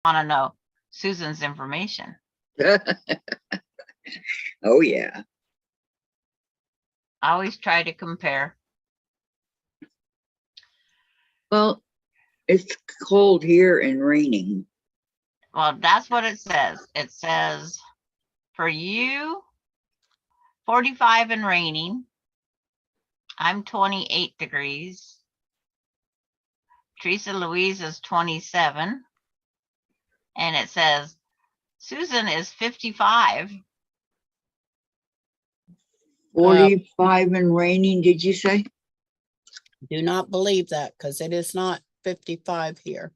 want to know Susan's information. Oh, yeah. I always try to compare. Well, it's cold here and raining. Well, that's what it says. It says for you, 45 and raining. I'm 28 degrees. Teresa Louise is 27. And it says Susan is 55. 45 and raining, did you say? Do not believe that because it is not 55 here.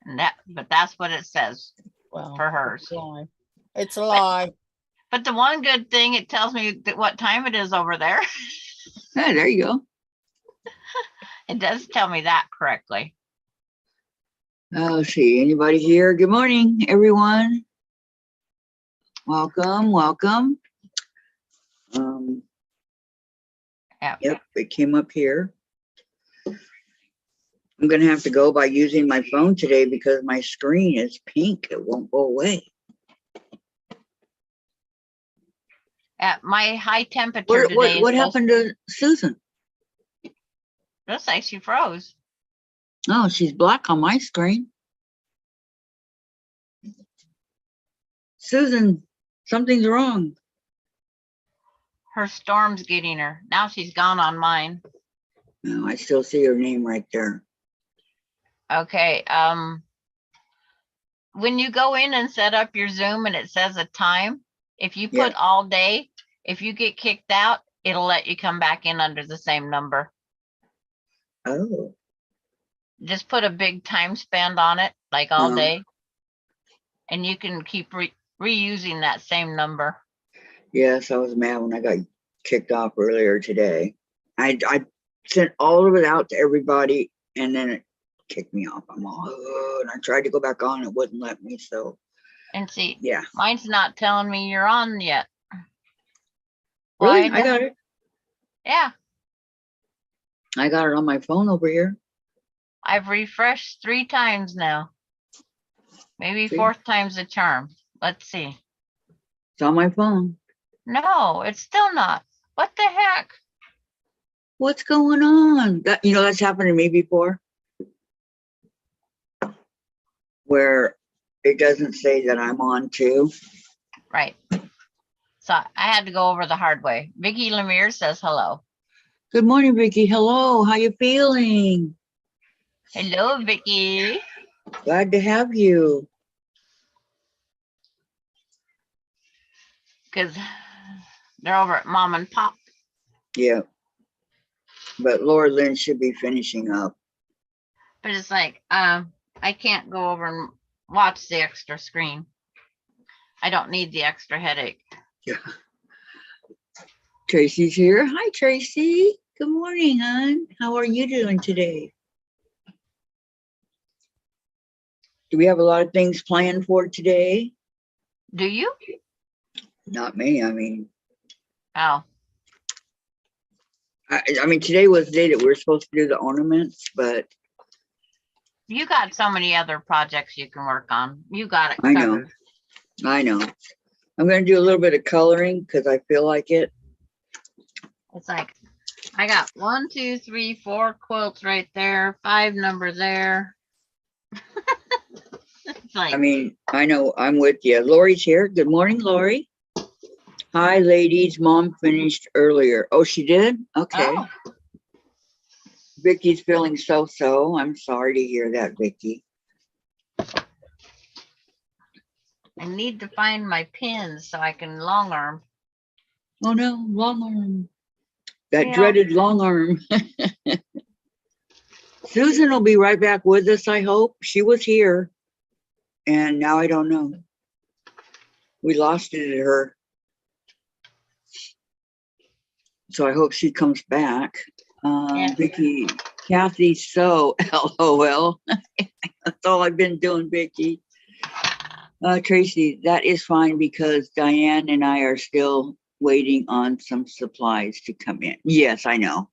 And but that's what it says Well, for hers. it's a lie. It's a lie. But the one good thing, it tells me that what time it is over there. Yeah, there you go. It does tell me that correctly. Let's see, anybody here? Good morning, everyone. Welcome, welcome. Yeah. Yep, it came up here. I'm gonna have to go by using my phone today because my screen is pink. It won't go away. At my high temperature today. What happened to Susan? Looks like she froze. Oh, she's black on my screen. Susan, something's wrong. Her storm's getting her. Now she's gone on mine. No, I still see her name right there. Okay. When you go in and set up your Zoom and it says a time, if you put all day, if you get kicked out, it'll let you come back in under the same number. Oh. Just put a big time spend on it, like all day. And you can keep reusing that same number. Yes, I was mad when I got kicked off earlier today. I sent all of it out to everybody and then it kicked me off. I'm all, and I tried to go back on, it wouldn't let me, so. And see, yeah. Mine's not telling me you're on yet. Really? I got it. Yeah. I got it on my phone over here. I've refreshed 3 times now. Maybe 4th time's a charm. Let's see. It's on my phone. No, it's still not. What the heck? What's going on? That, you know, that's happened to me before. Where it doesn't say that I'm on too. Right. So I had to go over the hard way. Vicki Lemire says hello. Good morning, Vicki. Hello. How you feeling? Hello, Vicki. Glad to have you. Because they're over at Mom and Pop. Yeah. But Laura Lynn should be finishing up. But it's like, I can't go over and watch the extra screen. I don't need the extra headache. Yeah. Tracy's here. Hi, Tracy. Good morning, hon. How are you doing today? Do we have a lot of things planned for today? Do you? Not me. I mean, Oh. I mean, today was the day that we were supposed to do the ornaments, but You got so many other projects you can work on. You got it I covered. know. I know. I'm going to do a little bit of coloring because I feel like it. It's like, I got 1, 2, 3, 4 quilts right there, 5 numbers there. It's like, I mean, I know I'm with you. Lori's here. Good morning, Lori. Hi, ladies. Mom finished earlier. Oh, she did? Okay. oh, Vicky's feeling so-so. I'm sorry to hear that, Vicky. I need to find my pins so I can long arm. Oh no, long arm. That Yeah. dreaded long arm. Susan will be right back with us, I hope. She was here. And now I don't know. We lost it at her. So I hope she comes back. Yeah. Vicky, Kathy, so LOL. That's all I've been doing, Vicky. Tracy, that is fine because Diane and I are still waiting on some supplies to come in. Yes, I know.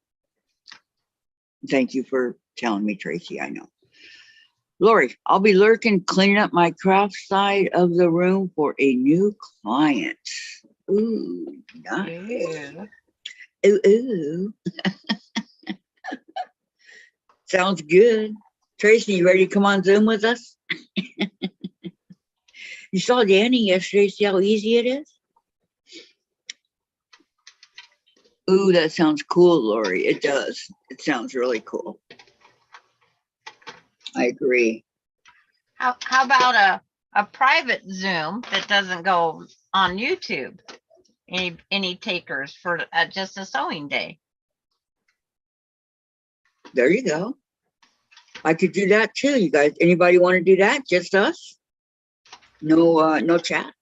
Thank you for telling me, Tracy. I know. Lori, I'll be lurking, cleaning up my craft side of the room for a new client. Ooh, nice. Ooh, ooh. Sounds good. Tracy, you ready to come on Zoom with us? You saw Danny yesterday. See how easy it is? Ooh, that sounds cool, Lori. It does. It sounds really cool. I agree. How about a private Zoom that doesn't go on YouTube? Any takers for just a sewing day? There you go. I could do that too. You guys, anybody want to do that? Just us? No, no chat?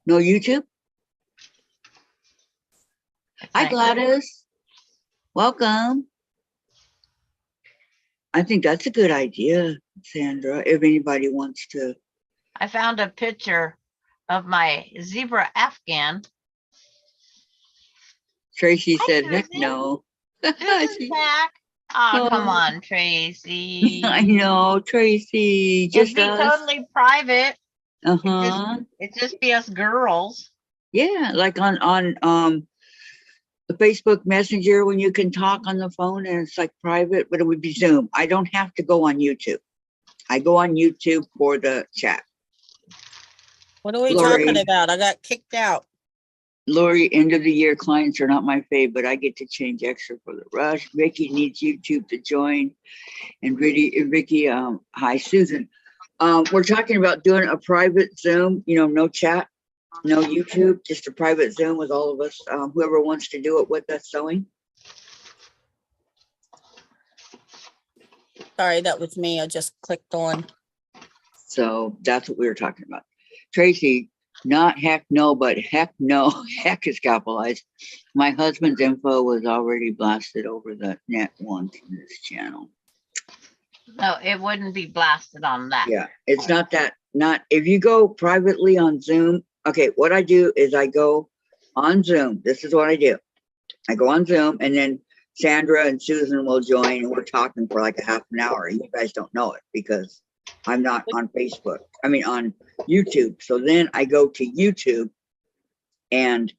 No YouTube? Hi, Gladys. Welcome. I think that's a good idea, Sandra, if anybody wants to. I found a picture of my zebra Afghan. Tracy Hi, said, heck Susan. no. Susan's back. Oh, come Oh. on, Tracy. I know, Tracy. It'd Just be us. totally private. Uh-huh. It'd just be us girls. Yeah, like on the Facebook Messenger when you can talk on the phone and it's like private, but it would be Zoom. I don't have to go on YouTube. I go on YouTube for the chat. What are we Lori. talking about? I got kicked out. Lori, end of the year clients are not my fave, but I get to change extra for the rush. Vicky needs YouTube to join. And Vicky, hi, Susan. We're talking about doing a private Zoom, you know, no chat, no YouTube, just a private Zoom with all of us, whoever wants to do it with us sewing. Sorry, that was me. I just clicked on. So that's what we were talking about. Tracy, not heck no, but heck no, heck is capitalized. My husband's info was already blasted over the net once in this channel. No, it wouldn't be blasted on that. Yeah, it's not that, if you go privately on Zoom. Okay, what I do is I go on Zoom. This is what I do. I go on Zoom and then Sandra and Susan will join and we're talking for like a half an hour. You guys don't know it because I'm not on Facebook. I mean, on YouTube. So then I go to YouTube and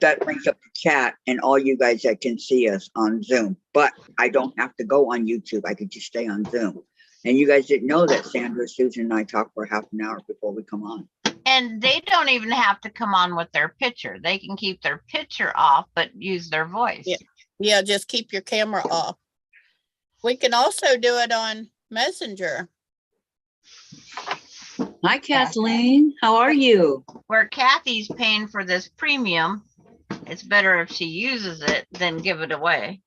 that brings up the chat and all you guys that can see us on Zoom. But I don't have to go on YouTube. I could just stay on Zoom. And you guys didn't know that Sandra, Susan, and I talk for half an hour before we come on. And they don't even have to come on with their picture. They can keep their picture off, but use their voice. Yeah. Yeah, just keep your camera off. We can also do it on Messenger. Hi, Kathleen. How are you? Where Kathy's paying for this premium, it's better if she uses it than give it away.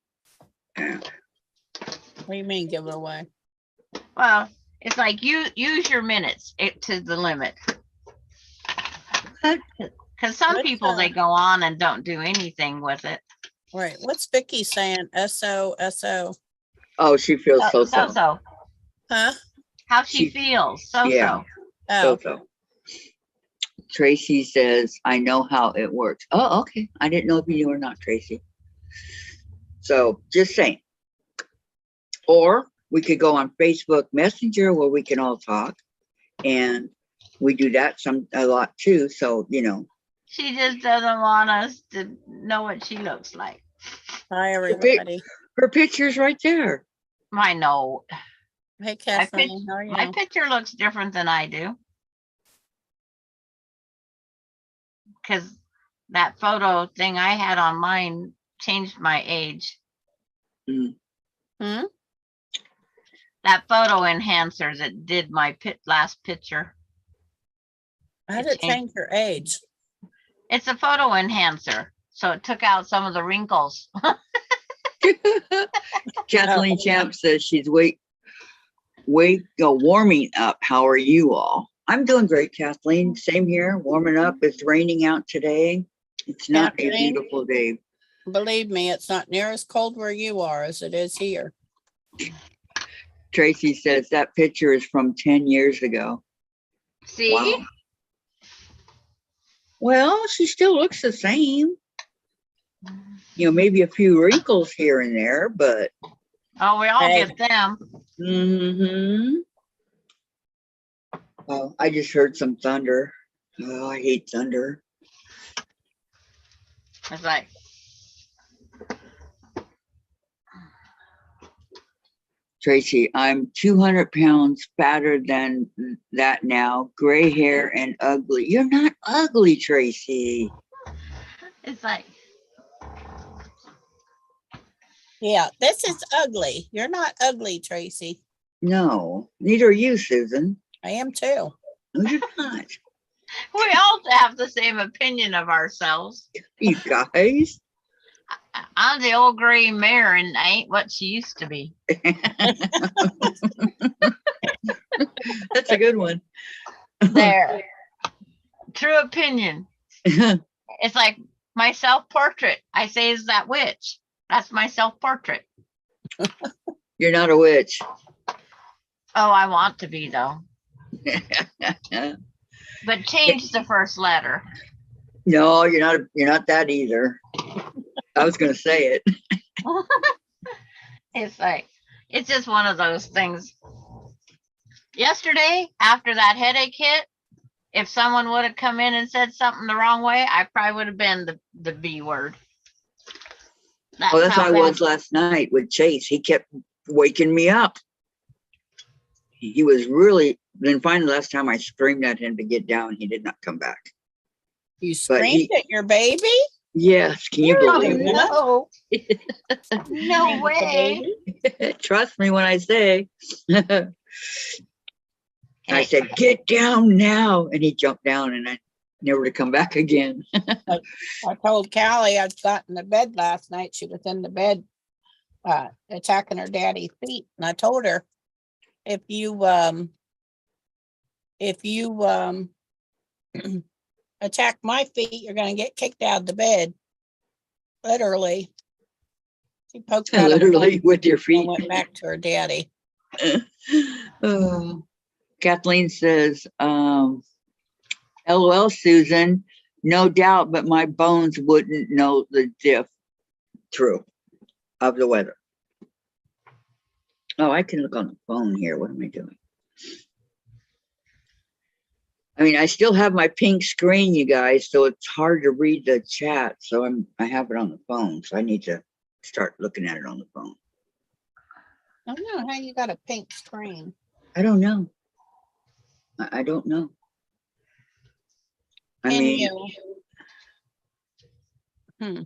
What do you mean give it away? Well, it's like you use your minutes to the limit. Because some What's, people, they go on and don't do anything with it. Right. What's Vicky saying? SO. Oh, she feels so. Huh? How she feels. Yeah. Oh. So. Tracy says, I know how it works. Oh, okay. I didn't know if you knew or not, Tracy. So just saying. Or we could go on Facebook Messenger where we can all talk. And we do that a lot too. So, you know. She just doesn't want us to know what she looks like. Hi, everybody. Her picture's right there. I know. Hey, Kathleen. How are you? My picture looks different than I do. Because that photo thing I had on mine changed my age. Mm. Hmm? That photo enhancers, it did my last picture. How did it change your age? It's a photo enhancer. So it took out some of the wrinkles. Kathleen Champ says she's warming up. How are you all? I'm doing great, Kathleen. Same here, warming up. It's raining out today. It's not a beautiful day. Believe me, it's not near as cold where you are as it is here. Tracy says that picture is from 10 years ago. See? Wow. Well, she still looks the same. You know, maybe a few wrinkles here and there, but Oh, we all Hey. get them. Mm-hmm. Oh, I just heard some thunder. Oh, I hate thunder. It's like, Tracy, I'm 200 pounds fatter than that now, gray hair and ugly. You're not ugly, Tracy. it's like, Yeah, this is ugly. You're not ugly, Tracy. No, neither are you, Susan. I am too. No, you're not. we all have the same opinion of ourselves. You guys. I'm the old gray mare and I ain't what she used to be. That's a good one. There. True opinion. It's like my self-portrait. I say is that witch. That's my self-portrait. You're not a witch. Oh, I want to be though. But change the first letter. No, you're not. You're not that either. I was going to say it. It's like, it's just one of those things. Yesterday, after that headache hit, if someone would have come in and said something the wrong way, I probably would have been the B word. Well, that's how I bad- was last night with Chase. He kept waking me up. He was really. Then finally, last time I screamed at him to get down, he did not come back. You But screamed at your baby? Yes, can you Oh, believe it? no. No Screamed at the way. baby? Trust me when I say. I said, "Get down now," and he jumped down, and I never to come back again. I told Callie I'd gotten to bed last night. She was in the bed attacking her daddy's feet. And I told her, if you attack my feet, you're gonna get kicked out of the bed. Literally. She poked out of the Literally bed with your and feet. went back to her daddy. Oh. Kathleen says, "LOL, Susan. No doubt, but my bones wouldn't know the diff. True, of the weather." Oh, I can look on the phone here. What am I doing? I mean, I still have my pink screen, you guys, so it's hard to read the chat. So I have it on the phone, so I need to start looking at it on the phone. I don't know how you got a pink screen. I don't know. I don't know. I Can mean, you? I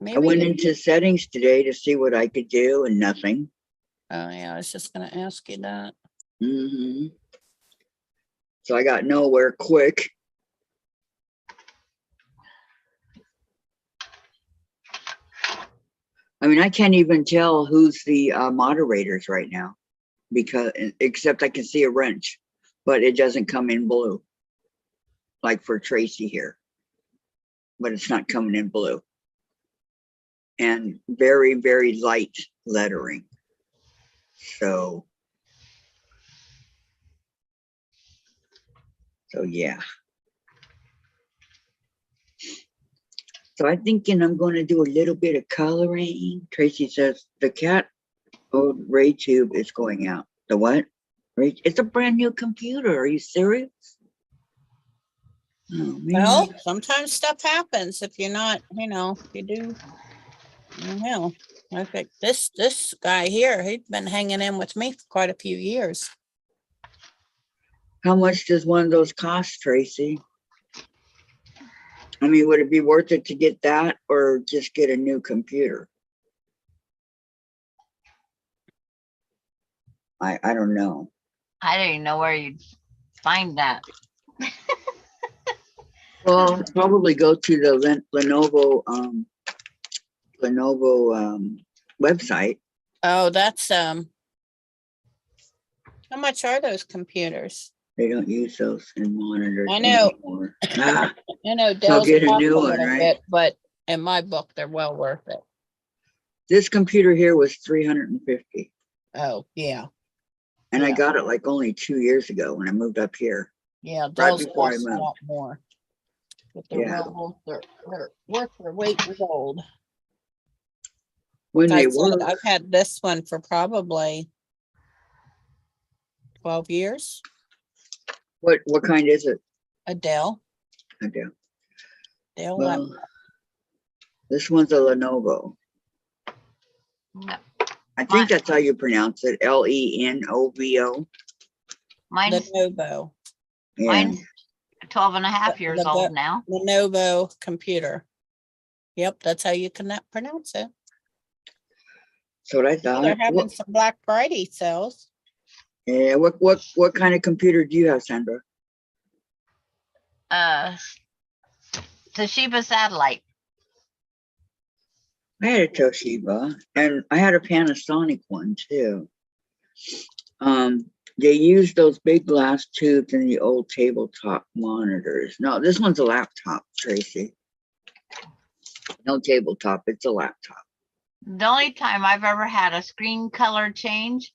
Maybe. went into settings today to see what I could do, and nothing. Oh yeah, I was just gonna ask you that. Hmm. So I got nowhere quick. I mean, I can't even tell who's the moderators right now, because except I can see a wrench, but it doesn't come in blue, like for Tracy here. But it's not coming in blue, and very, very light lettering. So yeah. So I'm thinking I'm going to do a little bit of coloring. Tracy says the cat old Ray tube is going out. The what? Ray, it's a brand new computer. Are you serious? Oh, man. Well, sometimes stuff happens if you're not, if you do. Well, I think this guy here, he's been hanging in with me for quite a few years. How much does one of those cost, Tracy? I mean, would it be worth it to get that or just get a new computer? I don't know. I don't even know where you'd find that. Well, probably go to the Lenovo website. Oh, that's how much are those computers? They don't use those in monitors I know. anymore. Ah, I know Dell's get a cost new one, little right? bit, but in my book, they're well worth it. this computer here was $350, Oh, yeah. and I Yeah. got it like only 2 years ago when I moved up here. Yeah, Dell's before I cost a moved. lot more. But they're Yeah. well, they're worth their weight in gold. when I they said, work. I've had this one for probably 12 years. What kind is it? A Dell. Okay. Dell Well, laptop. this one's a Lenovo. No, I Mine- think that's how you pronounce it. Lenovo. Mine's, Lenovo. Yeah. mine's 12 and a half The- years the old bu- now. Lenovo computer. Yep, that's how you can pronounce it. That's what I thought. They're having What, some Black Friday sales. yeah. What kind of computer do you have, Sandra? Toshiba satellite. I had a Toshiba and I had a Panasonic one too. They used those big glass tubes in the old tabletop monitors. No, this one's a laptop, Tracy. No tabletop, it's a laptop. The only time I've ever had a screen color change,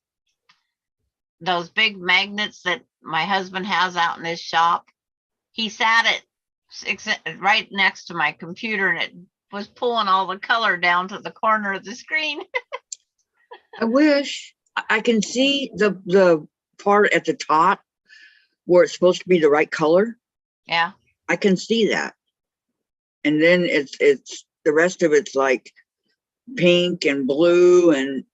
those big magnets that my husband has out in his shop, he sat it right next to my computer and it was pulling all the color down to the corner of the screen. I wish I can see the part at the top where it's supposed to be the right color. Yeah, I can see that. And then it's the rest of it's like pink and blue and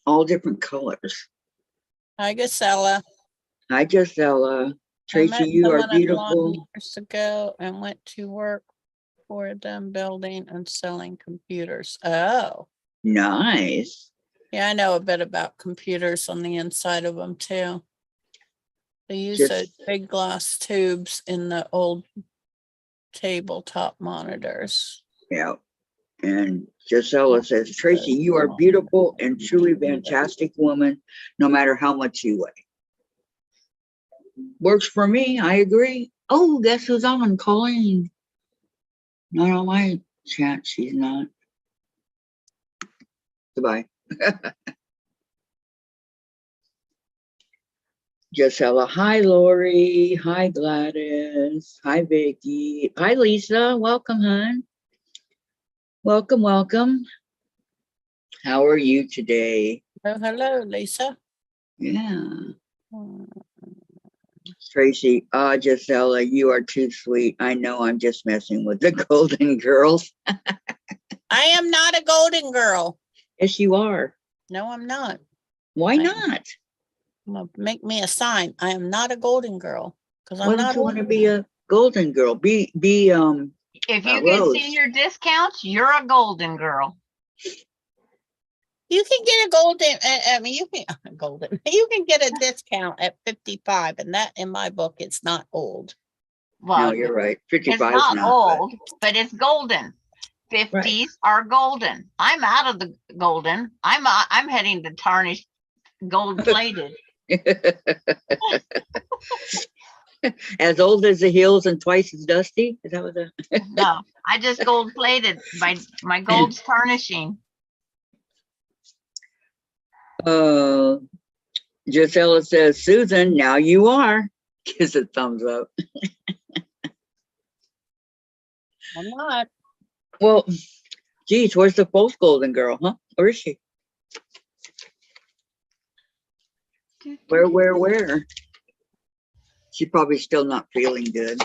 all different colors. Hi, Gisela. Hi, Gisela. I Tracy, met you are someone at Lawn beautiful. Years ago and went to work for them building and selling computers. Oh, Nice. yeah, I know a bit about computers on the inside of them too. They use Just- those big glass tubes in the old tabletop monitors. Yeah. And Gisela says, Tracy, you are beautiful and truly fantastic woman, no matter how much you weigh. Works for me. I agree. Oh, guess who's on? Colleen. Not on my chat. She's not. Goodbye. Gisela. Hi, Lori. Hi, Gladys. Hi, Vicky. Hi, Lisa. Welcome, hon. Welcome, welcome. How are you today? Oh, hello, Lisa. Yeah. Hmm. Tracy, Gisela, you are too sweet. I know I'm just messing with the Golden Girls. I am not a golden girl. Yes, you are. No, I'm not. Why I am. not? I'm gonna make me a sign. I am not a golden girl because Why I'm don't not. you want to be a Golden Girl? Be if you get Rose. senior discounts, you're a golden girl. You can get a golden. I mean, you can golden. You can get a discount at 55, and that, in my book, it's not old. Well, no, you're right. 55 it's is not not old, but it's golden. 50s are golden. I'm out of the golden. I'm heading to tarnished gold plated. but- as old as the hills and twice as dusty. Is that what the No, I just gold plated. My gold's tarnishing. Gisela says, Susan, now you are. Gives a thumbs up. I'm not. Well, geez, where's the fourth Golden Girl, huh? Where is she? Where? She's probably still not feeling good.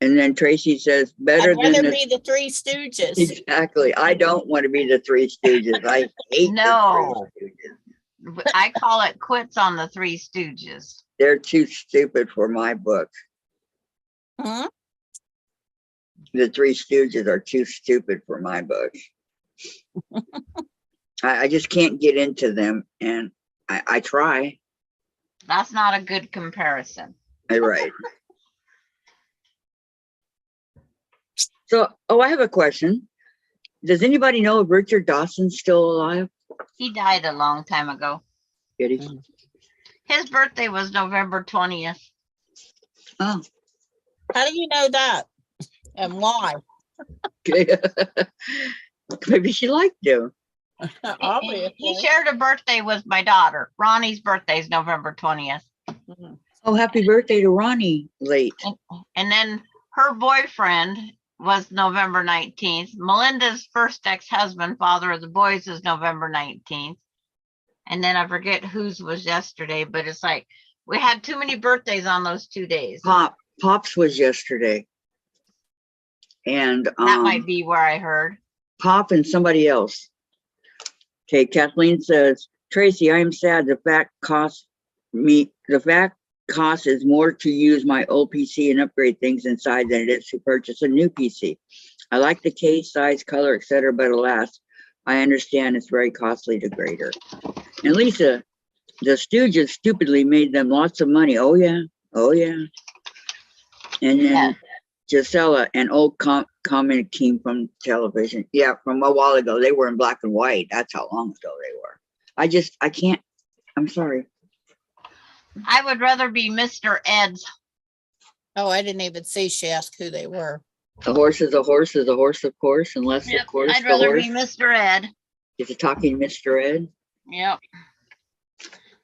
And then Tracy says, better I'd than rather the... be the Three Stooges. Exactly. I don't want to be the Three Stooges. I hate No. the Three Stooges. I call it quits on the Three Stooges. They're too stupid for my book. Huh? The Three Stooges are too stupid for my book. I just can't get into them, and I try. That's not a good comparison. Right. So, I have a question. Does anybody know if Richard Dawson's still alive? He died a long time ago. Did he? Mm. His birthday was November 20th. Oh, How do you know that? And why? okay. Maybe she liked him. Obviously. He shared a birthday with my daughter. Ronnie's birthday is November 20th. Mhm. Oh, happy birthday to Ronnie late. And then her boyfriend was November 19th. Melinda's first ex-husband, father of the boys, is November 19th. And then I forget whose was yesterday, but it's like we had too many birthdays on those 2 days. Pops was yesterday. And That might be where I heard. Pop and somebody else. Okay, Kathleen says, Tracy, I am sad. The fact cost is more to use my old PC and upgrade things inside than it is to purchase a new PC. I like the case, size, color, etc., but alas, I understand it's very costly to grader. And Lisa, the Stooges stupidly made them lots of money. Oh yeah, oh yeah. And then Gisela, an old comment came from television. Yeah, from a while ago. They were in black and white. That's how long ago they were. I can't, I'm sorry. I would rather be Mr. Ed's. Oh, I didn't even see she asked who they were. A horse is a horse is a horse, of course, unless Yep, of course I'd the rather horse be Mr. Ed. is a talking Mr. Ed. Yep.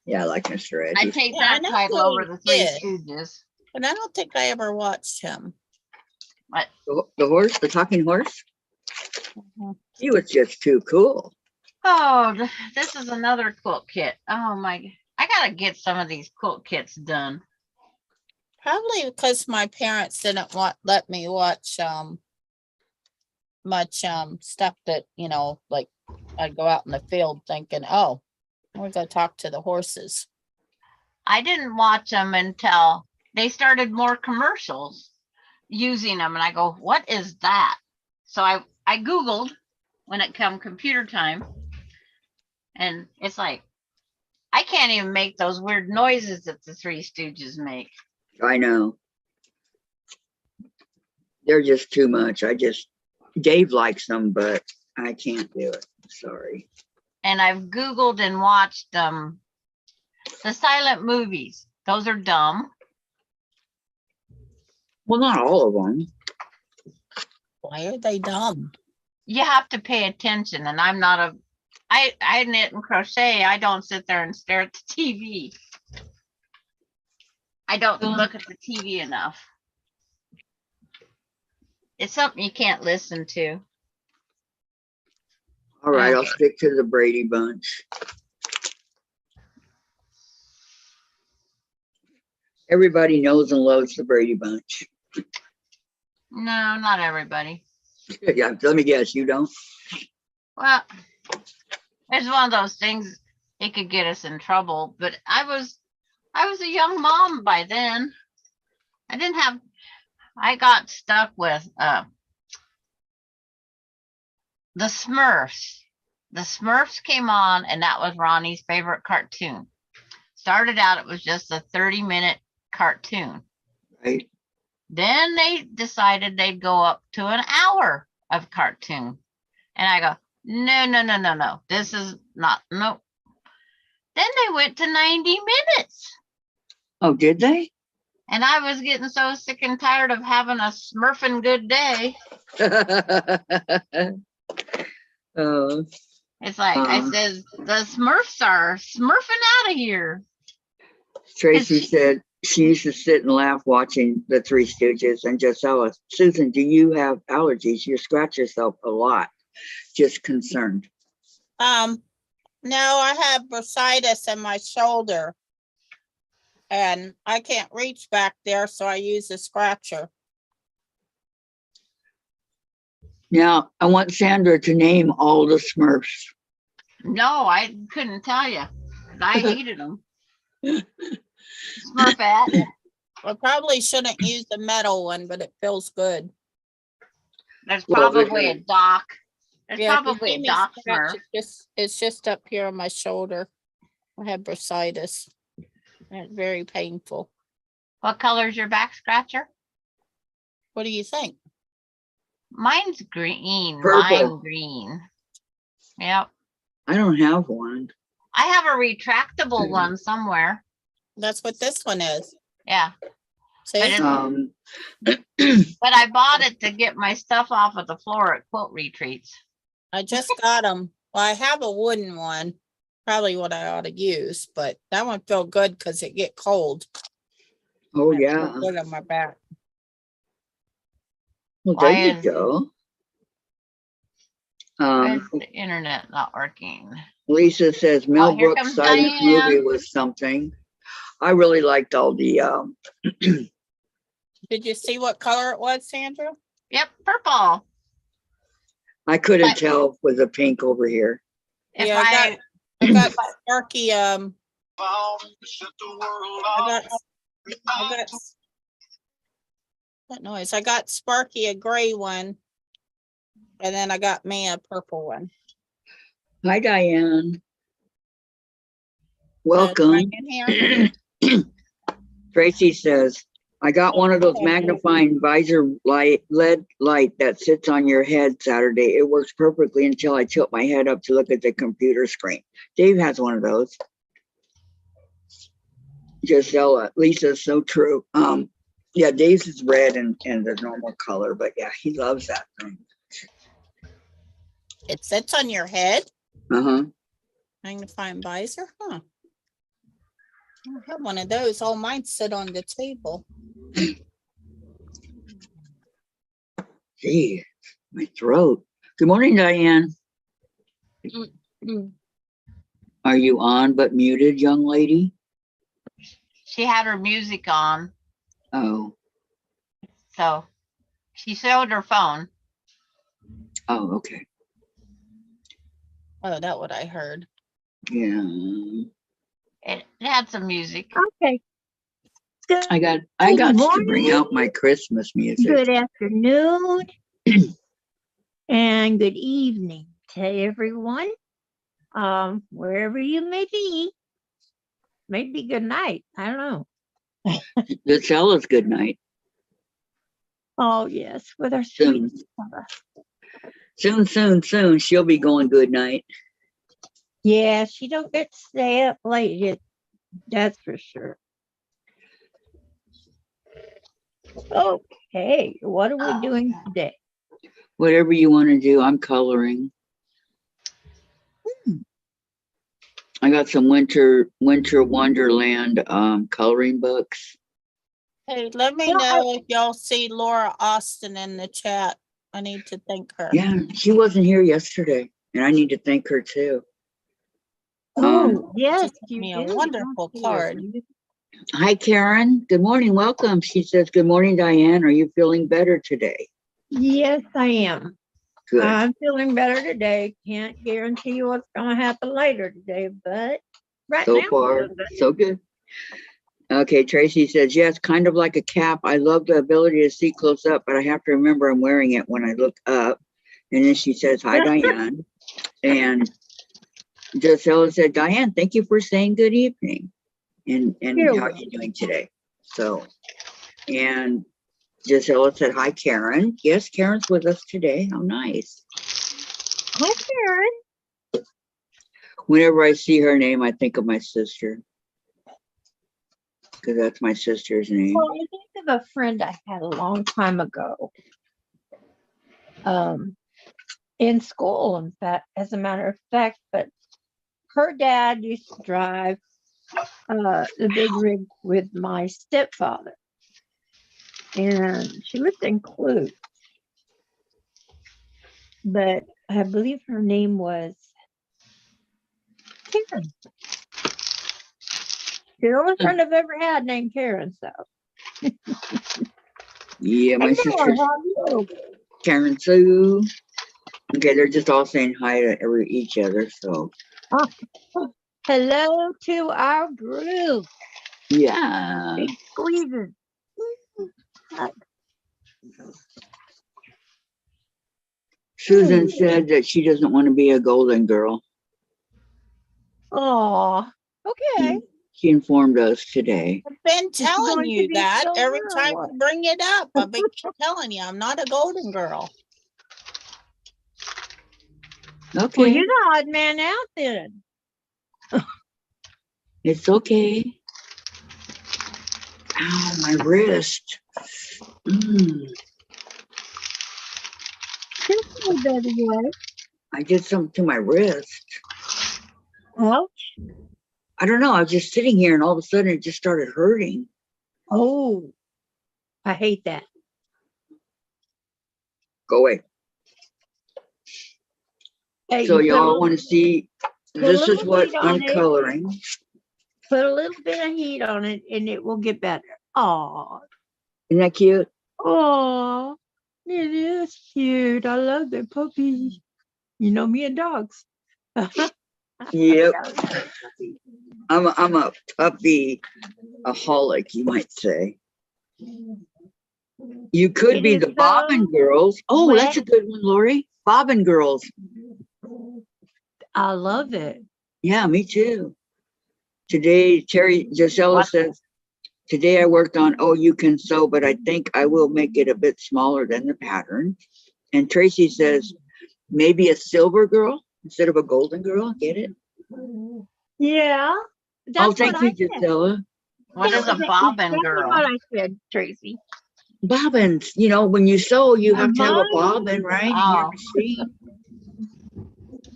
Yeah, I like Mr. Ed. I'd take Yeah, I that know title who over the Three he is. Stooges. But I don't think I ever watched him. The horse, the talking horse. Mhm. He was just too cool. Oh, this is another quilt kit. Oh my, I gotta get some of these quilt kits done. Probably because my parents didn't let me watch much stuff that, like I'd go out in the field thinking, oh, we're gonna talk to the horses. I didn't watch them until they started more commercials using them, and I go, what is that? So I Googled when it come computer time, and it's like, I can't even make those weird noises that the Three Stooges make. I know. They're just too much. Dave likes them, but I can't do it. Sorry. And I've Googled and watched the silent movies. Those are dumb. Well, not all of them. Why are they dumb? You have to pay attention, and I'm not I knit and crochet. I don't sit there and stare at the TV. I don't look at the TV enough. It's something you can't listen to. All right, I'll stick to the Brady Bunch. Everybody knows and loves the Brady Bunch. No, not everybody. Yeah, let me guess, you don't? Well, it's one of those things, it could get us in trouble, but I was a young mom by then. I got stuck with the Smurfs. The Smurfs came on, and that was Ronnie's favorite cartoon. Started out, it was just a 30-minute cartoon. Right. Then they decided they'd go up to an hour of cartoon. And I go, no. This is not, no. Then they went to 90 minutes. Oh, did they? And I was getting so sick and tired of having a smurfing good day. Oh, It's like, I says, the Smurfs are smurfing out of here. Tracy said she used to sit and laugh watching the Three Stooges and Gisela, Susan, do you have allergies? You scratch yourself a lot. Just concerned. No, I have bursitis in my shoulder. And I can't reach back there, so I use a scratcher. Now, I want Sandra to name all the Smurfs. No, I couldn't tell you. I hated them. Smurfette. I probably shouldn't use the metal one, but it feels good. There's Well, probably a dock. There's Yeah, if you probably see a me dock scratch, Smurf. it's just up here on my shoulder. I have bursitis. And it's very painful. What color's your back scratcher? What do you think? Mine's green. Purple. Lime green. Yep. I don't have one. I have a retractable one somewhere. That's what this one is. Yeah. See? But But I bought it to get my stuff off of the floor at Quilt Retreats. I just got them. Well, I have a wooden one. Probably what I ought to use, but that one felt good because it get cold. oh It yeah. felt good on my back. Well, Why there you is go. why is the internet not working? Lisa says Mel Oh, here Brooks' comes Silent movie Diane. was something. I really liked all the, Did you see what color it was, Sandra? Yep, purple. I couldn't But tell with the pink over here. if Yeah, I, I got Sparky, I got that noise. I got Sparky a gray one. And then I got me a purple one. Hi, Diane. Right Welcome. in here. Tracy says, I got one of those magnifying visor light LED light that sits on your head Saturday. It works perfectly until I tilt my head up to look at the computer screen. Dave has one of those. Gisela, Lisa's so true. Yeah, Dave's is red and the normal color, but yeah, he loves that thing. It sits on your head. Uh-huh. Magnifying visor, huh? I don't have one of those. All mine sit on the table. Gee, my throat. Good morning, Diane. Are you on but muted, young lady? she had her music on, Oh, so she showed her phone. oh, okay. Oh, that's what I heard. Yeah. It had some music. Okay. Good, I got Good to bring morning. out my Christmas music. good afternoon and good evening to everyone. Wherever you may be. Maybe good night. I don't know. Gisella's good night. Oh yes, with our sweet Soon. Soon. She'll be going good night. yeah, she don't get to stay up late yet. That's for sure. Okay, what are we doing today? Whatever you want to do. I'm coloring. I got some winter wonderland coloring books. Hey, let me Yeah, know if y'all see Laura Austin in the chat. I need to thank her. Yeah, she wasn't here yesterday, and I need to thank her too. Oh yes, She sent you me do. a don't wonderful you? card. Hi, Karen. Good morning. Welcome. She says, good morning, Diane. Are you feeling better today? Yes, I am. Good. I'm feeling better today. Can't guarantee what's going to happen later today, but right So now, far, I'm good. so good. Okay, Tracy says, yes, kind of like a cap. I love the ability to see close up, but I have to remember I'm wearing it when I look up. And then she says, hi, Diane. And Gisela said, Diane, thank you for saying good evening. And You're how are you doing today? So, and Gisela said, hi, Karen. Yes, Karen's with us today. How nice. Hi, Karen. Whenever I see her name, I think of my sister. Because that's my sister's name. Well, I think of a friend I had a long time ago. In school, in fact, as a matter of fact, but her dad used to drive the big rig with my stepfather. And she lived in Clue. But I believe her name was Karen. The only friend I've ever had named Karen, so. Yeah, my sister's Karen Sue. Okay, they're just all saying hi to each other. So, Hello to our group. yeah. Big squeezes. Susan said that she doesn't want to be a golden girl. Mm. Oh, okay. She informed us today. I've been telling going to you be that silver every or time what? you bring it up. I've been telling you I'm not a golden girl. Okay, Well, you're the odd man out then. it's okay. Ow, my wrist. I did something to my wrist. Ouch. I don't know. I was just sitting here and all of a sudden it just started hurting. Oh, I hate that. Go away. Hey, So you put a y'all little- want to see, a this is little what heat on I'm it. coloring. put a little bit of heat on it and it will get better. Oh, Isn't that cute? oh, it is cute. I love the puppy. You know me and dogs. Yep. I'm a puppy-aholic, you might say. You could It be is the Bobbin so Girls. Oh, that's a wet. good one, Lori. Bobbin Girls. I love it. Yeah, me too. Today, Terry Gisela What? says, today I worked on Oh You Can Sew, but I think I will make it a bit smaller than the pattern. And Tracy says, maybe a silver girl instead of a golden girl. Get it? Yeah, Oh, that's what thank I you, said. Gisela. What Yeah, is a that's bobbin exactly girl? what I said, Tracy. Bobbins, you know, when you sew, you have to have a Uh-huh. bobbin, right? In your Oh. machine,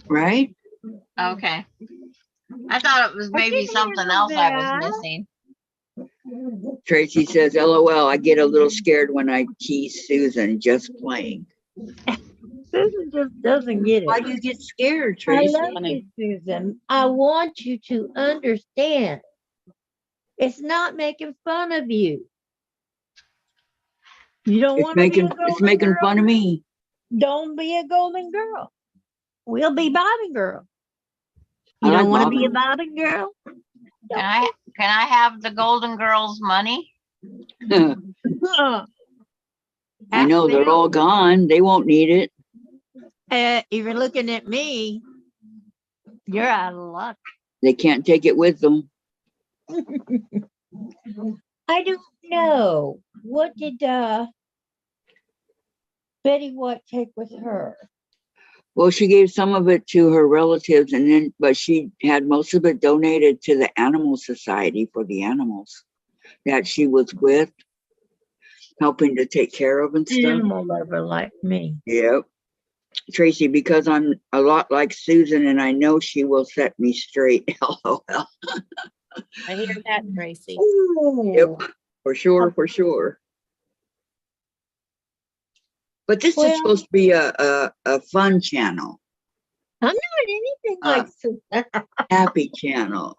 right? Okay. I thought it was I maybe can something handle else I was that. missing. Tracy says, LOL, I get a little scared when I tease Susan, just playing. Susan just doesn't get Why it. do you get scared, I Tracy? love you, Susan. I want you to understand. It's not making fun of you. You don't It's want to be a making golden girl? fun of me. Don't be a golden girl. We'll be bobbing girl. I You like don't want to be a bobbing. bobbing girl? Can I have the Golden Girls money? I know they're all gone. They won't need it. If you're looking at me, you're out of luck. They can't take it with them. I don't know. What did Betty White take with her? Well, she gave some of it to her relatives, and then, but she had most of it donated to the Animal Society for the animals that she was with, helping to take care of and stuff. Animal lover like me. Yep. Tracy, because I'm a lot like Susan and I know she will set me straight. LOL. I hear that, Tracy. Yep. For sure, for sure. But this Well- is supposed to be a fun channel, I'm not anything like Susan. happy channel.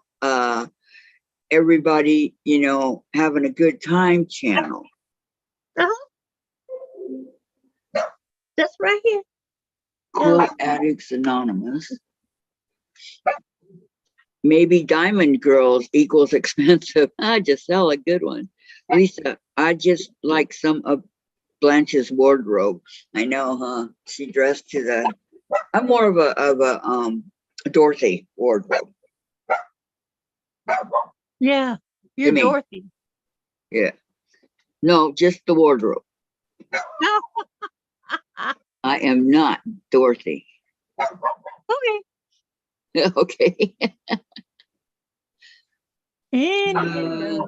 Everybody, you know, having a good time channel. That's right here. Quote Addicts Anonymous. Maybe Diamond Girls equals expensive. Giselle, a good one. Lisa, I just like some of Blanche's wardrobe. I know, huh? She dressed to the. I'm more of a Dorothy wardrobe. Yeah, you're me. Dorothy. Yeah. No, just the wardrobe. I am not Dorothy. Okay. Okay. Anyway.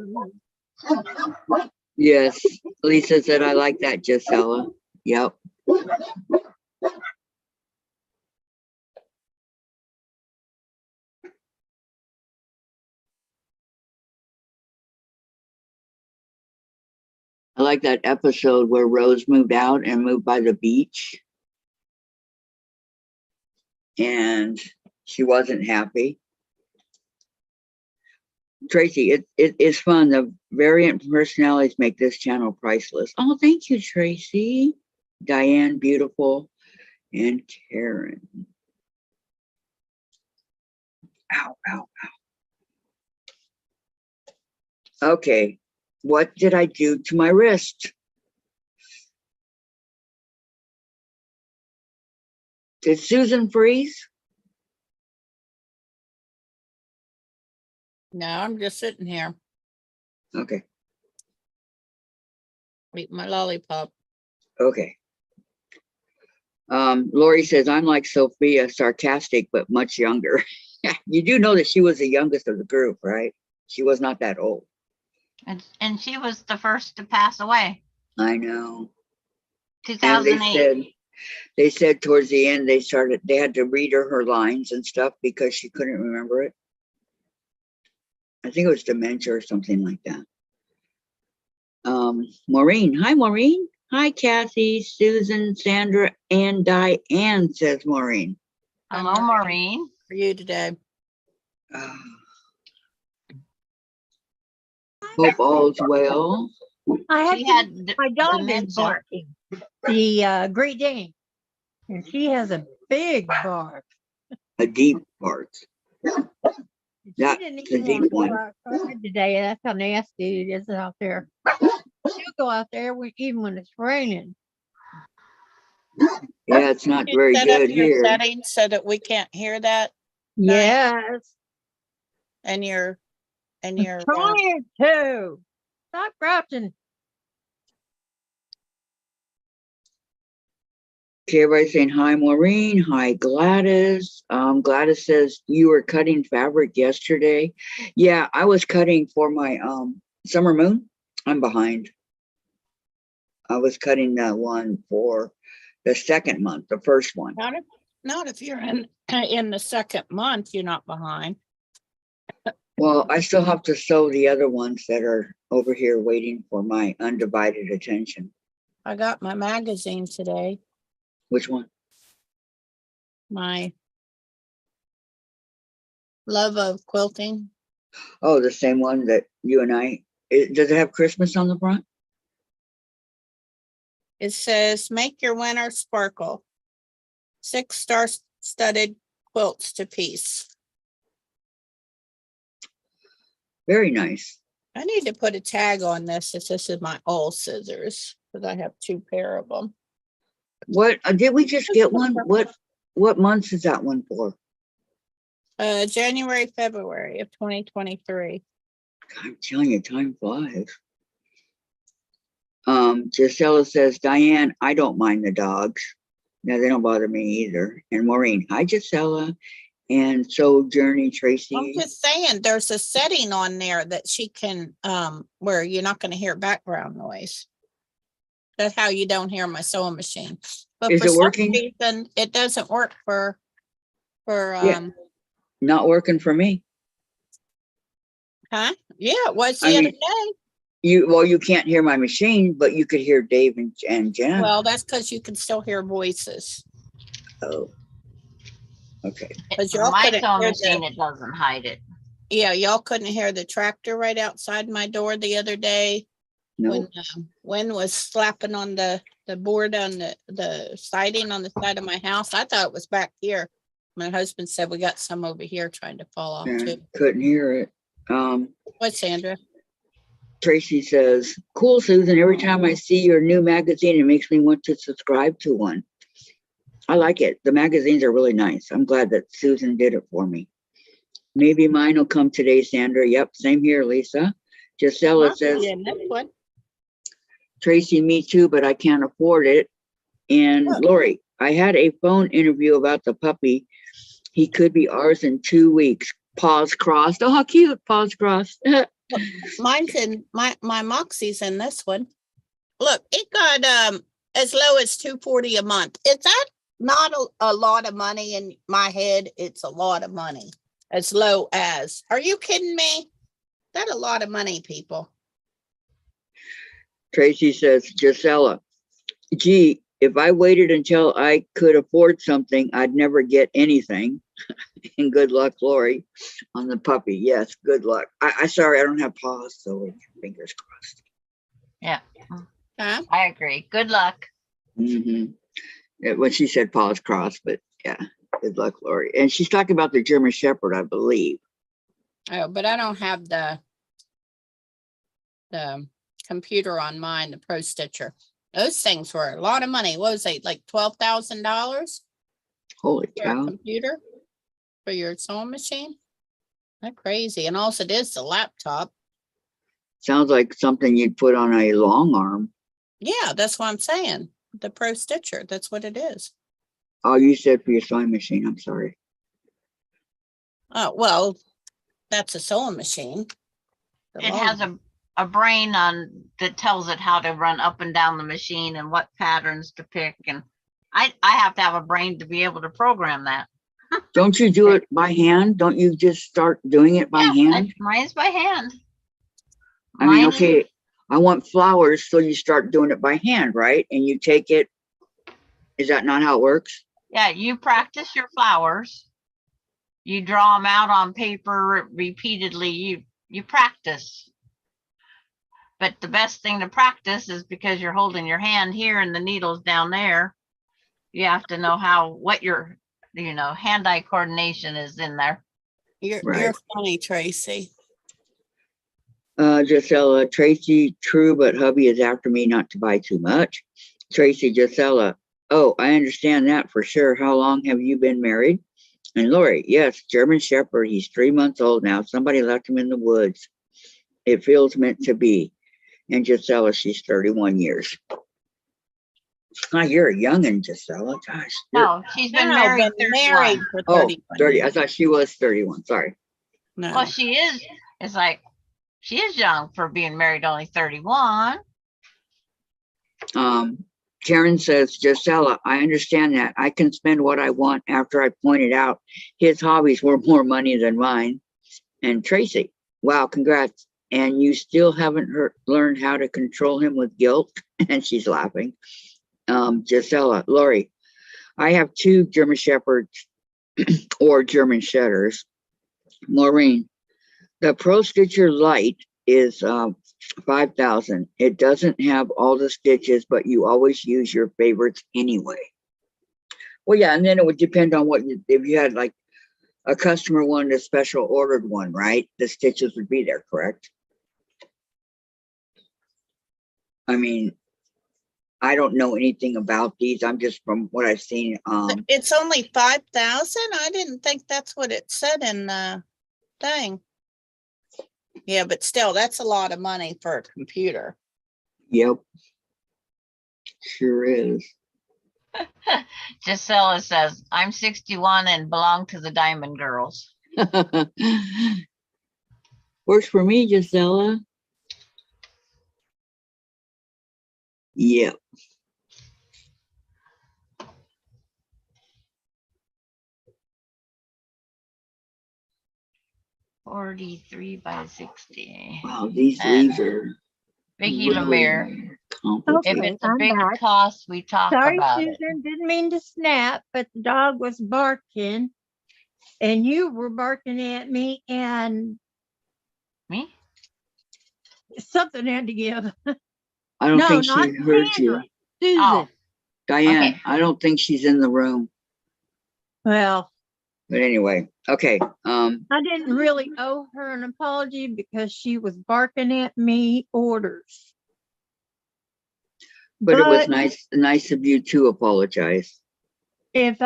Yes. Lisa said I like that, Gisela. Yep. I like that episode where Rose moved out and moved by the beach. And she wasn't happy. Tracy, it is fun. The variant personalities make this channel priceless. Oh, thank you, Tracy. Diane, beautiful, and Karen. Ow, ow, ow. Okay, what did I do to my wrist? Did Susan freeze? No, I'm just sitting here Okay, eating my lollipop. okay. Lori says, I'm like Sophia, sarcastic, but much younger. You do know that she was the youngest of the group, right? She was not that old. And she was the first to pass away. I know. And 2008. they said towards the end, they had to read her lines and stuff because she couldn't remember it. I think it was dementia or something like that. Maureen. Hi, Maureen. Hi, Kathy, Susan, Sandra, and Diane, says Maureen. Hello, Maureen. For you today. Uh, Hope all's well. I had She to- had my dog is dementia. barking. The Great Dane, and she has a big bark. A deep part. She That's didn't a even deep want to one. go outside today. That's how nasty it is out there. She'll go out there even when it's raining. Yeah, it's not You very set up good your here. settings so that we can't hear that Yes, and your I'm trying to. Stop crouching. Okay, everybody's saying hi, Maureen. Hi, Gladys. Gladys says you were cutting fabric yesterday. Yeah, I was cutting for my summer moon. I'm behind. I was cutting that one for the second month, the first one. not if you're in the second month, you're not behind. Well, I still have to sew the other ones that are over here waiting for my undivided attention. I got my magazine today, Which one? my love of quilting. Oh, the same one that you and I. Does it have Christmas on the front? It says, make your winter sparkle. 6-star studded quilts to piece. Very nice. I need to put a tag on this if this is my old scissors, because I have 2 pair of them. What did we just get one? What months is that one for? January, February of 2023. I'm telling you, time flies. Gisela says, Diane, I don't mind the dogs. No, they don't bother me either. And Maureen, hi, Gisela. And so Journey, Tracy. I'm just saying, there's a setting on there that she can, where you're not going to hear background noise. That's how you don't hear my sewing machine. But Is for it some working? reason, it doesn't work for Yeah. Not working for me. huh? Yeah, it was I the other mean- day. You can't hear my machine, but you could hear Dave and Jen. Well, that's because you can still hear voices. Oh. Okay. Because For y'all my couldn't sewing hear machine, it doesn't hide it. yeah, y'all couldn't hear the tractor right outside my door the other day No. when wind was slapping on the board on the siding on the side of my house. I thought it was back here. My husband said we got some over here trying to fall off Yeah, too. couldn't hear it. What, Sandra? Tracy says, cool, Susan. Every time I see your new magazine, it makes me want to subscribe to one. I like it. The magazines are really nice. I'm glad that Susan did it for me. Maybe mine will come today, Sandra. Yep, same here, Lisa. Gisela says, Yeah, that's what. Tracy, me too, but I can't afford it. And Lori, I had a phone interview about the puppy. He could be ours in 2 weeks. Paws crossed. Oh, how cute. Paws crossed. Mine's in my Moxie's in this one. Look, it got as low as $240 a month. Is that not a lot of money? In my head, it's a lot of money. As low as, are you kidding me? That's a lot of money, people. Tracy says, Gisela, gee, if I waited until I could afford something, I'd never get anything. And good luck, Lori, on the puppy. Yes, good luck. I sorry, I don't have paws, so fingers crossed. Huh? I agree. Good luck. When she said paws crossed, but yeah, good luck, Lori. And she's talking about the German Shepherd, I believe. Oh, but I don't have the computer on mine, the Pro Stitcher. Those things were a lot of money. What was it, like $12,000 Holy for a cow. computer for your sewing machine? That's crazy. And also it is the laptop. Sounds like something you'd put on a long arm. Yeah, that's what I'm saying. The Pro Stitcher, that's what it is. Oh, you said for your sewing machine. I'm sorry. Oh, well, that's a sewing machine. The It long- has a brain on that tells it how to run up and down the machine and what patterns to pick. And I have to have a brain to be able to program that. Don't you do it by hand? Don't you just start doing it by hand? Mine's by hand. I mean, Mine is- I want flowers. So you start doing it by hand, right? And you take it. Is that not how it works? Yeah, you practice your flowers. You draw them out on paper repeatedly. You practice. But the best thing to practice is because you're holding your hand here and the needle's down there. You have to know what your, hand-eye coordination is in there. You're Right. funny, Tracy. Gisela, Tracy, true, but hubby is after me not to buy too much. Tracy, Gisela, oh, I understand that for sure. How long have you been married? And Lori, yes, German Shepherd. He's 3 months old now. Somebody left him in the woods. It feels meant to be. And Gisela, she's 31 years. Oh, you're a youngin', Gisela. Gosh. No, she's been No, married but 31. married for Oh, 30. 30. I thought she was 31. Sorry. No. Well, she is. It's like she is young for being married only 31. Karen says, Gisela, I understand that. I can spend what I want after I pointed out his hobbies were more money than mine. And Tracy, wow, congrats. And you still haven't learned how to control him with guilt? And she's laughing. Gisela, Lori, I have 2 German Shepherds or German Setters. Maureen, the Pro Stitcher Lite is 5,000. It doesn't have all the stitches, but you always use your favorites anyway. Well, yeah, and then it would depend on if you had like a customer wanted a special ordered one, right? The stitches would be there, correct? I mean, I don't know anything about these. I'm just from what I've seen. It's only 5,000. I didn't think that's what it said in the thing. Yeah, but still, that's a lot of money for a computer. Yep. Sure is. Gisela says, I'm 61 and belong to the Diamond Girls. Works for me, Gisela. Yep. $43 by 60. Wow, these And leaves are Vicki really Lemire. complicated. If Okay, it's a I'm big back. cost, we talk Sorry, about it. Susan, didn't mean to snap, but the dog was barking and you were barking at me and Me? something had to give. I don't No, think she not heard you. Sandra, Susan. Oh, Diane, okay. I don't think she's in the room. Well, But anyway, okay. I didn't really owe her an apology because she was barking at me orders. But it was But nice of you to apologize. if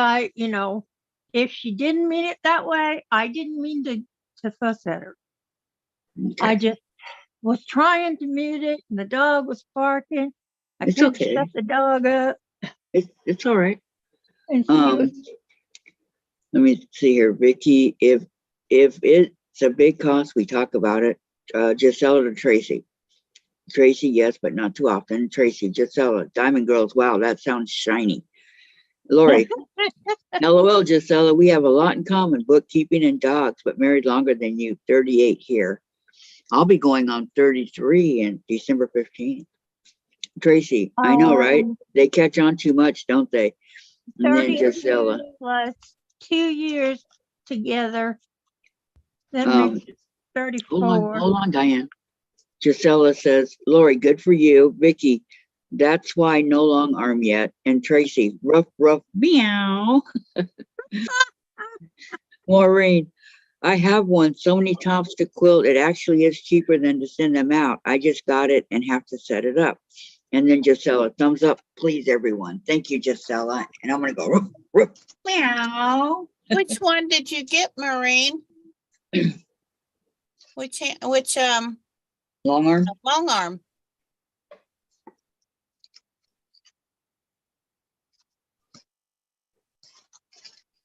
if she didn't mean it that way, I didn't mean to fuss at her. Okay. I just was trying to mute it and the dog was barking. I It's couldn't okay. shut the dog up It's all right. and she was Let me see here, Vicky. If it's a big cost, we talk about it. Gisela to Tracy. Tracy, yes, but not too often. Tracy, Gisela, Diamond Girls. Wow, that sounds shiny. Lori, LOL, Gisela. We have a lot in common: bookkeeping and dogs. But married longer than you. 38 here. I'll be going on 33 in December 15th. Tracy, I know, right? They catch on too much, don't they? And then 32 Gisela. plus 2 years together. That Um, makes it 34. Hold on, Diane. Gisela says, Lori, good for you. Vicky, that's why no long arm yet. And Tracy, rough, meow. Maureen, I have one. So many tops to quilt. It actually is cheaper than to send them out. I just got it and have to set it up. And then Gisela, thumbs up, please, everyone. Thank you, Gisela. And I'm going to go, ruff, meow. Which one did you get, Maureen? Which Long arm? long arm?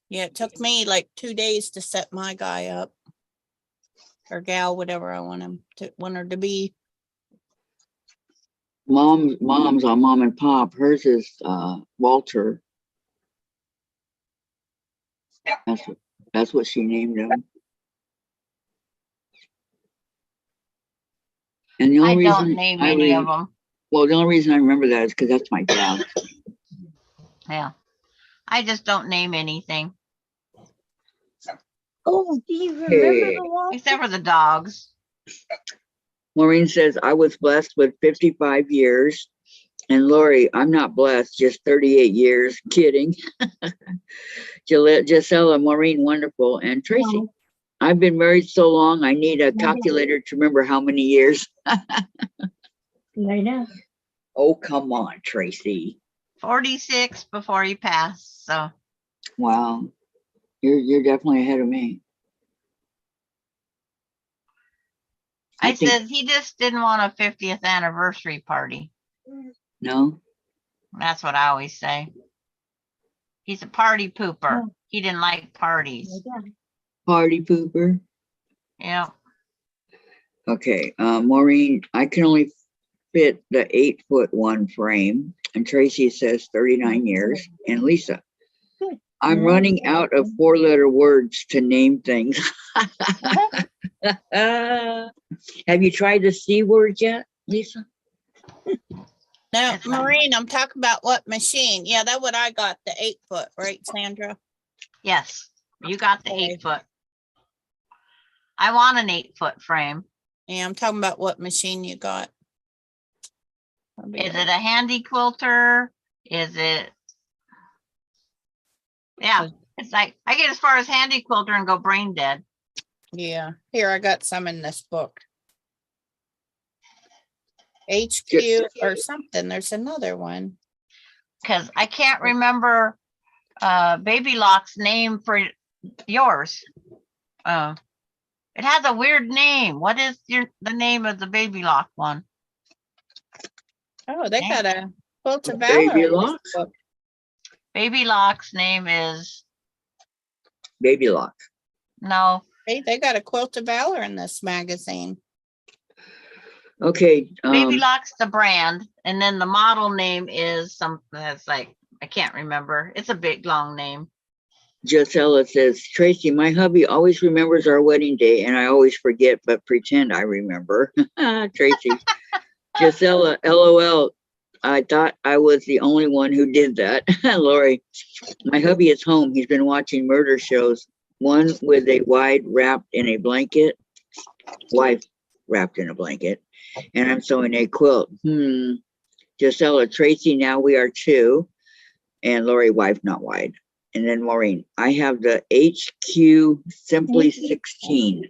Yeah, it took me like 2 days to set my guy up. Or gal, whatever I want her to be. Mom's on Mom and Pop. Hers is Walter. That's what she named him. And the I only don't reason name I any of re- them. well, the only reason I remember that is because that's my dad. Yeah. I just don't name anything Oh, do you remember Okay. the one? except for the dogs. Maureen says, I was blessed with 55 years. And Lori, I'm not blessed, just 38 years. Kidding. Gillette, Gisela, Maureen, wonderful. And Tracy, I've been married so long, I need a calculator to remember how many years. I know. Oh, come on, Tracy. 46 before he passed. So Wow. You're definitely ahead of me. I think- said he just didn't want a 50th anniversary party. No? That's what I always say. He's a party pooper. Oh. He didn't like parties. Party pooper. Yeah. Okay, Maureen, I can only fit the 8-foot one frame. And Tracy says 39 years. And Lisa, I'm running out of 4-letter words to name things. Have you tried the C word yet, Lisa? Now, That's fine. Maureen, I'm talking about what machine? Yeah, that's what I got, the 8-foot, right, Sandra? Yes. You got the Okay. 8-foot. I want an 8-foot frame. Yeah, I'm talking about what machine you got. Is it a handy quilter? Is it? Yeah, it's like I get as far as handy quilter and go brain dead. Yeah, here, I got some in this book. HQ or something, there's another one. Because I can't remember Baby Lock's name for yours. It has a weird name. What is the name of the Baby Lock one? Oh, they Yeah. got a Quilt of Baby Valor. in this Lock? book. Baby Lock's name is Baby Lock. no. Hey, they got a Quilt of Valor in this magazine. Okay, Baby Lock's the brand, and then the model name is something that's like I can't remember. It's a big long name. Gisela says, Tracy, my hubby always remembers our wedding day and I always forget, but pretend I remember. Tracy. Gisela, LOL. I thought I was the only one who did that. Lori, my hubby is home. He's been watching murder shows, one with a wife wrapped in a blanket, and I'm sewing a quilt. Gisela, Tracy, now we are 2, and Lori, wife, not wide. And then Maureen, I have the HQ Simply 16.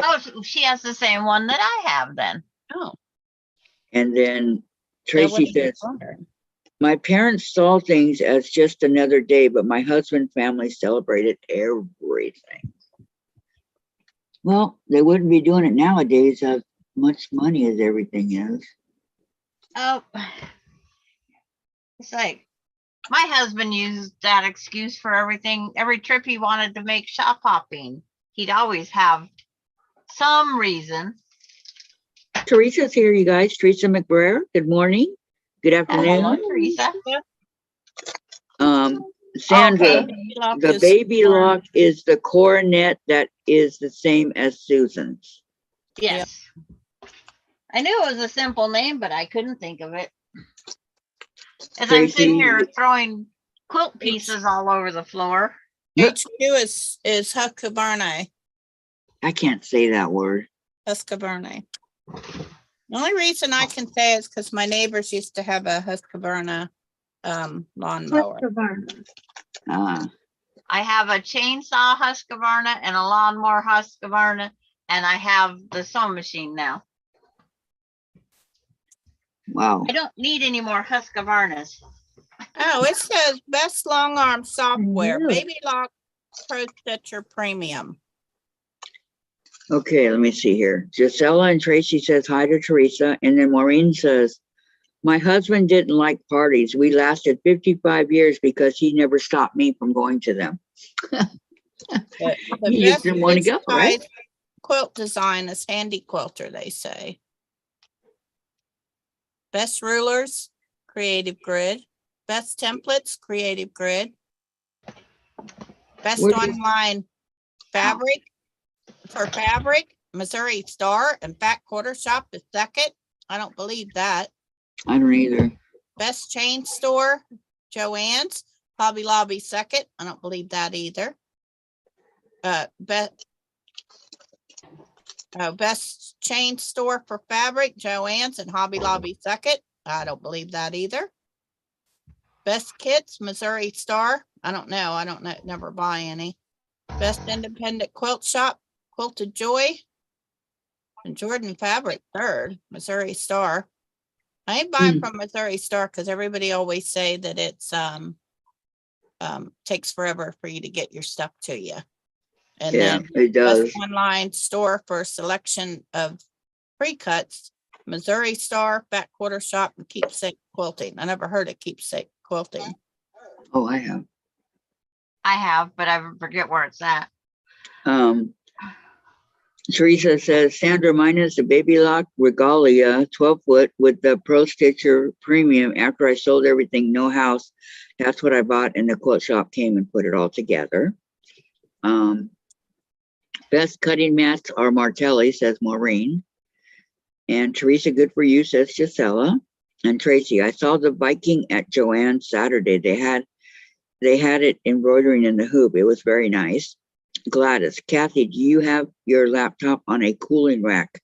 Oh, she has the same one that I have then. Oh. And then that Tracy wouldn't be says, wondering. my parents saw things as just another day, but my husband family celebrated everything. Well, they wouldn't be doing it nowadays as much money as everything is. Oh, it's like my husband used that excuse for everything. Every trip he wanted to make shop hopping, he'd always have some reason. Teresa's here, you guys. Teresa McBrayer, good morning. Good Hello, afternoon. Teresa. Sandra, Baby Lock the is Baby orange. Lock is the coronet that is the same as Susan's. Yes. I knew it was a simple name, but I couldn't think of it. As I'm sitting here Tracy. throwing quilt pieces all over the floor. HQ is Husqvarna. I can't say that word. Husqvarna. The only reason I can say is because my neighbors used to have a Husqvarna lawnmower. Ah, I have a chainsaw Husqvarna and a lawnmower Husqvarna, and I have the sewing machine now. wow. I don't need any more Husqvarnas. Oh, it says best long arm software, Yeah. Baby Lock Pro Stitcher Premium. Okay, let me see here. Gisela and Tracy says hi to Teresa. And then Maureen says, my husband didn't like parties. We lasted 55 years because he never stopped me from going to them. The You just best didn't want to go, right? digitized quilt design is Handy Quilter, they say. Best rulers, Creative Grid. Best templates, Creative Grid. Best What is- online fabric, for fabric, Missouri Star and Fat Quarter Shop is second. I don't believe that. I don't either. Best Chain Store, Joann's. Hobby Lobby second. I don't believe that either. Best Chain Store for Fabric, Joann's and Hobby Lobby second. I don't believe that either. Best Kits, Missouri Star. I don't know. I don't know. Never buy any. Best Independent Quilt Shop, Quilted Joy. And Jordan Fabric third, Missouri Star. I ain't buying from Missouri Star because everybody always say that it's takes forever for you to get your stuff to you. And Yeah, then it does. best online store for a selection of pre-cuts, Missouri Star, Fat Quarter Shop, and Keepsake Quilting. I never heard of Keepsake Quilting. Oh, I have. I have, but I forget where it's at. Teresa says, Sandra, mine is the Baby Lock Regalia 12-foot with the Pro Stitcher Premium. After I sold everything, no house. That's what I bought, and the quilt shop came and put it all together. Best cutting mats are Martelli, says Maureen. And Teresa, good for you, says Gisela. And Tracy, I saw the Viking at Joanne Saturday. They had it embroidering in the hoop. It was very nice. Gladys, Kathy, do you have your laptop on a cooling rack?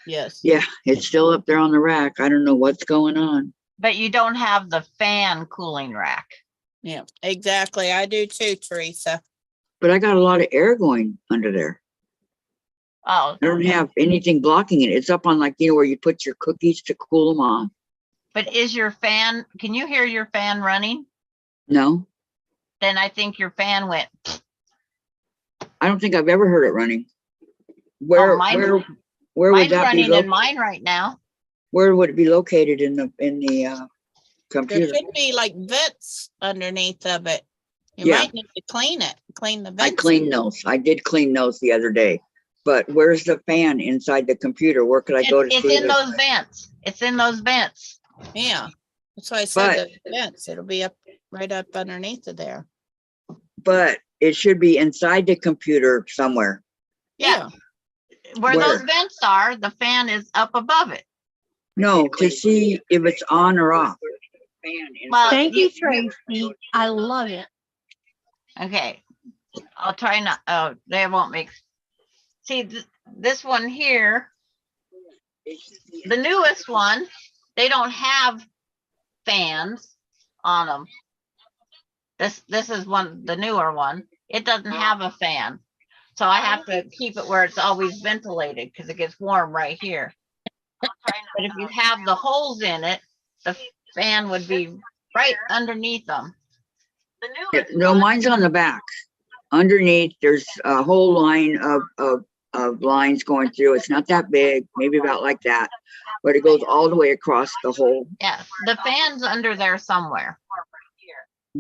Yes. Yeah, it's still up there on the rack. I don't know what's going on. But you don't have the fan cooling rack. Yeah, exactly. I do too, Teresa. But I got a lot of air going under there. Oh, I don't have anything blocking it. It's up on like, where you put your cookies to cool them off. but is your fan, can you hear your fan running? No, Then I think your fan went, I don't think I've ever heard it running. Where mine- would mine's that be running in located? mine right now. Where would it be located in the There computer? should be like vents underneath of it. You Yeah. might need to clean it, clean the I vents. cleaned those. I did clean those the other day. But where's the fan inside the computer? Where could I go to It's see in it? those vents. It's in those vents. Yeah, that's why I said the vents. It'll be up right up underneath of there. But it should be inside the computer somewhere. Yeah. Where Where? those vents are, the fan is up above it. No, to see if it's on or off. Well, Thank you, Tracy. I love it. Okay, I'll try not, oh, they won't make. See, this one here, the newest one, they don't have fans on them. This is the newer one. It doesn't have a fan. So I have to keep it where it's always ventilated because it gets warm right here. But if you have the holes in it, the fan would be right underneath them. No, mine's on the back. Underneath, there's a whole line of lines going through. It's not that big, maybe about like that, but it goes all the way across the whole. Yeah, the fan's under there somewhere.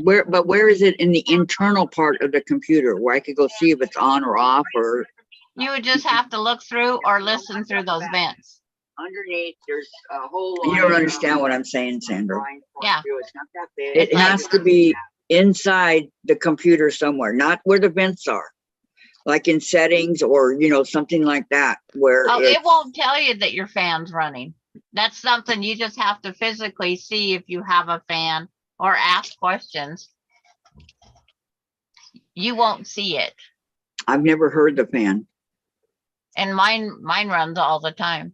But where is it in the internal part of the computer where I could go see if it's on or off or? You would just have to look through or listen through those vents. Underneath, there's a whole. You don't understand what I'm saying, Sandra. Yeah. It has to be inside the computer somewhere, not where the vents are. Like in settings or, something like that where. Oh, it won't tell you that your fan's running. That's something you just have to physically see if you have a fan or ask questions. You won't see it. I've never heard the fan, And mine runs all the time.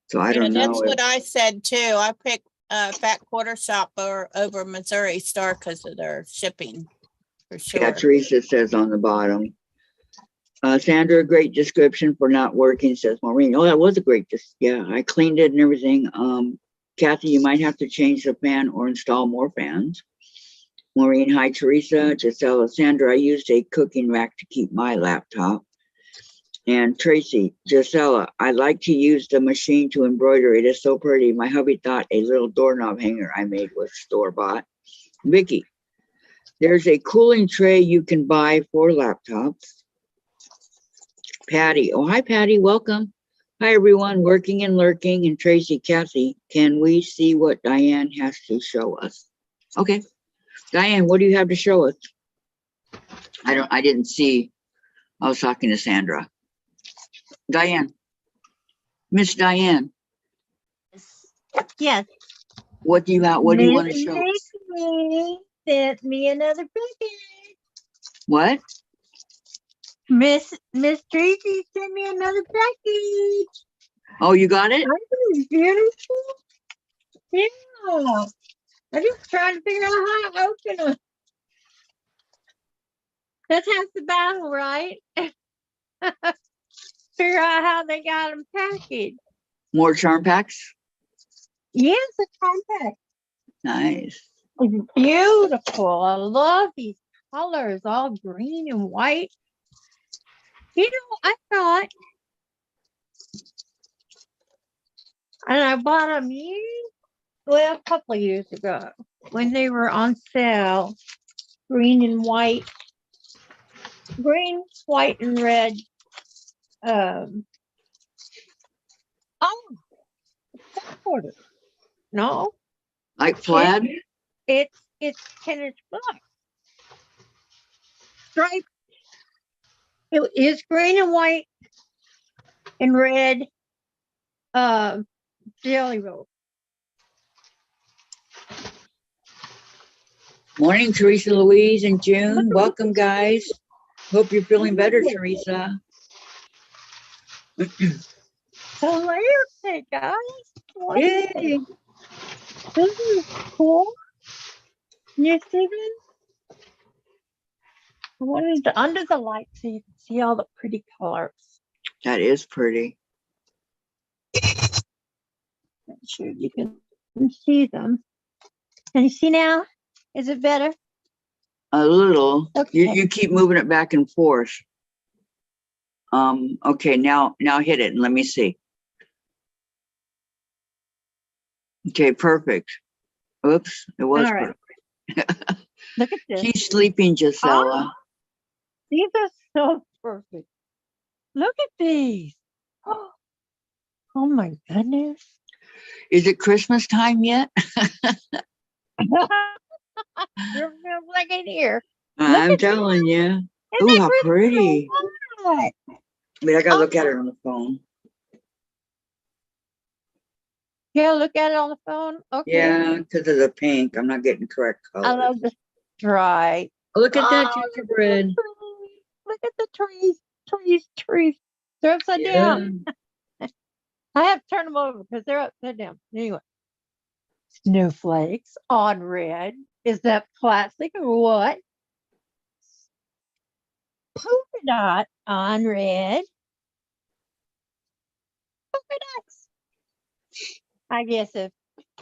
so I don't know. That's what I said too. I picked Fat Quarter Shop over Missouri Star because of their shipping, for sure. Yeah, Teresa says on the bottom. Sandra, great description for not working, says Maureen. Oh, that was a great, yeah, I cleaned it and everything. Kathy, you might have to change the fan or install more fans. Maureen, hi, Teresa. Gisela, Sandra, I used a cooking rack to keep my laptop. And Tracy, Gisela, I like to use the machine to embroider. It is so pretty. My hubby thought a little doorknob hanger I made was store-bought. Vicky, there's a cooling tray you can buy for laptops. Patty, oh, hi, Patty, welcome. Hi, everyone, working and lurking. And Tracy, Kathy, can we see what Diane has to show us? Okay. Diane, what do you have to show us? I didn't see. I was talking to Sandra. Diane. Miss Diane, Yes. what do you have? What do you want to Miss show? Mickey sent me another package. What? Miss Tracy sent me another package. Oh, you got it? Isn't it beautiful? Yeah. I'm just trying to figure out how to open it. That's half the battle, right? Figure out how they got them packaged. More charm packs? Yes, a compact. Nice. It's beautiful. I love these colors, all green and white. You know, I thought, and I bought them a couple of years ago when they were on sale, green and white, green, white, and red. Oh, quarter. No, Like plaid? it's 10-inch black. Stripe. It is green and white and red. Jelly roll. Morning, Teresa Louise and June. Welcome, guys. Hope you're feeling better, Teresa. So layer guys. What is Yay. it? This is cool. You see this? I wanted to under the light so you can see all the pretty colors. That is pretty. Make sure you can see them. Can you see now? Is it better? A little. Okay. You keep moving it back and forth. Okay, now hit it and let me see. Okay, perfect. Oops, it was All right. perfect. Look at this. She's sleeping, Gisela. These are so perfect. Look at these. Oh my goodness. Is it Christmas time yet? You're like in here. I'm at telling you. Isn't Ooh, that how pretty? pretty. What? Wait, I gotta look at Oh. it on the phone. Yeah, look at it on the phone. Okay. Yeah, because of the pink. I'm not getting correct I color. love the stripe. Look at that Oh, gingerbread. look at the trees. They're upside down. I have to turn them over because they're upside down. Anyway, snowflakes on red. Is that plastic or what? Polka dot on red. Polka dots. I guess if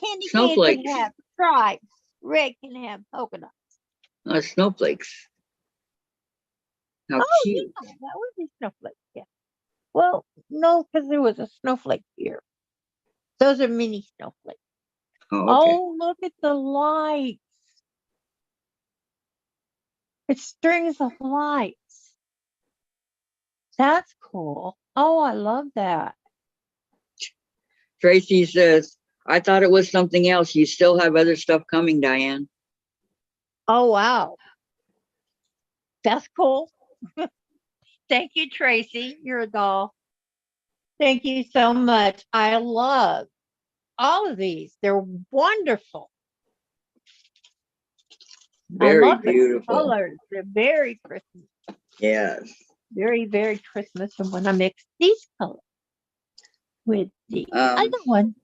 candy cane Snowflakes. can have stripes, red can have polka dots. Snowflakes. How Oh, cute. yeah, that would be snowflake. Yeah. Well, no, because there was a snowflake here. Those are mini snowflakes. Oh, okay. Oh, look at the lights. It's strings of lights. That's cool. Oh, I love that. Tracy says, I thought it was something else. You still have other stuff coming, Diane. Oh, wow. That's cool. Thank you, Tracy. You're a doll. Thank you so much. I love all of these. They're wonderful. I Very love the beautiful. colors. They're very Christmas. Yes. Very, very Christmas. And when I mix these colors with the other one,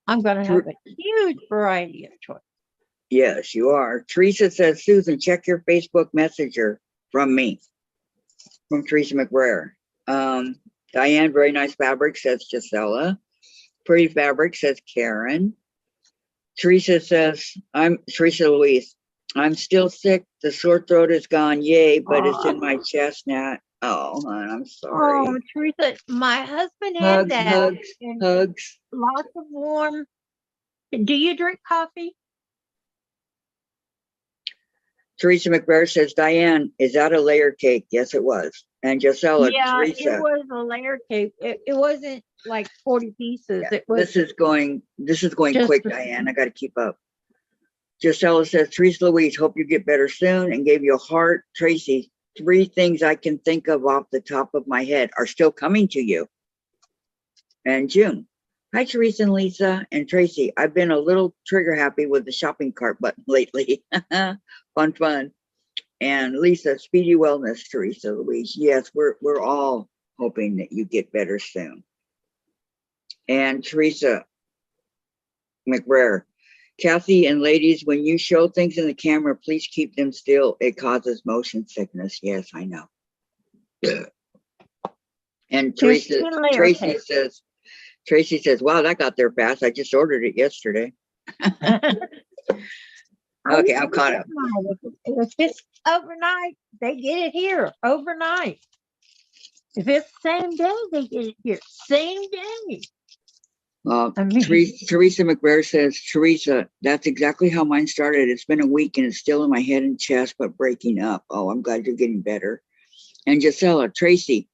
I'm going to have a huge variety of choice. Yes, you are. Teresa says, Susan, check your Facebook Messenger from me, from Teresa McBrayer. Diane, very nice fabric, says Gisela. Pretty fabric, says Karen. Teresa says, Teresa Louise, I'm still sick. The sore throat is gone. Yay, but it's in my chest now. Oh, hon, I'm sorry. Oh, Teresa, my husband had Hugs, that. hugs, and hugs. lots of warm. Do you drink coffee? Teresa McBrayer says, Diane, is that a layer cake? Yes, it was. And Gisela, Yeah, Teresa. it was a layer cake. It wasn't like 40 pieces. Yeah, It was this is going just quick, Diane. I got to keep up. Gisela says, Teresa Louise, hope you get better soon, and gave you a heart. Tracy, 3 things I can think of off the top of my head are still coming to you. And June. Hi, Teresa and Lisa and Tracy. I've been a little trigger happy with the shopping cart button lately. Fun. And Lisa, speedy wellness, Teresa, Louise. Yes, we're all hoping that you get better soon. And Teresa McBrayer, Kathy and ladies, when you show things in the camera, please keep them still. It causes motion sickness. Yes, I know. And There's Teresa, 10 layer Tracy says, wow, that got there fast. I just ordered it yesterday. Okay, I'm caught up. If it's overnight, they get it here overnight. If it's same day, they get it here same day. I mean, Teresa McBrayer says, Teresa, that's exactly how mine started. It's been a week and it's still in my head and chest, but breaking up. Oh, I'm glad you're getting better. And Gisela, Tracy,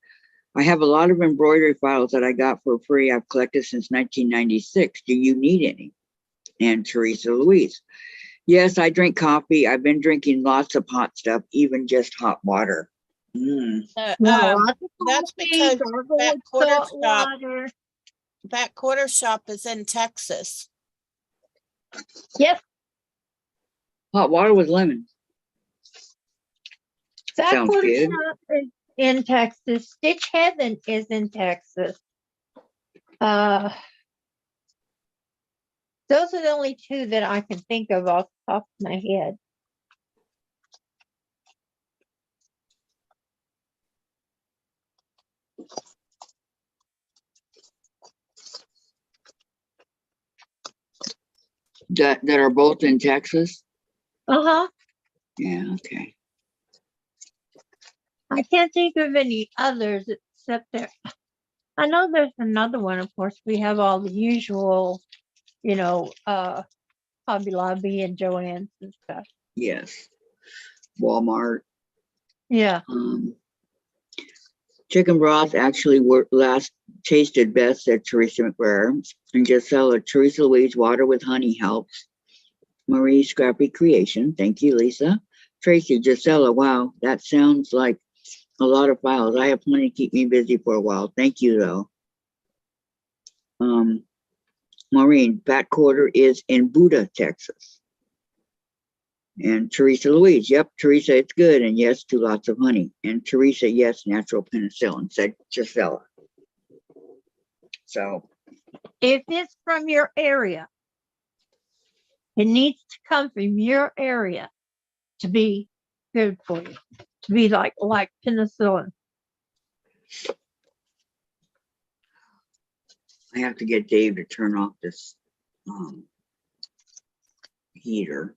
I have a lot of embroidery files that I got for free. I've collected since 1996. Do you need any? And Teresa Louise, yes, I drink coffee. I've been drinking lots of hot stuff, even just hot water. Uh, well, um, lots of that's coffee, because gargle that with quarter salt shop, water. that quarter shop is in Texas. Yes, Hot water with lemon. that Sounds quarter good. shop is in Texas. Stitch Heaven is in Texas. Those are the only two that I can think of off the top of my head. That are both in Texas. Uh-huh. Yeah, okay. I can't think of any others except there. I know there's another one. Of course, we have all the usual, Hobby Lobby and Joann's and stuff. Yes. Walmart. Yeah. Chicken broth actually last tasted best, said Teresa McBrayer. And Gisela, Teresa Louise, water with honey helps. Marie Scrappy Creation. Thank you, Lisa. Tracy, Gisela, wow, that sounds like a lot of files. I have plenty to keep me busy for a while. Thank you, though. Maureen, Fat Quarter is in Buda, Texas. And Teresa Louise, yep, Teresa, it's good. And yes, to lots of honey. And Teresa, yes, natural penicillin, said Gisela. So. If it's from your area, it needs to come from your area to be good for you. To be like penicillin. I have to get Dave to turn off this heater.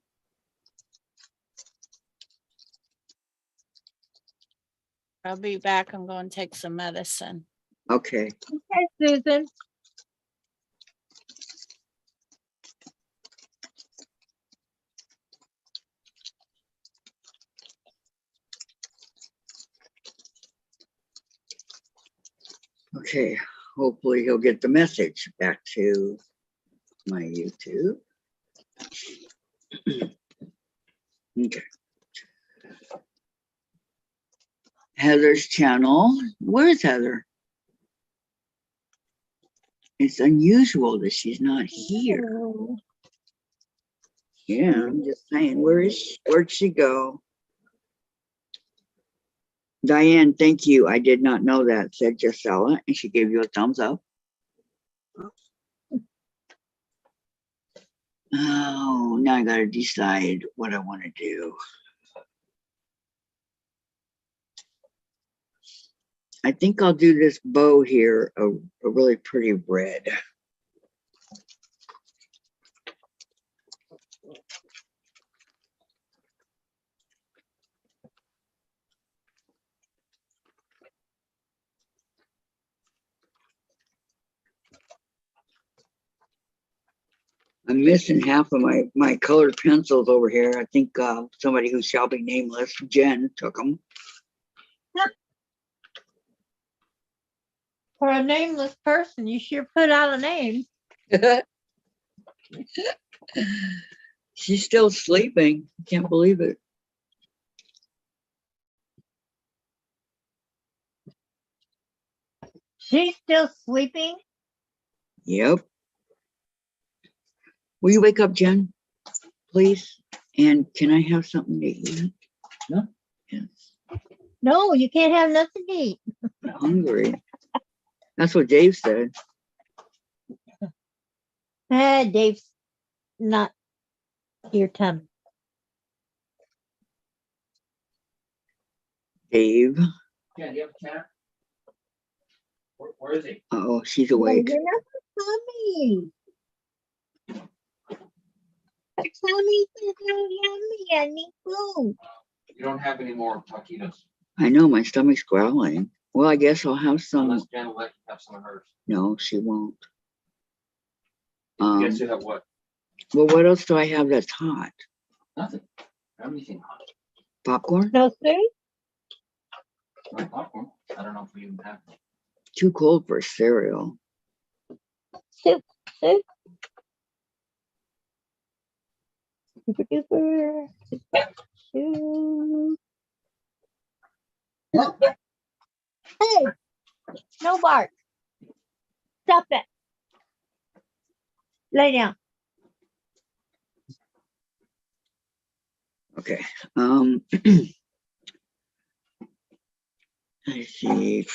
I'll be back. I'm going to take some medicine. Okay. Okay, Susan. Okay. Hopefully he'll get the message back to my YouTube. Okay. Heather's channel. Where is Heather? It's unusual that she's not here. Yeah, I'm just saying, where'd she go? Diane, thank you. I did not know that, said Gisela, and she gave you a thumbs up. Oh, now I gotta decide what I want to do. I think I'll do this bow here, a really pretty red. I'm missing half of my colored pencils over here. I think somebody who shall be nameless, Jen, took them. For a nameless person, you sure put out a name. She's still sleeping. Can't believe it. She's still sleeping. Yep. Will you wake up, Jen, please? And can I have something to eat? No. Yes. No, you can't have nothing to eat. I'm hungry. That's what Dave said. Dave's not your tummy. Dave. Yeah, do you have a cat? Where is he? Oh, she's No, awake. you're not the tummy. The tummy says no yummy. I need food. You don't have any more taquitos. I know my stomach's growling. Well, I guess I'll have some. Unless Jen will let you have some of hers. No, she won't. Guess you have what? Well, what else do I have that's hot? Nothing. I don't have anything hot. Popcorn? No food? No popcorn. I don't know if we even have. Too cold for cereal. Soup. Soup. Super duper. Soup. Hey, no bark. Stop it. Lay down. Okay. I see.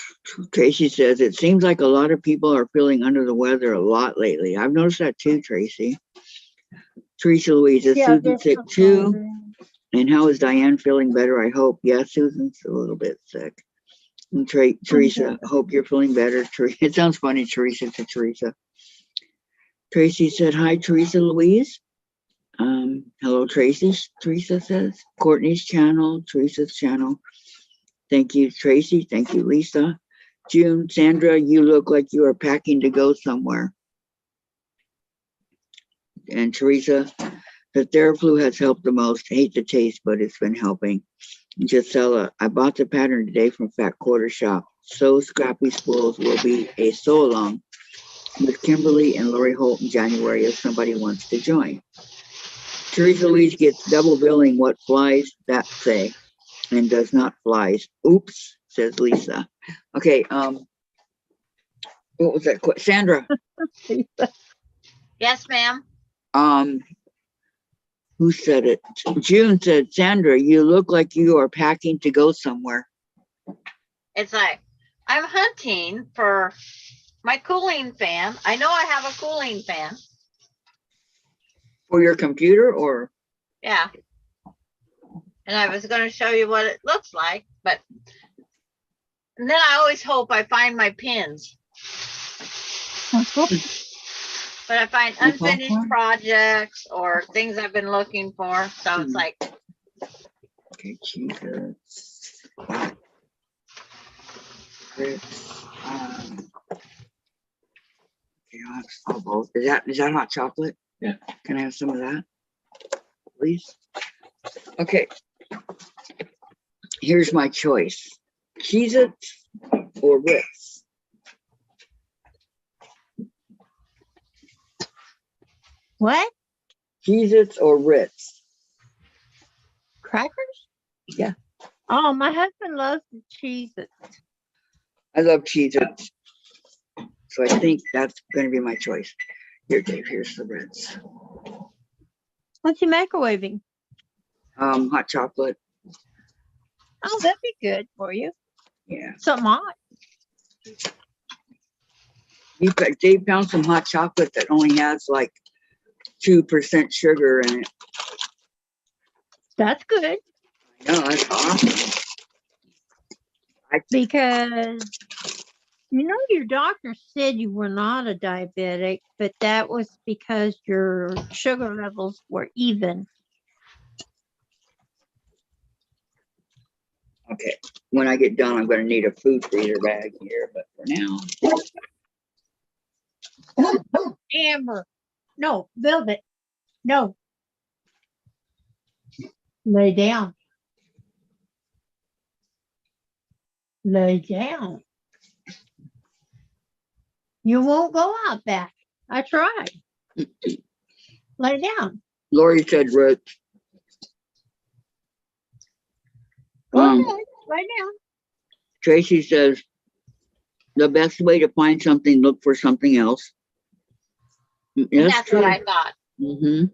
Tracy says it seems like a lot of people are feeling under the weather a lot lately. I've noticed that too, Tracy. Teresa Louise, is Susan there's sick something too? wrong. And how is Diane feeling better? I hope. Yeah, Susan's a little bit sick. And Teresa, hope you're feeling better. It sounds funny, Teresa to Teresa. Tracy said, hi, Teresa Louise. Hello, Tracy. Teresa says, Courtney's channel, Teresa's channel. Thank you, Tracy. Thank you, Lisa. June, Sandra, you look like you are packing to go somewhere. And Teresa, the Theraflu has helped the most. Hate the taste, but it's been helping. Gisela, I bought the pattern today from Fat Quarter Shop. So Scrappy Spools will be a sew-along with Kimberly and Lori Holt in January if somebody wants to join. Teresa Louise gets double billing what flies that say and does not flies. Oops, says Lisa. Okay, what was that? Sandra, Yes, ma'am. who said it? June said, Sandra, you look like you are packing to go somewhere. It's like, I'm hunting for my cooling fan. I know I have a cooling fan. For your computer or? Yeah. And I was going to show you what it looks like, but and then I always hope I find my pins. But I find Your unfinished popcorn? projects or things I've been looking for. So it's like, Okay, Jesus. Grits, okay, I'll both. Is that hot chocolate? Yeah. Can I have some of that, please? Okay. Here's my choice: Cheez-Its or Ritz. What? Cheez-Its or Ritz. Crackers? Yeah. Oh, my husband loves the cheese. I love Cheez-Its, so I think that's going to be my choice. Here, Dave. Here's the Ritz. What's he microwaving? Hot chocolate. Oh, that'd be good for you. Yeah. Something hot. Dave found some hot chocolate that only has like 2% sugar in it. That's good No, that's awesome. because your doctor said you were not a diabetic, but that was because your sugar levels were even. Okay, when I get done, I'm going to need a food freezer bag here, but for now. Amber. No, Velvet. No. Lay down. Lay down. You won't go out back. I tried. Lay down. Lori said Ritz. Go ahead. Lay down. Tracy says the best way to find something, look for something else. That's what I thought. Mm-hmm.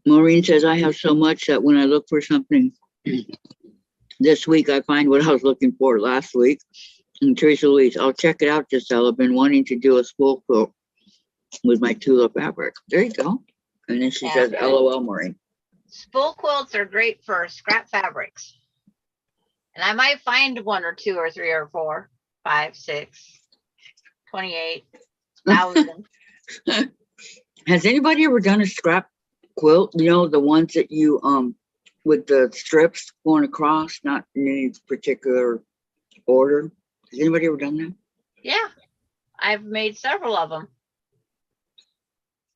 Maureen says, I have so much that when I look for something this week, I find what I was looking for last week. And Teresa Louise, I'll check it out, Giselle. I've been wanting to do a spool quilt with my Tula fabric. There you go. And then she Yeah. says, LOL, Maureen. Spool quilts are great for scrap fabrics. And I might find 1 or 2 or 3 or 4, 5, 6, 28,000. Has anybody ever done a scrap quilt? You know, the ones that you, with the strips going across, not in any particular order. Has anybody ever done that? Yeah, I've made several of them.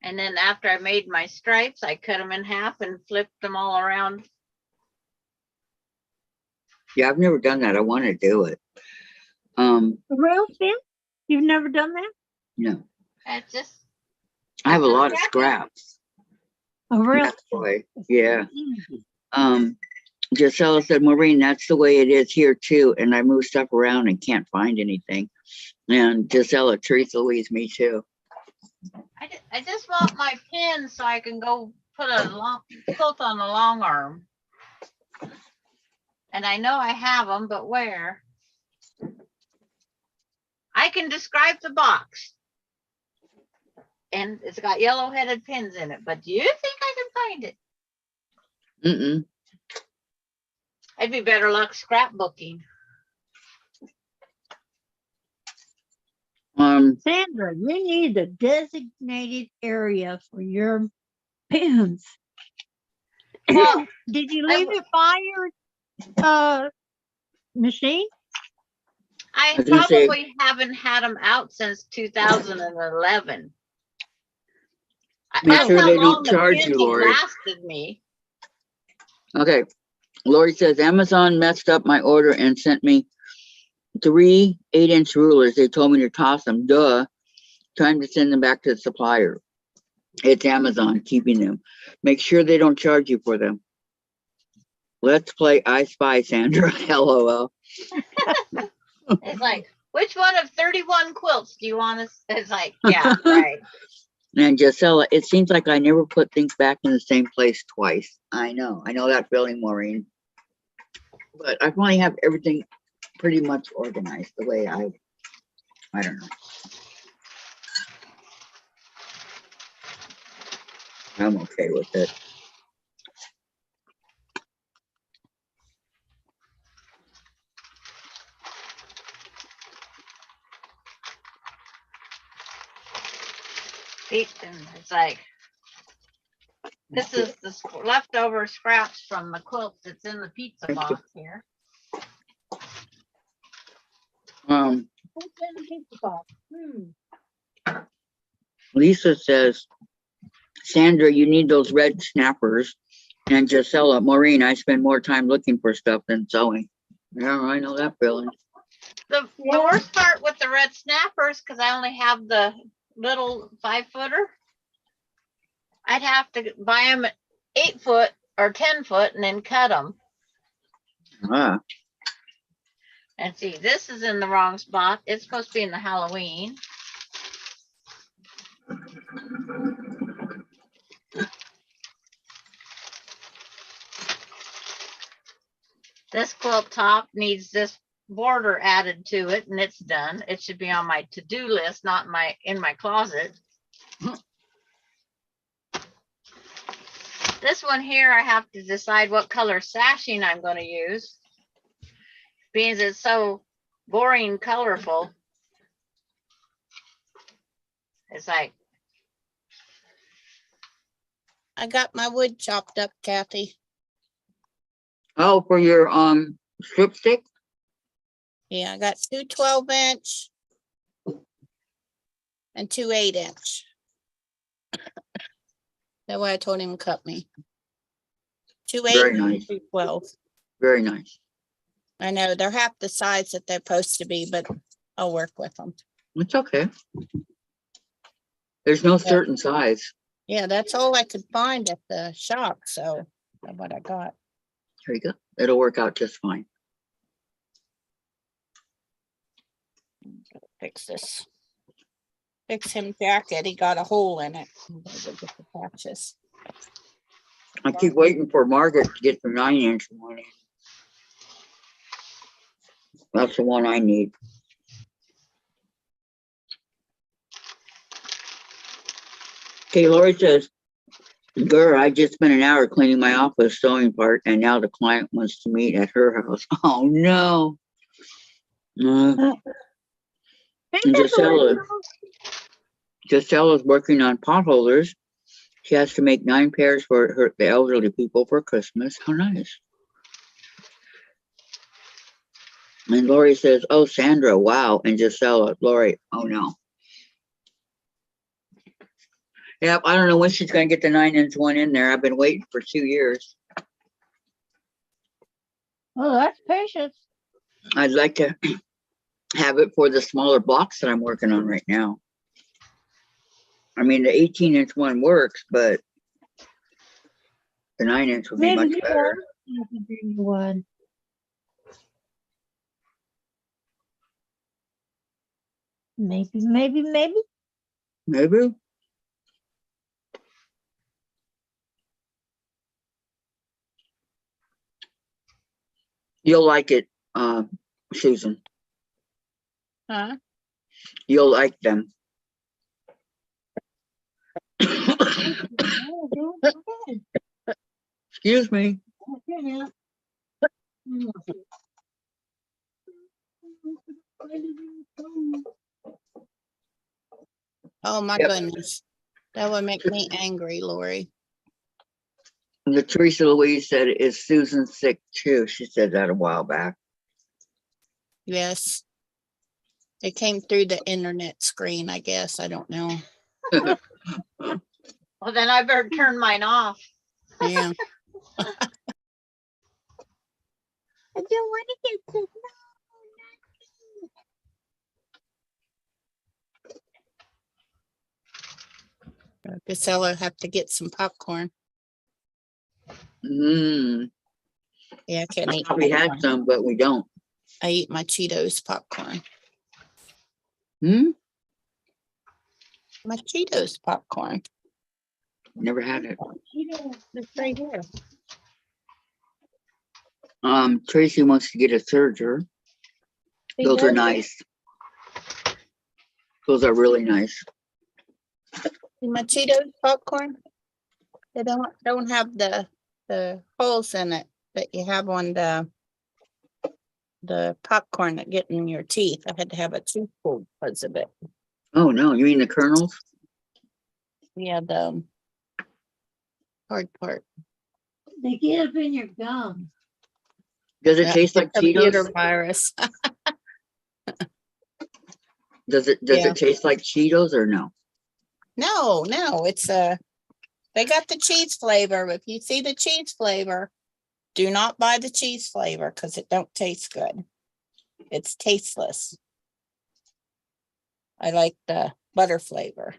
And then after I made my stripes, I cut them in half and flipped them all around. Yeah, I've never done that. I want to do it. Real thin? You've never done that? No, It's just, I have a lot of scraps. Oh, real? That's why, yeah. Easy. Gisela said, Maureen, that's the way it is here too. And I move stuff around and can't find anything. And Gisela, Teresa Louise, me too. I just want my pin so I can go put a long quilt on the long arm. And I know I have them, but where? I can describe the box. And it's got yellow headed pins in it, but do you think I can find it? Mm-mm. I'd be better luck scrapbooking. Sandra, you need a designated area for your pins. Well, Did you I leave w- it by your machine? I was gonna say- probably haven't had them out since 2011. Make That's sure how they don't long the charge pins you, have Lori. lasted me. Okay. Lori says, Amazon messed up my order and sent me 3 8-inch rulers. They told me to toss them. Duh. Time to send them back to the supplier. It's Amazon keeping them. Make sure they don't charge you for them. Let's play I Spy, Sandra. LOL. It's like, which one of 31 quilts do you want to? It's like, yeah, right. And Gisela, it seems like I never put things back in the same place twice. I know that feeling, Maureen. But I finally have everything pretty much organized the way I don't know. I'm okay with it. It's like, this is the leftover scraps from the quilt that's in the pizza Thank you. box here. Who's in the pizza box? Lisa says, Sandra, you need those red snappers. And Gisela, Maureen, I spend more time looking for stuff than sewing. Yeah, I know that feeling. The worst part with the red snappers, because I only have the little 5-footer, I'd have to buy them at 8 foot or 10 foot and then cut them. Ah, And see, this is in the wrong spot. It's supposed to be in the Halloween. This quilt top needs this border added to it, and it's done. It should be on my to-do list, not in my closet. This one here, I have to decide what color sashing I'm going to use, because it's so boring colorful. It's like, I got my wood chopped up, Kathy. oh, for your strip stick? Yeah, I got 2 12-inch and 2 8-inch. That's why I told him to cut me. 2 Very 8 nice. and 2 12. Very nice. I know they're half the size that they're supposed to be, but I'll work with them. It's okay. There's no certain size. Yeah, that's all I could find at the shop, so that's what I got. There you go. It'll work out just fine. Fix this. fix him jacket. He got a hole in it. I'm gonna go get the patches. I keep waiting for Margaret to get the 9-inch one in. That's the one I need. Okay, Lori says, girl, I just spent an hour cleaning my office sewing part, and now the client wants to meet at her house. Oh, no. Ain't And that the Gisella's working on potholders. She has to make 9 pairs for the elderly people for Christmas. How nice. And Lori says, oh, Sandra, wow. And Gisela, Lori, oh, no. Yep, I don't know when she's going to get the 9-inch one in there. I've been waiting for 2 years. Oh, that's patience. I'd like to have it for the smaller blocks that I'm working on right now. I mean, the 18-inch one works, but the 9-inch would be Maybe much you better. want to bring you one. Maybe. Maybe. You'll like it, Susan. Huh? You'll like them. Excuse me. Oh my Yep. goodness. That would make me angry, Lori. And the Teresa Louise said, is Susan sick too? She said that a while back. Yes. It came through the internet screen, I guess. I don't know. Well, then I better turn mine off. Yeah. I don't want to get sick. Casella have to get some popcorn. Mm, Yeah, I can't I eat. thought we had popcorn. some, but we don't. I eat my Cheetos popcorn. Hmm? My Cheetos popcorn. Never had it. It's right here. Tracy wants to get a serger. See Those are those? nice. Those are really nice. See my Cheetos popcorn. They don't have the holes in it that you have on the popcorn that get in your teeth. I had to have a tooth pulled because of it. Oh, no. You mean the kernels? Yeah, the hard part. They get up in your gum. Does it Yeah, taste the like computer Cheetos? virus. Does Yeah. it taste like Cheetos or no? No, it's they got the cheese flavor. If you see the cheese flavor, do not buy the cheese flavor because it don't taste good. It's tasteless. I like the butter flavor.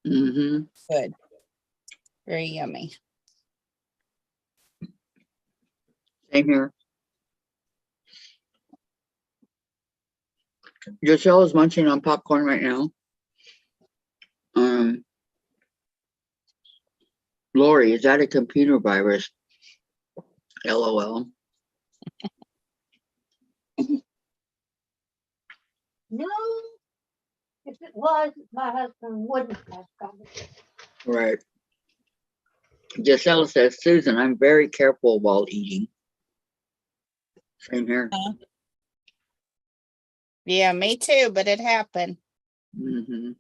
Mm-hmm. Good. Very yummy. Same here. Giselle is munching on popcorn right now. Lori, is that a computer virus? LOL. No. If it was, my husband wouldn't have got it. Right. Giselle says, Susan, I'm very careful while eating. Same here. Yeah, me too, but it happened. Mm-hmm.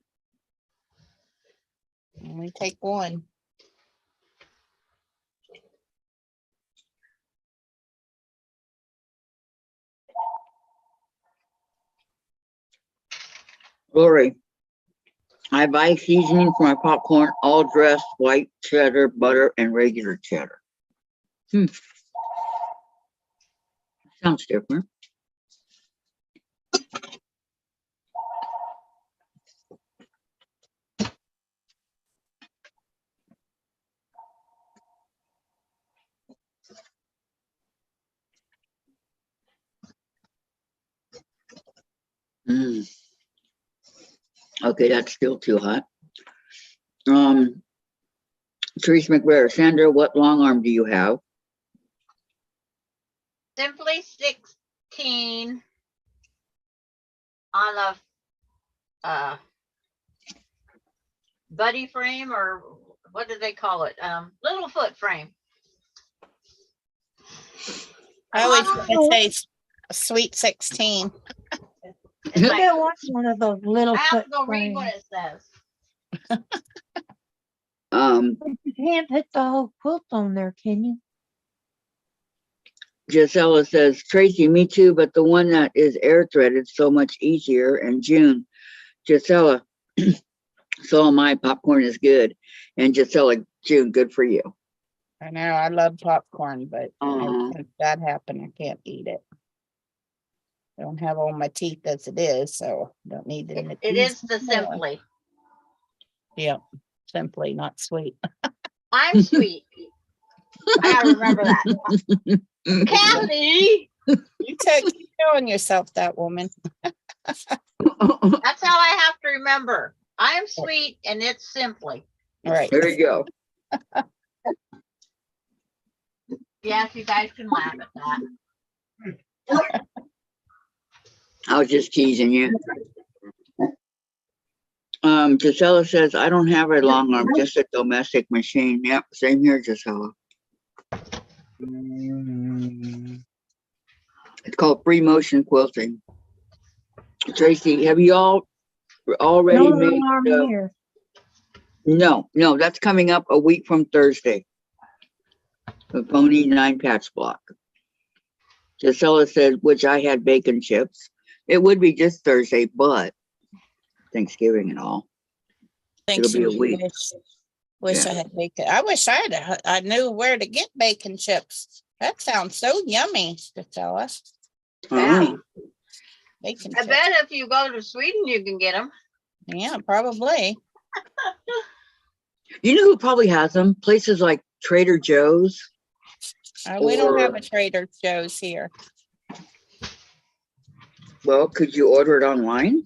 Only take one. Lori, I buy seasoning for my popcorn, all dressed white cheddar, butter, and regular cheddar. Sounds different. Okay, that's still too hot. Teresa McBrayer, Sandra, what long arm do you have? Simply 16 on a buddy frame, or what do they call it? Little foot frame. I always Oh. want to say sweet 16. It's I like, don't want one of those little I have foot to go read what frames. it says. But you can't put the whole quilt on there, can you? Gisela says, Tracy, me too, but the one that is air threaded so much easier. And June, Gisela, so my popcorn is good. And Gisela, June, good for you. I know, I love popcorn, but Uh-huh. if that happened, I can't eat it. I don't have all my teeth as it is, so don't need it. in the It teeth is the more. Simply. Yeah, simply not sweet. I'm sweet. I gotta remember that. Kathy, You keep showing yourself that woman. that's how I have to remember. I am sweet and it's Simply. Right. There you go. Yes, you guys can laugh at that. I was just teasing you. Gisela says, I don't have a long arm, just a domestic machine. Yep, same here, Gisela. It's called free motion quilting. Tracy, have you all already No made? alarm here. No, that's coming up a week from Thursday. The Pony 9 patch block. Gisela said, which I had bacon chips. It would be just Thursday, but Thanksgiving and all. Thanks. It'll be a week. Wish Yeah. I had bacon. I wish I knew where to get bacon chips. That sounds so yummy to tell us. Uh-huh. Bacon I chips. bet if you go to Sweden, you can get them. Yeah, probably. You know who probably has them? Places like Trader Joe's. We don't have Or- a Trader Joe's here. Well, could you order it online?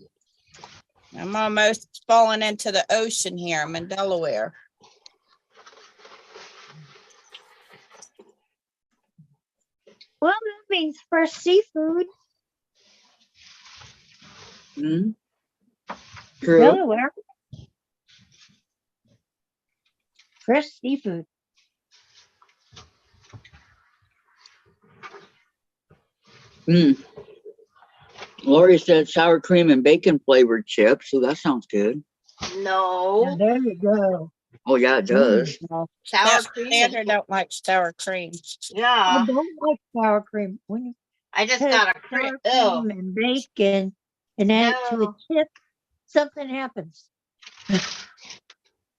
I'm almost falling into the ocean here. I'm in Delaware. Well, that means fresh seafood. Hmm? True. Delaware. Fresh seafood. Mm. Lori said sour cream and bacon flavored chips. So that sounds good. No. Now, there you go. Oh, yeah, it does. No, Sour cream is- Sandra don't like sour cream. I Yeah, don't like sour cream. When you I just put got a sour oh, cream and bacon and add it to No. a chip, something happens.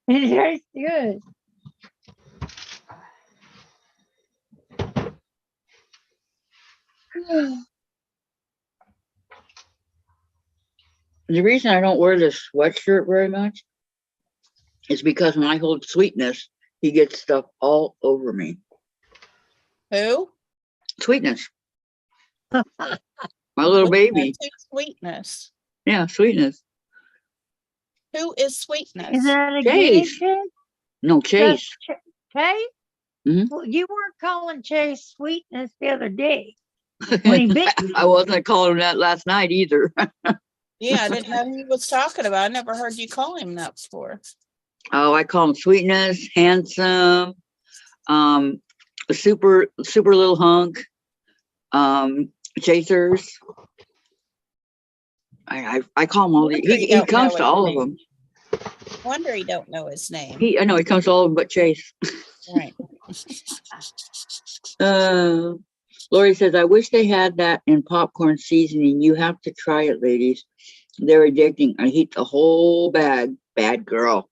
It tastes good. The reason I don't wear this sweatshirt very much is because when I hold Sweetness, he gets stuff all over me. Who? Sweetness. My little baby. Who's Sweetness. Yeah, Sweetness. Who is Sweetness? Is that a guinea Chase. pig? No, Chase. Chase? Mhm. Well, you weren't calling Chase Sweetness the other day when he bit you. I wasn't calling him that last night either. Yeah, I didn't know who he was talking about. I never heard you call him that before. Oh, I call him Sweetness, handsome, super little hunk, chasers. I call him all the, Wonder you he don't comes know to his all of name. them. Wonder he don't know his name. I know he comes to all of them but Chase. Right. Lori says, I wish they had that in popcorn seasoning. You have to try it, ladies. They're addicting. I eat the whole bag. Bad girl.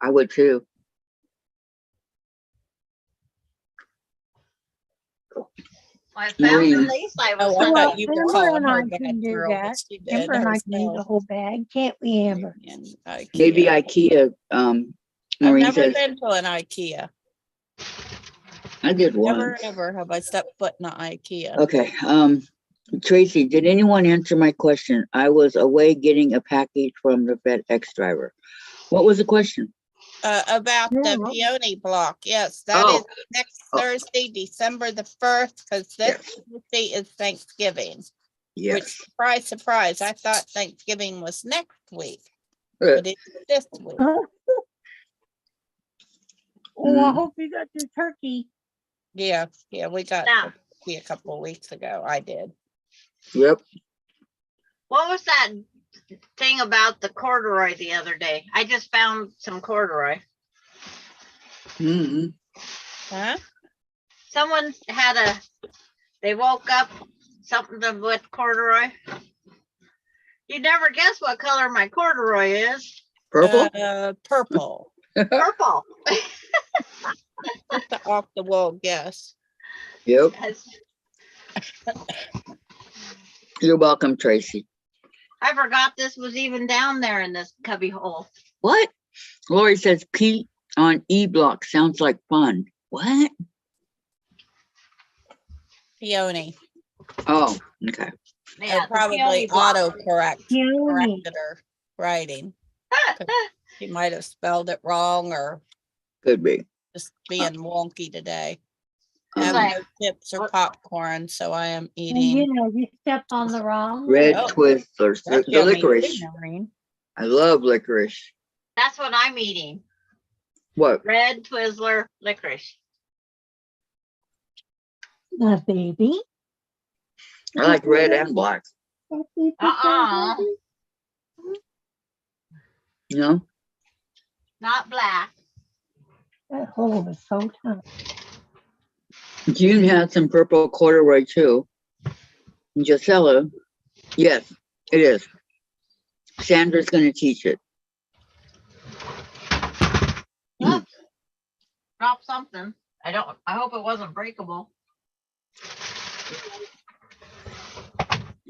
I would too. I found Maureen. the lace I was Oh, I looking thought for. you were Amber calling and her I bad can do girl, that. but she did Amber and I can eat the herself. whole bag, can't we, Amber? And IKEA. Maybe IKEA. I've Maureen never says, been to an IKEA. I did Never once. ever have I stepped foot in an IKEA. Okay. Tracy, did anyone answer my question? I was away getting a package from the FedEx driver. What was the question? About the Yeah. peony block. Yes, that is Oh, next Oh. Thursday, December the 1st, because this yes, Tuesday is Thanksgiving. Which, yes. surprise, surprise, I thought Thanksgiving was next week, Uh, but it's this week. Oh, I Mm. hope you got your turkey. Yeah, we got Now, the turkey a couple of weeks ago. I did. Yep. what was that thing about the corduroy the other day? I just found some corduroy. hmm Huh? Someone they woke up something with corduroy. You never guess what color my corduroy is. Purple? Purple. Purple. Just the off the wall guess. Yep. Yes. You're welcome, Tracy. I forgot this was even down there in this cubby hole. What? Lori says Pete on E Block sounds like fun. What? Peony. Oh, okay. Yeah, the Probably peony block. autocorrect Peony. corrected her writing. She might have spelled it wrong or Could be. just being wonky today. I It's have like- no chips or what- popcorn, so I am And eating. you know, you step on the wrong. Red Oh, Twizzlers, That's the yummy too, licorice. Maureen. I love licorice. That's what I'm eating. What? Red Twizzler licorice. The baby. I like red and black. Uh-uh. You know? Not black. That hole is so tight. June had some purple corduroy too. Gisela, yes, it is. Sandra's going to teach it. Drop something. I hope it wasn't breakable.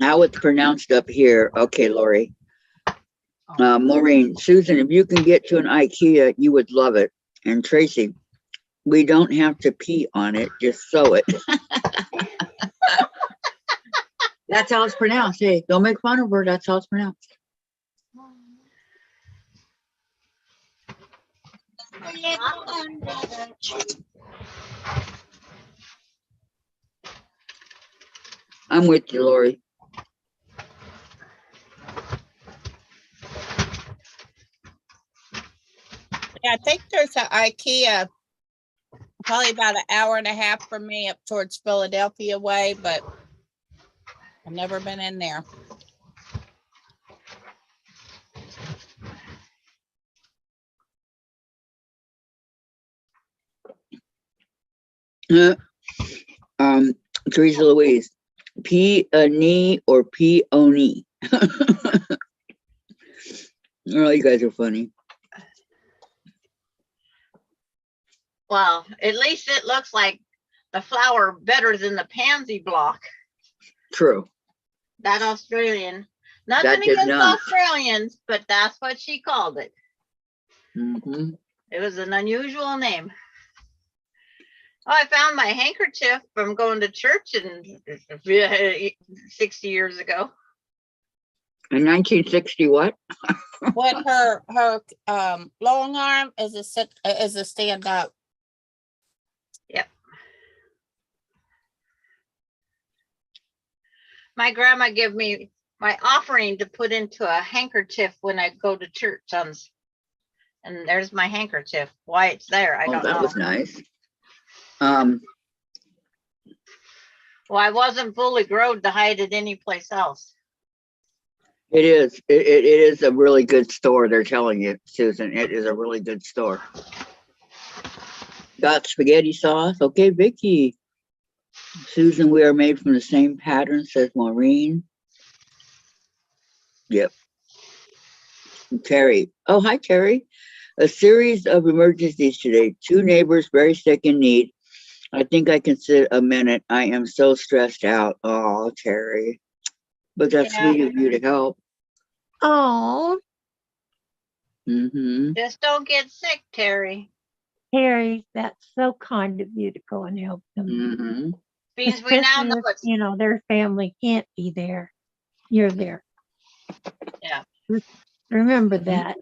How it's pronounced up here. Okay, Lori. Maureen, Susan, if you can get to an IKEA, you would love it. And Tracy, we don't have to pee on it, just sew it. That's how it's pronounced. Hey, don't make fun of her. That's how it's pronounced. I'm with you, Lori. Yeah, I think there's an IKEA probably about an hour and a half from me up towards Philadelphia way, but I've never been in there. Uh, Teresa Louise, P-a-knee or P-o-knee? Oh, you guys are funny. Well, at least it looks like the flower better than the pansy block. True. That Australian. That Nothing did against not. Australians, but that's what she called it. hmm It was an unusual name. Oh, I found my handkerchief from going to church in 60 years ago. In 1960, what? What her long arm is a stand up. My grandma gave me my offering to put into a handkerchief when I go to church and there's my handkerchief. Why it's there, I Oh, don't that know. was nice. Well, I wasn't fully grown to hide it anyplace else. It is. It is a really good store. They're telling you, Susan. It is a really good store. Got spaghetti sauce. Okay, Vicky. Susan, we are made from the same pattern, says Maureen. Yep. Terry. Oh, hi, Terry. A series of emergencies today. 2 neighbors very sick in need. I think I can sit a minute. I am so stressed out. Oh, Terry. But that's Yeah. sweet of you to help. Oh, Mm-hmm. Just don't get sick, Terry. Terry, that's so kind of you to go and help them. Mm-hmm. Means we now especially know if, it's, you know, their family can't be there. You're there. Yeah. Remember that.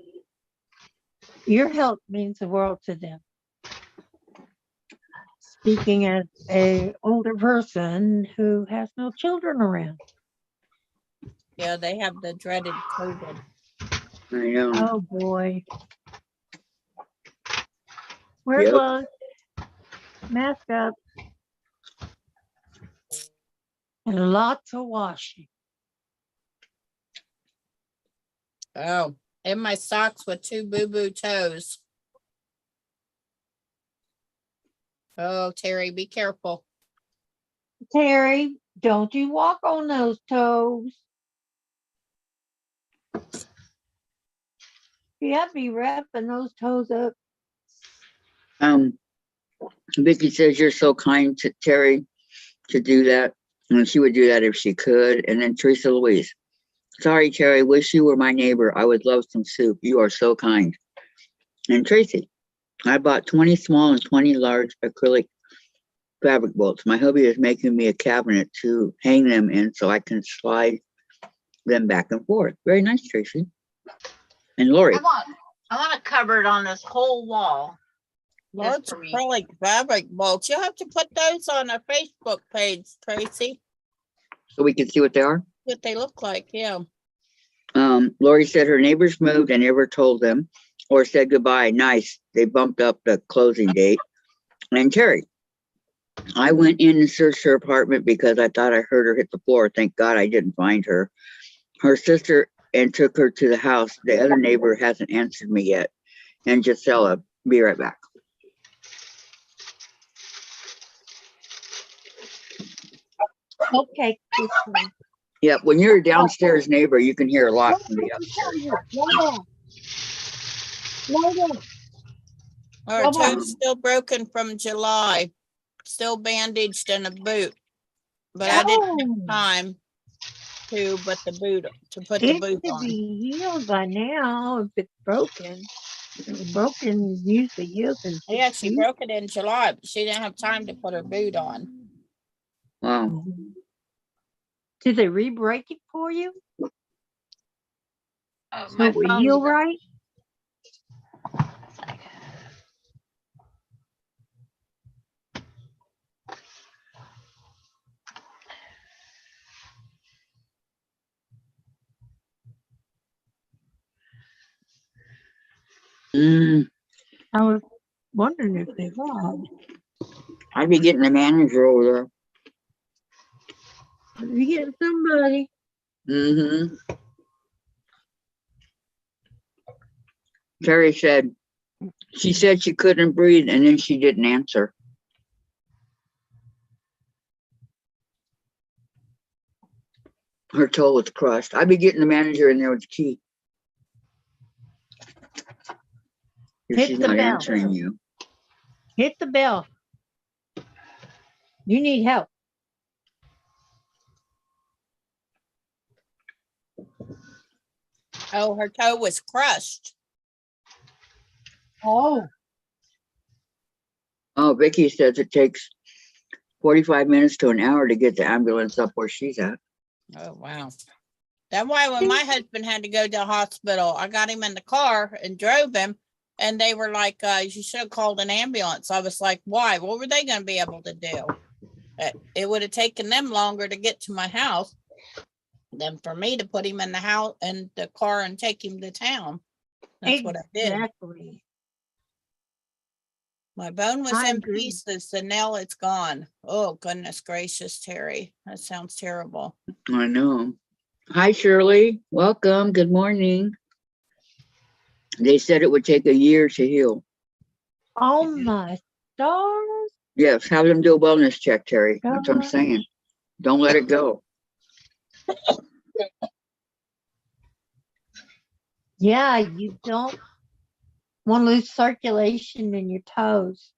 Your help means the world to them. Speaking as a older person who has no children around. Yeah, they have the dreaded COVID. I know. Oh boy. Wear Yep. gloves, mask up, and lots of washing. Oh, in my socks with 2 boo-boo toes. Oh, Terry, be careful. Terry, don't you walk on those toes. Yeah, be wrapping those toes up. Vicky says you're so kind to Terry to do that. And she would do that if she could. And then Teresa Louise. Sorry, Terry, wish you were my neighbor. I would love some soup. You are so kind. And Tracy, I bought 20 small and 20 large acrylic fabric bolts. My hubby is making me a cabinet to hang them in so I can slide them back and forth. Very nice, Tracy. And Lori. I want a cupboard on this whole wall. Large for me. acrylic fabric bolts. You'll have to put those on a Facebook page, Tracy. So we can see what they are. What they look like, yeah. Lori said her neighbors moved and never told them or said goodbye. Nice. They bumped up the closing date. And Terry, I went in and searched her apartment because I thought I heard her hit the floor. Thank God I didn't find her. Her sister and took her to the house. The other neighbor hasn't answered me yet. And Gisela, be right back. Okay, Christine. Yeah, when you're a downstairs neighbor, you can hear a lot from the upstairs. Our Come on. toe's still broken from July. Still bandaged in a boot. But I didn't have time to put the boot It on. should be healed by now if it's broken. If it's broken, usually heals in 6 Yeah, she weeks. broke it in July, but she didn't have time to put her boot on. Wow. Did they re-break it for you? So My it would phone's heal done. right? I I was wondering if they had. I'd be getting the manager over You get somebody. there. Terry said, she said she couldn't breathe and then she didn't answer. Her toe was crushed. I'd be getting the manager in there with the key. If Hit she's the not bell. answering you. Hit the bell. You need help. Oh, her toe was crushed. Oh. Oh, Vicky says it takes 45 minutes to an hour to get the ambulance up where she's at. Oh, wow. That's why when my husband had to go to the hospital, I got him in the car and drove him. And they were like, you should have called an ambulance. I was like, why? What were they going to be able to do? It would have taken them longer to get to my house than for me to put him in the house and the car and take him to town. That's what I did. Exactly. My bone was I in agree. pieces, and now it's gone. Oh, goodness gracious, Terry. That sounds terrible. I know. Hi, Shirley. Welcome. Good morning. They said it would take a year to heal. Oh my stars. Yes, have them do a wellness check, Terry. That's what I'm saying. Don't let it go. Yeah, you don't want to lose circulation in your toes.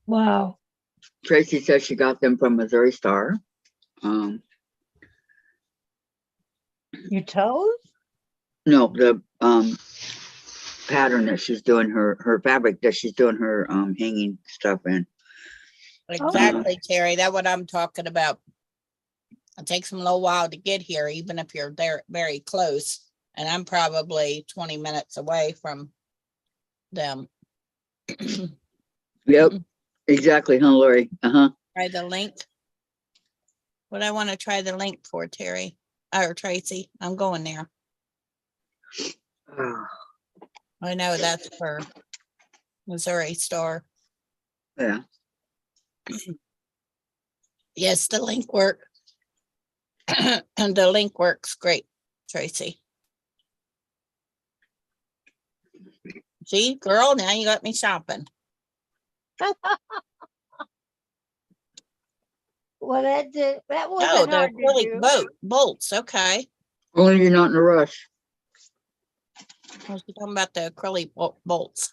Wow. Tracy says she got them from Missouri Star. Your toes? No, the pattern that she's doing her fabric that she's doing her hanging stuff in. Exactly, Terry. That's what I'm talking about. It takes them a little while to get here, even if you're there very close. And I'm probably 20 minutes away from them. Yep, exactly, huh, Lori? Uh-huh. Try the link. What I want to try the link for, Terry or Tracy. I'm going there. I know that's for Missouri Star. Yeah. Yes, the link work. And the link works great, Tracy. See, girl, now you got me shopping. Well, that Oh, wasn't the hard to acrylic do. bolts. Okay. Only you're not in a rush. I was talking about the acrylic bolts.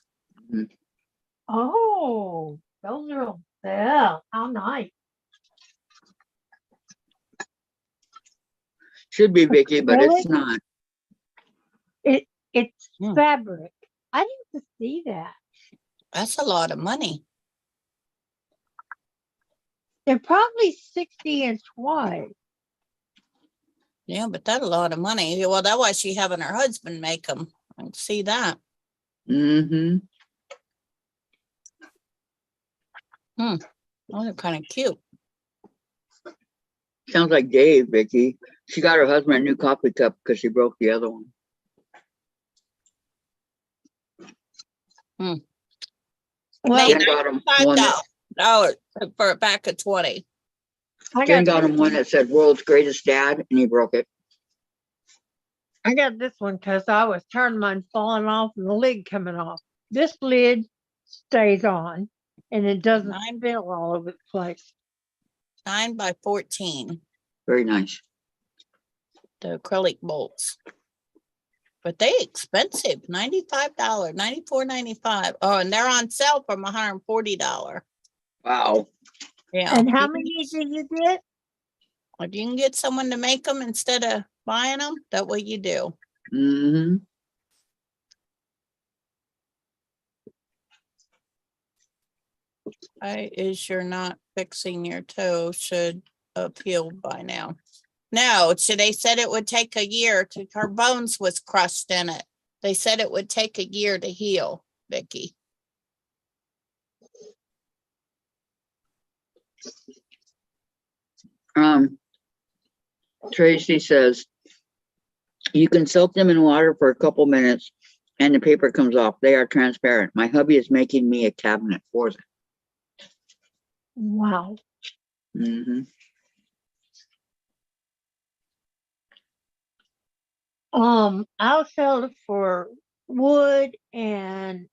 Oh, those are, yeah, how nice. Should be Vicky, but it's Acrylic? not. It's Hmm. fabric. I didn't see that. That's a lot of money. They're probably 60-inch wide. Yeah, but that's a lot of money. Well, that's why she having her husband make them. I can see that. Mm-hmm. Oh, they're kind of cute. Sounds like Dave, Vicky. She got her husband a new coffee cup because she broke the other one. Well, Jen got him one that, $5 for a pack of 20. I Jen got got him one that said "World's Greatest Dad," and he broke it. this one because I was turning mine falling off and the lid coming off. This lid stays on and it doesn't Nine. spill all over the place. 9 by 14. Very nice. The acrylic bolts. But they expensive. $95, $94.95. Oh, and they're on sale from $140. Wow. Yeah. And how many did you get? If you can get someone to make them instead of buying them, that's what you do. Mm-hmm. Is you're not fixing your toe should have healed by now. No, so they said it would take a year to, her bones was crushed in it. They said it would take a year to heal, Vicky. Tracy says you can soak them in water for a couple minutes and the paper comes off. They are transparent. My hubby is making me a cabinet for them. Wow. Mm-hmm. I'll sell it for wood and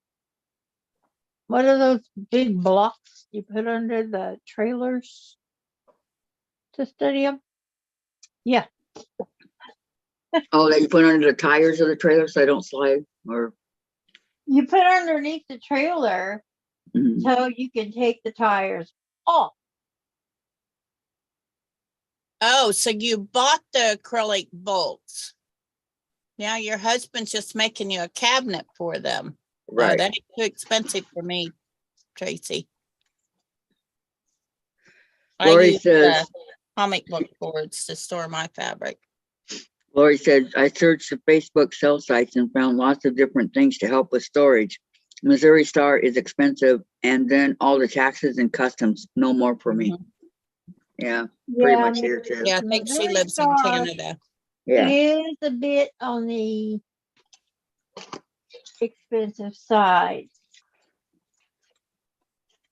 what are those big blocks you put under the trailers to steady them? Yeah. Oh, that you put under the tires of the trailer so they don't slide, or You put underneath the trailer Mhm. so you can take the tires off. Oh, so you bought the acrylic bolts. Now your husband's just making you a cabinet for them. Oh, Right. that's too expensive for me, Tracy. Lori I use says- comic book boards to store my fabric. Lori said, I searched the Facebook sell sites and found lots of different things to help with storage. Missouri Star is expensive, and then all the taxes and customs, no more for me. Yeah, pretty much here too. Yeah, I think she Missouri lives in Star Canada. Yeah. is a bit on the expensive side.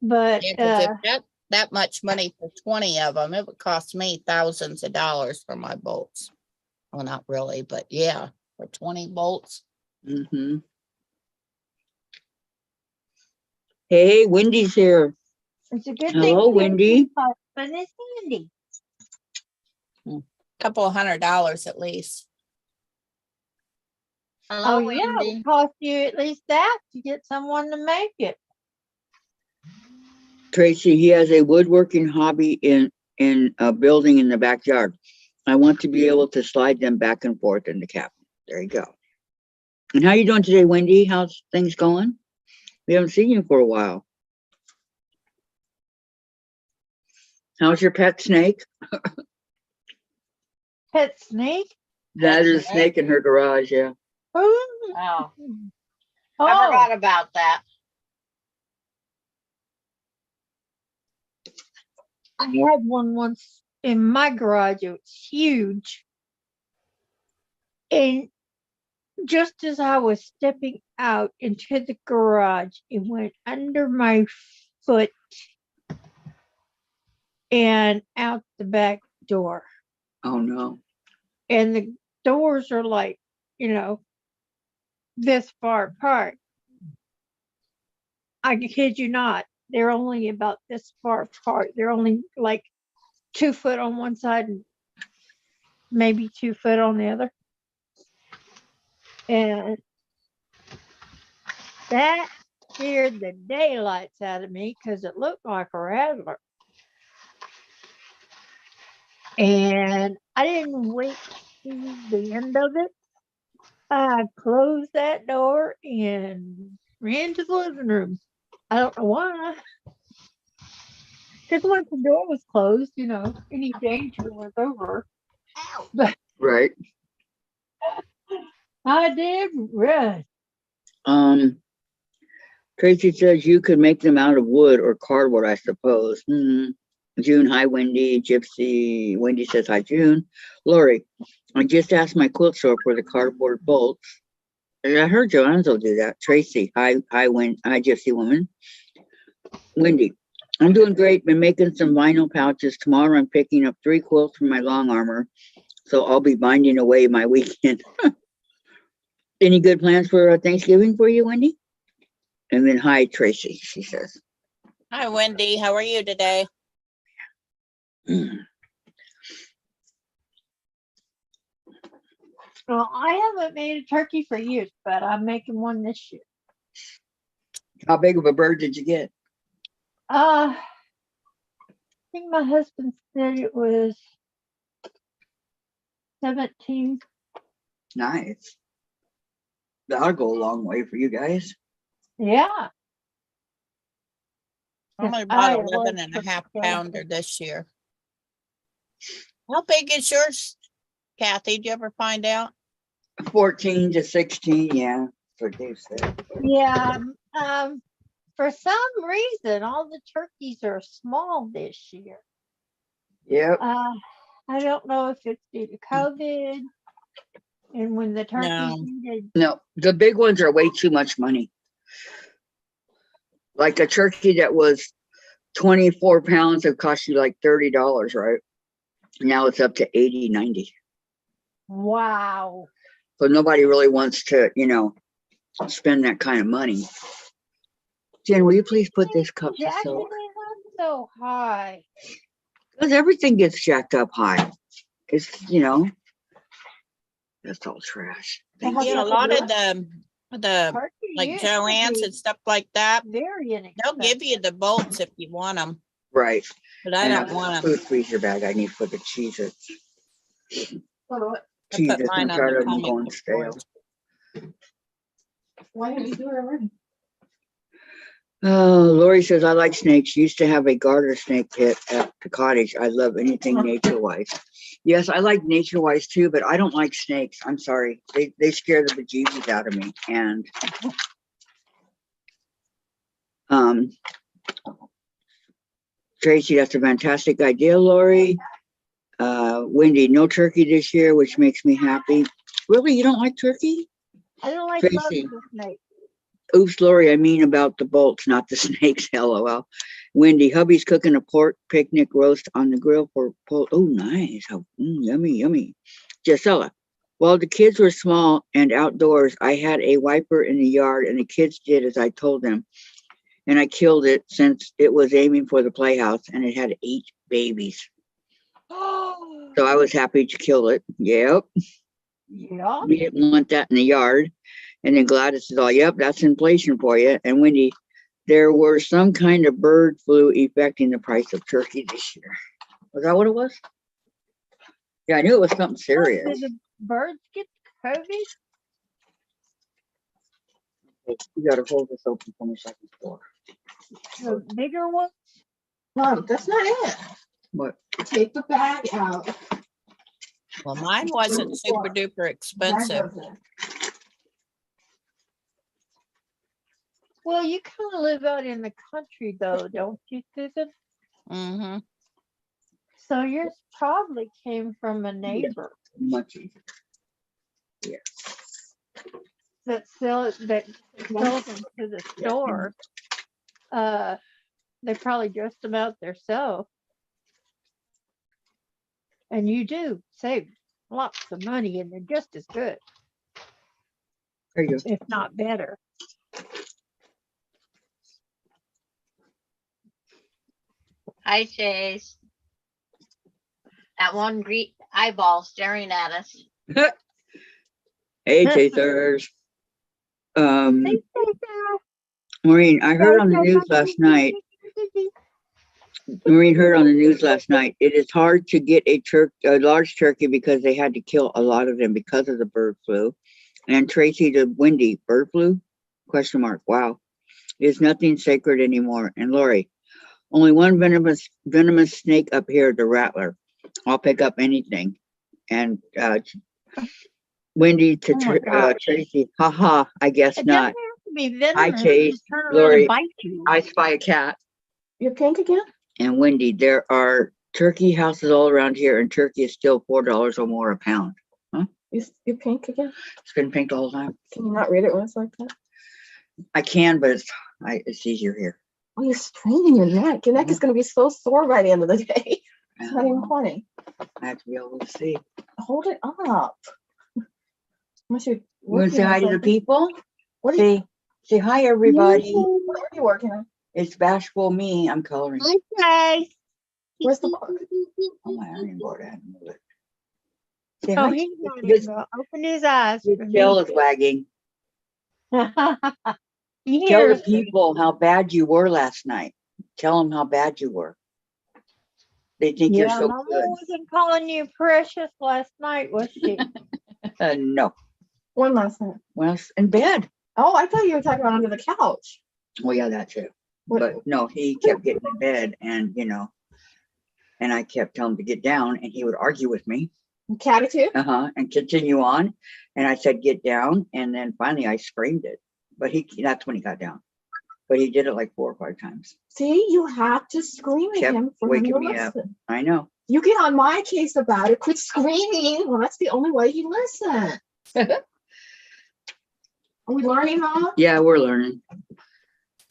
But Yeah, 'cause if that much money for 20 of them, it would cost me thousands of dollars for my bolts. Well, not really, but yeah, for 20 bolts. Mm-hmm. Hey, Wendy's here. it's a good Hello, thing. Wendy. But it's handy. Couple of $100 at least. Hello, Oh, yeah, it Wendy. would cost you at least that to get someone to make it. Tracy, he has a woodworking hobby in a building in the backyard. I want to be able to slide them back and forth in the cabinet. There you go. And how you doing today, Wendy? How's things going? We haven't seen you for a while. How's your pet snake? Pet snake? That is a snake? snake in her garage, yeah. Oh, Oh, I forgot about that. I had one once in my garage. It was huge. And just as I was stepping out into the garage, it went under my foot and out the back door. Oh no. And the doors are like, this far apart. I kid you not. They're only about this far apart. They're only like 2 foot on one side and maybe 2 foot on the other. And that scared the daylights out of me because it looked like a rattler. And I didn't wait to see the end of it. I closed that door and ran to the living room. I don't know why. Because once the door was closed, any danger was over. But Right. I did run. Tracy says you could make them out of wood or cardboard, I suppose. June, hi, Wendy. Gypsy, Wendy says hi, June. Lori, I just asked my quilt store for the cardboard bolts. And I heard Joanne's will do that. Tracy, hi, Gypsy woman. Wendy, I'm doing great. Been making some vinyl pouches. Tomorrow I'm picking up 3 quilts from my long armor. So I'll be binding away my weekend. Any good plans for Thanksgiving for you, Wendy? And then hi, Tracy, she says. Hi, Wendy. How are you today? Well, I haven't made a turkey for years, but I'm making one this year. How big of a bird did you get? I think my husband said it was 17. Nice. That'll go a long way for you guys. Yeah. Only I about 11 love and a half turkey. pounder this year. How big is yours, Kathy? Did you ever find out? 14 to 16, yeah. That's what Dave said. Yeah. For some reason, all the turkeys are small this year. Yep. I don't know if it's due to COVID and when the turkeys No. needed. No, the big ones are way too much money. Like a turkey that was 24 pounds, it cost you like $30, right? Now it's up to 80, 90. Wow. So nobody really wants to, spend that kind of money. Jen, will you please put this cup to Jacking soak? it up so high. Because everything gets jacked up high. It's, that's all trash. Thank Yeah, you. a lot of the Turkey like used to Joann's be and stuff like that, very inexpensive. they'll give you the bolts if you want them, Right. but I And don't a want them. food freezer bag I need for the Cheez-Its. I put Cheez-Its, I'm mine on tired the of them comic going book stale. board. Why didn't you do it already? Oh, Lori says, I like snakes. Used to have a garter snake pit at the cottage. I love anything nature-wise. Yes, I like nature-wise too, but I don't like snakes. I'm sorry. They scare the bejeebies out of me. And Tracy, that's a fantastic idea, Lori. Wendy, no turkey this year, which makes me happy. Really, you don't like turkey? I don't like Tracy. bugs with snakes. Oops, Lori, I mean about the bolts, not the snakes, LOL. Wendy, hubby's cooking a pork picnic roast on the grill for, oh, nice. Yummy, yummy. Gisela, while the kids were small and outdoors, I had a wiper in the yard and the kids did as I told them. And I killed it since it was aiming for the playhouse and it had 8 babies. So I was happy to kill it. Yep. Yeah. We didn't want that in the yard. And then Gladys is all, yep, that's inflation for you. And Wendy, there were some kind of bird flu affecting the price of turkey this year. Was that what it was? Yeah, I knew it was something serious. Did the birds get COVID? You gotta hold this open for me so I can pour. The bigger one? Mom, that's not it. What? Take the bag out. Well, mine wasn't super duper Bag expensive. goes in. Well, you kind of live out in the country though, don't you, Susan? Mm-hmm. So yours probably came from a neighbor Much easier. that sells them to the store. They probably dressed them out themselves. And you do save lots of money and they're just as good, There you go. if not better. Hi, Chase. That one great eyeball staring at us. Hey, chasers. Maureen, I heard on the news last night. Maureen heard on the news last night. It is hard to get a large turkey because they had to kill a lot of them because of the bird flu. And Tracy, the Wendy, bird flu? Question mark. Wow. There's nothing sacred anymore. And Lori, only one venomous snake up here, the rattler. I'll pick up anything. And Wendy to Oh my gosh. Tracy, haha, I guess It not. doesn't have to be venomous. Chase, Just turn around Lori, and bite you. I spy a cat. You're pink again? And Wendy, there are turkey houses all around here, and turkey is still $4 or more a pound. You're pink again? It's been pink the whole time. Can you not read it when it's like that? I can, but it's easier here. Oh, you're straining your neck. Your neck is going to be so sore by the end of the day. It's not even funny. I have to be able to see. Hold it up. Unless you're You want to say working on hi to the something. people? What are you, Say hi, everybody. what are you working on? It's bashful me. I'm coloring. Okay. Where's the book? Oh, my ironing board. I had to move it. Say Oh, hi. he's not His- even gonna open his eyes. His for tail is wagging. me. He Tell the hears me. people how bad you were last night. Tell them how bad you were. They think you're Yeah, so Mama good. wasn't calling you precious last night, was she? No. When last night? Well, in bed. Oh, I thought you were talking about under the couch. Well, yeah, that too. What? But no, he kept getting in bed and, and I kept telling him to get down and he would argue with me. Catitude? And continue on. And I said, get down. And then finally I screamed it, but that's when he got down. But he did it like 4 or 5 times. See, you have to scream at Kept him for him waking to me up. listen. I know. You get on my case about it. Quit screaming. Well, that's the only way he listens. Are we learning, Mom? Yeah, we're learning.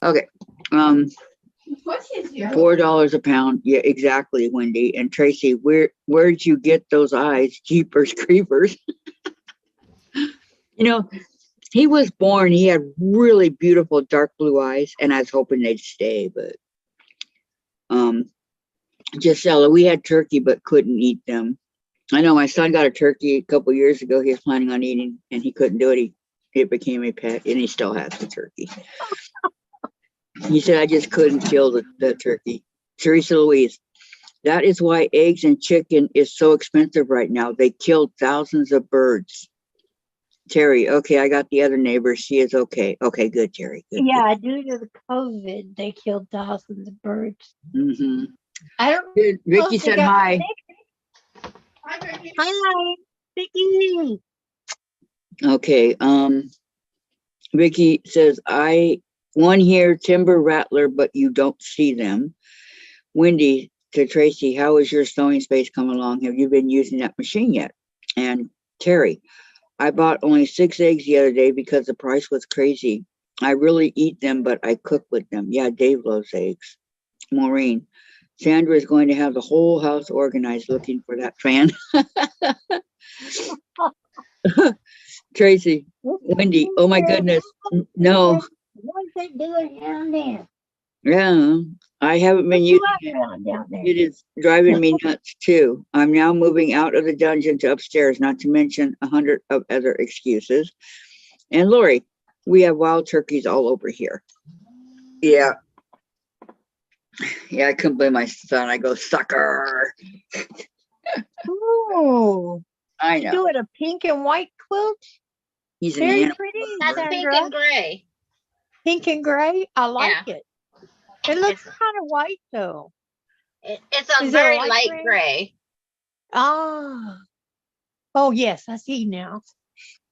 Okay. What is you? $4 a pound. Yeah, exactly, Wendy. And Tracy, where'd you get those eyes? Jeepers creepers. He was born, he had really beautiful dark blue eyes, and I was hoping they'd stay, but Gisela, we had turkey but couldn't eat them. I know my son got a turkey a couple years ago. He was planning on eating and he couldn't do it. It became a pet and he still has the turkey. He said, I just couldn't kill the turkey. Teresa Louise, that is why eggs and chicken is so expensive right now. They killed thousands of birds. Terry, okay, I got the other neighbor. She is okay. Okay, good, Terry. Good, Yeah, due to the COVID, they killed thousands of birds. Good. Mm-hmm. I don't Vicky know if they said got hi. sick. Hi, Vicky. Okay. Vicky says, one here, timber rattler, but you don't see them. Wendy to Tracy, how is your sewing space coming along? Have you been using that machine yet? And Terry, I bought only 6 eggs the other day because the price was crazy. I really eat them, but I cook with them. Yeah, Dave loves eggs. Maureen, Sandra is going to have the whole house organized looking for that fan. Tracy, Wendy, oh my goodness. No, What's they doing down there? yeah, I haven't been using What down there? it. Is driving me nuts too. I'm now moving out of the dungeon to upstairs, not to mention 100 of other excuses. And Lori, we have wild turkeys all over here. Yeah. Yeah, I couldn't blame my son. I go, sucker. Oh, I you know. doing a pink and white quilt? He's an Very animal. pretty, That's pink Sandra. and gray. Pink and gray. I like it. It looks It's- kind of white though. It's a Is it a very light light gray? gray. Ah. Oh yes, I see now.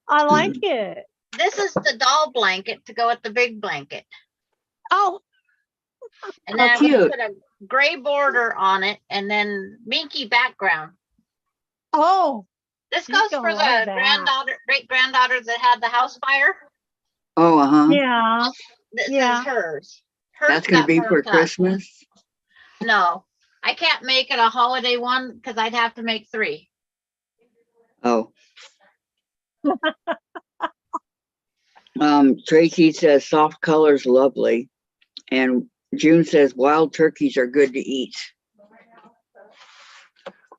I like it. This is the doll blanket to go with the big blanket. Oh, And How then I'm gonna cute. put a gray border on it and then minky background. oh, This She's goes gonna for the love that. granddaughter, great granddaughter that had the house fire. Oh, uh-huh. yeah. This Yeah. is hers. Hers That's gonna got be for burnt up. Christmas. No, I can't make it a holiday one because I'd have to make 3. Oh. Tracy says soft colors lovely. And June says wild turkeys are good to eat.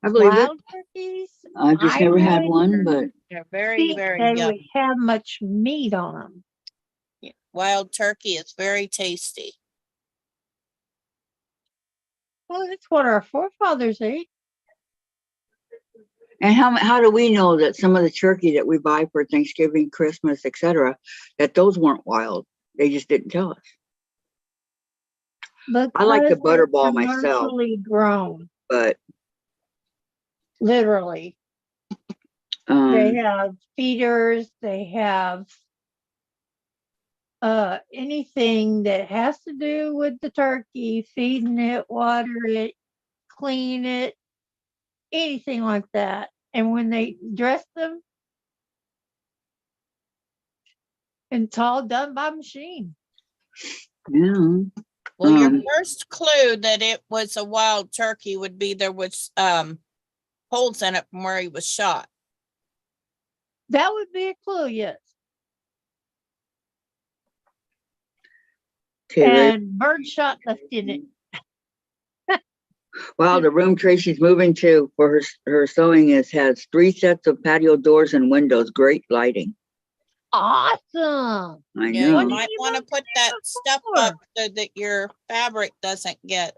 I believe it. Wild turkeys. I just I never had really one, but They're very, think very they yum. would have much meat on them. Wild turkey is very tasty. Well, that's what our forefathers ate. and how do we know that some of the turkey that we buy for Thanksgiving, Christmas, etc., that those weren't wild? They just didn't tell us. I like the Because they're butterball myself, commercially grown, but literally. They have feeders, they have anything that has to do with the turkey, feeding it, water it, clean it, anything like that. And when they dress them, it's all done by machine. yeah. Well, your Um, first clue that it was a wild turkey would be there was holes in it from where he was shot. That would be a clue, yes. Okay, Ray. And birdshot left in it. Wow, the room Tracy's moving to for her sewing has 3 sets of patio doors and windows. Great lighting. Awesome. I Yeah, know. you might want to put that stuff up so that your fabric doesn't get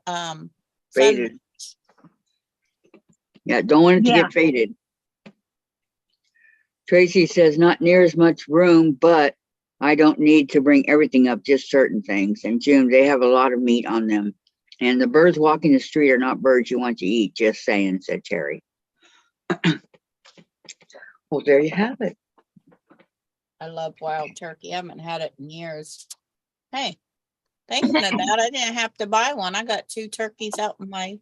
Faded. Yeah, don't want it to Yeah. get faded. Tracy says not near as much room, but I don't need to bring everything up, just certain things. And June, they have a lot of meat on them. And the birds walking the street are not birds you want to eat, just saying, said Terry. Well, there you have it. I love wild turkey. I haven't had it in years. Hey, thinking of that, I didn't have to buy one. I got 2 turkeys out in my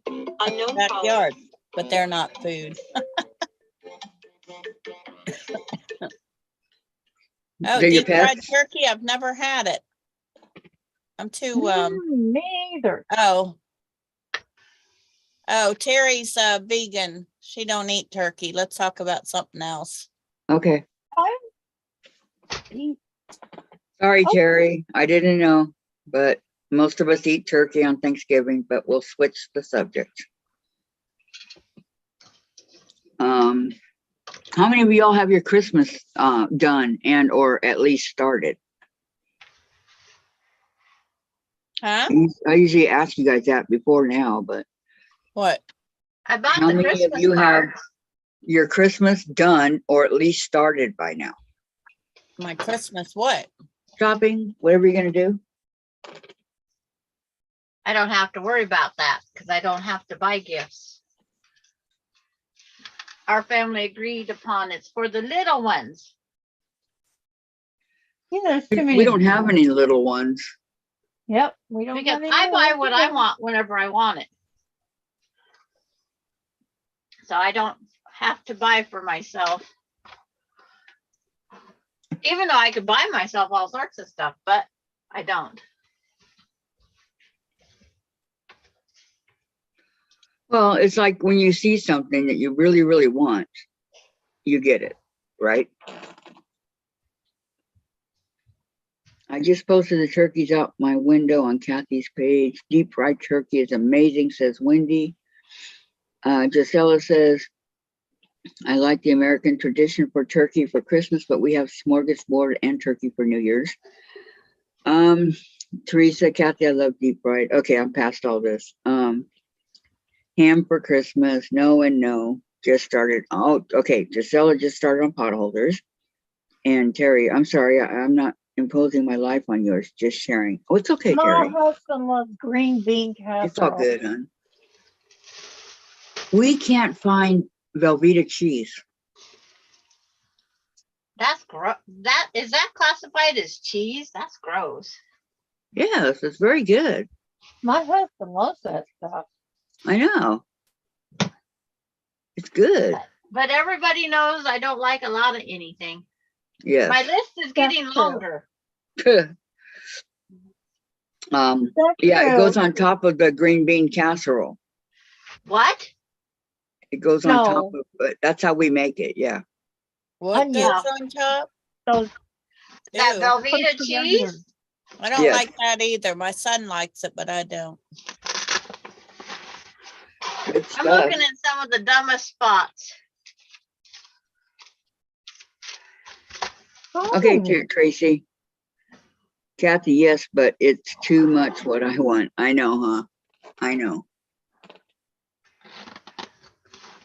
backyard, but they're not food. Oh, They're your deep fried pets? turkey, I've never had it. I'm too Me either. oh. Oh, Terry's vegan. She don't eat turkey. Let's talk about something else. Okay. Mm, Sorry, Oh. Terry. I didn't know, but most of us eat turkey on Thanksgiving, but we'll switch the subject. How many of y'all have your Christmas done and or at least started? Huh? I usually ask you guys that before now, but What? I bought how the many of Christmas you have cards. your Christmas done or at least started by now? My Christmas what? Shopping, whatever you're gonna do? I don't have to worry about that because I don't have to buy gifts. Our family agreed upon it's for the little ones. Yeah, there's too many. We don't have any little ones. Yep, we don't Because have any. I buy more what I either. want whenever I want it. So I don't have to buy for myself. Even though I could buy myself all sorts of stuff, but I don't. Well, it's like when you see something that you really, really want, you get it, right? I just posted the turkeys out my window on Kathy's page. Deep fried turkey is amazing, says Wendy. Gisela says, I like the American tradition for turkey for Christmas, but we have smorgasbord and turkey for New Year's. Teresa, Kathy, I love deep fried. Okay, I'm past all this. Ham for Christmas, no and no. Just started. Oh, okay. Gisela just started on potholders. And Terry, I'm sorry, I'm not imposing my life on yours, just sharing. Oh, it's okay, My Terry. husband loves green bean It's all casserole. good, hon. We can't find Velveeta cheese. That's gross. Is that classified as cheese? That's gross. Yes, it's very good. My husband loves that stuff. I know. It's good. But everybody knows I don't like a lot of anything. My Yes. list is getting That's true. longer. Um, That's yeah, it true. goes on top of the green bean casserole. What? It goes on top No. of it. That's how we make it. Yeah. What Onion. goes on top? Those That Ew, Velveeta crunchy cheese? onions. I don't Yes. like that either. My son likes it, but I don't. Good I'm stuff. looking at some of the dumbest spots. Okay, Oh, Tracy. Kathy, yes, but it's too much what I want. I know, huh? I know.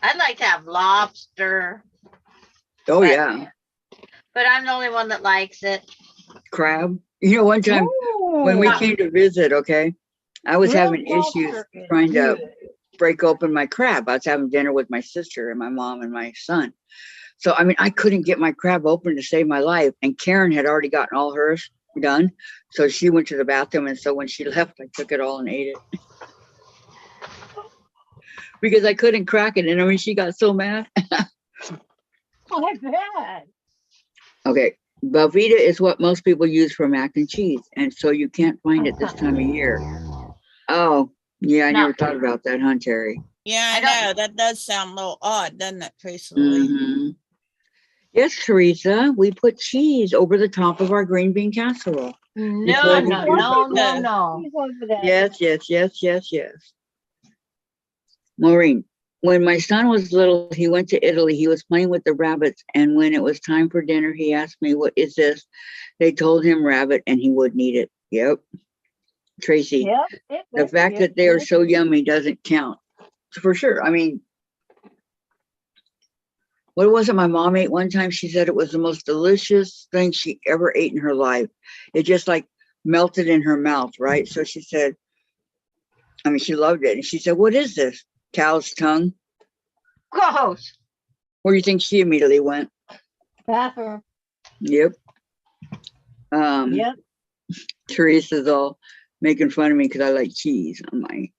I'd like to have lobster, Oh, But- yeah. but I'm the only one that likes it. Crab. You know, one time when we oh, came to visit, okay, I was having grilled issues lobster is trying to good. break open my crab. I was having dinner with my sister and my mom and my son. So, I mean, I couldn't get my crab open to save my life. And Karen had already gotten all hers done. So she went to the bathroom. And so when she left, I took it all and ate it. Because I couldn't crack it. And I mean, she got so mad. I bet. Okay. Velveeta is what most people use for mac and cheese. And so you can't find it this time of year. Oh, yeah. I No. never thought about that, huh, Terry? Yeah, I I don't- know. That does sound a little odd, doesn't it, Teresa Louise? Mhm. Yes, Teresa, we put cheese over the top of our green bean casserole. No, Because no, you- no. He's over there. Yes. Maureen, when my son was little, he went to Italy. He was playing with the rabbits. And when it was time for dinner, he asked me, what is this? They told him rabbit and he wouldn't eat it. Yep. Tracy, Yep. the fact that they are so yummy doesn't count. For sure. I mean, what was it my mom ate one time? She said it was the most delicious thing she ever ate in her life. It just like melted in her mouth, right? So she said, I mean, she loved it. And she said, what is this? Cow's tongue? Gross. Where do you think she immediately went? Bathroom. Yep. Yep. Teresa's all making fun of me because I like cheese. I'm like,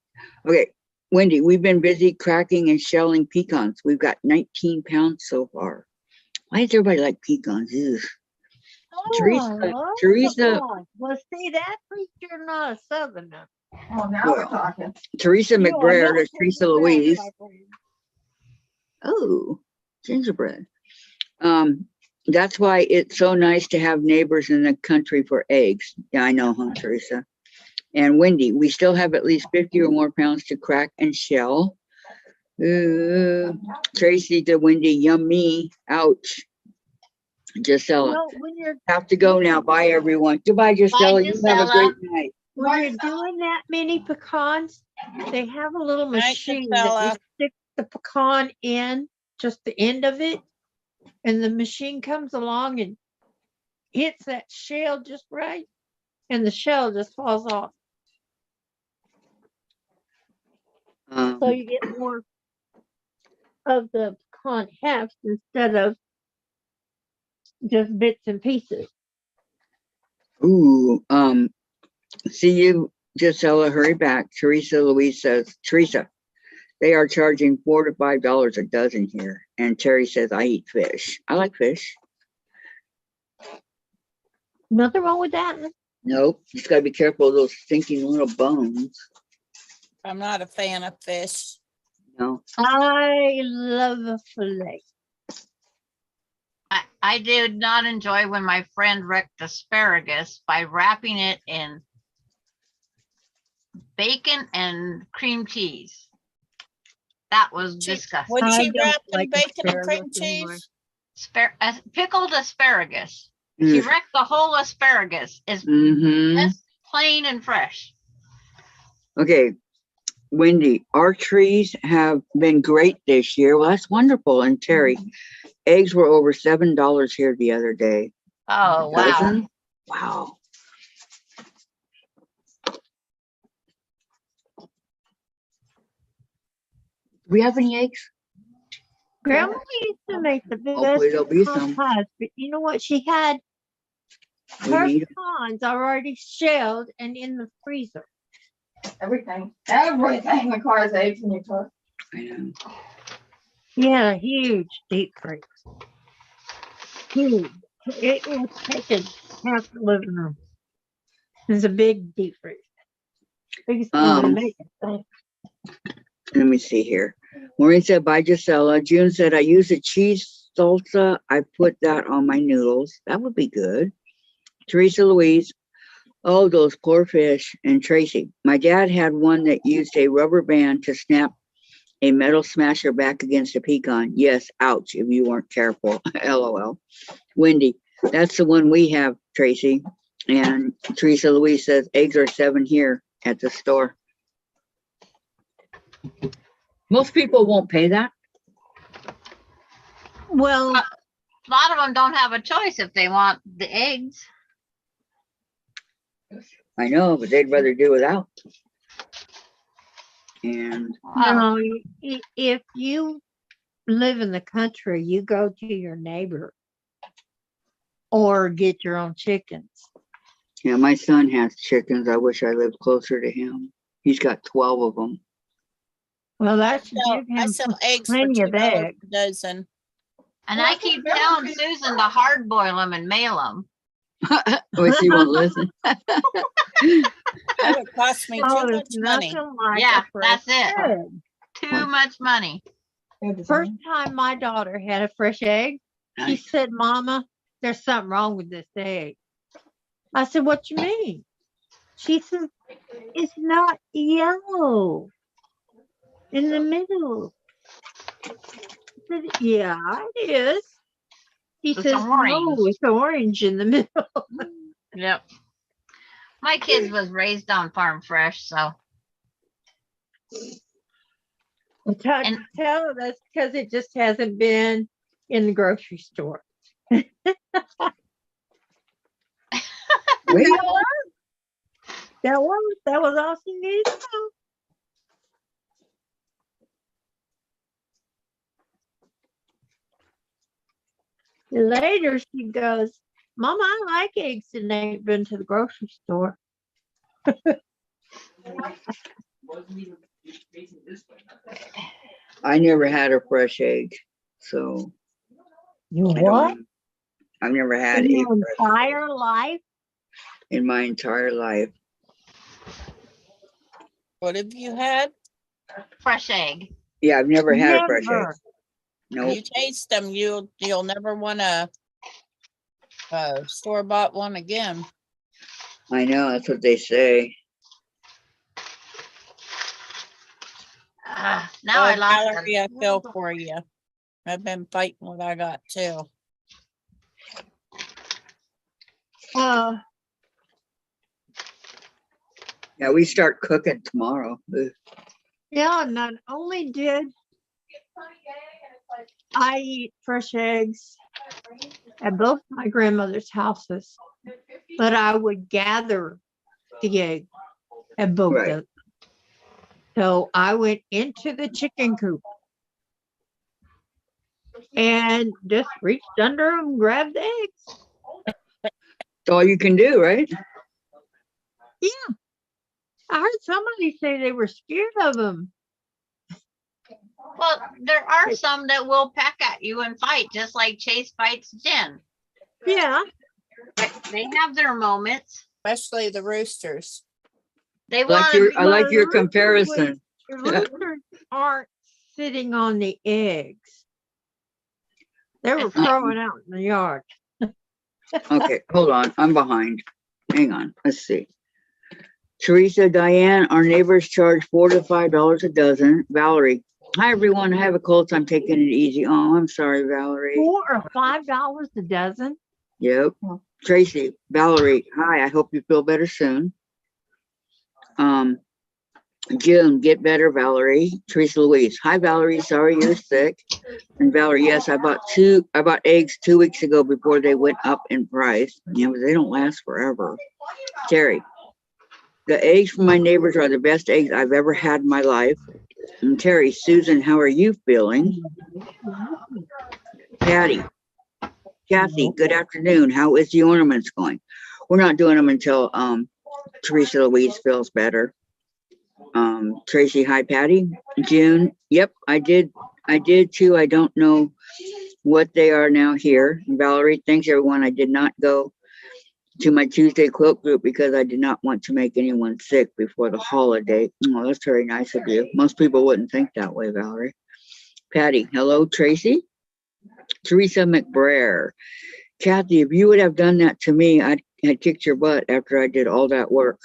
okay, Wendy, we've been busy cracking and shelling pecans. We've got 19 pounds so far. Why does everybody like pecans? Ugh. Teresa- Oh, Teresa- well, see, that preacher not a southerner. Oh, now Well, we're talking. Teresa You are McBrayer, not there's Teresa gingerbread, Louise. my friend. Oh, gingerbread. That's why it's so nice to have neighbors in the country for eggs. Yeah, I know, huh, Teresa? And Wendy, we still have at least 50 or more pounds to crack and shell. Tracy to Wendy, yummy. Ouch. Gisela, Well, when you're have to go now. Bye, everyone. Goodbye, Gisela. You have a Gisela. great night. when you're doing that many pecans, they have a little Night, machine that Gisela. you stick the pecan in, just the end of it, and the machine comes along and hits that shell just right, and the shell just falls off. So you get more of the pecan halves instead of just bits and pieces. Ooh, see you, Gisela, hurry back. Teresa Louise says, Teresa, they are charging $4 to $5 a dozen here. And Terry says, I eat fish. I like fish. Nothing wrong with that. Nope, just gotta be careful of those stinking little bones. I'm not a fan of fish. No, I love a fillet. I did not enjoy when my friend wrecked asparagus by wrapping it in bacon and cream cheese. That was disgusting. Would I she don't wrap in like bacon and cream asparagus anymore. cheese? Pickled asparagus. She Mm. wrecked the whole asparagus. It's Mm-hmm. just plain and fresh. Okay, Wendy, our trees have been great this year. Well, that's wonderful. And Terry, eggs were over $7 here the other day. Oh, wow. Dozen? Wow. Do we have any eggs? Grandma used to make the Hopefully there'll be best some. pies, but you know what? She had We her need 'em. pecans already shelled and in the freezer. Everything requires eggs in your toast. I know. She had a huge deep freeze. Huge. It was taking half the living room. It was a big deep freeze. Biggest one to make it. So, Let me see here. Maureen said, bye, Gisela. June said, I use a cheese salsa. I put that on my noodles. That would be good. Teresa Louise, oh, those poor fish. And Tracy, my dad had one that used a rubber band to snap a metal smasher back against a pecan. Yes, ouch, if you weren't careful. LOL. Wendy, that's the one we have, Tracy. And Teresa Louise says, eggs are $7 here at the store. Most people won't pay that. well, A lot of them don't have a choice if they want the eggs. I know, but they'd rather do without. And Well, no, if you live in the country, you go to your neighbor or get your own chickens. yeah, my son has chickens. I wish I lived closer to him. He's got 12 of them. Well, that should So give I him sell eggs for plenty of $2 eggs. a dozen. and Well, I that's keep very telling good. Susan to hard boil them and mail them. Wish he won't listen. That would cost me too Oh, much there's money. nothing like Yeah, a fresh that's it. egg. Too What? much money. First time my daughter had a fresh egg, she Nice. said, Mama, there's something wrong with this egg. I said, what you mean? She said, it's not yellow in the middle. I said, yeah, it is. He It's says, no, orange. it's orange in the middle. Yep. My kids was raised on farm fresh, so And- Tell her that's because it just hasn't been in the grocery store. Wait, That was all she needed to know. Later she goes, Mama, I like eggs and they ain't been to the grocery store. Wasn't even facing this way. I never had a fresh egg, so You I don't what? know. I've never had In a your fresh egg entire life? in my entire life. What have you had? fresh egg. Yeah, I've never had a fresh egg. Never. Nope. You taste them, you'll never want a store-bought one again. I know, that's what they say. Now I Oh, lost Valerie, I feel for you. I've been fighting what I got too. Uh, Yeah, we start cooking tomorrow. Ugh. yeah, not only did I eat fresh eggs at both my grandmother's houses, but I would gather the egg at both Right. of them. So I went into the chicken coop and just reached under them and grabbed the eggs. That's all you can do, right? Yeah. I heard somebody say they were scared of them. Well, there are some that will peck at you and fight, just like Chase fights Jen. Yeah. They have their moments. Especially the roosters. They Like want I like your Well, the rooster was- comparison. The roosters aren't sitting on the eggs. They were It's like- throwing out in the yard. Okay, hold on. I'm behind. Hang on. Let's see. Teresa, Diane, our neighbors charge $4 to $5 a dozen. Valerie, hi everyone. I have a cold, so I'm taking it easy. Oh, I'm sorry, Valerie. $4 or $5 a dozen. Yep. Tracy, Valerie, hi. I hope you feel better soon. June, get better, Valerie. Teresa Louise, hi Valerie, sorry you're sick. And Valerie, yes, I bought eggs 2 weeks ago before they went up in price. Yeah, but they don't last forever. Terry, the eggs from my neighbors are the best eggs I've ever had in my life. And Terry, Susan, how are you feeling? Patty, Kathy, good afternoon. How is the ornaments going? We're not doing them until Teresa Louise feels better. Tracy, hi Patty. June, yep, I did too. I don't know what they are now here. Valerie, thanks everyone. I did not go to my Tuesday quilt group because I did not want to make anyone sick before the holiday. Oh, that's very nice of you. Most people wouldn't think that way, Valerie. Patty, hello, Tracy. Teresa McBrayer. Kathy, if you would have done that to me, I'd kicked your butt after I did all that work.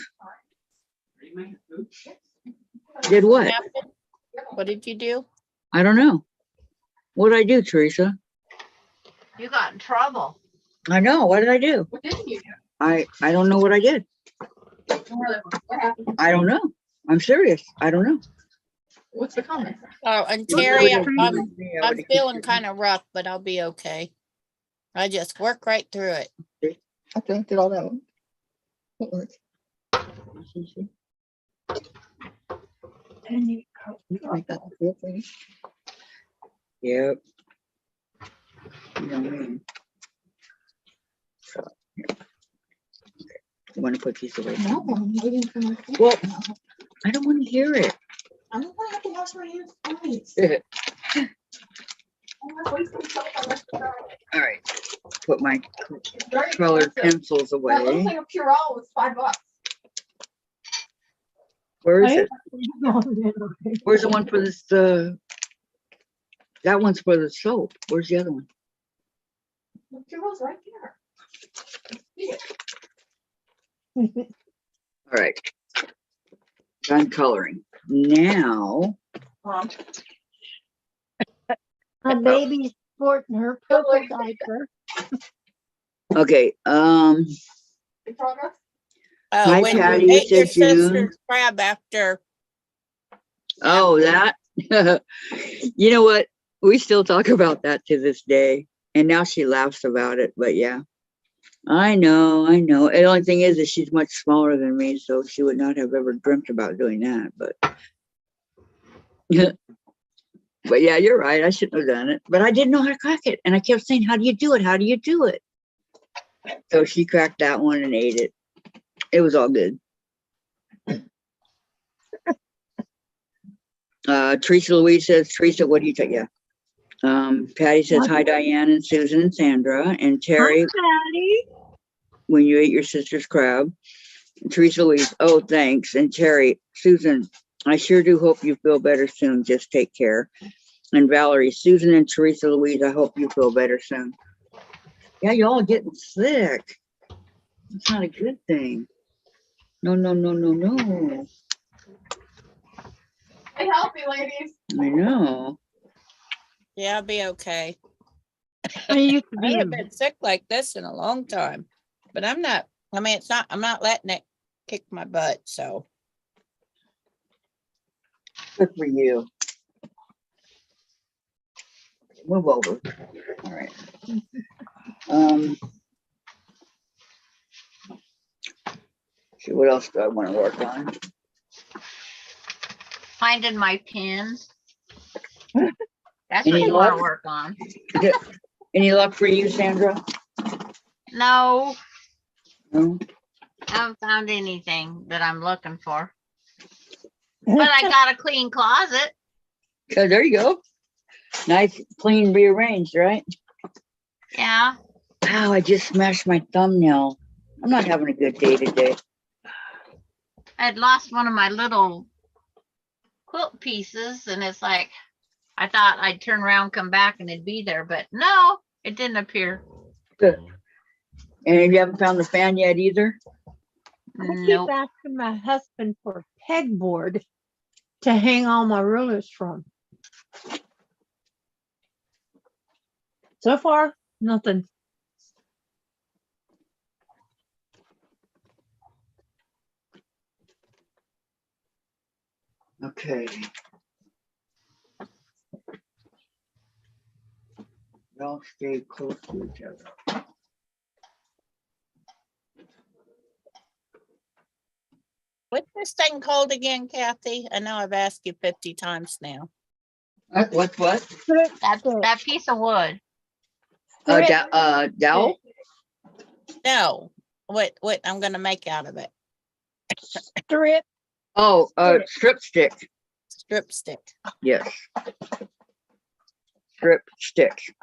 Did what? What did you do? I don't know. What did I do, Teresa? You got in trouble. I know. What did I do? What did you do? I don't know what I did. What happened? I don't know. I'm serious. I don't know. What's the comment? Oh, and If you Terry, would have I'm done it to me, I I'm would have feeling kicked your kind of rough, but I'll be okay. I just work right through it. I think did all that one. What works? butt. You can make that real pretty. Yep. You know what I mean? So, here. Okay. You want to put these away? No, I'm waiting for my. Well, I don't want to hear it. I don't want to have to wash my hands twice. All right. Put my It's very colored expensive. pencils That little away. thing of Purell was $5. Where is I- it? Where's the one for this? That one's for the soap. Where's the other one? Purell's right there. All right. Done coloring. Now, A baby's sporting her purple diaper. okay. In progress? Hi, When Patty, you you ate your said June. sister's crab after, Oh, that. You know what? We still talk about that to this day. And now she laughs about it. But yeah, I know. The only thing is that she's much smaller than me, so she would not have ever dreamt about doing that. But but yeah, you're right. I shouldn't have done it. But I didn't know how to crack it. And I kept saying, how do you do it? How do you do it? So she cracked that one and ate it. It was all good. Teresa Louise says, Teresa, what do you think? Yeah. Patty says, hi, Diane and Susan and Sandra. And Terry, Patty. when you ate your sister's crab. Teresa Louise, oh, thanks. And Terry, Susan, I sure do hope you feel better soon. Just take care. And Valerie, Susan and Teresa Louise, I hope you feel better soon. Yeah, y'all getting sick. It's not a good thing. No. Stay healthy, ladies. I know. yeah, I'll be okay. I used to I be haven't been sick like this in a long time, but I'm not letting it kick my butt. So Good for you. Move over. All right. See, what else do I want to work on? Finding my pins. That's what Any you want luck? to work on. Any luck for you, Sandra? No, No. I haven't found anything that I'm looking for. But I got a clean closet. Okay, there you go. Nice, clean, rearranged, right? Yeah. Ow, I just smashed my thumbnail. I'm not having a good day today. I had lost one of my little quilt pieces, and it's like I thought I'd turn around, come back, and it'd be there, but no, it didn't appear. Good. And you haven't found the fan yet either? I keep Nope. asking my husband for a pegboard to hang all my rulers from. So far, nothing. Okay. Y'all stay close to each other. What's this thing called again, Kathy? I know I've asked you 50 times now. What? That piece of wood. Dowel? No, what I'm gonna make out of it. Strip. Oh, strip stick. Strip stick. Yes. Strip stick.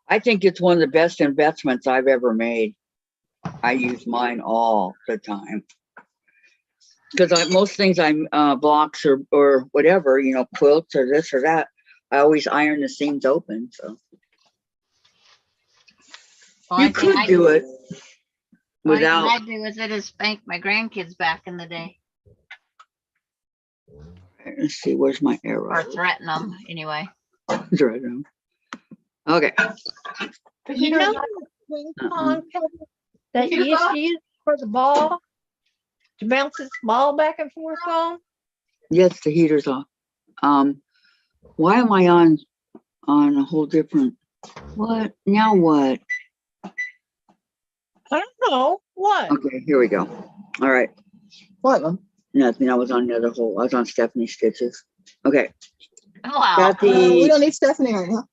I think it's one of the best investments I've ever made. I use mine all the time. Because most things I'm blocks or whatever, quilts or this or that, I always iron the seams open. So Only you thing could I do it only thing without. I do is it is spank my grandkids back in the day, Let's see, where's my or arrow? threaten them anyway. It's right now. Okay. The You heater is know not- the ping Uh-uh. pong table that you Heater's used off? to use for the ball to bounce this ball back and forth on? Yes, the heater's off. Why am I on a whole different? What now? What? I don't know. What? Okay, here we go. All right. What, Mom? Nothing. I was on another hole. I was on Stephanie's stitches. Okay. Wow, Kathy. We don't need Stephanie right now.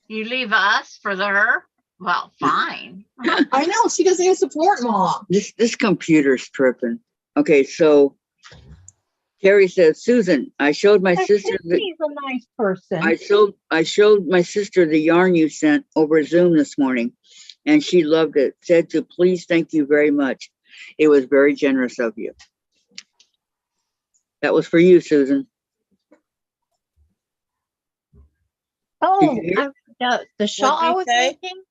you leave us for her? Well, fine. I know, she doesn't even support Mom. This computer's tripping. Okay, so Terry says, Susan, I showed my I sister think the he's a nice person. I showed my sister the yarn you sent over Zoom this morning, and she loved it. Said to please thank you very much. It was very generous of you. That was for you, Susan. Oh, you hear? the shawl I you was say? making.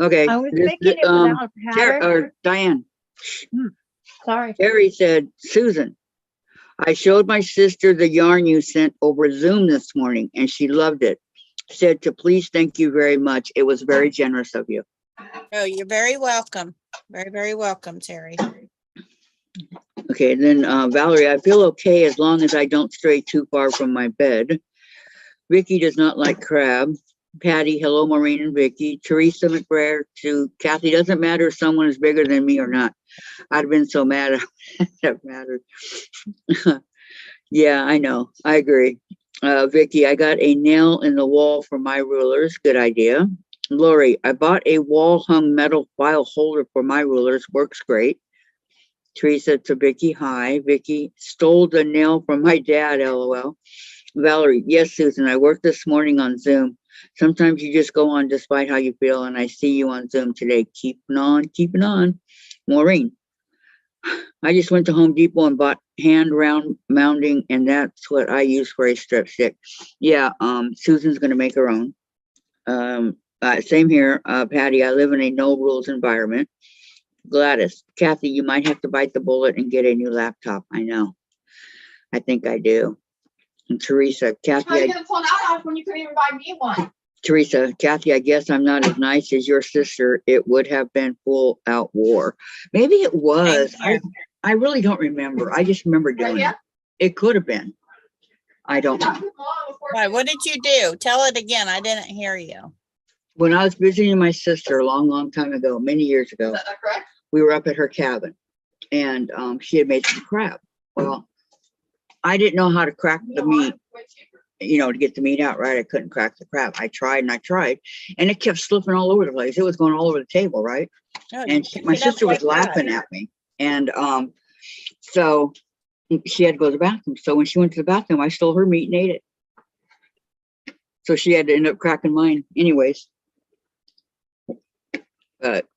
Okay. I was making it without a pattern. Diane. Sorry. Terry said, Susan, I showed my sister the yarn you sent over Zoom this morning, and she loved it. Said to please thank you very much. It was very generous of you. Oh, you're very welcome. Very, very welcome, Terry. Okay, then Valerie, I feel okay as long as I don't stray too far from my bed. Vicky does not like crab. Patty, hello, Maureen and Vicky. Teresa McBrayer to Kathy, doesn't matter if someone is bigger than me or not. I'd have been so mad if that mattered. Yeah, I know. I agree. Vicky, I got a nail in the wall for my rulers. Good idea. Lori, I bought a wall hung metal file holder for my rulers. Works great. Teresa to Vicky, hi. Vicky, stole the nail from my dad, LOL. Valerie, yes, Susan, I worked this morning on Zoom. Sometimes you just go on despite how you feel, and I see you on Zoom today. Keeping on. Maureen, I just went to Home Depot and bought hand round mounting, and that's what I use for a strip stick. Yeah, Susan's gonna make her own. Same here, Patty, I live in a no rules environment. Gladys, Kathy, you might have to bite the bullet and get a new laptop. I know. I think I do. And Teresa, Kathy, How are you gonna pull that off when you couldn't even buy me one? Teresa, Kathy, I guess I'm not as nice as your sister. It would have been full out war. Maybe it was. Thank I really don't remember. I just remember doing yeah. it. It could have been. I don't know. Why, what did you do? Tell it again. I didn't hear you. When I was visiting my sister a long, long time ago, many years Is ago, that not correct? we were up at her cabin and she had made some crab. Well, I didn't know how to crack the meat, to get the meat out right. I couldn't crack the crab. I tried, and it kept slipping all over the place. It was going all over the table, right? Oh, you And picked my it up sister was like that. laughing at me. And so she had to go to the bathroom. So when she went to the bathroom, I stole her meat and ate it. So she had to end up cracking mine anyways.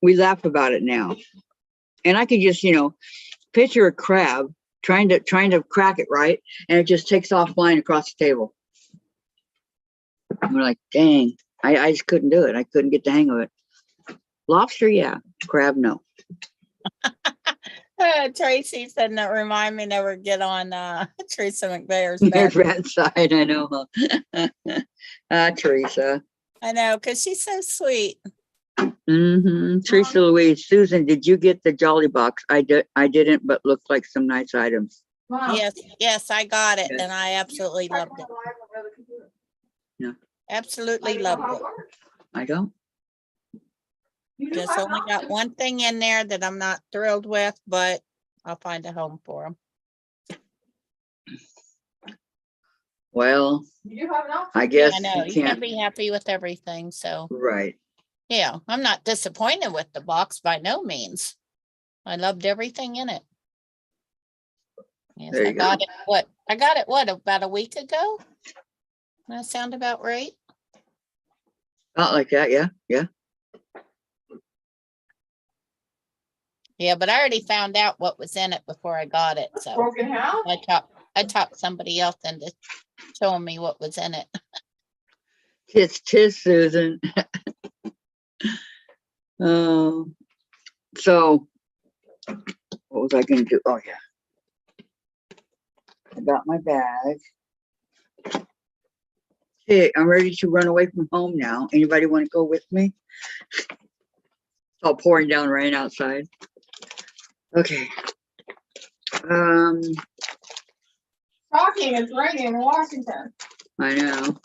We laugh about it now. And I could just, picture a crab trying to crack it right, and it just takes off flying across the table. We're like, dang, I just couldn't do it. I couldn't get the hang of it. Lobster, yeah. Crab, no. Tracy said, "No, remind me never get on Teresa McBare's There's bed." rat side, I know. Teresa. I know, because she's so sweet. Mm-hmm. Teresa Louise, Susan, did you get the Jolly Box? I didn't, but looked like some nice items. Wow. Yes, I got it Yes. and I absolutely loved it. Absolutely loved it. I don't. Just only got one thing in there that I'm not thrilled with, but I'll find a home for them. Well, You do have an option. I guess I know, you you can't can't. be happy with everything, so, Right. yeah, I'm not disappointed with the box by no means. I loved everything in it. Yes, There I you go. got it, what, about a week ago? That sound about right? Not like that. Yeah. Yeah. Yeah, but I already found out what was in it before I got it, so Broken house? I talked somebody else into showing me what was in it. Tis Susan. So what was I going to do? Oh yeah. I got my bag. Okay, I'm ready to run away from home now. Anybody want to go with me? It's all pouring down rain outside. Okay. Shocking, it's raining in Washington. I know.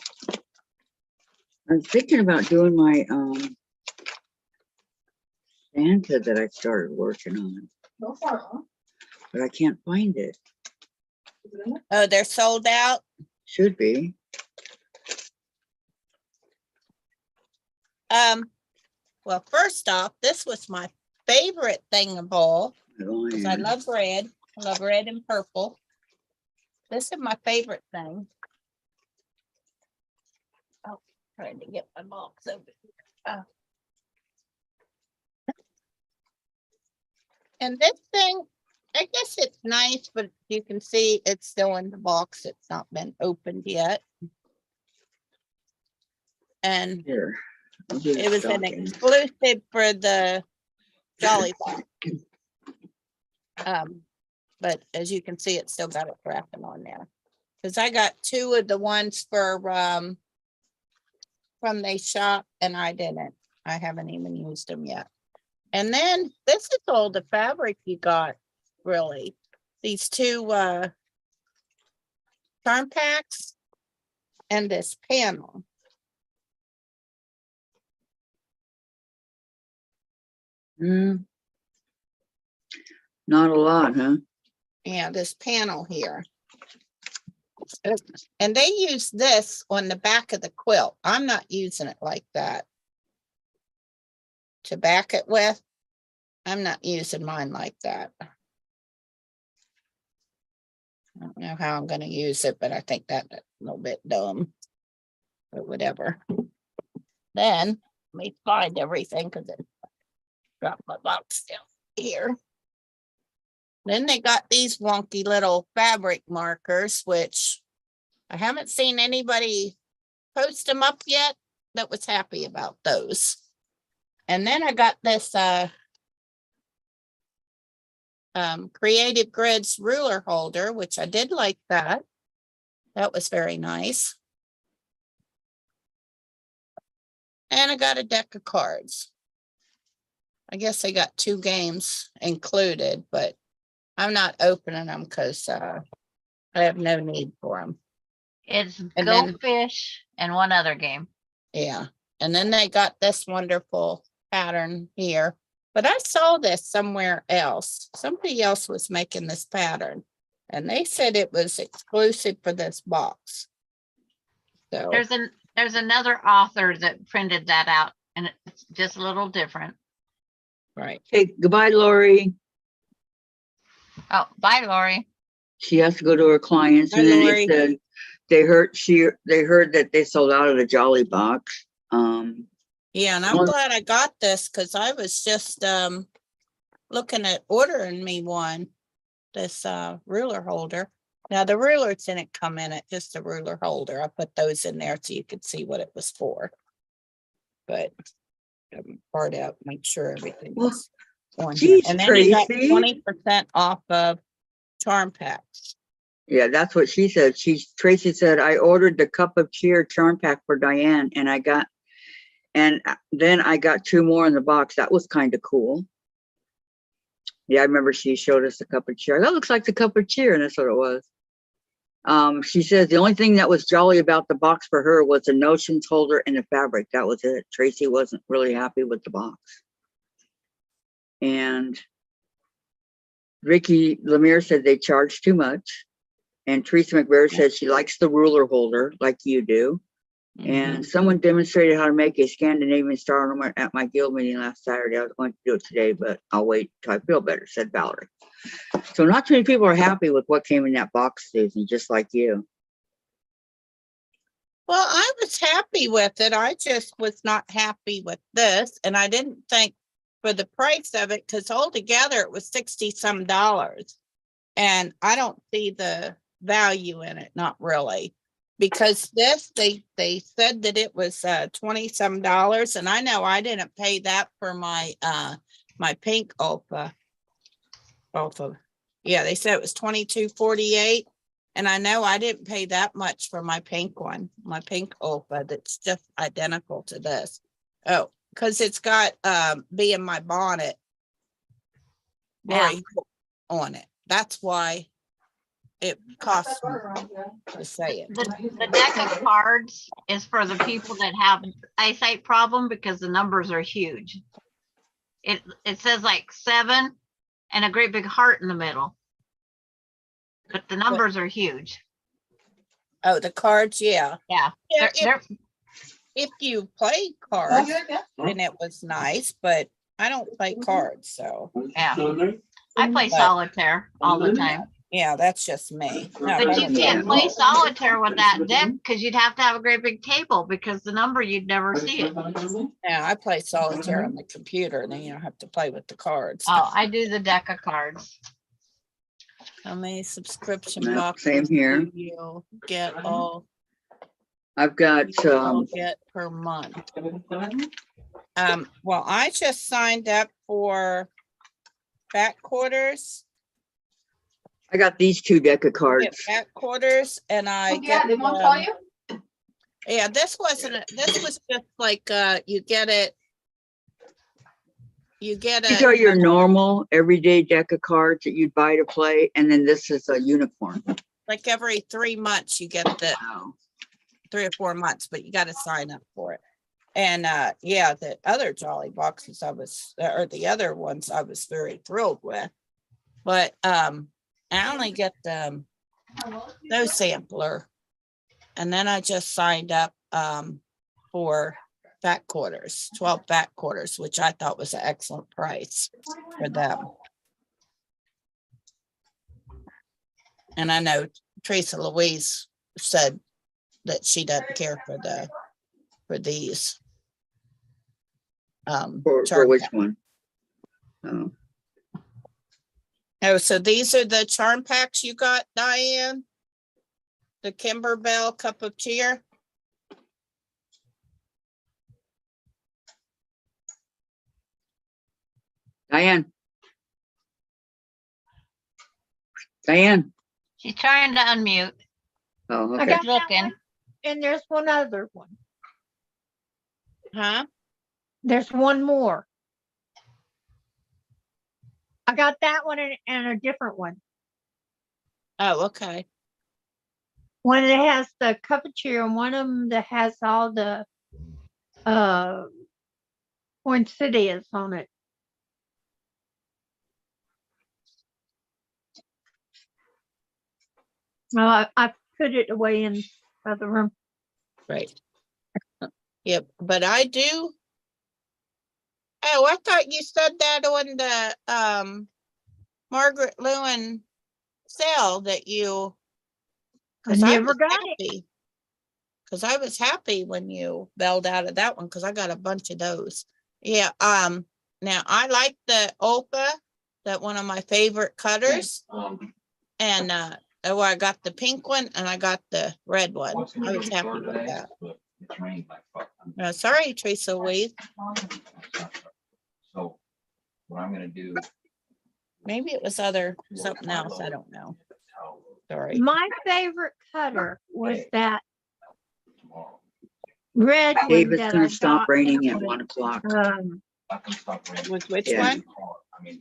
I'm thinking about doing my Santa that I started working on, Go for it. but I can't find it. Is it in there? Oh, they're sold out? Should be. Well, first off, this was my favorite thing of all, because I Lion. love red. I love red and purple. This is my favorite thing. Oh, trying to get my box open. And this thing, I guess it's nice, but you can see it's still in the box. It's not been opened yet. And Here. I'll do the it was an stocking. exclusive for the Jolly Box. But as you can see, it's still got it wrapping on there. Cause I got two of the ones for, from they shop and I didn't. I haven't even used them yet. And then this is all the fabric you got, really. These two, charm packs and this panel. Not a lot, huh? Yeah, this panel here. And they use this on the back of the quilt. I'm not using it like that. To back it with, I'm not using mine like that. I don't know how I'm gonna use it, but I think that's a little bit dumb. But whatever. Then, let me find everything, because it dropped my box down here. Then they got these wonky little fabric markers, which I haven't seen anybody post them up yet that was happy about those. And then I got this Creative Grids ruler holder, which I did like that. That was very nice. And I got a deck of cards. I guess I got 2 games included, but I'm not opening them because I have no need for them. It's And Go then- Fish and one other game. Yeah. And then they got this wonderful pattern here. But I saw this somewhere else. Somebody else was making this pattern. And they said it was exclusive for this box. So, There's another author that printed that out and it's just a little different. right. Okay, goodbye, Lori. Oh, bye, Lori. She has to go to her clients, Bye, and then Lori. it said they heard that they sold out of the Jolly Box. Yeah, and I'm Well- glad I got this because I was just looking at ordering me one, this ruler holder. Now the rulers didn't come in it, just a ruler holder. I put those in there so you could see what it was for. But part out, make sure everything Well, was on here. geez, And then you got Tracy. 20% off of charm packs. Yeah, that's what she said. Tracy said, I ordered the cup of cheer charm pack for Diane, and I got And then I got 2 more in the box. That was kind of cool. Yeah, I remember she showed us a cup of cheer. That looks like the cup of cheer, and that's what it was. She says the only thing that was jolly about the box for her was the notions holder and the fabric. That was it. Tracy wasn't really happy with the box. And Ricky Lemire said they charged too much. And Teresa McBair said she likes the ruler holder like you do. And someone demonstrated how to make a Scandinavian star ornament at my guild meeting last Saturday. I was going to do it today, but I'll wait till I feel better, said Valerie. So not too many people are happy with what came in that box, Susan, just like you. Well, I was happy with it. I just was not happy with this, and I didn't think for the price of it, because altogether it was $60-some. And I don't see the value in it, not really. Because this, they said that it was $20-some, and I know I didn't pay that for my my pink Ulfa. Yeah, they said it was $22.48, and I know I didn't pay that much for my pink one, my pink Ulfa that's just identical to this. Oh, because it's got be in my bonnet very on it. That's why it costs more to say it. The deck of cards is for the people that have an eyesight problem because the numbers are huge. It says like 7 and a great big heart in the middle. But the numbers are huge. Oh, the cards, yeah. Yeah. Yeah, They're- if you play cards, then it was nice, but I don't play cards, so Yeah. I play solitaire all the time. yeah, that's just me. No, But you can't play solitaire with that deck because you'd have to have a great big table because the number you'd never see it. yeah, I play solitaire on the computer, and then you don't have to play with the cards. Oh, I do the deck of cards. How many subscription Yep, boxes same here. do you get all I've got, get per month? Well, I just signed up for back quarters. I got these 2 deck of Get cards. back quarters, and I get They won't tell you? yeah, this was just like you get it. You get These it are your normal everyday deck of cards that you'd buy to play, and then this is a unicorn. like every 3 months. You get the Wow. 3 or 4 months, but you got to sign up for it. And yeah, the other Jolly boxes or the other ones I was very thrilled with. But I only get no sampler. And then I just signed up for back quarters, 12 back quarters, which I thought was an excellent price for them. And I know Teresa Louise said that she doesn't care for these. For charm which pack. one? Oh, Oh, so these are the charm packs you got, Diane? The Kimberbell cup of cheer? Diane. Diane. She's trying to unmute. Oh, I okay. got that Looking. one, and there's one other one. Huh? There's one more. I got that one and a different one. Oh, okay. One that has the cup of cheer and one of them that has all the poinsettias on it. Well, I put it away in the other room. Right. Yep, but I do. Oh, I thought you said that on the Margaret Lewin sale that you. I never got it. Because I was happy when you bailed out of that one, because I got a bunch of those. Yeah, now I like the Ulfa, that one of my favorite cutters. And oh, I got the pink one and I got the red one. I was happy with that. Sorry, Teresa Louise. So what I'm gonna do. Maybe it was something else. I don't know. Sorry. My favorite cutter was that red one Dave, it's that gonna I stop got raining at was, 1 o'clock. Not gonna stop raining. Was which Yeah. one? I mean,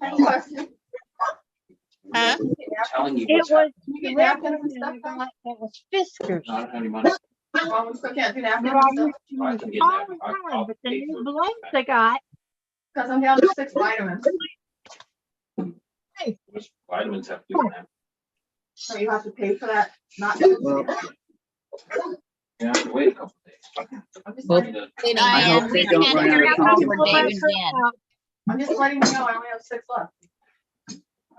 Huh? I'm telling you it what's was happening. the red one that I got that was Fiskars. I don't have any money. Well, we still can't do that But I used to I use can it get all that. the I'll time, but the pay new for it. blades I got, because I'm down to 6 vitamins. Vitamins have to do with that. So you have to pay for that. Not. Well, You have to wait a couple days. I'm just Well, letting, Any I hope Diane, they we don't can't run hear out of you pumpkin over pies. David Dan. I'm just letting you know I only have 6 left.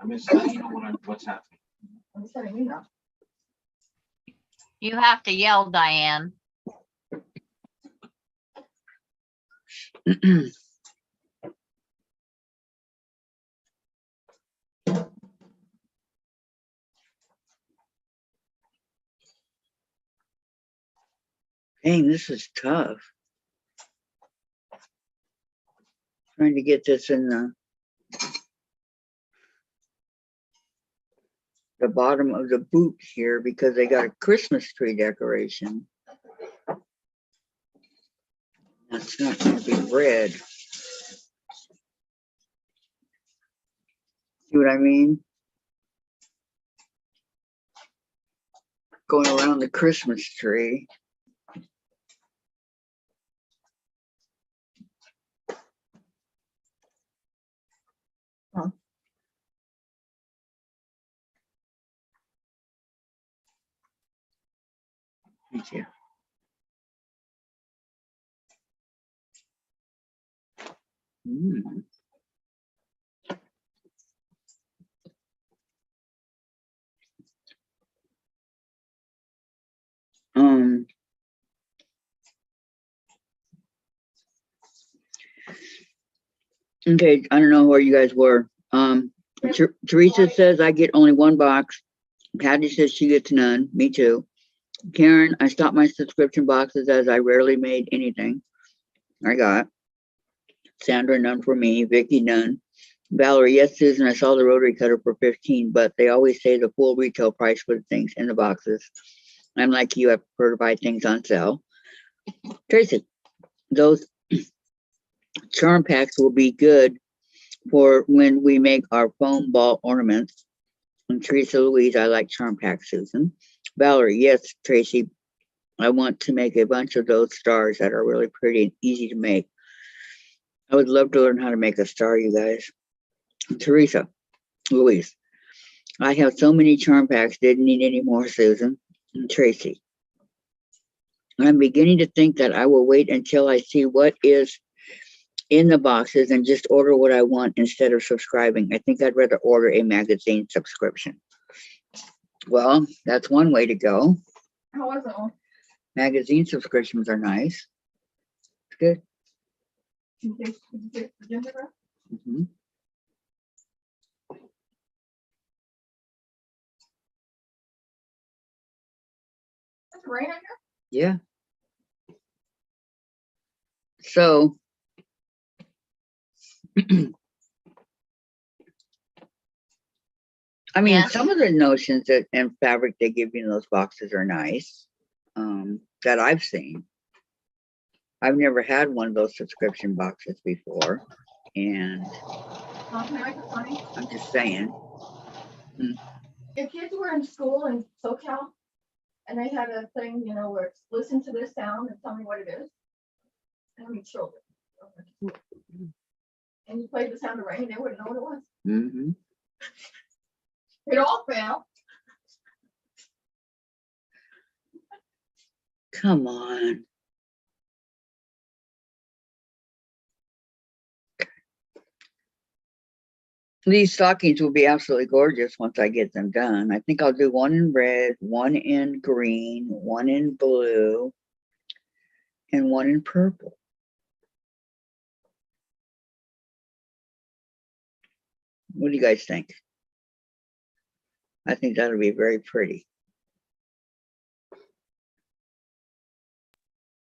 I'm just letting you know what's happening. I'm just letting you know. You have to yell, Diane. Dang, this is tough. Trying to get this in the bottom of the boot here because they got a Christmas tree decoration. That's not gonna be red. See what I mean? Going around the Christmas tree. Huh. Thank you. Mm. Okay, I don't know where you guys were. Teresa says I get only 1 box. Patty says she gets none. Me too. Karen, I stopped my subscription boxes as I rarely made anything. I got. Sandra, none for me. Vicky, none. Valerie, yes, Susan, I saw the rotary cutter for 15, but they always say the full retail price for the things in the boxes. I'm like you, I prefer to buy things on sale. Tracy, those charm packs will be good for when we make our foam ball ornaments. And Teresa Louise, I like charm packs, Susan. Valerie, yes, Tracy, I want to make a bunch of those stars that are really pretty and easy to make. I would love to learn how to make a star, you guys. Teresa Louise, I have so many charm packs, didn't need any more, Susan. And Tracy, I'm beginning to think that I will wait until I see what is in the boxes and just order what I want instead of subscribing. I think I'd rather order a magazine subscription. Well, that's one way to go. How was it? Magazine subscriptions are nice. It's good. Did you take the gingerbread? Mhm. It's raining here. Yeah. So, I mean, Yes. some of the notions that and fabric they give you in those boxes are nice, that I've seen. I've never had one of those subscription boxes before, and Can I make it funny? I'm just saying. If kids were in school in SoCal and they had a thing, you know, where it's listen to this sound and tell me what it is. I mean, children. And you played the sound of rain, they wouldn't know what it was. Mm-hmm. It all fail. Come on. These stockings will be absolutely gorgeous once I get them done. I think I'll do one in red, one in green, one in blue, and one in purple. What do you guys think? I think that'll be very pretty.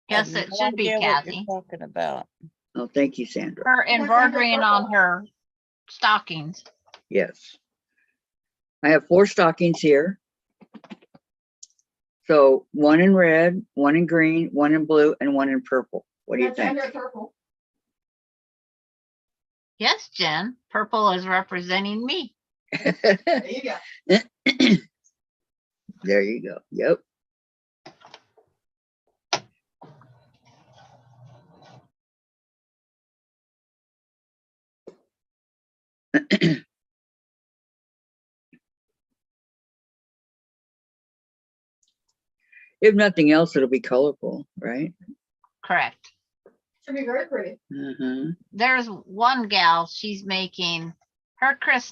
Yes, it should be, Kathy. Talking about. Oh, thank you, Sandra. Her embroidering on her stockings. Yes. I have 4 stockings here. So one in red, one in green, one in blue, and one in purple. What do you That's think? under purple. Yes, Jen, purple is representing me. There you go. There you go. Yep. If nothing else, it'll be colorful, right? Correct. Should be very pretty. There's one gal, she's making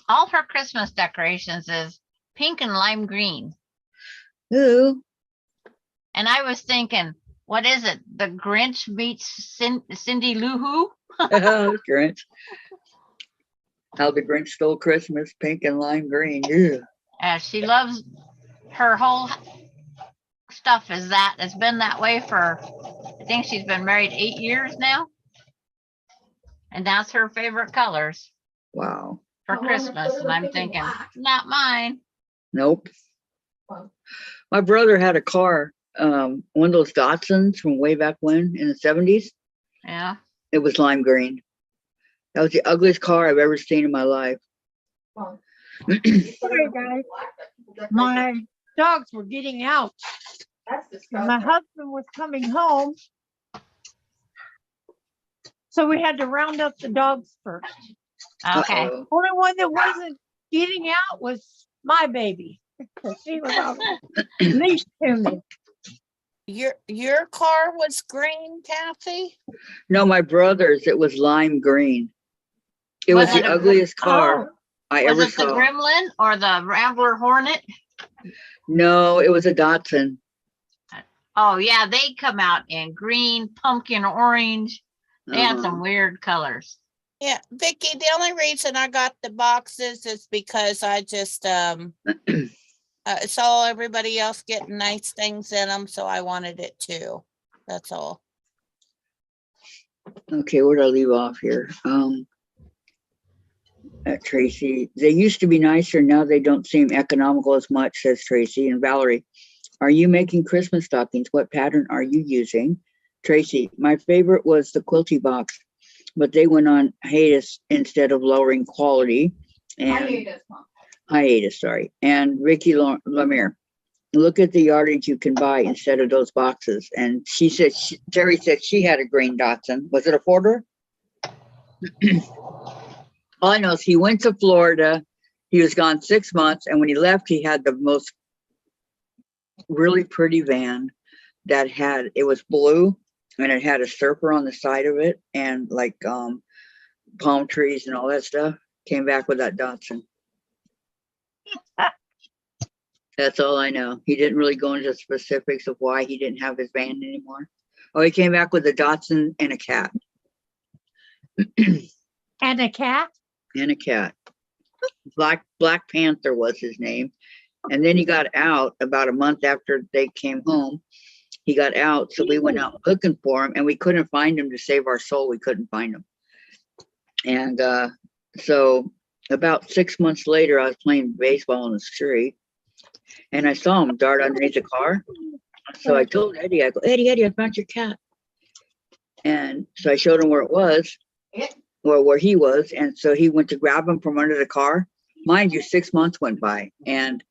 all her Christmas decorations is pink and lime green. Ooh. And I was thinking, what is it? The Grinch meets Cindy Lou Who? Grinch. How the Grinch Stole Christmas, pink and lime green. Yeah. She loves her whole stuff is that. It's been that way for, I think she's been married 8 years now. And that's her favorite colors Wow. for I'm on the Christmas. third And I'm of thinking thinking, black. not mine. Nope. Well, My brother had a car, one of those Datsuns from way back when in the 70s. Yeah. It was lime green. That was the ugliest car I've ever seen in my life. well, Sorry, guys. black that people decorate. My dogs were getting out. That's And my disgusting. husband was coming home. So we had to round up the dogs first. Okay. Uh-oh. Only one that wasn't getting out was my baby. She was on leash to me. Your car was green, Kathy? No, my brother's, it was lime green. It was Was it the a- ugliest car I Was ever it the saw. Gremlin or the Rambler Hornet? No, it was a Datsun. Oh yeah, they come out in green, pumpkin orange. They had Uh-huh. some weird colors. Yeah, Vicky, the only reason I got the boxes is because I just saw everybody else getting nice things in them, so I wanted it too. That's all. Okay, where did I leave off here? Tracy, they used to be nicer. Now they don't seem economical as much, says Tracy. And Valerie, are you making Christmas stockings? What pattern are you using? Tracy, my favorite was the quilty box, but they went on hiatus instead of lowering quality. I And hate this one. hiatus, sorry. And Ricky Lemire, look at the yardage you can buy instead of those boxes. And she said, Terry said she had a green Datsun. Was it a Porter? All I know is he went to Florida. He was gone 6 months. And when he left, he had the most really pretty van that had, it was blue and it had a surfer on the side of it and like palm trees and all that stuff. Came back with that Datsun. That's all I know. He didn't really go into specifics of why he didn't have his van anymore. Oh, he came back with a Datsun and a cat. And a cat? And a cat. Black Panther was his name. And then he got out about a month after they came home. He got out, so we went out looking for him, and we couldn't find him to save our soul. We couldn't find him. And so about 6 months later, I was playing baseball in the street, and I saw him dart underneath the car. So I told Eddie, I go, Eddie, I found your cat. And so I showed him where it was, or where he was. And so he went to grab him from under the car. Mind you, 6 months went by. And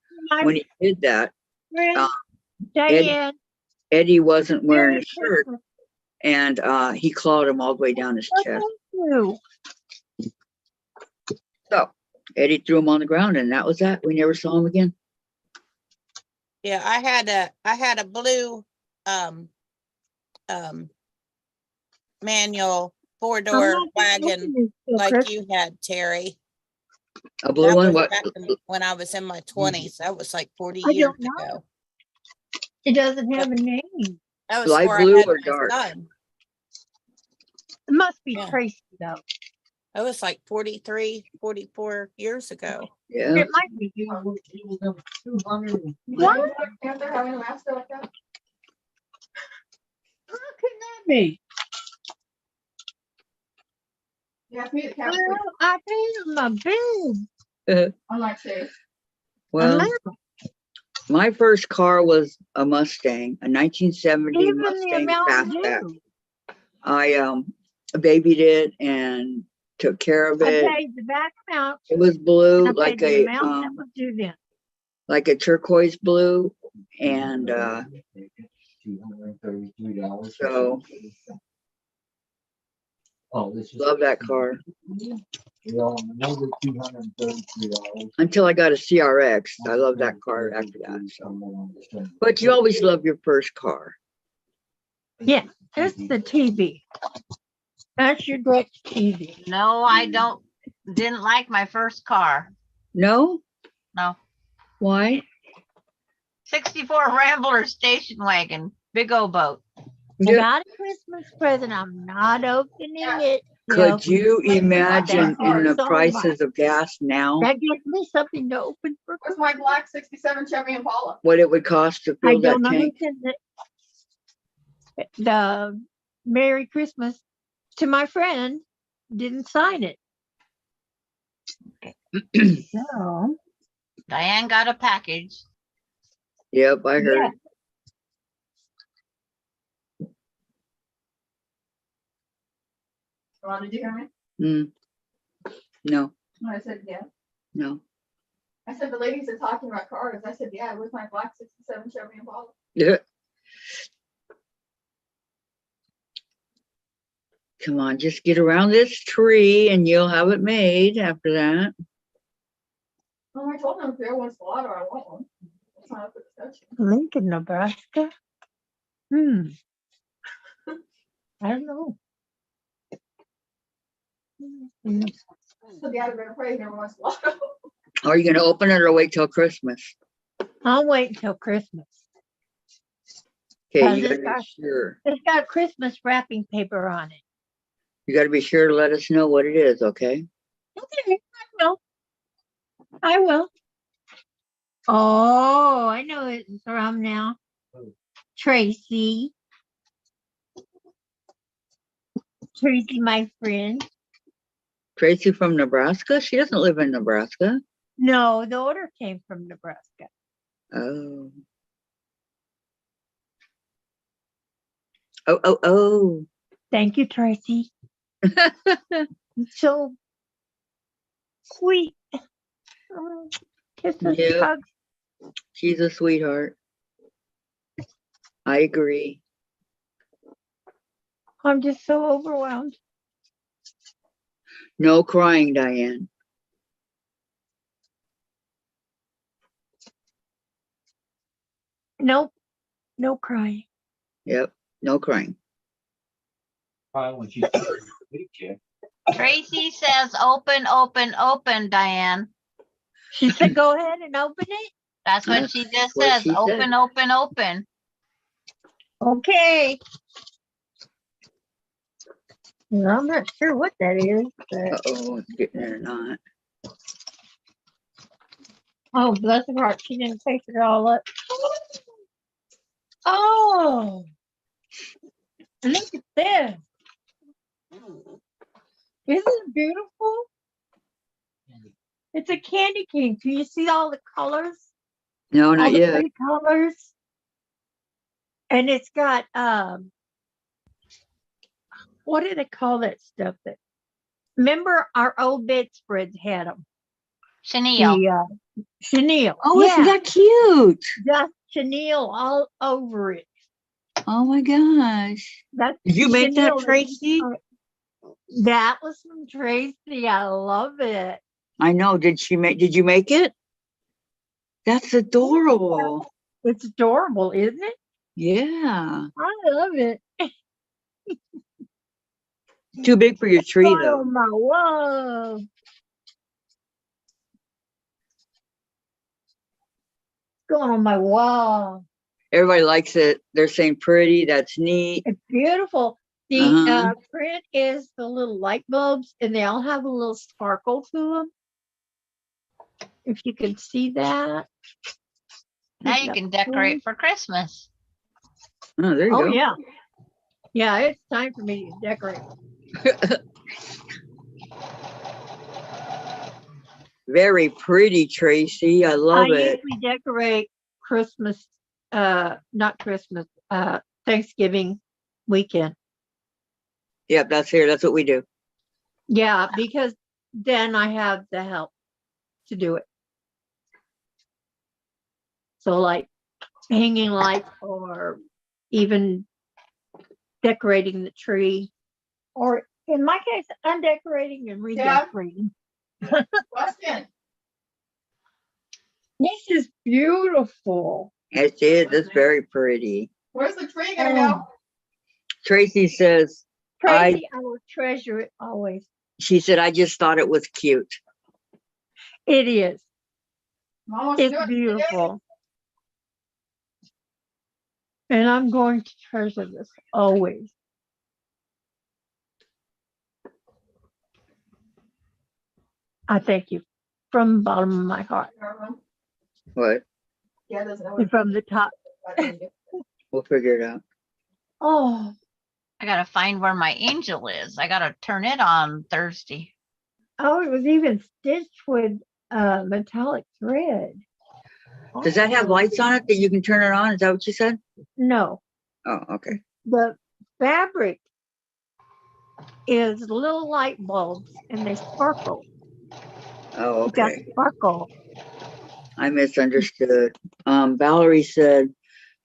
when he did that, Diane. Eddie wasn't wearing a Merry shirt, Christmas. and he clawed him all the way down his Oh, chest. thank you. So Eddie threw him on the ground, and that was that. We never saw him again. Yeah, I had a blue manual four-door I'm not wagon making it till like Christmas. you had, Terry. A blue That one. was What? back when I was in my 20s. That was like 40 I years don't know. ago. It doesn't have a name. That was Light before blue I had or my dark? son. It must be Yeah. Tracy though. That was like 43, 44 years ago. Yeah. It might be. What? Panther having a master like that? How can that be? You asked me to count. Well, I paid him a big Unlike Chase. Well, amount. My first car was a Mustang, a 1970 Even the Mustang Mountain fastback. Dew. I babied it and took care of I it. paid the back amount. It was And blue, I like paid the a amount that was due then. like a turquoise blue, and $233. so Oh, this is. love that car Yeah, another $233. until I got a CRX. I love that car after that. So, but you always love your first car. Yeah, that's the TV. That's your Dutch TV. No, I didn't like my first car. No, No. why? 64 Rambler station wagon, big old boat. I Yeah. got a Christmas present. I'm not opening it. Could you Like, imagine my in the car. prices of gas now That gives me something to open for Where's my black 67 Chevy Impala? what it would cost to I fill that don't know who tank? sent the Merry Christmas to my friend. Didn't sign it. So, Diane got a package. Yep, I heard. yeah. Ron, did you hear me? Mm. No, I said, yeah. no. I said, the ladies are talking about cars. I said, yeah, with my black 67 Chevy Impala. Yeah. Come on, just get around this tree and you'll have it made after that. Well, I told them if there wants water, I want one. It's not up for discussion. Lincoln, Nebraska. I don't know. So the other better pray never wants water. Are you gonna open it or wait till Christmas? I'll wait until Christmas. Okay, you It's gotta be sure. got Christmas wrapping paper on it. You gotta be sure to let us know what it is, okay? Okay, I will. I will. Oh, I know it's from now. Tracy. Tracy, my friend. Tracy from Nebraska? She doesn't live in Nebraska. No, the order came from Nebraska. Oh. Oh. Thank you, Tracy. So sweet. Kisses, Yeah. hugs. She's a sweetheart. I agree. I'm just so overwhelmed. No crying, Diane. Nope. No crying. Yep, no crying. Probably when she's big chick. Tracy says open, open, open, Diane. She said, go ahead and open it. That's what That's she just what says. she said. Open, open, open. Okay. Well, I'm not sure what that is, but Uh-oh, it's getting in or not. oh, bless her heart, she didn't take it all up. Oh, look at this. Isn't it beautiful? It's a candy cane. Can you see all the colors? No, All not the yet. pretty colors. And it's got what do they call that stuff? That remember our old bedspreads had them. Chenille. The chenille. Oh, isn't yeah, that cute? just chenille all over it. Oh my gosh. That's Did you make that, chenille. Tracy? That was from Tracy. I love it. I know. Did you make it? That's adorable. It's adorable, isn't it? Yeah. I love it. Too big for your tree Oh though. my whoa. Going on my wall. Everybody likes it. They're saying pretty. That's neat. It's beautiful. The Uh-huh. print is the little light bulbs, and they all have a little sparkle to them. If you can see that. Now you can decorate for Christmas. Oh, there you Oh go. yeah. Yeah, it's time for me to decorate. Very pretty, Tracy. I I love it. usually decorate Christmas, not Christmas, Thanksgiving weekend. Yep, that's here. That's what we do. Yeah, because then I have the help to do it. So like hanging lights or even decorating the tree, or in my case, undecorating and Yeah. redecorating. Question. This is beautiful. It is. It's very pretty. Where's the tree gonna go? Tracy says, Tracy, I will treasure it always. she said, I just thought it was cute. It is. I'm almost It's doing it. beautiful. And I'm going to treasure this always. I thank you from the bottom of my heart What? Yeah, doesn't know. and from the top. We'll figure it out. Oh, I gotta find where my angel is. I gotta turn it on Thursday. oh, it was even stitched with metallic thread. Does that have lights on it that you can turn it on? Is that what you said? No, Oh, okay. the fabric is little light bulbs and they sparkle. Oh, It's got okay. sparkle. I misunderstood. Valerie said,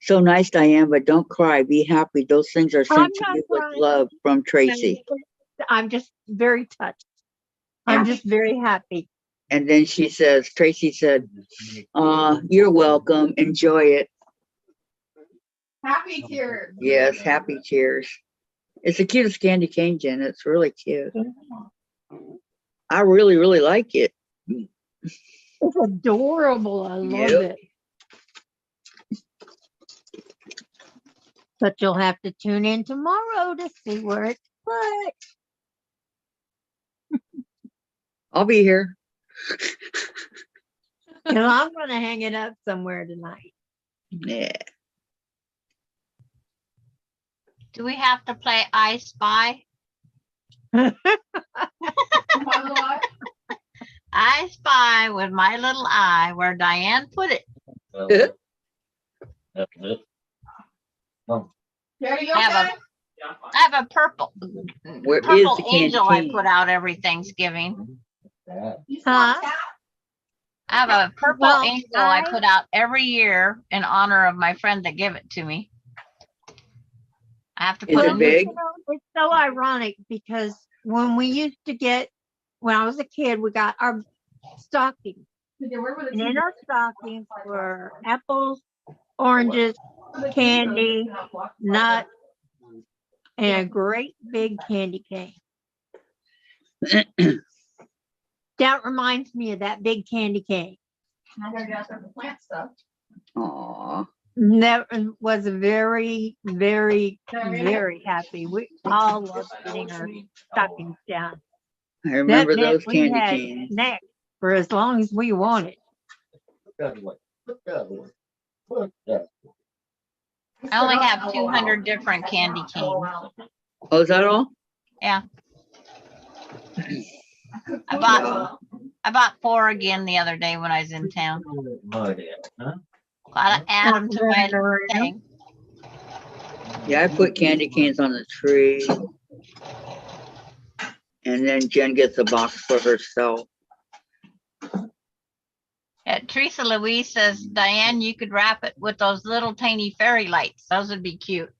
so nice, Diane, but don't cry. Be happy. Those things are I'm sent to not you with crying. love from Tracy. I'm just very touched. I'm just very happy. And then she says, Tracy said, you're welcome. Enjoy it. Happy tears. Yes, happy tears. It's the cutest candy cane, Jen. It's really cute. I really, really like it. It's adorable. I love Yep. it. But you'll have to tune in tomorrow to see where it's put. I'll be here. And I'm going to hang it up somewhere tonight. Yeah. Do we have to play I Spy? Come on, Lord. I Spy with my little eye where Diane put it. That's it. Jerry, you I have okay? I have a purple Where is purple the candy angel I cane? put out every Thanksgiving. You saw Huh? that? I have a purple Well, angel I I- put out every year in honor of my friend that gave it to me. I have to Is put it a new big? You know, it's so ironic because when we used to get, when I was a kid, we got our stockings. Where were the And in two- our stockings were apples, oranges, the two candy, that have blocked- nuts, and a great big candy cane. That reminds me of that big candy cane. I gotta get out there for plant stuff. Aw. That was very, very, very happy. We all loved getting our stockings down. I That remember meant those we candy had canes. snacks for as long as we wanted. I only have 200 different candy canes. Oh, is that all? I bought 4 again the other day when I was in town. Gotta add them to my thing. Yeah, I put candy canes on the tree. And then Jen gets a box for herself. Teresa Louise says, Diane, you could wrap it with those little tiny fairy lights. Those would be cute.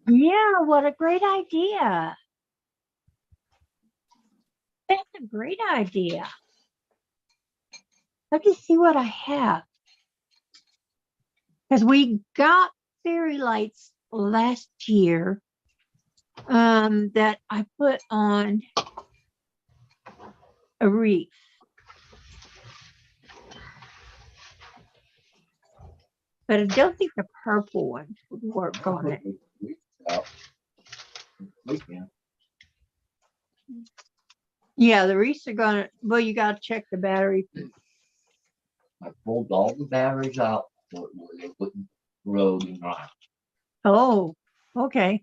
Yeah, what a great idea. That's a great idea. Let me see what I have. Because we got fairy lights last year that I put on a wreath. But I don't think the purple one would work on it. Yeah, the wreaths are gonna, well, you gotta check the battery. I pulled all the batteries out, so they wouldn't road and rock. Oh, okay.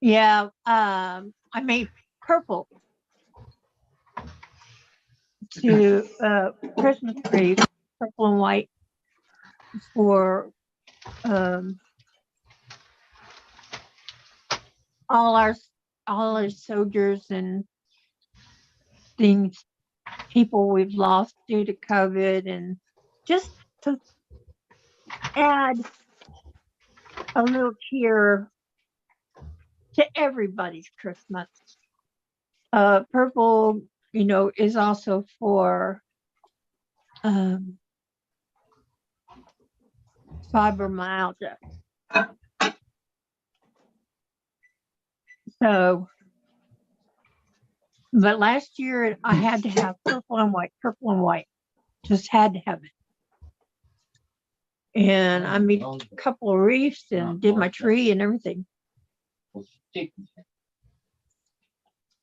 Yeah, I made purple to Christmas tree, purple and white, for um, all our soldiers and things, people we've lost due to COVID, and just to add a little cheer to everybody's Christmas. Purple, is also for fibromyalgia. So, but last year I had to have purple and white, just had to have it. And I made a couple of wreaths and did my tree and everything.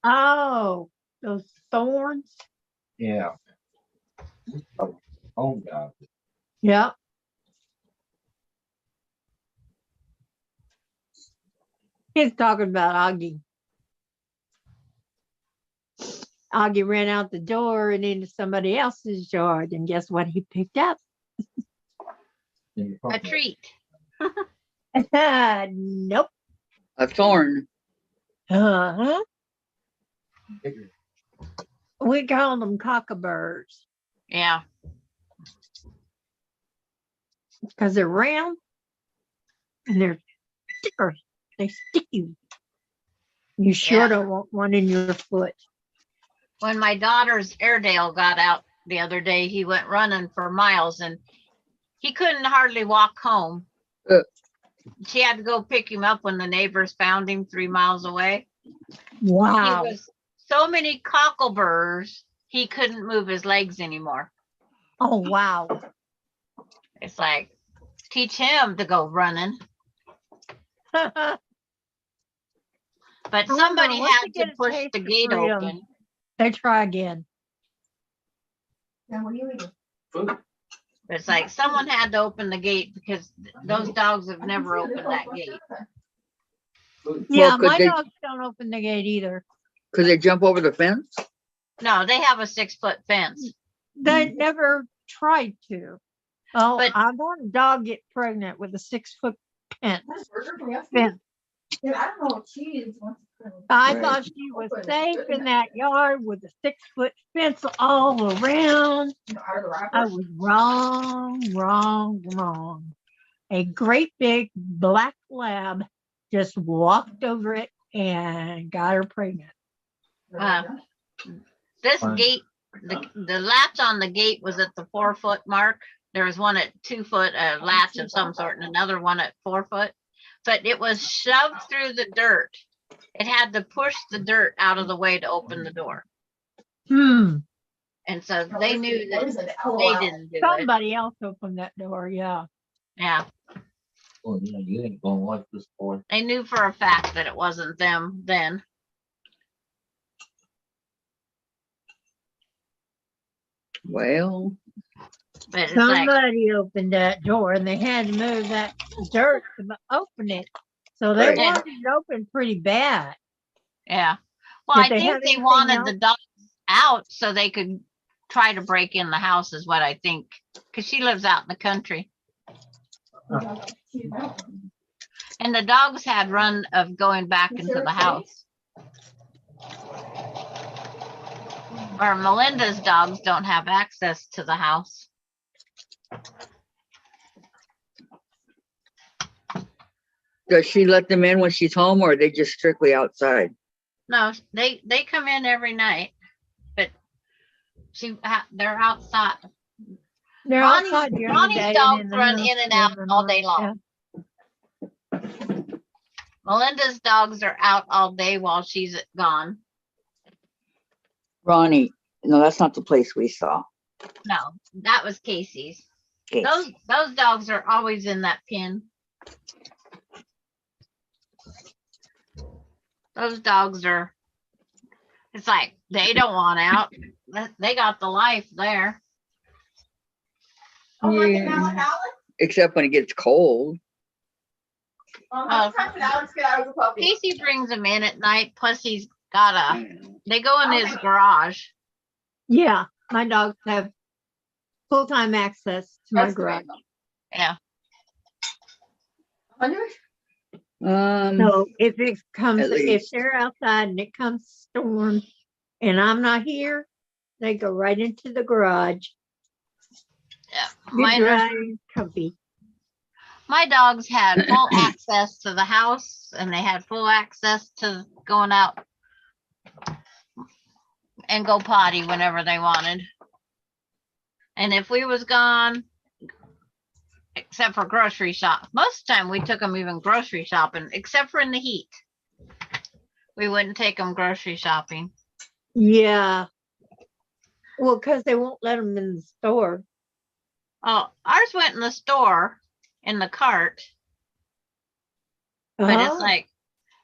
Oh, those thorns. Yeah. Oh, God. Yeah. He's talking about Augie. Augie ran out the door and into somebody else's yard, and guess what he picked up? A treat. Nope. A thorn. Uh-huh. We call them cockaburs Yeah. because they're round and they're stickers. They stick you. You sure Yeah. don't want one in your foot. When my daughter's Airedale got out the other day, he went running for miles and he couldn't hardly walk home. She had to go pick him up when the neighbors found him 3 miles away. Wow. He was so many cockleburs, he couldn't move his legs anymore. Oh, wow. It's like, teach him to go running. But know, somebody once had you to get a push taste the of gate freedom. open. They try again. Now, what are you eating? Food. It's like someone had to open the gate because those dogs have never I can see opened that this gate. whole Food. Yeah, could my they- dogs don't open the gate either. Could they jump over the fence? No, they have a 6-foot fence. They never tried to. Oh, But- I want a dog get pregnant with a 6-foot fence. That's burger from yesterday. fence. Yeah, I don't know if cheese wants to. I Right. thought she was Open it. safe in that yard with a 6-foot fence all around. Out of the wrapper. I was wrong. A great big black lab just walked over it and got her pregnant. This Fine. gate, the latch on the gate was at the 4-foot mark. There was one at 2 foot, a latch of some sort, and another one at 4 foot. But it was shoved through the dirt. It had to push the dirt out of the way to open the door. Hmm. And so they knew What that is it? they LOL. didn't do it. Somebody else opened that door. Yeah. Yeah, Oh, yeah, you ain't gonna like this boy. they knew for a fact that it wasn't them then. Well, But it's like, Somebody opened that door and they had to move that dirt to open it. So they Right. wanted it open pretty bad. yeah. Well, Did I they think have they anything wanted else? the dogs out so they could try to break in the house is what I think. Cause she lives out in the country. And the dogs had run of going back You into sure the it's house. Or Melinda's dogs don't have access to the house. does she let them in when she's home, or are they just strictly outside? No, they come in every night, but they're outside. They're Ronnie's- outside during the Ronnie's day and dogs in the run house in and during out the all day night. long. Yeah. Melinda's dogs are out all day while she's gone. Ronnie, no, that's not the place we saw. No, that was Casey's. Okay. Those dogs are always in that pen. Those dogs are, it's like, they don't want out. They got the life there. Oh, like Yeah. it now with Alex? Except when it gets cold. How time did Alex get out of the puppy? Casey brings them in at night, plus he's got they go in his garage. Yeah. my dogs have full-time access to my That's garage. great. Yeah. 100? So if it comes, At if least. they're outside and it comes storm and I'm not here, they go right into the garage. Yeah. Get dry and comfy. My dogs had full access to the house and they had full access to going out and go potty whenever they wanted. And if we was gone, except for grocery shop, most of the time we took them even grocery shopping, except for in the heat. We wouldn't take them grocery shopping. Yeah. Well, because they won't let them in the store. Oh, ours went in the store in the cart, but it's Oh, like,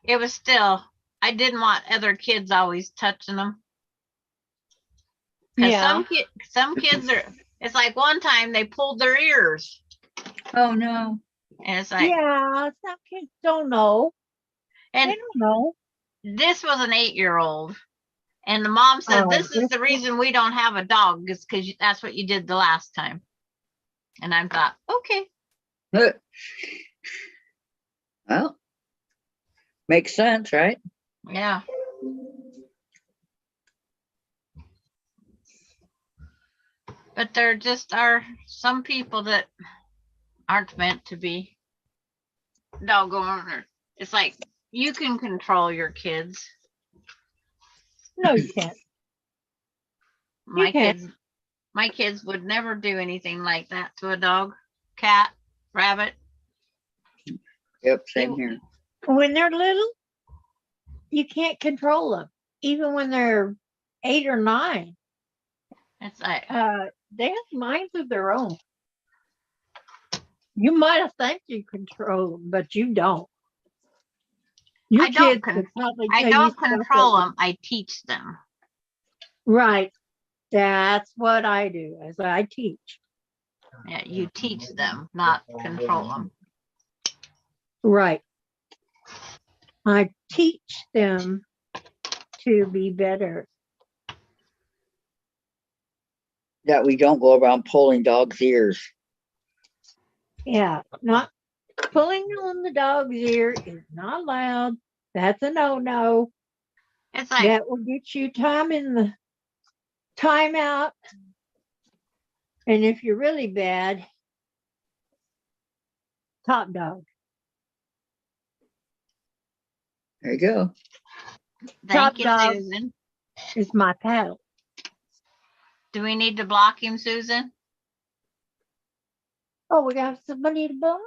it was still, I didn't want other kids always touching them. Cause yeah. some kids are, it's like one time they pulled their ears Oh, no. and it's like, Yeah, some kids don't know. and They don't know. this was an 8-year-old. And the mom said, Oh, this is the reason we don't have a dog is because that's what you did the last time. And I thought, okay. Well, makes sense, right? Yeah. But there just are some people that aren't meant to be doggone her. It's like you can control your kids. No, you can't. My can't. kids would never do anything like that to a dog, cat, rabbit. Yep, same here. When they're little, you can't control them. Even when they're 8 or 9, It's like, they have minds of their own. You might have think you control them, but you don't. Your I don't kids could probably I tell you don't stuff control that- them. I teach them. Right. That's what I do, as I teach. Yeah, you teach them, not control them. Right. I teach them to be better. That we don't go around pulling dogs' ears. Yeah, not pulling on the dog's ear is not allowed. That's a no-no. It's like, That will get you time in the timeout. And if you're really bad, top dog. There you go. thank you, dog. Susan. Is my paddle. Do we need to block him, Susan? Oh, we got somebody to block?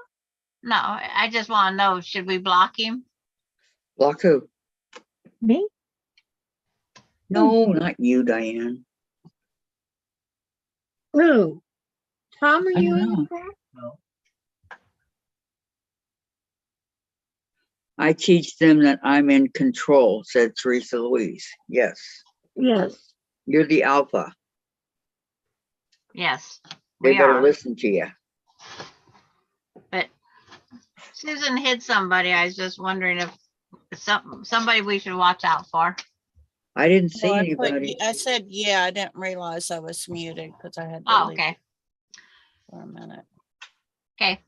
No, I just want to know, should we block him? Block who? Me? No, not you, Diane. Who? Tom, are I you don't in the know. car? I teach them that I'm in control, said Teresa Louise. Yes, Yes. you're the alpha. Yes, They we better are. listen to you. But Susan hid somebody. I was just wondering if somebody we should watch out for. I didn't see Well, anybody. I said, yeah, I didn't realize I was muted because I had to Oh, leave okay. for a minute. Okay.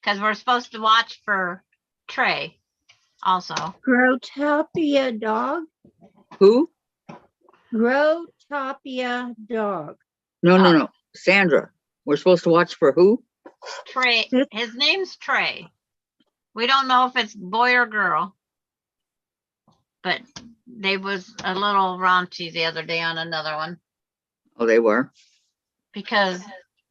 Because we're supposed to watch for Trey also. Growtopia dog. Who? Growtopia dog. No, no, Oh. no. Sandra. We're supposed to watch for who? Trey, This- his name's Trey. We don't know if it's boy or girl. But they was a little raunchy the other day on another one Oh, they were. because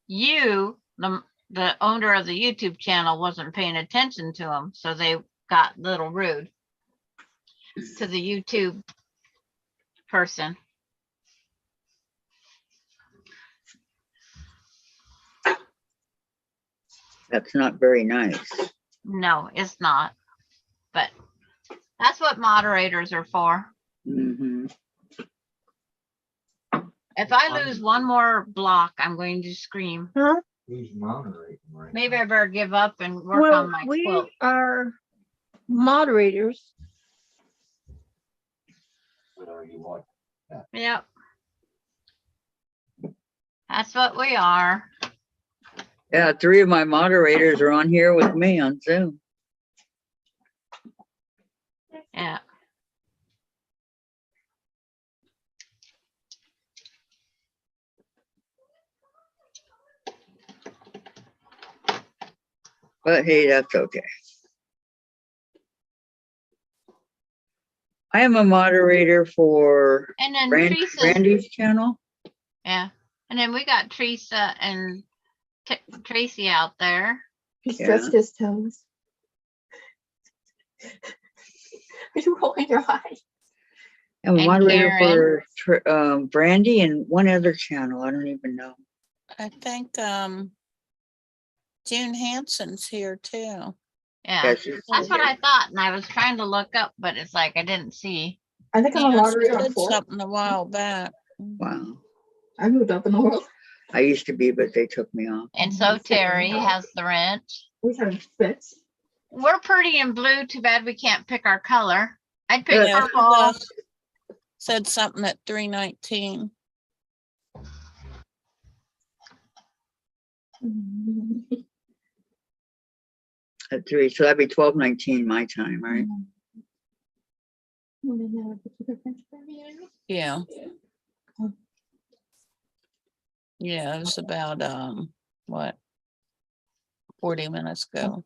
you, the owner of the YouTube channel, wasn't paying attention to them, so they got a little rude to the YouTube person. That's not very nice. No, it's not. But that's what moderators are for. Hmm. If I lose one more block, I'm going to scream. Who's moderating right Maybe I better give up and work Well, on my we quilt. are moderators. now? You want? Yep. That's what we are. Yeah, 3 of my moderators are on here with me on Zoom. Yeah. But hey, that's okay. I am a moderator for And then Teresa's, Randy's channel. yeah. And then we got Teresa and Tracy out there. He Yeah. stretched his toes. Are you rolling your eyes? I'm a And moderator for Brandy and one other channel. I don't even know. I think June Hanson's here too. Yeah. Yeah, she's That's what here. I thought. And I was trying to look up, but it's like I didn't see. I think I'm a Yeah, she moderator on did 4. something a while back. Wow. I moved up in the world. I used to be, but they took me off. And so Terry has the wrench. We have fits. We're pretty in blue. Too bad we can't pick our color. I'd pick Yeah. purple. Said something at 3:19. At 3, so that'd be 12:19 my time, right? Yeah. Yeah, it was about what, 40 minutes ago.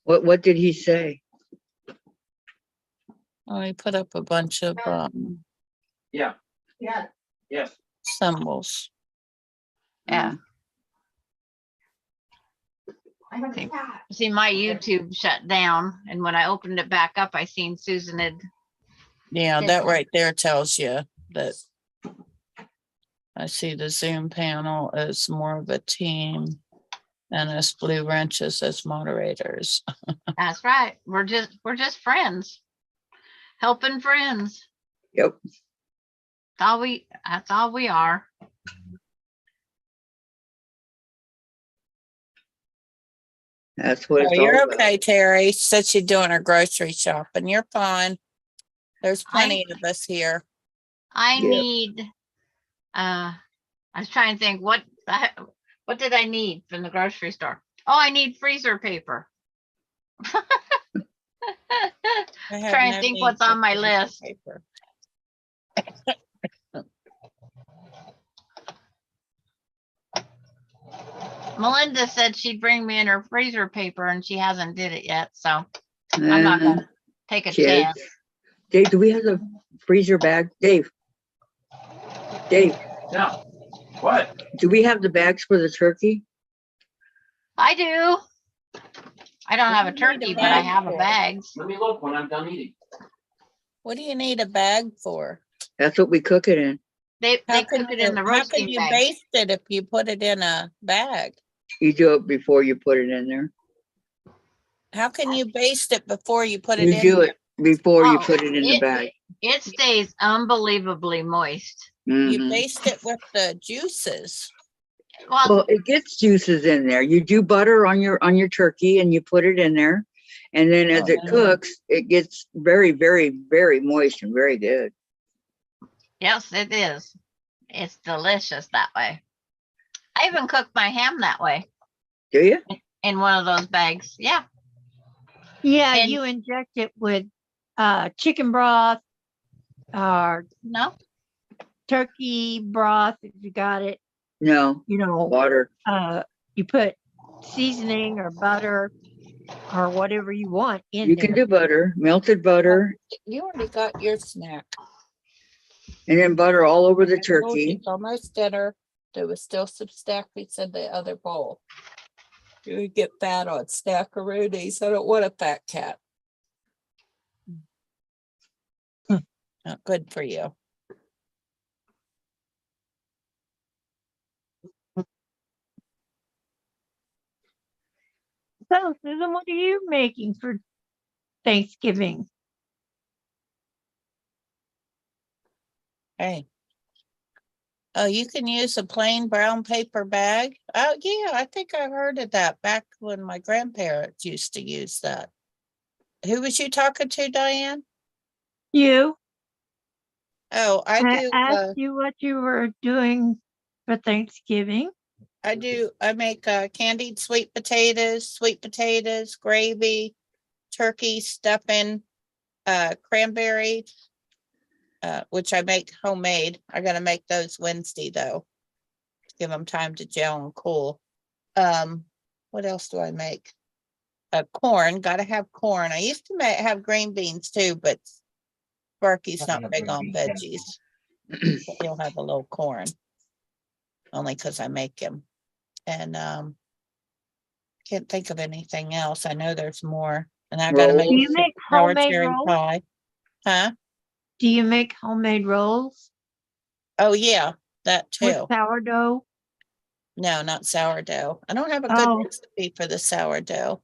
What did he say? Oh, he put up a bunch of Yeah. Yes. symbols. Yeah. I have a Okay. cat. See, my YouTube shut down, and when I opened it back up, I seen Susan had. Yeah, Did that one. right there tells you that I see the Zoom panel as more of a team and us Blue Wrenches as moderators. That's right. We're just friends, helping friends. Yep. That's all we are. That's what Oh, it's you're all about. okay, Terry. Said she's doing her grocery shopping. You're fine. There's I- plenty of us here. I Yep. need. I was trying to think what did I need from the grocery store? Oh, I need freezer paper. I have Trying no to think need what's for on my freezer list. paper. Melinda said she'd bring me in her freezer paper, and she hasn't did it yet. So I'm not gonna take a Kids. chance. Dave, do we have the freezer bag? Dave, Yeah. What? do we have the bags for the turkey? I do. I don't have a What do you need a turkey, but I bag have a for? bags. Let me look when I'm done eating. What do you need a bag for? That's what we cook it in. They How cook can it in the you, how can roasting you bag. baste it if you put it in a bag? You do it before you put it in there. How can you baste it before you put it You in? do it before you Oh, put it in the bag. It stays unbelievably moist. You Mhm. baste it with the juices. Well, Well, it gets juices in there. You do butter on your turkey and you put it in there. And then as it Oh. cooks, it gets very, very, very moist and very good. yes, it is. It's delicious that way. I even cook my ham that way Do you? in one of those bags. Yeah. Yeah, And- you inject it with chicken broth or No? turkey broth if you got it. No, You know, water. you put seasoning or butter or whatever you want in You there. can do butter, melted butter, You already got your snack. and then butter all over the I told you turkey. It's almost dinner. There was still some snackies in the other bowl. You would get fat on snackaroonies. I don't want a fat cat. Not good for you. So, Susan, what are you making for Thanksgiving? Hey. Oh, you can use a plain brown paper bag? Oh, yeah, I think I heard of that back when my grandparents used to use that. Who was you talking to, Diane? You? Oh, I I asked you what you were doing for Thanksgiving. I make candied sweet potatoes, gravy, turkey stuffing, cranberry, which I make homemade. I gotta make those Wednesday though. Give them time to gel and cool. What else do I make? Corn, gotta have corn. I used to have green beans too, but Sparky's not big on veggies. But he'll have a little corn. Only because I make him. And can't think of anything else. I know there's more. And I gotta make Do you Rolls. make sour homemade cherry rolls? pie. Huh? Do you make homemade rolls Oh, yeah, that with too. sourdough? No, not sourdough. I don't have a good Oh. recipe for the sourdough.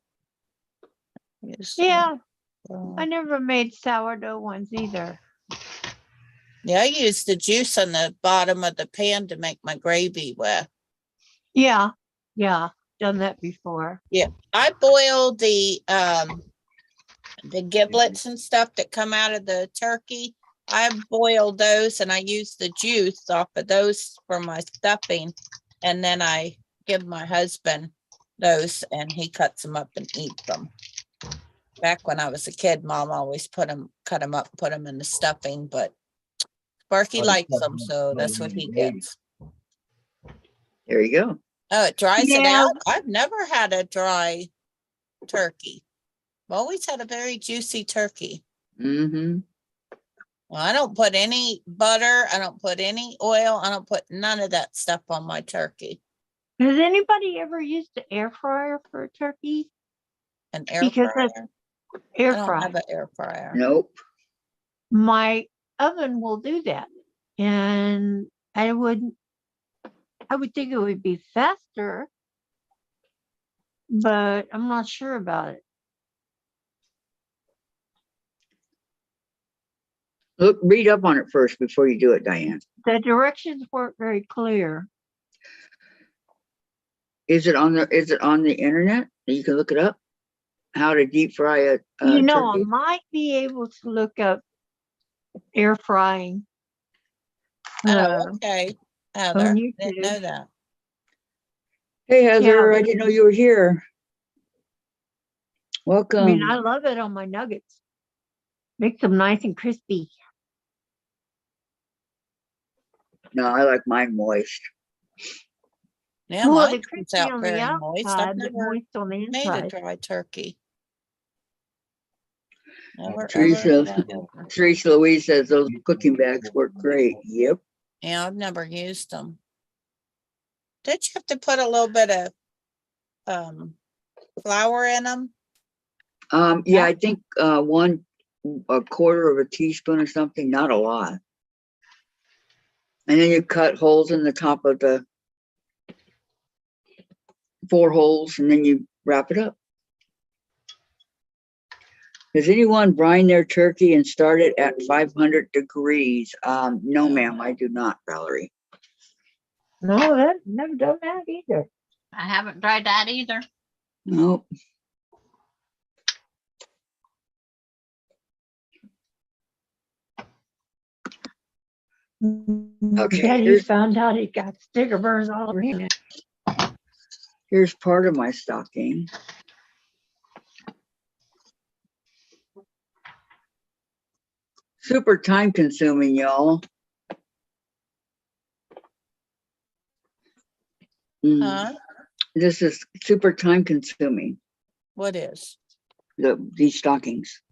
Use, Yeah, uh, I never made sourdough ones either. Yeah, I use the juice on the bottom of the pan to make my gravy with. Yeah, done that before. I boil the giblets and stuff that come out of the turkey. I boil those and I use the juice off of those for my stuffing. And then I give my husband those and he cuts them up and eats them. Back when I was a kid, Mom always cut them up, put them in the stuffing, but Sparky likes them, so that's what he gets. There you go. Oh, it dries it Yeah. out? I've never had a dry turkey. I've always had a very juicy turkey. Mm-hmm. Well, I don't put any butter. I don't put any oil. I don't put none of that stuff on my turkey. Has anybody ever used the air fryer for a turkey? An air Because fryer. that's I air don't fry. have an air fryer. Nope. My oven will do that. And I would think it would be faster, but I'm not sure about it. Look, read up on it first before you do it, Diane. The directions weren't very clear. Is it on the internet? You can look it up. How to deep fry a You know, I turkey? might be able to look up air frying. Oh, okay. Heather, on didn't YouTube. know that. Hey Heather, Yeah. I didn't know you were here. I Welcome. mean, I love it on my nuggets. Makes them nice and crispy. No, I like mine moist. Yeah, Well, mine the comes crispy out on the very moist. I've outside, but never moist on the made a inside. dry turkey. Never, Teresa, ever had ever. Teresa Louise says those cooking bags work great. Yep. Yeah, I've never used them. Did you have to put a little bit of flour in them? Yeah, I think a quarter of a teaspoon or something, not a lot. And then you cut holes in the top of the 4 holes and then you wrap it up. Does anyone brine their turkey and start it at 500 degrees? No, ma'am, I do not, Valerie. No, that never done that either. I haven't tried that either. Nope. Okay, Daddy here's- found out he got sticker burns all over him. Here's part of my stocking. Super time consuming, y'all. Huh? This is super time consuming, What is? these stockings.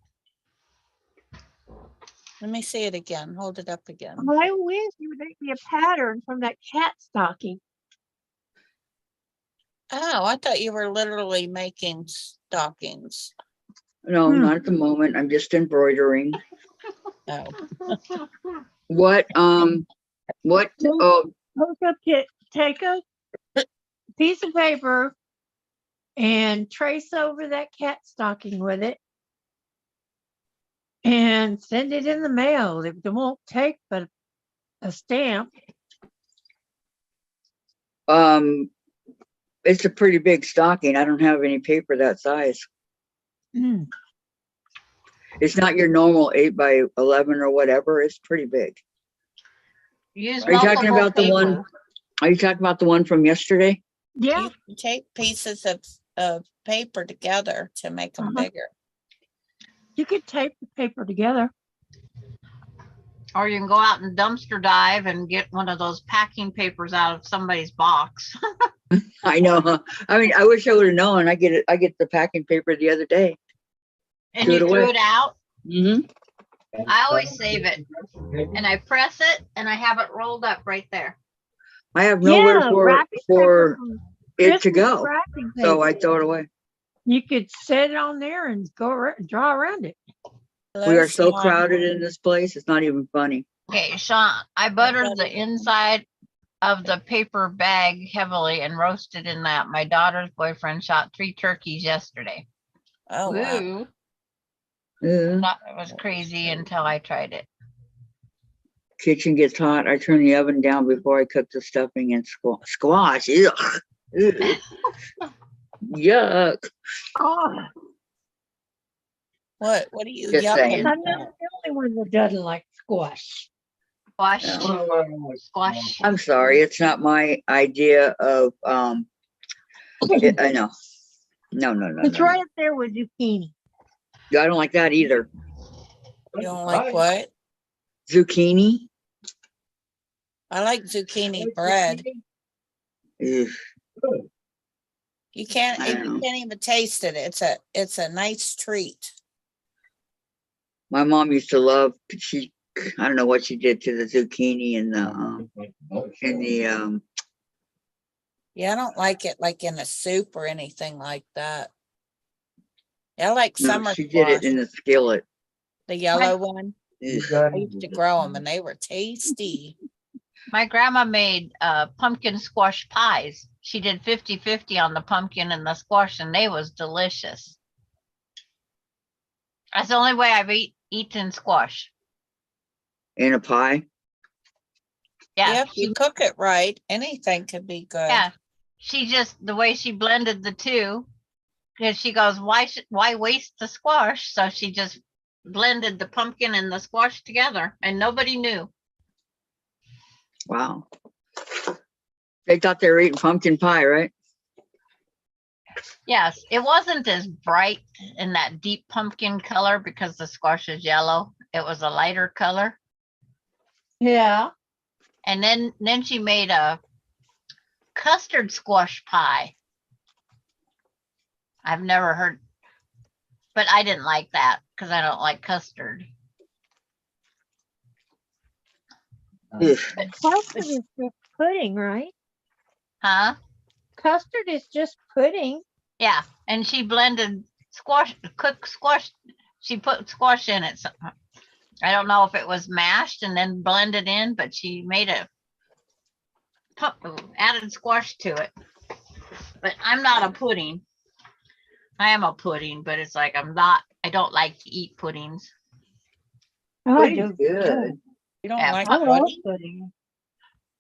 Let me see it again. Hold it up again. I wish you would make me a pattern from that cat stocking. Oh, I thought you were literally making stockings. No, Hmm. not at the moment. I'm just embroidering. Oh, What, oh, Hook up take a piece of paper and trace over that cat stocking with it and send it in the mail. It won't take but a stamp. it's a pretty big stocking. I don't have any paper that size. It's not your normal 8 by 11 or whatever. It's pretty big. use Are you talking multiple about the one? paper. Are you talking about the one from yesterday? Yeah, You can take pieces of paper together to make them Uh-huh. bigger. you could tape the paper together. Or you can go out and dumpster dive and get one of those packing papers out of somebody's box. I know, huh? I mean, I wish I would have known. I get the packing paper the other day. And Threw you it threw away. it out. Hmm. I always save it. And I press it and I have it rolled up right there. I have nowhere Yeah, for wrapping for paper from it to Christmas go, wrapping so I paper. throw it away. You could set it on there and draw around it. We Hello, are so Sean. crowded in this place. It's not even funny. Okay, Sean, I buttered the buttered it. inside of the paper bag heavily and roasted in that. My daughter's boyfriend shot 3 turkeys yesterday. Oh, wow. Ooh. Yeah. Thought it was crazy until I tried it. Kitchen gets hot. I turn the oven down before I cook the stuffing and squash. Ugh. Ugh. Yuck. Oh, What are you Just saying. yucking I'm not about? the only one that doesn't like squash. Squash, Yeah. squash. I'm sorry. It's not my idea of I know. No. It's right up there with zucchini. I don't like that either. You don't like what? Zucchini. I like zucchini bread. Ugh. You can't I don't know. even taste it. It's a nice treat. My mom used to love. I don't know what she did to the zucchini and the Yeah, I don't like it like in a soup or anything like that. I like no, summer she did it squash, in the skillet. the yellow one. Ugh. I used to grow them and they were tasty. My grandma made pumpkin squash pies. She did 50-50 on the pumpkin and the squash, and they was delicious. That's the only way I've eaten squash. In a pie. Yeah, If you cook it right, anything could be good. yeah. She just, the way she blended the two, because she goes, why waste the squash? So she just blended the pumpkin and the squash together, and nobody knew. Wow. They thought they were eating pumpkin pie, right? Yes, it wasn't as bright in that deep pumpkin color because the squash is yellow. It was a lighter color. Yeah. And then she made a custard squash pie. I've never heard, but I didn't like that because I don't like custard. Ugh. Custard is just pudding, right? Huh? Custard is just pudding. Yeah. And she blended squash, cooked squash. She put squash in it. I don't know if it was mashed and then blended in, but she made added squash to it. But I'm not a pudding. I am a pudding, but it's like I don't like to eat puddings. Oh, I Pudding's do. good. You don't Yeah, like I love pudding? pudding.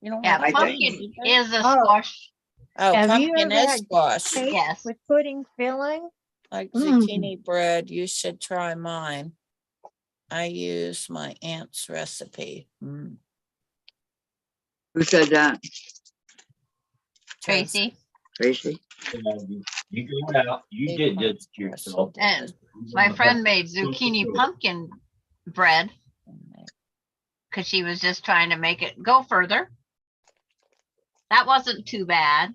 You don't Yeah, like I pudding pumpkin either? is a Oh. squash. Oh, Have you pumpkin ever is had squash. cake Yes. with pudding filling? Like Mm. zucchini bread, you should try mine. I use my aunt's recipe. Who said that? Tracy. Tracy. You go out, you did this to yourself. And my friend made zucchini pumpkin bread because she was just trying to make it go further. That wasn't too bad.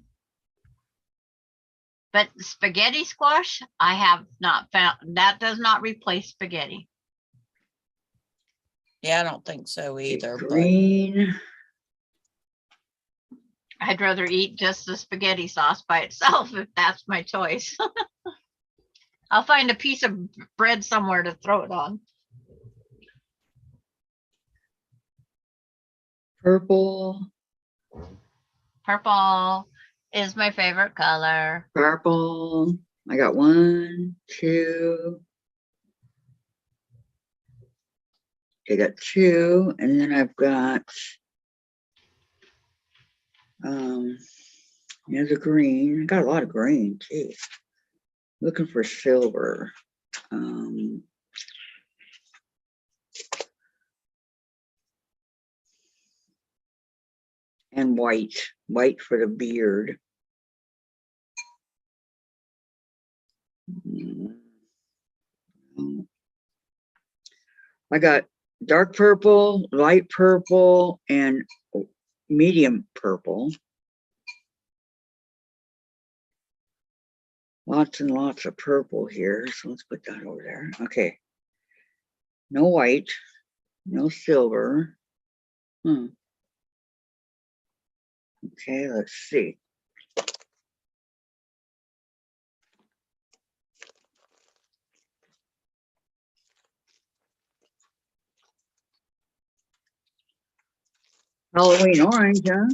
But spaghetti squash, I have not found, that does not replace spaghetti. Yeah, I don't think so either. But Green. I'd rather eat just the spaghetti sauce by itself if that's my choice. I'll find a piece of bread somewhere to throw it on. Purple. Purple is my favorite color. Purple. I got 1, 2. I got 2, and then I've got there's a green. I got a lot of green too. Looking for silver. and white for the beard. I got dark purple, light purple, and medium purple. Lots and lots of purple here, so let's put that over there. Okay. No white, no silver. Okay, let's see. Halloween orange, huh?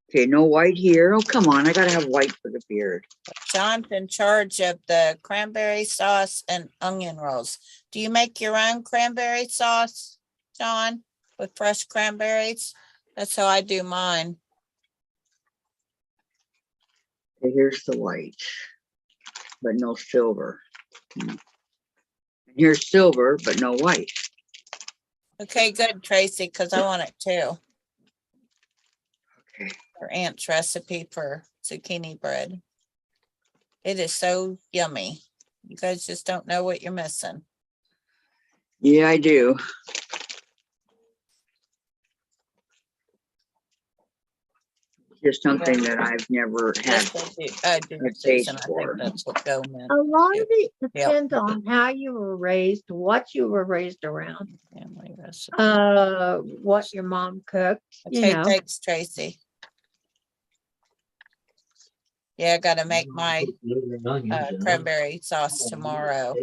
Okay, no white here. Oh, come on, I gotta have white for the beard. John's in charge of the cranberry sauce and onion rolls. Do you make your own cranberry sauce, John, with fresh cranberries? That's how I do mine. Okay, here's the white, but no silver. And here's silver, but no white. Okay, good, Tracy, because I want it too. Okay. Her aunt's recipe for zucchini bread. It is so yummy. You guys just don't know what you're missing. Yeah, I do. Just something that I've never had. Yes, I do, a Susan. taste I for. think that's what go meant. A lot Yeah. of it depends on how you were raised, what you were raised around, Family recipe. what your mom cooked, you Okay, know. thanks, Tracy. Yeah, I gotta make my cranberry sauce tomorrow.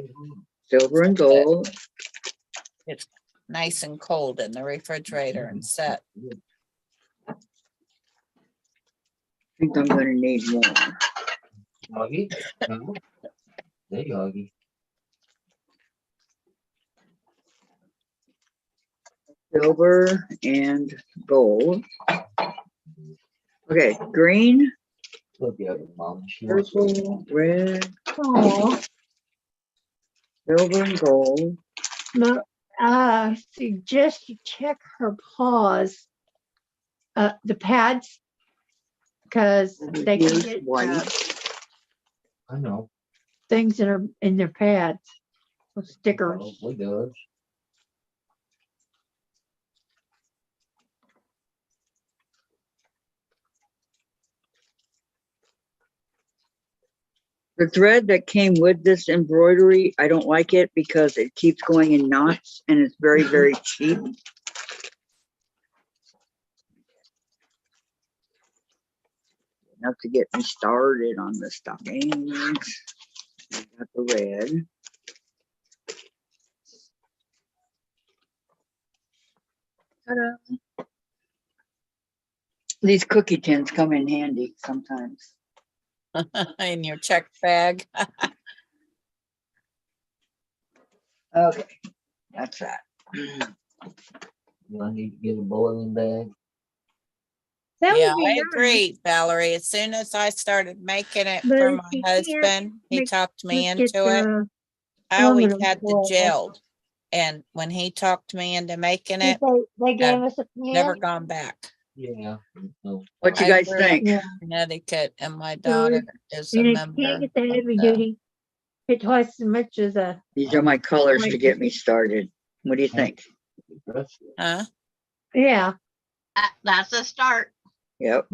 Silver and gold. Nice and cold in the refrigerator and set. I think I'm gonna need more. Augie? No? Hey, Augie. Silver and gold. Okay, green, Look at her, Mom. She wants to- purple, red, Oh, silver and gold. suggest you check her paws, the pads, because they can Here's get white. I know. things in their pads, with stickers. Probably does. The thread that came with this embroidery, I don't like it because it keeps going in knots and it's very, very cheap. Enough to get me started on the stockings. I got the red. Ta-da. These cookie tins come in handy sometimes. In your check bag. Okay, that's that. Do I need to get a boiling bag? That Yeah, would be I nice. agree, Valerie. As soon as I started making it But for if my you can't husband, he make- talked me Let's get into it. the I always aluminum had the foil. gelled. And when he talked me into making it, They gave us a never pen. gone back. Yeah. No. What you I guys grew up think? Yeah. Connecticut, and my daughter is a And if you member. can't get the of heavy the- duty, pay twice as much as a, These are my colors to get me started. What do you think? Huh? yeah. That's a start. Yep.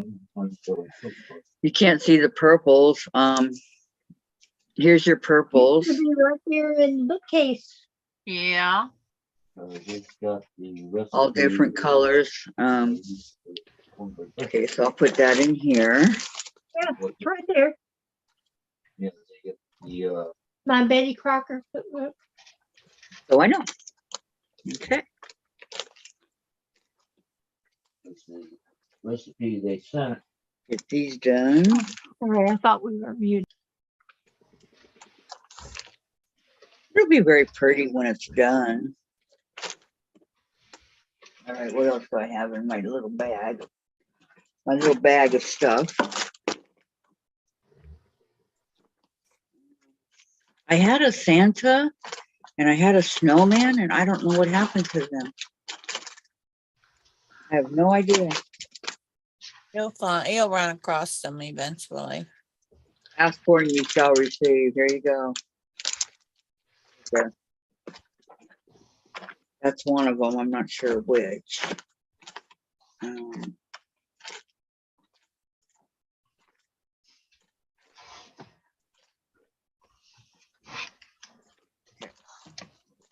You can't see the purples. Here's your purples. Should be right there in the bookcase. Yeah. All different colors. Okay, so I'll put that in here. It's right there. Yeah, they get the, My Betty Crocker footwork. So I know. Okay. the recipe they sent. Get these done. Sorry, I thought we were muted. It'll be very pretty when it's done. All right, what else do I have in my little bag? My little bag of stuff. I had a Santa and I had a snowman and I don't know what happened to them. I have no idea. You'll run across them eventually. Ask for and you shall receive. There you go. Okay. That's one of them. I'm not sure which.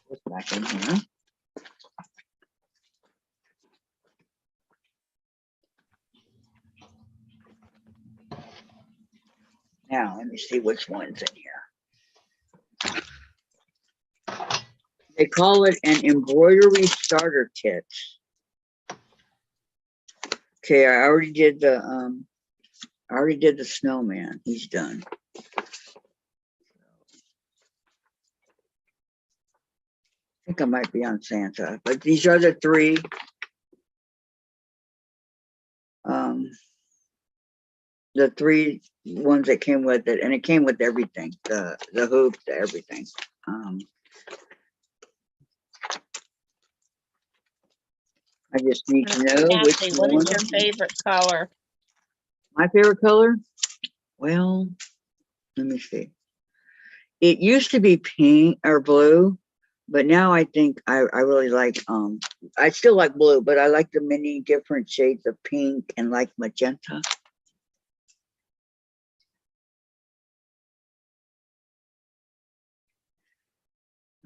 What's back in here? Now, let me see which one's in here. They call it an embroidery starter kit. Okay, I already did the snowman. He's done. I think I might be on Santa, but these are the three. The three ones that came with it, and it came with everything, the hoop, the everything. I just need to know which Kathy, what one. is your favorite color? My favorite color? Well, let me see. It used to be pink or blue, but now I think I really like, I still like blue, but I like the many different shades of pink and like magenta.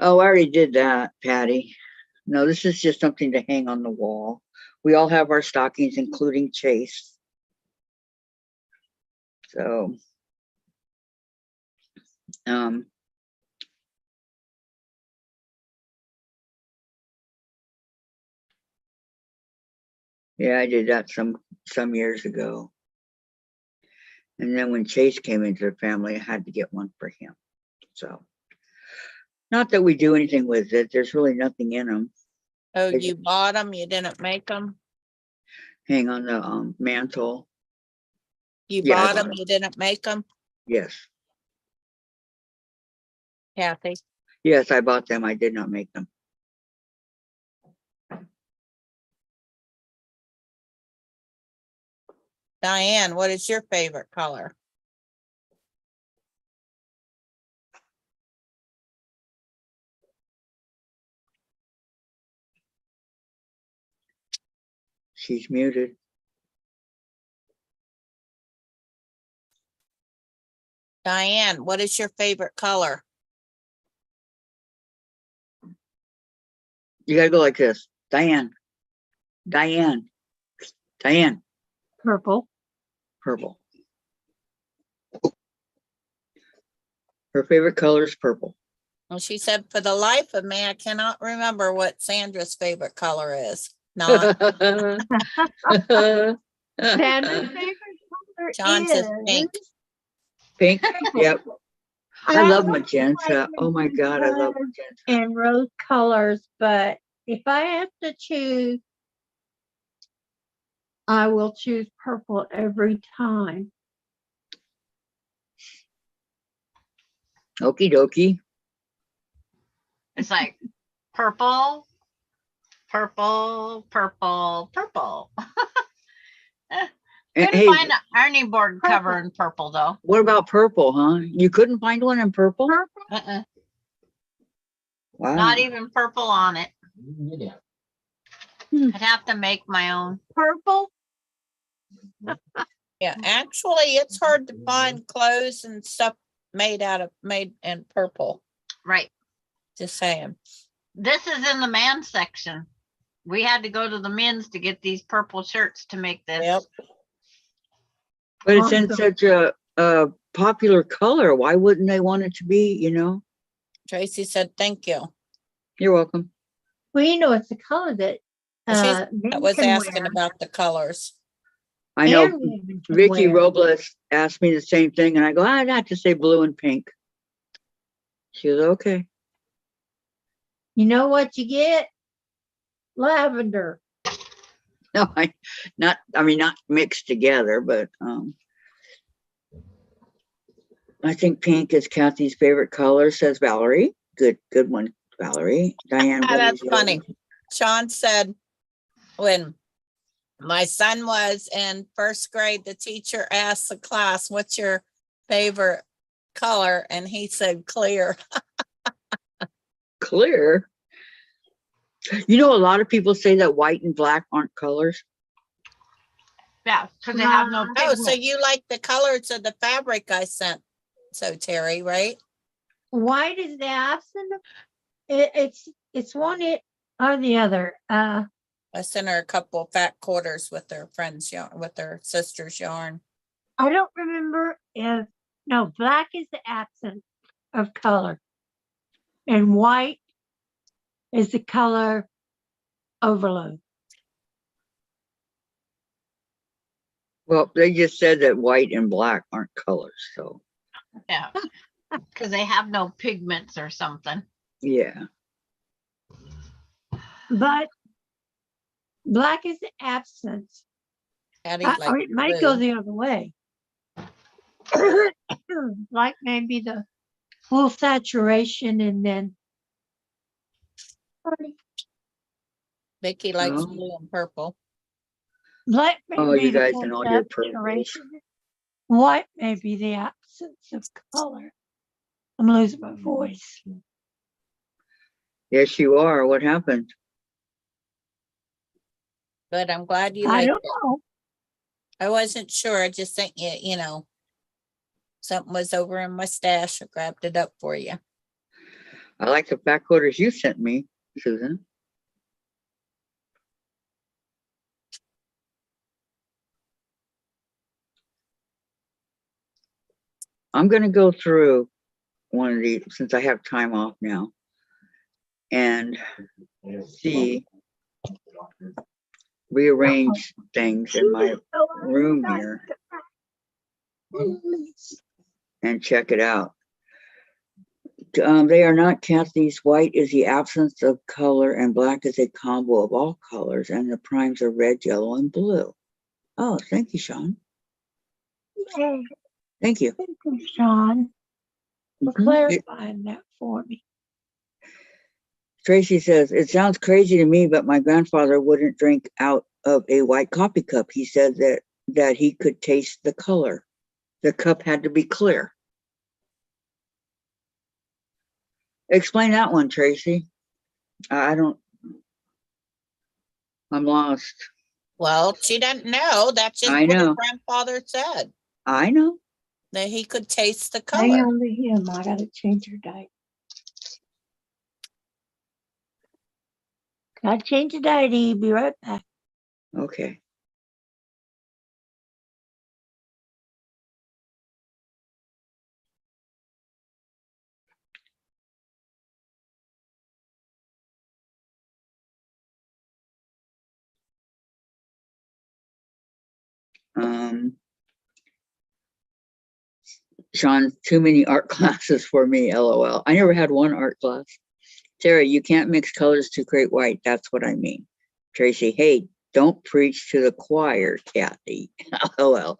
Oh, I already did that, Patty. No, this is just something to hang on the wall. We all have our stockings, including Chase. So, yeah, I did that some years ago. And then when Chase came into the family, I had to get one for him. So, not that we do anything with it. There's really nothing in them. Oh, you bought them, you didn't make them? Hang on the mantle. You Yeah, I bought bought them, 'em. you didn't make them? Yes. Kathy? Yes, I bought them. I did not make them. Diane, what is your favorite color? She's muted. Diane, what is your favorite color? You gotta go like this. Diane. Diane. Diane. Purple. Purple. Her favorite color is purple. Well, she said, for the life of me, I cannot remember what Sandra's favorite color is. Not Sandra's favorite color John says pink. is Pink. Yep. I love like magenta. Oh my God, I love magenta. and rose colors, but if I have to choose, I will choose purple every time. Okie dokie. It's like purple, purple, purple, purple. And, Couldn't hey, find an ironing board cover in purple though. what about purple, huh? You couldn't find one in purple? Uh-uh. Wow. Not even purple on it. Yeah. I'd have to make my own. Purple? Yeah, actually, it's hard to find clothes and stuff made in purple. Right. Just saying. This is in the man section. We had to go to the men's to get these purple shirts to make this. Yep. But it's in Awesome. such a popular color. Why wouldn't they want it to be, you know? Tracy said, thank you. You're welcome. Well, you know, it's a color that That men was can asking wear about the colors. I know and women can Vicky wear. Robles asked me the same thing, and I go, I'd have to say blue and pink. She was okay. You know what you get? Lavender. No, not mixed together, but I think pink is Kathy's favorite color, says Valerie. Good one, Valerie. Diane. what That's is yours? funny. Sean said when My son was in first grade. The teacher asked the class, what's your favorite color? And he said clear. Clear. You know, a lot of people say that white and black aren't colors. Yeah, because they have no Oh, so pigment. you like the colors of the fabric I sent? So Terry, right? White is the absent of, it's one or the other. I sent her a couple of fat quarters with their friends yarn, with their sister's yarn. I don't remember if, no, black is the absence of color. And white is the color overload. Well, they just said that white and black aren't colors. So, Yeah, because they have no pigments or something. yeah. But black is the absence. Patty Or like it might go blue. the other way. Black may be the full saturation and then Vicky likes Oh. blue and purple. black may Oh, be you the guys full and all your purples. saturation. White may be the absence of color. I'm losing my voice. Yes, you are. What happened? But I'm glad you I like don't it. know. I wasn't sure. I just think you know, something was over in my stash. I grabbed it up for you. I like the back quarters you sent me, Susan. I'm going to go through one of these since I have time off now and see, rearrange things in my room here and check it out. They are not Kathy's. White is the absence of color and black is a combo of all colors, and the primes are red, yellow, and blue. Oh, thank you, Sean. Yay. Thank you. Thank you, Sean, for Mhm. clarifying that for me. Tracy says, it sounds crazy to me, but my grandfather wouldn't drink out of a white coffee cup. He said that he could taste the color. The cup had to be clear. Explain that one, Tracy. I'm lost. Well, she doesn't know. That's just I what her know. grandfather said, I know. that he could taste the Hang color. on to him. I gotta change your diet. Gotta change the diet. Be right back. Okay. Sean, too many art classes for me, LOL. I never had one art class. Terry, you can't mix colors to create white. That's what I mean. Tracy, hey, don't preach to the choir, Kathy. LOL.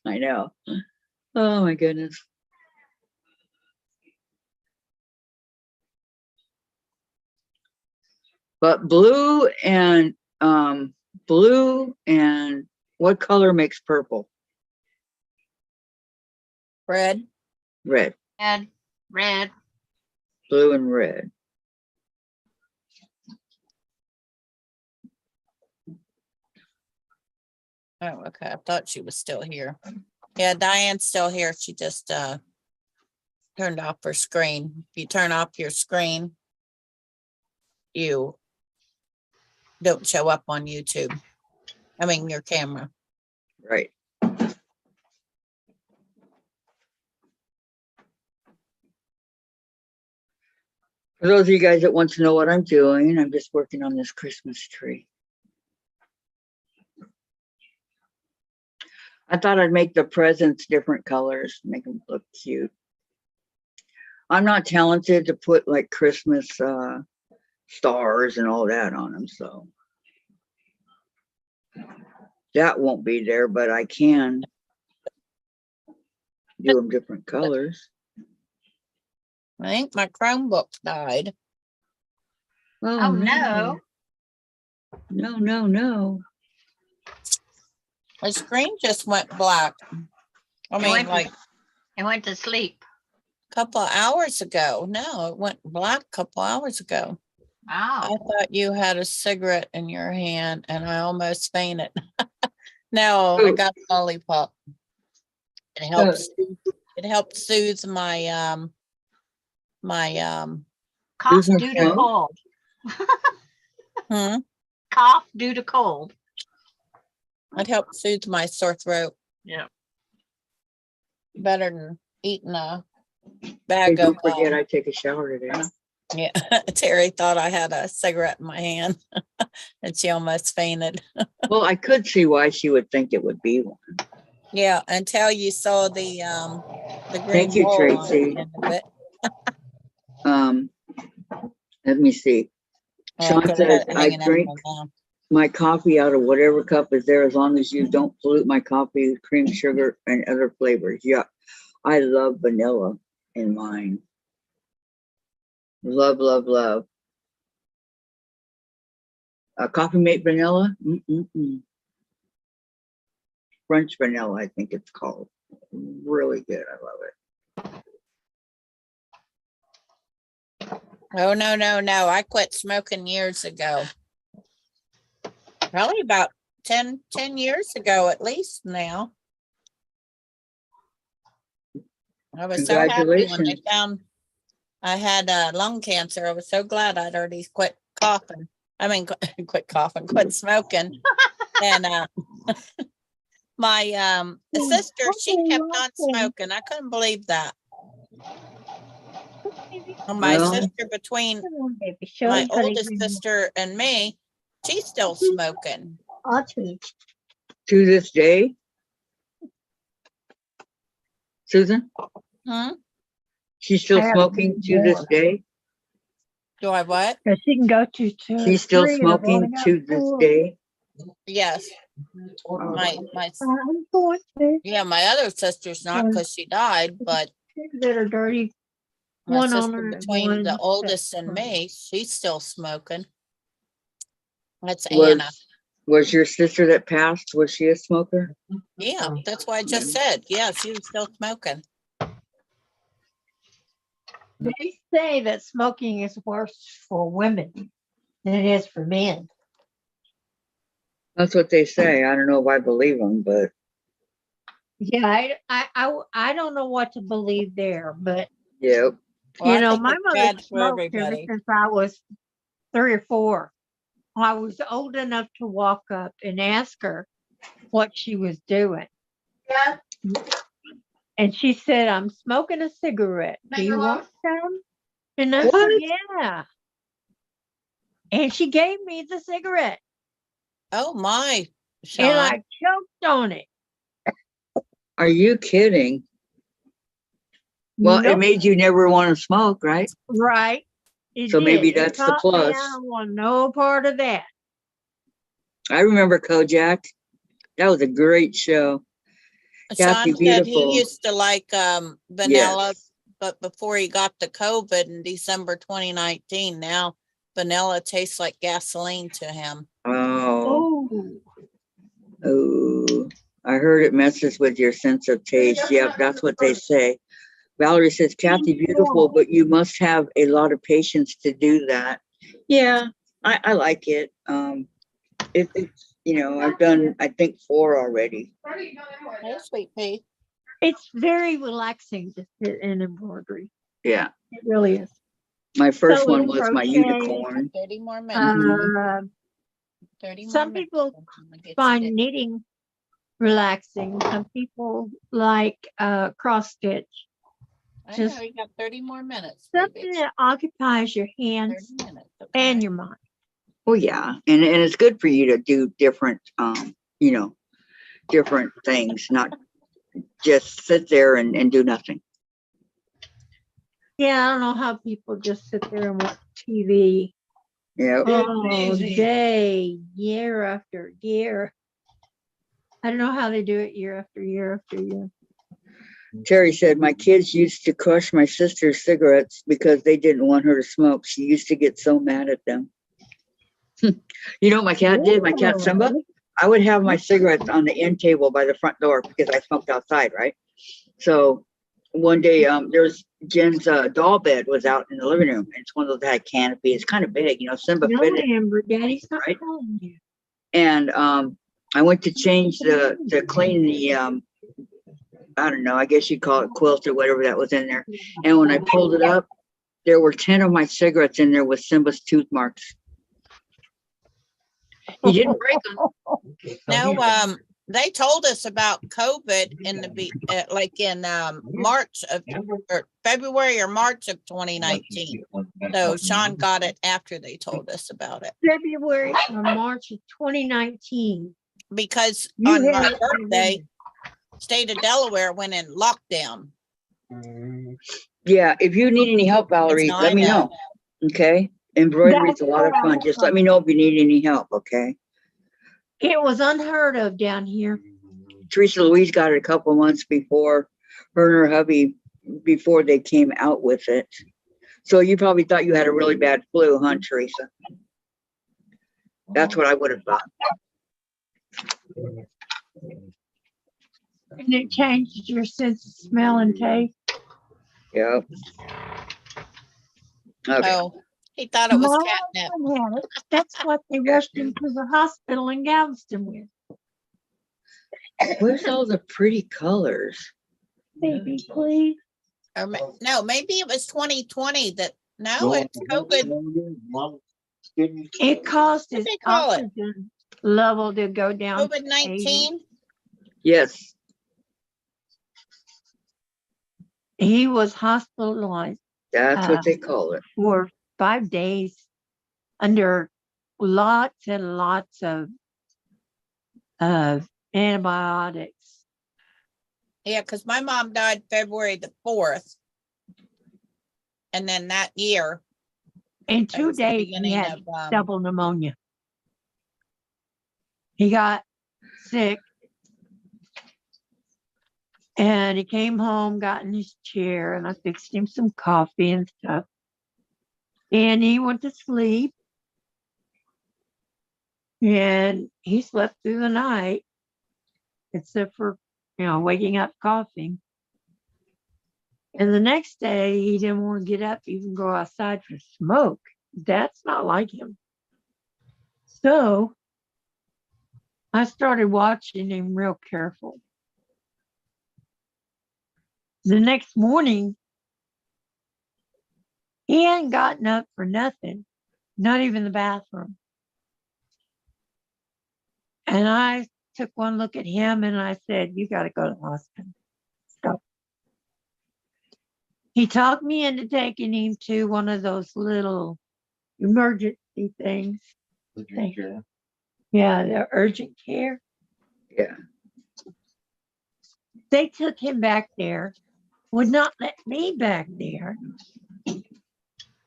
I know. Oh my goodness. But blue and what color makes purple? Red. Red. Red. Blue and red. Oh, okay. I thought she was still here. Yeah, Diane's still here. She just turned off her screen. If you turn off your screen, you don't show up on YouTube. I mean, your camera. Right. For those of you guys that want to know what I'm doing, I'm just working on this Christmas tree. I thought I'd make the presents different colors, make them look cute. I'm not talented to put like Christmas stars and all that on them, so that won't be there, but I can do them different colors. I think my Chromebook died. Oh, no. No. My screen just went black. I It mean, went, like it went to sleep. a couple of hours ago. No, it went black a couple hours ago. I Oh, thought you had a cigarette in your hand and I almost fainted. No, I Ooh. got a lollipop. It helps soothe my cough Susan due to Smoke? cold. hmm, Cough due to cold. it helps soothe my sore throat Yeah. better than eating a Hey, bag of don't forget, I take a shower today. yeah. Terry thought I had a cigarette in my hand and she almost fainted. Well, I could see why she would think it would be one. Yeah, until you saw the green Thank you, bowl on Tracy. the end of it. Let me see. Oh, Sean 'cause says, had it I hanging out drink my mouth. my coffee out of whatever cup is there as long as you don't pollute my coffee with cream, sugar, and other flavors. Yeah, I love vanilla in mine. Love, love, love. Coffee mate vanilla? Mm-mm-mm. French vanilla, I think it's called. Really good. I love it. Oh, no. I quit smoking years ago. Probably about 10 years ago, at least now. I was so happy when they Congratulations. found I had lung cancer. I was so glad I'd already quit coughing. I mean, quit coughing, quit smoking. And my sister, she kept on smoking. I couldn't believe that. And my Well, sister, between Come on, baby, show my me how to oldest do it. sister and me, she's still smoking. I'll teach. to this day, Susan, Hmm? she's still I have smoking to this more. day. Do I what? Cause she can go to two. She's still three, and I've only smoking got to this 4. day. Yes. Wow. I'm going to Yeah, my other sister's not One. because she died, but two that are dirty. my One on sister her and between the one oldest that's and fine. me, she's still smoking. That's Anna. Was your sister that passed, was she a smoker? Yeah, that's what I just said. Yeah, she was still smoking. They say that smoking is worse for women than it is for men. That's what they say. I don't know if I believe them, but Yeah, I don't know what to believe there, but yeah. Well, you I know, think my it's mother bad for smoked ever everybody. since I was 3 or 4. I was old enough to walk up and ask her what she was doing. Yeah. And she said, I'm smoking a cigarette. Do you want some? And I said, What? yeah. And she gave me the cigarette. Oh my, And Sean. I choked on it. Are you kidding? Well, it Nope. made you never want to smoke, right? Right. It So maybe did. It that's the taught me plus. I don't want no part of that. I remember Kojak. That was a great show. Kathy, Sean said he beautiful. used to like vanilla, Yes. but before he got the COVID in December 2019, now vanilla tastes like gasoline to him. Oh, Oh. oh. I heard it messes with your sense of taste. Yep, that's what they say. Valerie says, Kathy, beautiful, but you must have a lot of patience to do that. Yeah, I like it. It's, I've done, I think 4 already. Hey, sweet pea. It's very relaxing to sit in embroidery. Yeah. It really is. My first So one is was my crochet. unicorn. 30 more minutes. 30 more Some minutes. people I'm gonna get find you knitting relaxing. Some people like cross stitch. I just know you got 30 more minutes. Something Baby. that occupies your 30 hands minutes. and okay? your mind. Well, yeah. And it's good for you to do different, different things, not just sit there and do nothing. Yeah, I don't know how people just sit there and watch TV Yeah. all day, year after year. I don't know how they do it year after year after year. Terry said, my kids used to crush my sister's cigarettes because they didn't want her to smoke. She used to get so mad at them. You know what my cat did? My cat Simba? I would have my cigarettes on the end table by the front door because I smoked outside, right? So one day, there's Jen's doll bed was out in the living room, and it's one of those that had canopy. It's kind of big, Simba No, fitted. Amber, Daddy's not Right. calling you. And I went to change to clean the I don't know, I guess you'd call it quilt or whatever that was in there. And when I pulled it up, there were 10 of my cigarettes in there with Simba's tooth marks. He didn't break them. No, they told us about COVID in like in March of or February or March of 2019. So Sean got it after they told us about it February or March of 2019. because You on had my it in birthday, state of Delaware went in lockdown. Yeah, if you need any help, Valerie, No, let I me know. Okay? Embroidery's a lot of fun. Just let me know if you need any help, okay? It was unheard of down here. Teresa Louise got it a couple months before her and her hubby, before they came out with it. So you probably thought you had a really bad flu, huh, Teresa? That's what I would have thought. And it changed your sense of smell and taste. Yeah. Okay. So he thought it was My catnip. husband had it. That's what they rushed him to the hospital in Galveston with. Where's all the pretty colors? Baby, please. Or no, maybe it was 2020 that no, it's COVID. It caused his they call it? oxygen level to go down. to 19. Yes. He was hospitalized That's what they call it. for 5 days under lots and lots of antibiotics. Yeah, because my mom died February the 4th. And then that year, In that 2 was the days, he beginning had of double pneumonia. He got sick and he came home, got in his chair, and I fixed him some coffee and stuff. And he went to sleep. And he slept through the night, except for, waking up coughing. And the next day, he didn't want to get up, even go outside for smoke. That's not like him. So I started watching him real careful. The next morning, he hadn't gotten up for nothing, not even the bathroom. And I took one look at him and I said, you got to go to the hospital. So he talked me into taking him to one of those little emergency things. Yeah, the urgent care. Yeah. They took him back there, would not let me back there,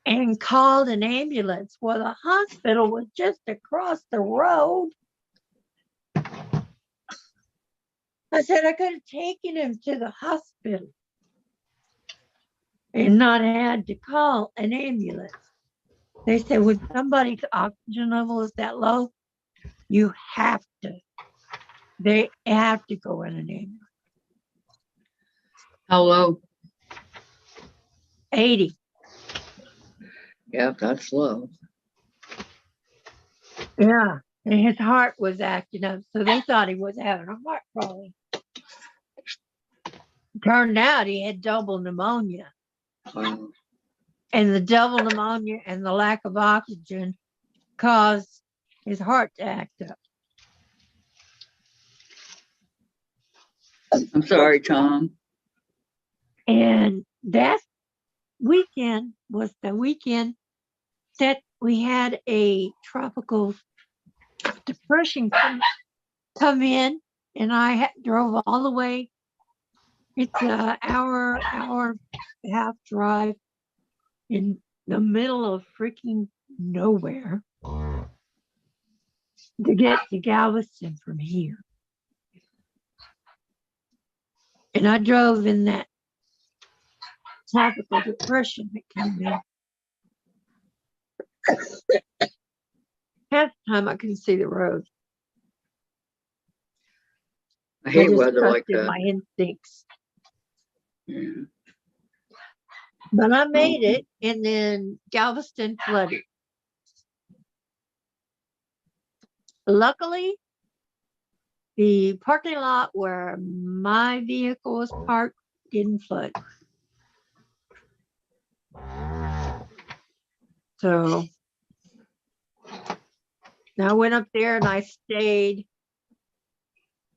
and called an ambulance. Well, the hospital was just across the road. I said I could have taken him to the hospital and not had to call an ambulance. They said, when somebody's oxygen level is that low, you have to. They have to go in an ambulance. How low? 80. Yeah, that's low. Yeah. And his heart was acting up, so they thought he was having a heart problem. Turned out he had double pneumonia. Wow. And the double pneumonia and the lack of oxygen caused his heart to act up. I'm sorry, Tom. And that weekend was the weekend that we had a tropical depression come in, and I drove all the way. It's an hour and a half drive in the middle of freaking nowhere to get to Galveston from here. And I drove in that tropical depression that came in. Half the time I couldn't see the road. I I hate just weather like trusted that. my instincts. Yeah. But I made it, and then Galveston flooded. Luckily, the parking lot where my vehicle was parked didn't flood. So I went up there and I stayed.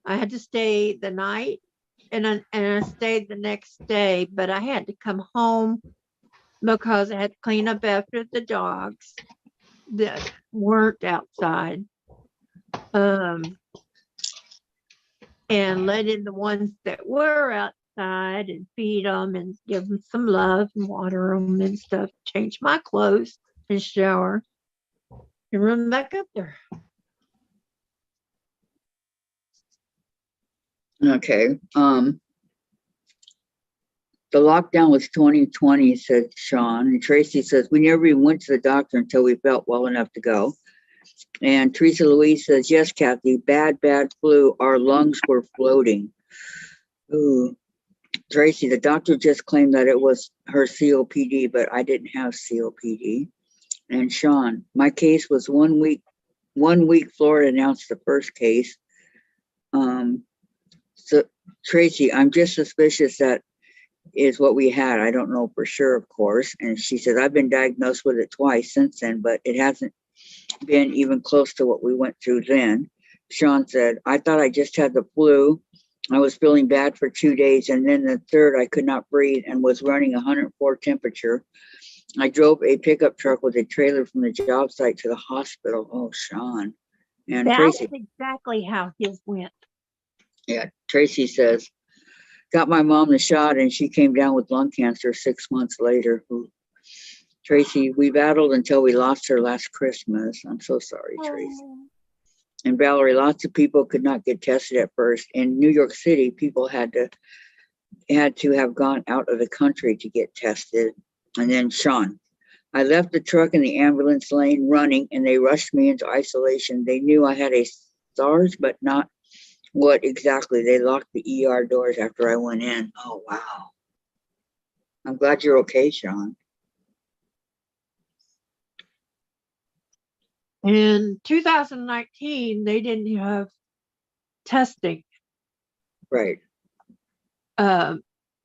I had to stay the night and I stayed the next day, but I had to come home because I had to clean up after the dogs that weren't outside. And let in the ones that were outside and feed them and give them some love and water them and stuff, change my clothes and shower and run back up there. Okay. The lockdown was 2020, said Sean. And Tracy says, we never even went to the doctor until we felt well enough to go. And Teresa Louise says, yes, Kathy, bad flu. Our lungs were floating. Ooh. Tracy, the doctor just claimed that it was her COPD, but I didn't have COPD. And Sean, my case was 1 week. 1 week, Florida announced the first case. So Tracy, I'm just suspicious that is what we had. I don't know for sure, of course. And she said, I've been diagnosed with it twice since then, but it hasn't been even close to what we went through then. Sean said, I thought I just had the flu. I was feeling bad for 2 days. And then the third, I could not breathe and was running 104 temperature. I drove a pickup truck with a trailer from the job site to the hospital. Oh, Sean. And That's Tracy, exactly how his went. yeah, Tracy says, got my mom the shot and she came down with lung cancer 6 months later. Ooh. Tracy, we battled until we lost her last Christmas. I'm so sorry, Tracy. And Valerie, lots of people could not get tested at first. In New York City, people had to have gone out of the country to get tested. And then Sean, I left the truck in the ambulance lane running and they rushed me into isolation. They knew I had a SARS, but not what exactly. They locked the ER doors after I went in. Oh, wow. I'm glad you're okay, Sean. In 2019, they didn't have testing. Right. Uh,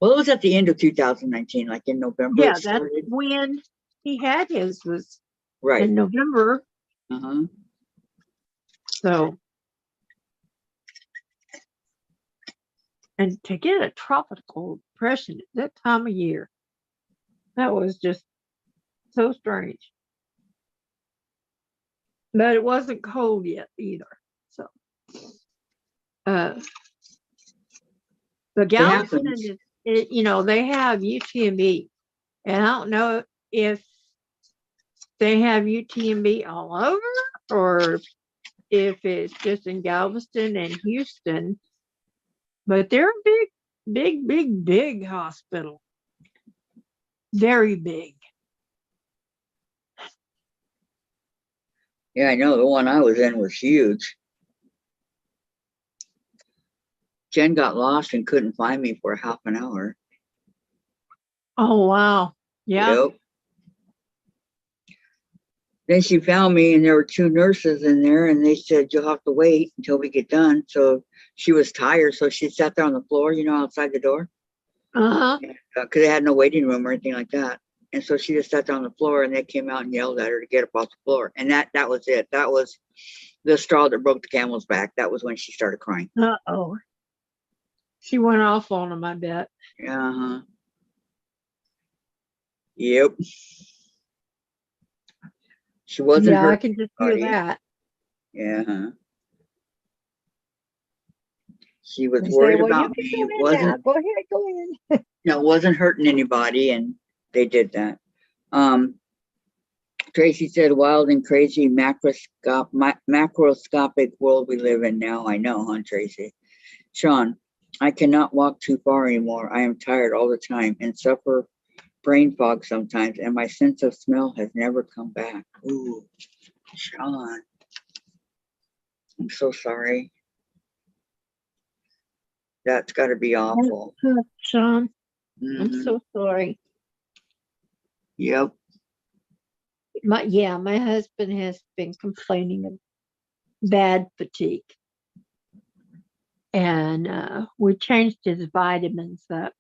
Well, it was at the end of 2019, like in November. yeah, it that's started. when he had his was Right. in November. Uh-huh. So, and to get a tropical depression at that time of year, that was just so strange. But it wasn't cold yet either. So, but Galveston happens. is, they have UTMB, and I don't know if they have UTMB all over or if it's just in Galveston and Houston. But they're a big hospital. Very big. Yeah, I know. The one I was in was huge. Jen got lost and couldn't find me for half an hour. Oh, wow. Yeah. Yep. Then she found me and there were 2 nurses in there and they said, you'll have to wait until we get done. So she was tired. So she sat there on the floor, outside the door. Uh-huh. Because they had no waiting room or anything like that. And so she just sat there on the floor and they came out and yelled at her to get up off the floor. And that was it. That was the straw that broke the camel's back. That was when she started crying. Uh-oh. She went off on him, I bet. Uh-huh. Yep. She wasn't Yeah, I hurt can just hear anybody. that. Yeah. She was They say, worried well, you about can me. go It in now. wasn't, Go ahead, go in. it wasn't hurting anybody, and they did that. Tracy said, wild and crazy macroscopic world we live in now. I know, huh, Tracy? Sean, I cannot walk too far anymore. I am tired all the time and suffer brain fog sometimes, and my sense of smell has never come back. Ooh, Sean, I'm so sorry. That's gotta be awful. Sean, I'm Mhm. so sorry. Yep. My husband has been complaining of bad fatigue. And we changed his vitamins up.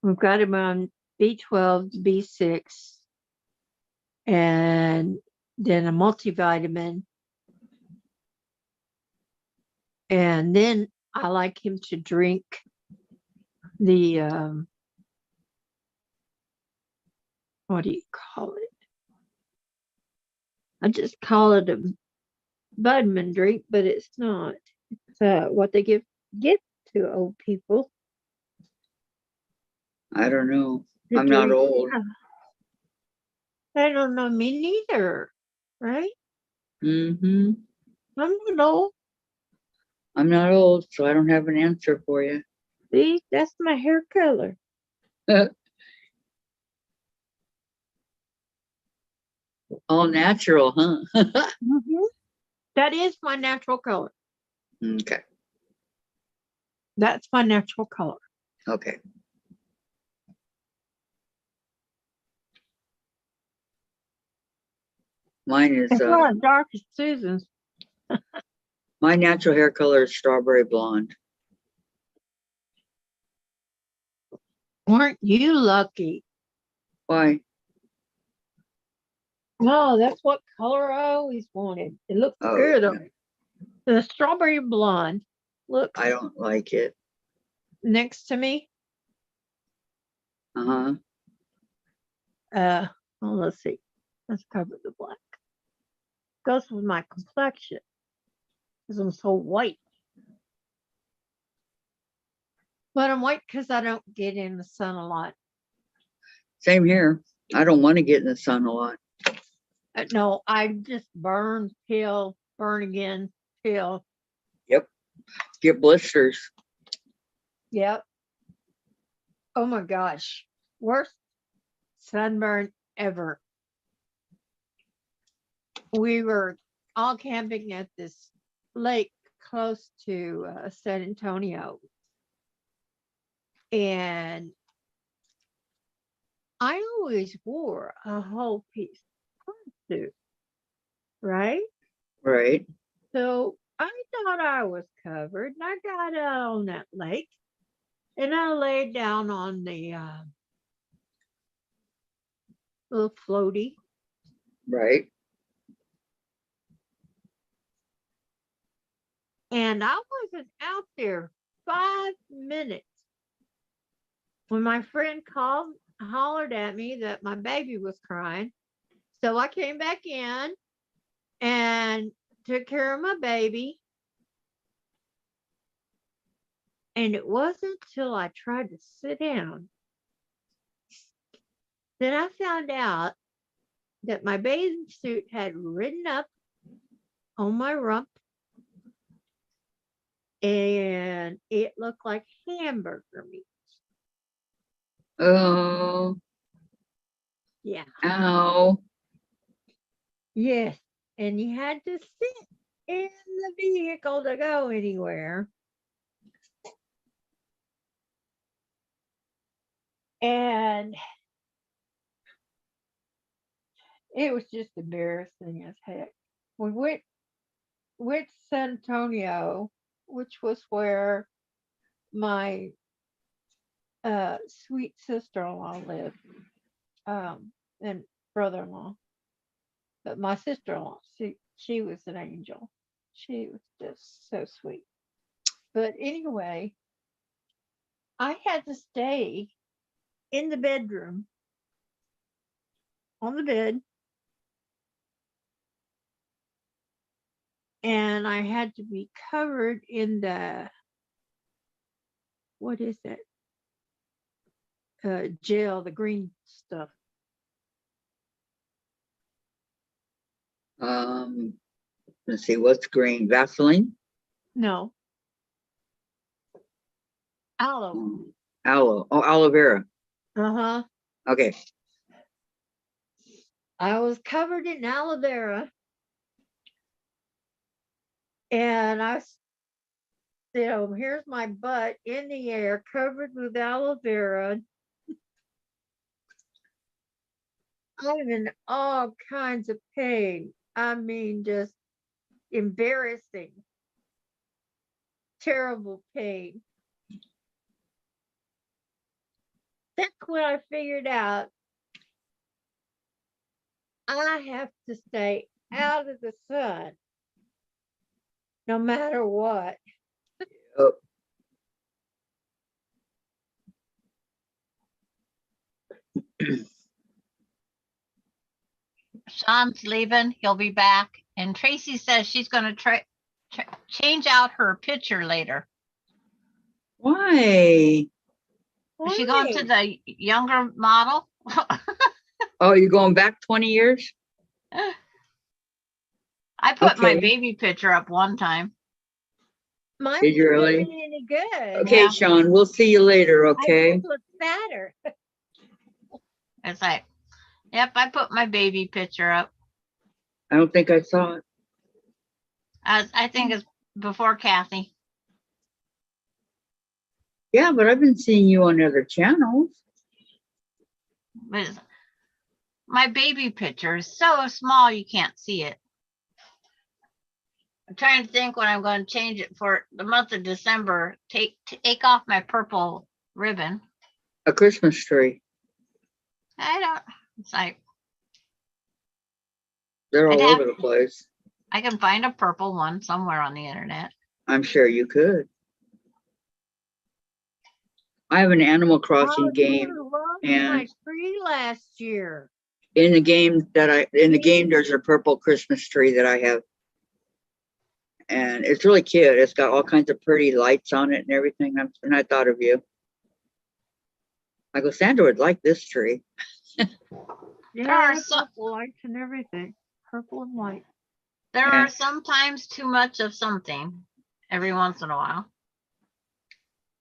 We've got him on B12, B6, and then a multivitamin. And then I like him to drink the, what do you call it? I just call it a vitamin drink, but it's not. It's what they give to old people. I don't know. to I'm not drink. old. I don't know, me neither, right? Hmm. I'm not old. I'm not old, so I don't have an answer for you. See, that's my hair color. All natural, huh? Mhm. That is my natural color. Okay. That's my natural color. Okay. Mine is It's not dark as Susan's. my natural hair color is strawberry blonde. Weren't you lucky? Why? No, that's what color I always wanted. It looked Oh, good yeah. on me. The strawberry blonde. Look I don't like it. next to me. Uh-huh. Well, let's see. Let's cover the black. Goes with my complexion because I'm so white. But I'm white because I don't get in the sun a lot. Same here. I don't want to get in the sun a lot. No, I just burn, peel, burn again, peel. Yep. Get blisters. Yep. Oh my gosh. Worst sunburn ever. We were all camping at this lake close to San Antonio. And I always wore a whole piece suit, right? Right. So I thought I was covered, and I got out on that lake, and I laid down on the little floaty, Right. and I wasn't out there 5 minutes when my friend called, hollered at me that my baby was crying. So I came back in and took care of my baby. And it wasn't till I tried to sit down that I found out that my bathing suit had ridden up on my rump and it looked like hamburger meat. Oh, Yeah. ow. Yes. And you had to sit in the vehicle to go anywhere. And it was just embarrassing as heck. We went to San Antonio, which was where my sweet sister-in-law lived, and brother-in-law. But my sister-in-law, she was an angel. She was just so sweet. But anyway, I had to stay in the bedroom on the bed, and I had to be covered in the, what is it? Gel, the green stuff. Let's see, what's green? Vaseline? No, aloe. Aloe. Oh, aloe vera. Uh-huh. Okay. I was covered in aloe vera, and So here's my butt in the air, covered with aloe vera. I'm in all kinds of pain. I mean, just embarrassing, terrible pain. That's when I figured out I have to stay out of the sun no matter what. Oh, Sean's leaving. He'll be back. And Tracy says she's going to try change out her picture later. why? Is she going to Why? the younger model? Oh, you're going back 20 years? I put my Okay. baby picture up one time. Mine Did you didn't do really? me any good. Okay, Yeah. Sean, we'll see you later, I okay? just look fatter. It's like, yep, I put my baby picture up. I don't think I saw it. I think it's before Kathy. Yeah, but I've been seeing you on other channels. But my baby picture is so small you can't see it. I'm trying to think when I'm going to change it for the month of December. Take off my purple ribbon. A Christmas tree. I don't. It's like They're I'd all have- over the place. I can find a purple one somewhere on the internet. I'm sure you could. I have an Animal Crossing Oh, game. you loved and- my tree last year. In the game there's a purple Christmas tree that I have. And it's really cute. It's got all kinds of pretty lights on it and everything. And I thought of you. I go, Sandra would like this tree. Yeah, are I have some- purple lights and everything. Purple and white. There Yeah. are sometimes too much of something every once in a while.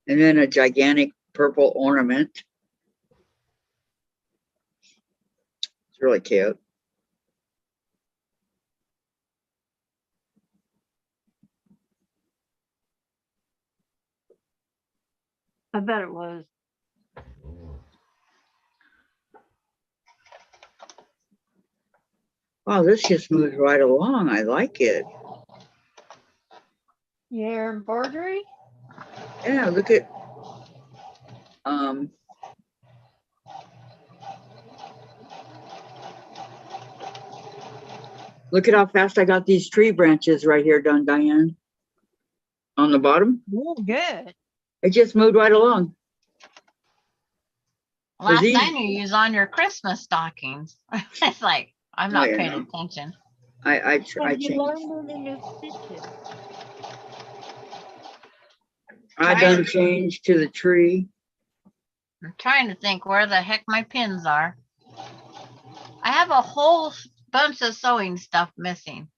And then a gigantic purple ornament. It's really cute. I bet it was. Wow, this just moves right along. I like it. Your embroidery? Yeah, look at look at how fast I got these tree branches right here done, Diane. On the bottom. Oh, good. It just moved right along. Last these- I knew you was on your Christmas stockings. It's like I'm not Oh, yeah, paying no. attention. I Have you changed. learned any new stitches? I done changed to the tree. I'm trying to think where the heck my pins are. I have a whole bunch of sewing stuff missing,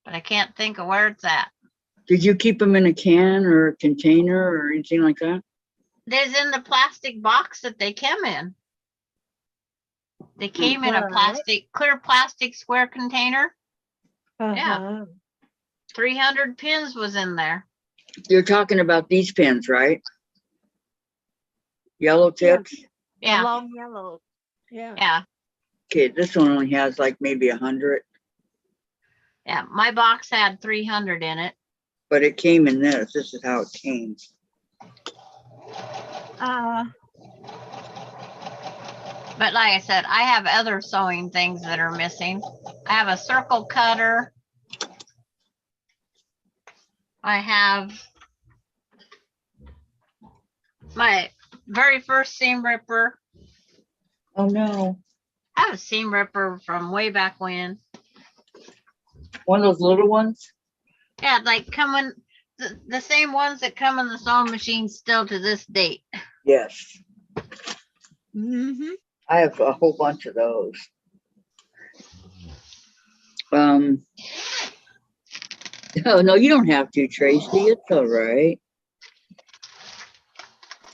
but I can't think of where it's at. Did you keep them in a can or a container or anything like that? There's in the plastic box that they came in. They came in a Right. clear plastic square container. Yeah. Uh-huh. 300 pins was in there. You're talking about these pins, right? Yellow tips? The Yeah, long yellow. Yeah. yeah, Okay, this one only has like maybe 100, yeah. My box had 300 in it. but it came in this. This is how it came. But like I said, I have other sewing things that are missing. I have a circle cutter. I have my very first seam ripper. Oh no. I have a seam ripper from way back when. One of those little ones? Yeah, like coming, the same ones that come in the sewing machine still to this date. Yes. Mm-hmm. I have a whole bunch of those. Oh, no, you don't have to, Tracy. It's all right.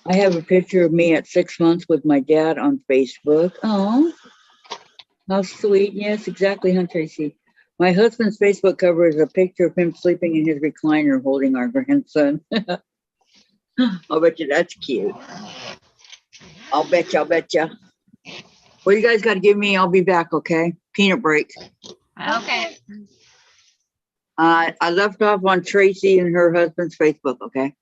I have a picture of me at 6 months with my dad on Facebook. Oh, how sweet. Yes, exactly, huh, Tracy? My husband's Facebook cover is a picture of him sleeping in his recliner holding our grandson. I'll bet you that's cute. I'll bet you. Well, you guys got to give me, I'll be back, okay? Peanut break. Okay. I left off on Tracy and her husband's Facebook, okay?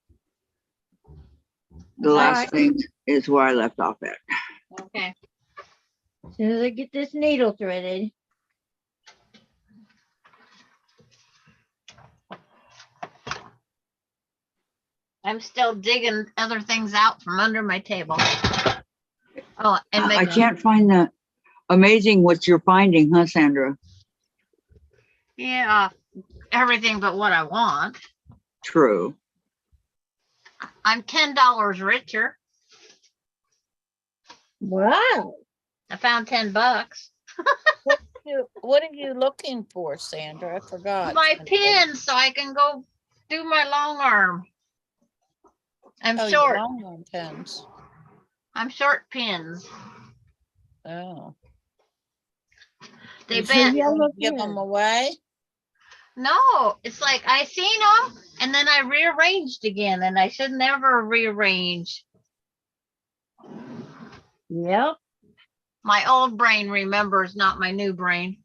The last Alright. thing is where I left off at. Okay. As soon as I get this needle threaded. I'm still digging other things out from under my table. Oh, and I making, can't find that. Amazing what you're finding, huh, Sandra? yeah, everything but what I want. True. I'm $10 richer. Wow. I found $10. What are you looking for, Sandra? I forgot. My pin so I can go do my long arm. I'm Oh, short. your long arm pins. I'm short pins. Oh. They So bent. yellow Give pin. them away? No, it's like I seen them and then I rearranged again, and I should never rearrange. Yep. My old brain remembers, not my new brain.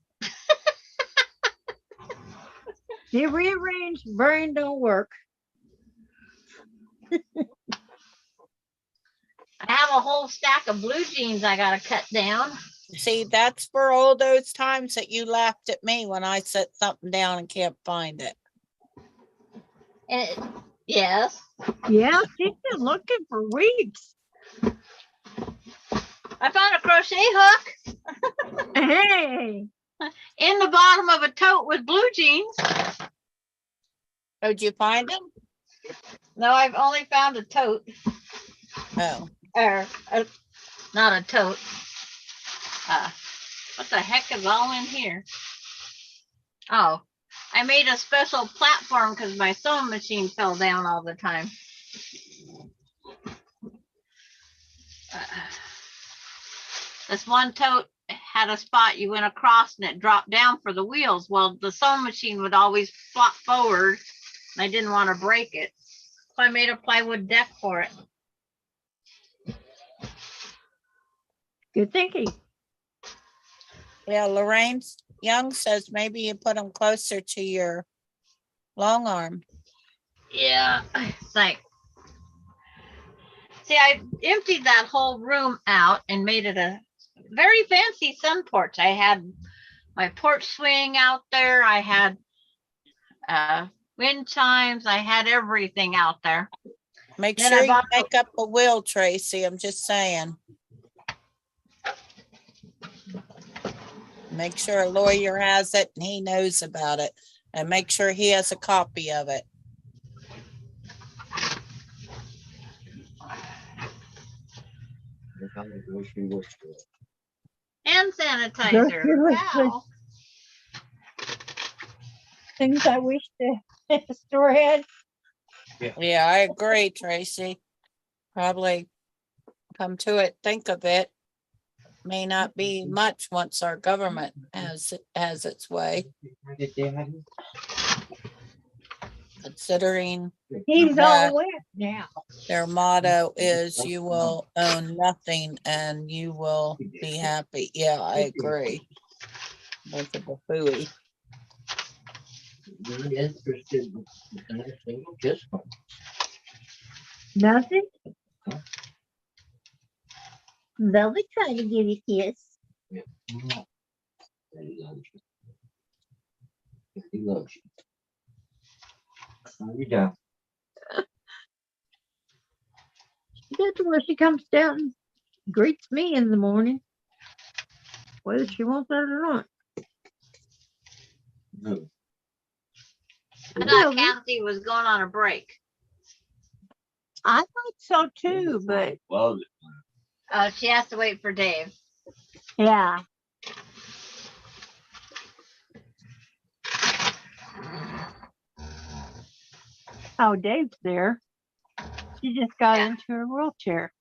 The rearranged brain don't work. I have a whole stack of blue jeans I gotta cut down. See, that's for all those times that you laughed at me when I set something down and can't find it. And yes, Yeah, she's been looking for weeks. I found a crochet hook Hey, in the bottom of a tote with blue jeans. Oh, did you find them? No, I've only found a tote, Oh, or not a tote. What the heck is all in here? Oh, I made a special platform because my sewing machine fell down all the time. This one tote had a spot you went across and it dropped down for the wheels. Well, the sewing machine would always flop forward and I didn't want to break it. So I made a plywood deck for it. good thinking. yeah, Lorraine Young says maybe you put them closer to your long arm. Yeah, it's like, see, I emptied that whole room out and made it a very fancy sun porch. I had my porch swing out there. I had wind chimes. I had everything out there. Make Then I sure you bought the- make up a will, Tracy. I'm just saying. Make sure a lawyer has it and he knows about it. And make sure he has a copy of it. Look how the grocery was full. Hand sanitizer. Grocery list Wow. Things I wish the store had. Yeah, I agree, Tracy. Probably come to it, think of it. May not be much once our government has its way, considering He's Yeah. all wet now. their motto is you will own nothing and you will be happy. Yeah, I agree. With the buffooey. Really interested in the kind of thing you just want. Nothing. They'll be trying to give you a kiss. Daddy loves you. He loves you. Calm you down. That's where she comes down and greets me in the morning. Whether she wants that or not. No. I Yeah. thought Kathy was going on a break. I thought so too, but Well, She has to wait for Dave. yeah. Oh, Dave's there. She just got Yeah. into her wheelchair.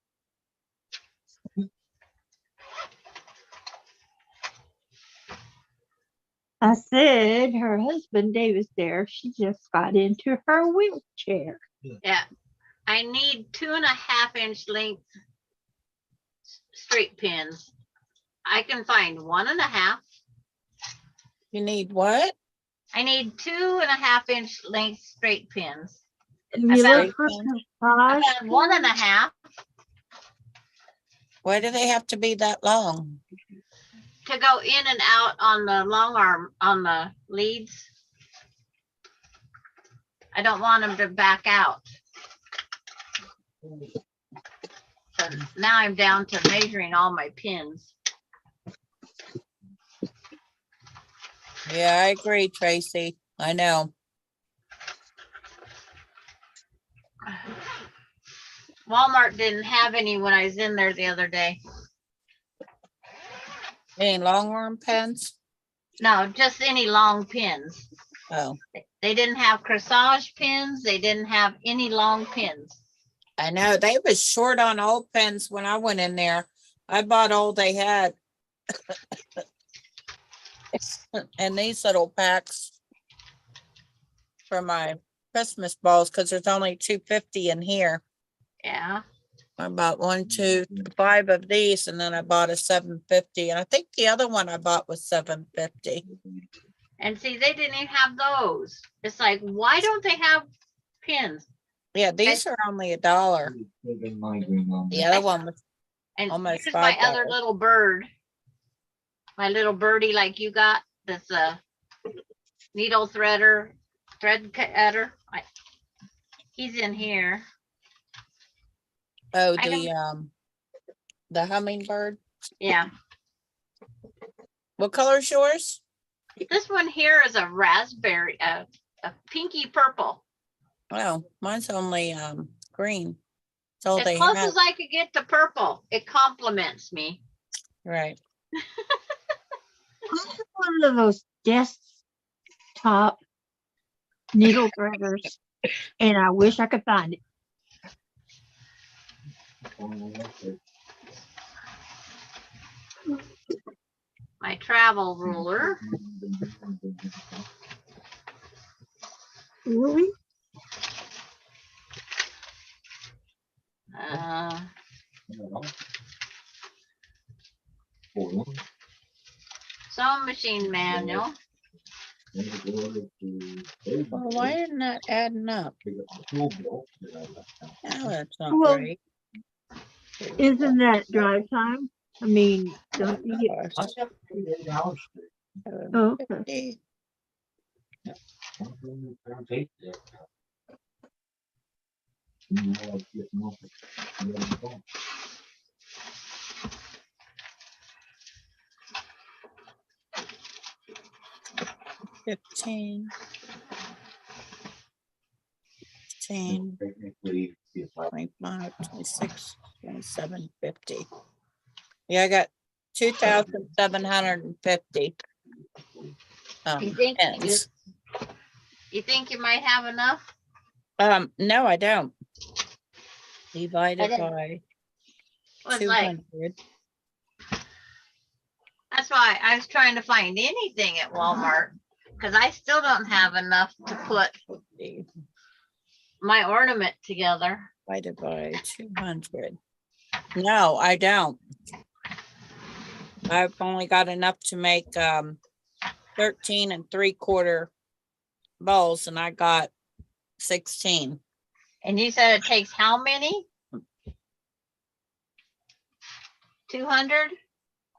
I said her husband Dave is there. She just got into her wheelchair. Yeah, I need 2.5 inch length straight pins. I can find 1.5. You need what? I need 2.5 inch length straight pins. Have you found- looked for I Corsage? found 1.5 Why do they have to be that long? to go in and out on the long arm, on the leads. I don't want them to back out. So now I'm down to measuring all my pins. Yeah, I agree, Tracy. I know. Walmart didn't have any when I was in there the other day. Any long arm pens? No, just any long pins. Oh, They didn't have corsage pins. They didn't have any long pins. I know. They was short on old pens when I went in there. I bought all they had. And these little packs for my Christmas balls, because there's only 250 in here. Yeah. I bought 1, 2, 5 of these, and then I bought a 750. And I think the other one I bought was 750. And see, they didn't even have those. It's like, why don't they have pins? Yeah, these are only $1. The other one was And Almost here's my other $5. little bird. My little birdie like you got, that's a needle thread cutter. He's in here. oh I the hummingbird. Yeah. What color is yours? This one here is a raspberry, a pinky purple. Oh, mine's only green. That's all As they close have. as I could get to purple. It compliments me. Right. I have one of those desktop needle threaders, and I wish I could find it. My travel ruler. Really? Sewing machine manual. Well, why isn't that adding up? No, that's not Well, right. Isn't that drive time? I mean, don't you get? Oh, okay. 15. 15, 25, 26, 27, 50. Yeah, I got 2,750. You think pens. you think you might have enough? No, I don't. Divided didn't- by Well, it's like, 200. that's why I was trying to find anything at Walmart because I still don't have enough to put my ornament together. Divided by 200. No, I don't. I've only got enough to make 13 3/4 balls, and I got 16. And you said it takes how many? 200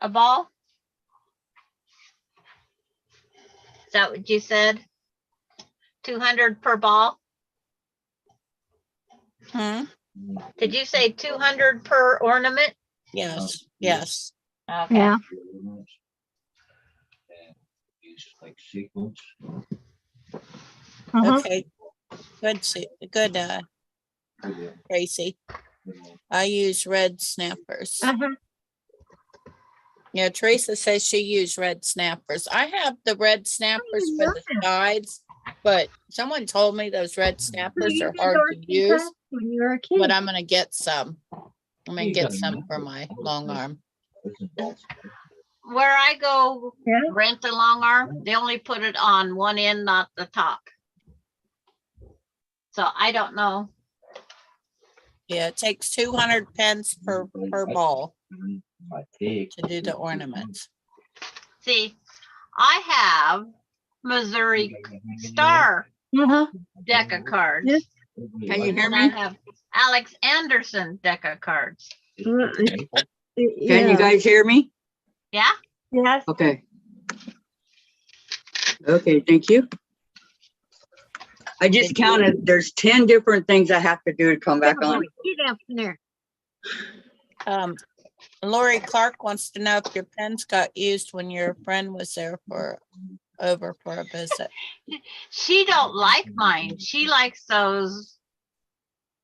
a ball? Is that what you said? 200 per ball? Hmm? Did you say 200 per ornament? Yes, yes. Okay. yeah. Like sequence. Uh-huh. Okay. Good, Tracy. I use red snappers. Uh-huh. Yeah, Teresa says she used red snappers. I have the red snappers for the sides, but someone told me those red snappers You are did hard arts to and use, crafts when you were a kid. but I'm gonna get some. I'm gonna You get gotta some know for that. my long arm. where I go Yeah. rent the long arm, they only put it on one end, not the top. So I don't know. Yeah, it takes 200 pence per ball My pig. to do the ornaments. See, I have Missouri Star Uh-huh. deck of cards. Yes. Can you hear And I me? have Alex Anderson deck of cards. Can you Yeah. guys hear me? Yeah? Yes. Okay. Okay, thank you. I just counted, there's 10 different things I have to do to come back on. Get up in there. Lori Clark wants to know if your pens got used when your friend was there over for a visit. She don't like mine. She likes those.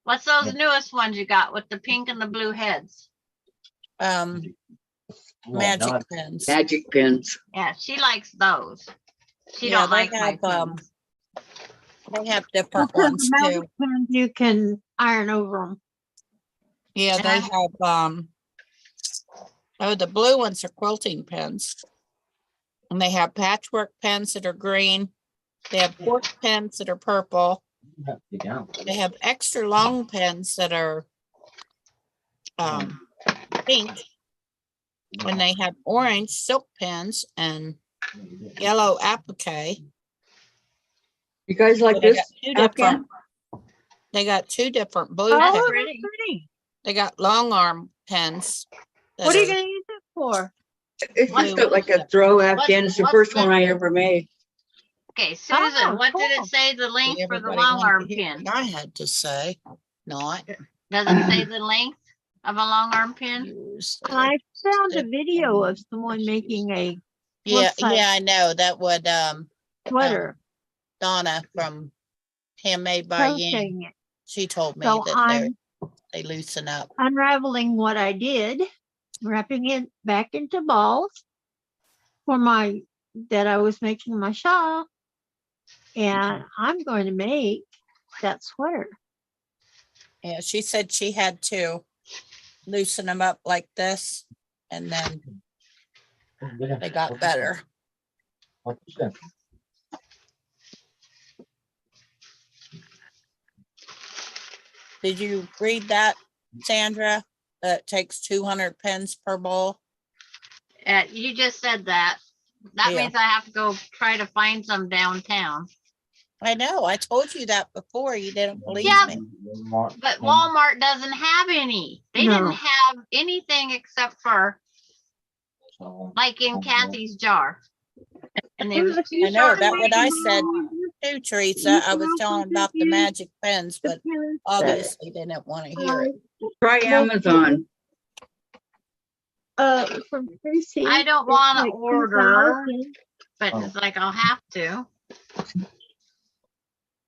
What's those newest ones you got with the pink and the blue heads? Magic pens. Magic pins. Yeah, she likes those. She Yeah, don't they like my have, pens. They have different ones too. You can iron over them. Yeah, And they I- have, oh, the blue ones are quilting pens. And they have patchwork pens that are green. They have cork pens that are purple. They have extra long pens that are pink. And they have orange silk pens and yellow applique. You guys like So they this? got two Afghan? different. They got two different blue Oh, pens. pretty. pretty. They got long arm pens. that What are you are- gonna use it for? It's What- just like a throw Afghan. It's the what- first one I ever made. Okay, Susan, what did cool. it say the length for the Everybody long wanted arm to hear pin? what I had to say, not Does it say the length of a long arm pin? use. I found a video of someone making a Yeah, looks like- yeah, I know. That would, sweater, Donna from Handmade by Yin, crocheting it. she told me So that I'm they loosen up. unraveling what I did, wrapping it back into balls for that I was making my shawl. And I'm going to make that sweater. Yeah, she said she had to loosen them up like this, and then they got better. Did you read that, Sandra? That takes 200 pens per bowl? You just said that. That Yeah. means I have to go try to find some downtown. I know, I told you that before. You didn't believe Yeah, me. But Walmart doesn't have any. They No. didn't have anything except for like in Kathy's jar. And there was two I know, short that's what I lines. said too, Teresa. I was telling about the magic pens, but obviously they didn't want to hear it. Try Amazon. From Tracy. I don't it's want to like order, 2,000. but it's like I'll have to.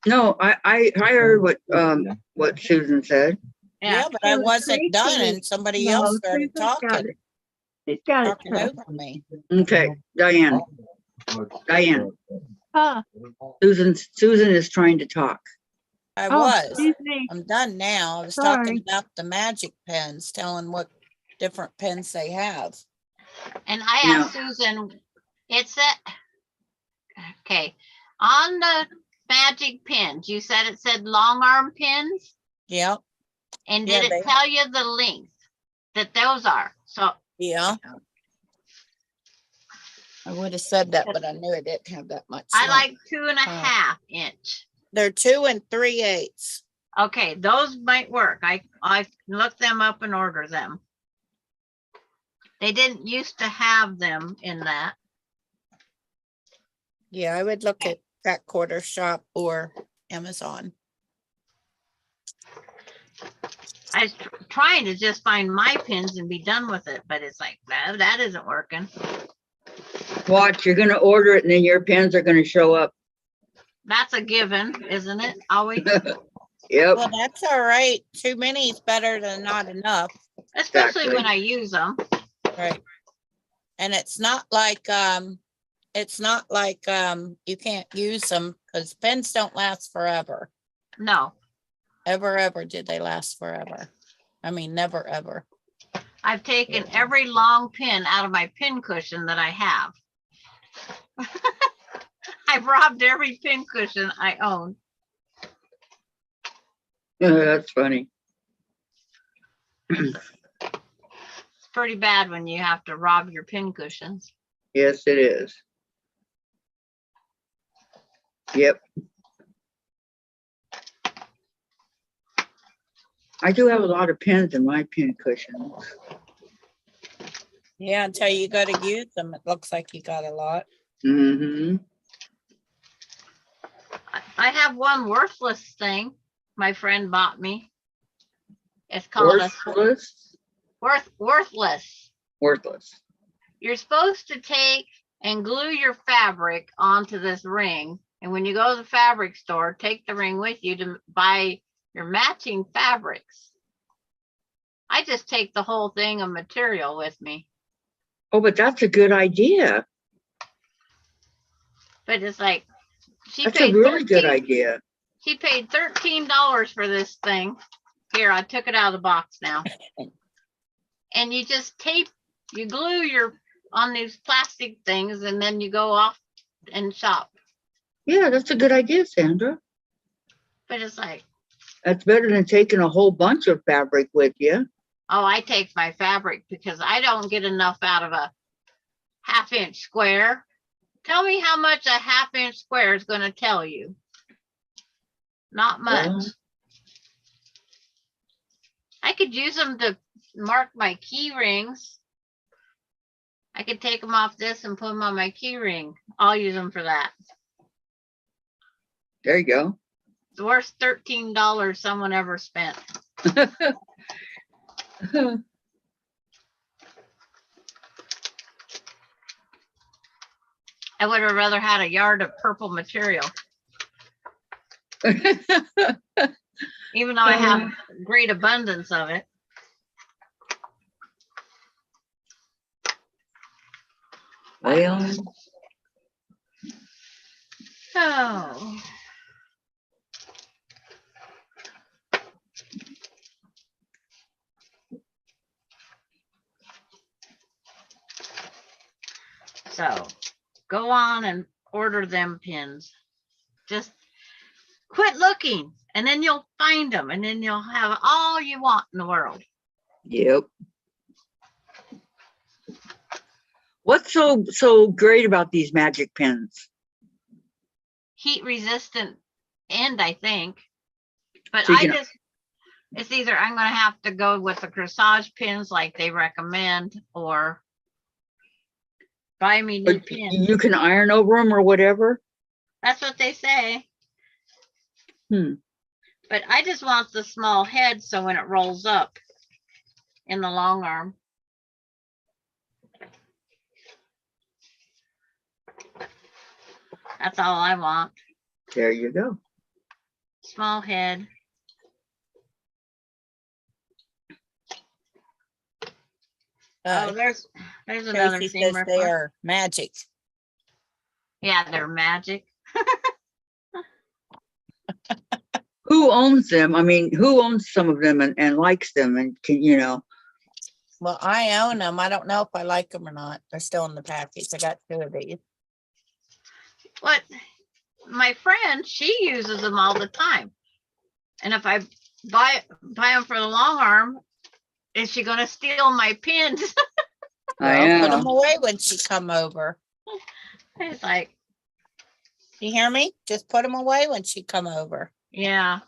No, I heard what Susan said. Yeah, but I So wasn't done Tracy- and somebody No, else started Tracy's got talking, it. It's got it. talking over me. Okay, Diane. Diane. Susan is trying to talk. I Oh, was. excuse me. I'm done now. I was Sorry. talking about the magic pens, telling what different pens they have. And I asked Susan, it said, okay, on the magic pins, you said it said long arm pins? Yeah, And Yeah, did they- it tell you the length that those are? So yeah. I would have said that, but I knew it didn't have that much. I length. like 2.5 inch. They're 2 3/8. Okay, those might work. I looked them up and order them. They didn't used to have them in that. Yeah, I would look at Fat Quarter Shop or Amazon. I was trying to just find my pins and be done with it, but it's like, no, that isn't working. Watch, you're gonna order it and then your pens are gonna show up. That's a given, isn't it? Always, Yep, Well, that's all right. Too many is better than not enough, especially Exactly. when I use them. right? And it's not like you can't use them because pens don't last forever. No, Ever did they last forever? I mean, never, ever. I've taken every long pin out of my pin cushion that I have. I've robbed every pin cushion I own. That's funny. It's pretty bad when you have to rob your pin cushions. Yes, it is. Yep. I do have a lot of pins in my pin cushions. Yeah, until you go to use them, it looks like you got a lot. Mm-hmm. I have one worthless thing my friend bought me. It's called Worthless. worthless. Worthless. You're supposed to take and glue your fabric onto this ring. And when you go to the fabric store, take the ring with you to buy your matching fabrics. I just take the whole thing of material with me. Oh, but that's a good idea. But it's like, That's a really good idea. She paid $13 for this thing. Here, I took it out of the box now. And you just you glue on these plastic things, and then you go off and shop. Yeah, that's a good idea, Sandra. But it's like, That's better than taking a whole bunch of fabric with you. oh, I take my fabric because I don't get enough out of a 1/2 inch square. Tell me how much a 1/2 inch square is going to tell you. Not much. Well. I could use them to mark my key rings. I could take them off this and put them on my key ring. I'll use them for that. There you go. It's worth $13 someone ever spent. I would have rather had a yard of purple material, even though I have great abundance of it. Well, Oh. So go on and order them pins. Just quit looking and then you'll find them and then you'll have all you want in the world. yep. What's so great about these magic pins? Heat resistant end, I think. But So you I can- just, it's either I'm going to have to go with the corsage pins like they recommend or buy me new But pins. you can iron over them or whatever. That's what they say. Hmm. But I just want the small head so when it rolls up in the long arm. That's all I want. There you go. Small head. Oh, there's another Tracy says seamer. they are magic. Yeah, they're magic. Who owns them? I mean, who owns some of them and likes them and can, Well, I own them. I don't know if I like them or not. They're still in the package. I got 2 of these. What my friend, she uses them all the time. And if I buy them for the long arm, is she gonna steal my pins? I Well, put them know. away when she come over. It's like, You hear me? Just put them away when she come over. yeah.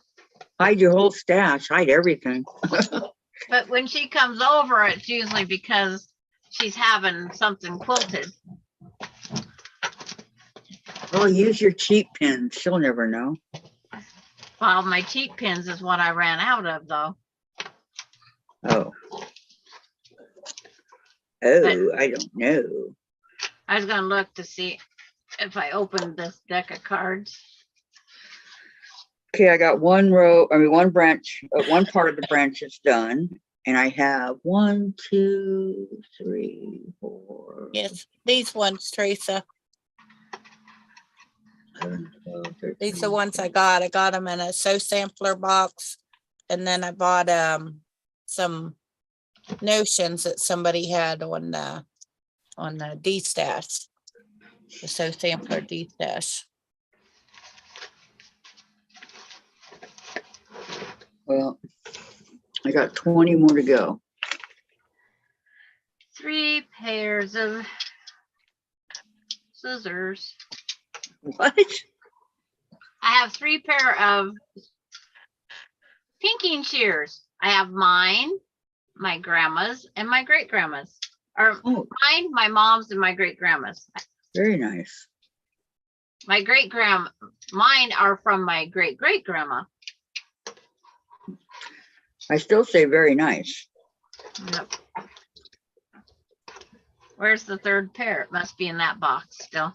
Hide your whole stash, hide everything. But when she comes over, it's usually because she's having something quilted. Oh, use your cheap pins. She'll never know. Well, my cheap pins is what I ran out of though. Oh. Oh, I don't know. I was gonna look to see if I opened this deck of cards. Okay, I got one branch, one part of the branch is done. And I have 1, 2, 3, 4. Yes, these ones, Teresa. 11, 12, 13. These are the ones I got. I got them in a sew sampler box. And then I bought some notions that somebody had on the D-stash. The So Sampler D-stash. Well, I got 20 more to go. 3 pairs of scissors. What? I have 3 pair of pinking shears. I have mine, my grandma's, and my great grandma's. Or Oh, mine, my mom's, and my great grandma's. very nice. My great grandma, mine are from my great great grandma. I still say very nice. Nope. Where's the 3rd pair? It must be in that box still.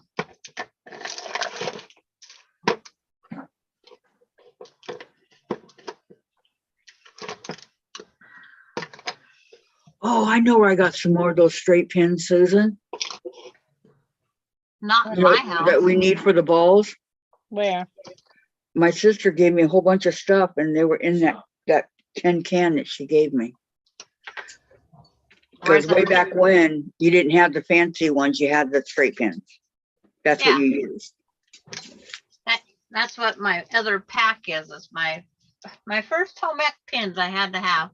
Oh, I know where I got some more of those straight pins, Susan. Not in You know, my house. that we need for the balls. Where? My sister gave me a whole bunch of stuff and they were in that tin can that she gave me. Where's Because way that? back when, you didn't have the fancy ones, you had the straight pins. That's what Yeah. you used. That's what my other pack is. It's my first home ec pins I had to have.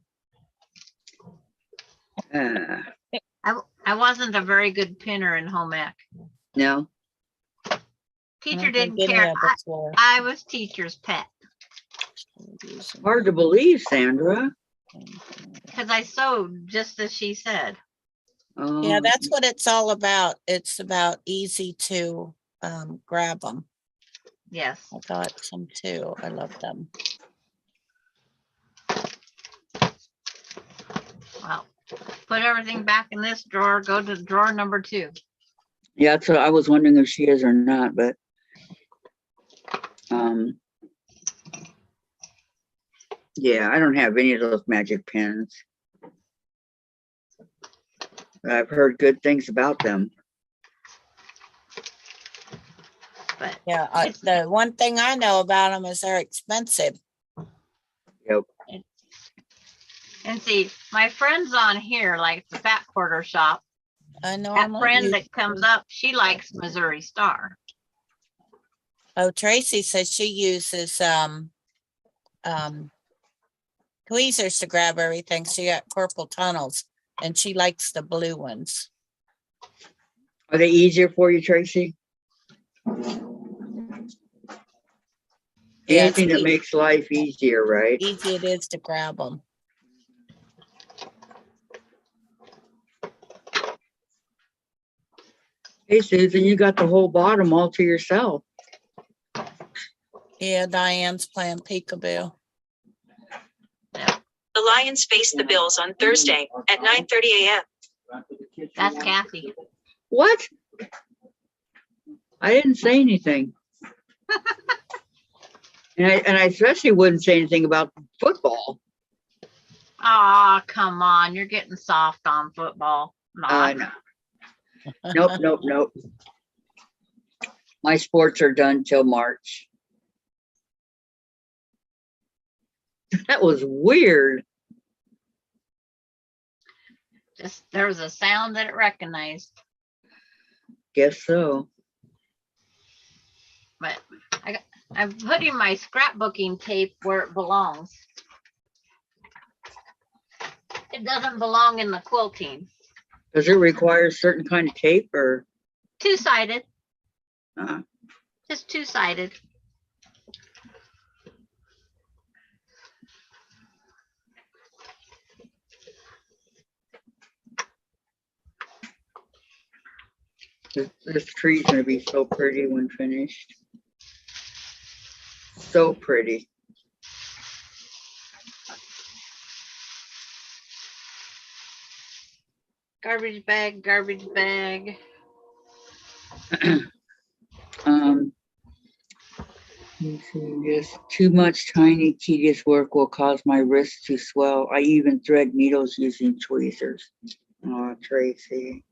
I wasn't a very good pinner in home ec. No, Teacher didn't care. I was teacher's pet hard to believe, Sandra. because I sewed just as she said. Yeah, Oh, that's what it's all about. It's about easy to grab them. Yes. I got some too. I love them. Well, put everything back in this drawer. Go to drawer number 2. yeah, that's what I was wondering if she is or not, but yeah, I don't have any of those magic pins. But I've heard good things about them. But Yeah, the one thing I know about them is they're expensive. Yep. and see, my friends on here, like the Fat Quarter Shop, I know. that friend that comes up, she likes Missouri Star. Oh, Tracy says she uses tweezers to grab everything. She got carpal tunnels and she likes the blue ones. Are they easier for you, Tracy? Yeah, it's Anything that makes life easier, right? easy it is to grab them. Hey, Susan, you got the whole bottom all to yourself. Yeah, Diane's playing peekaboo. The Lions face the Bills on Thursday at 9:30 a.m. That's Kathy. What? I didn't say anything. And I especially wouldn't say anything about football. Oh, come on. You're getting soft on football. Not. No. Nope. My sports are done till March. That was weird. Just there was a sound that it recognized. Guess so. But I'm putting my scrapbooking tape where it belongs. It doesn't belong in the quilting. Does it require a certain kind of tape or? 2-sided, Uh, just 2-sided. this tree's gonna be so pretty when finished. So pretty. Garbage bag, garbage bag. Let's see, yes, too much tiny tedious work will cause my wrists to swell. I even thread needles using tweezers. Oh, Tracy.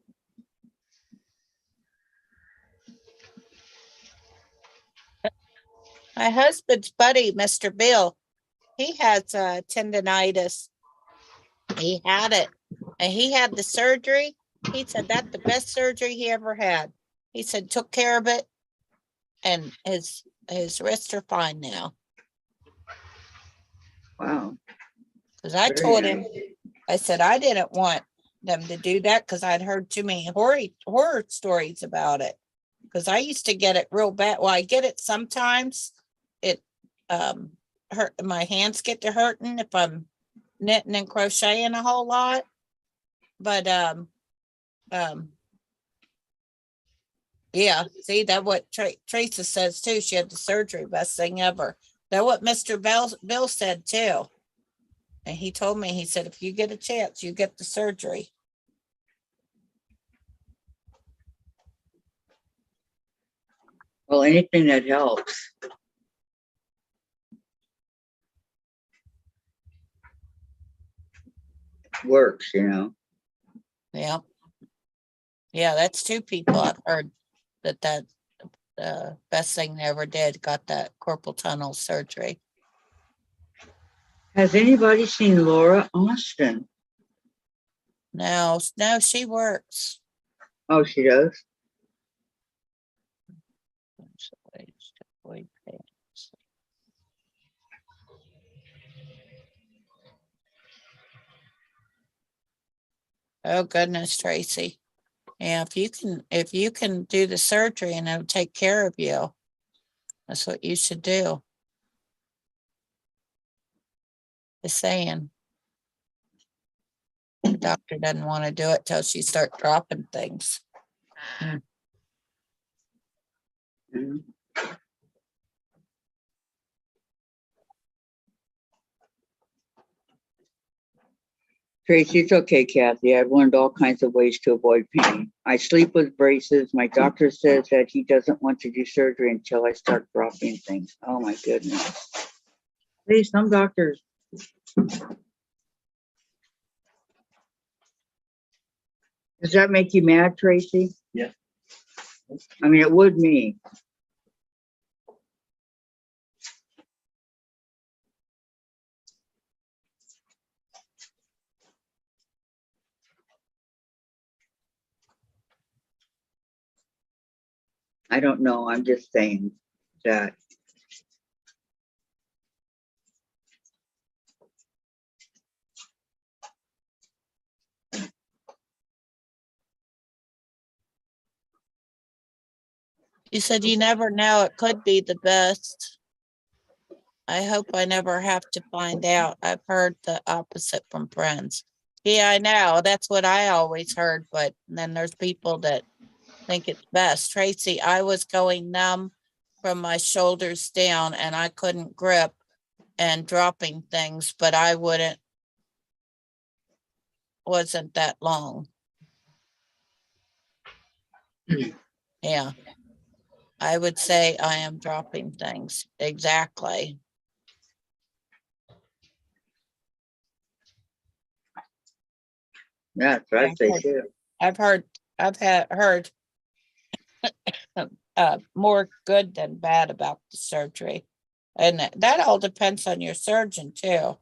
My husband's buddy, Mr. Bill, he has tendonitis. He had it and he had the surgery. He said that's the best surgery he ever had. He said took care of it, and his wrists are fine now. Wow. Because I Very told him, nice. I said I didn't want them to do that because I'd heard too many horror stories about it. Because I used to get it real bad. Well, I get it sometimes. It hurt, my hands get to hurting if I'm knitting and crocheting a whole lot. But yeah, see that what Teresa says too. She had the surgery, best thing ever. That what Mr. Bill said too. And he told me, he said, if you get a chance, you get the surgery. Well, anything that helps. Works, you know. Yeah. Yeah, that's two people I've heard that best thing they ever did got that carpal tunnel surgery. Has anybody seen Laura Austin? No, she works. Oh, she does? Oh goodness, Tracy. Yeah, if you can do the surgery and it'll take care of you, that's what you should do. Just saying. The doctor doesn't want to do it till she starts dropping things. Mhm. Tracy, it's okay, Kathy. I've learned all kinds of ways to avoid pain. I sleep with braces. My doctor says that he doesn't want to do surgery until I start dropping things. Oh my goodness. See, some doctors. Does that make you mad, Tracy? Yeah. I mean, it would me. I don't know. I'm just saying that. You said you never know, it could be the best. I hope I never have to find out. I've heard the opposite from friends. Yeah, I know. That's what I always heard, but then there's people that think it's best. Tracy, I was going numb from my shoulders down and I couldn't grip and dropping things, but I wasn't that long. Yeah. I would say I am dropping things. Exactly. Yeah, that's what I'd say too. I've heard more good than bad about the surgery. And that all depends on your surgeon too.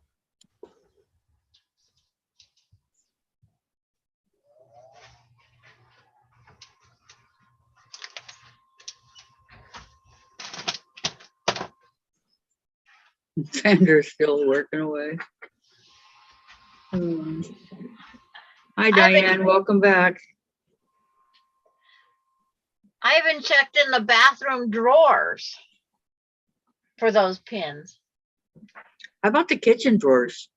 Fender's still working away. Hi, Diane. Welcome back. I even checked in the bathroom drawers for those pins. How about the kitchen drawers?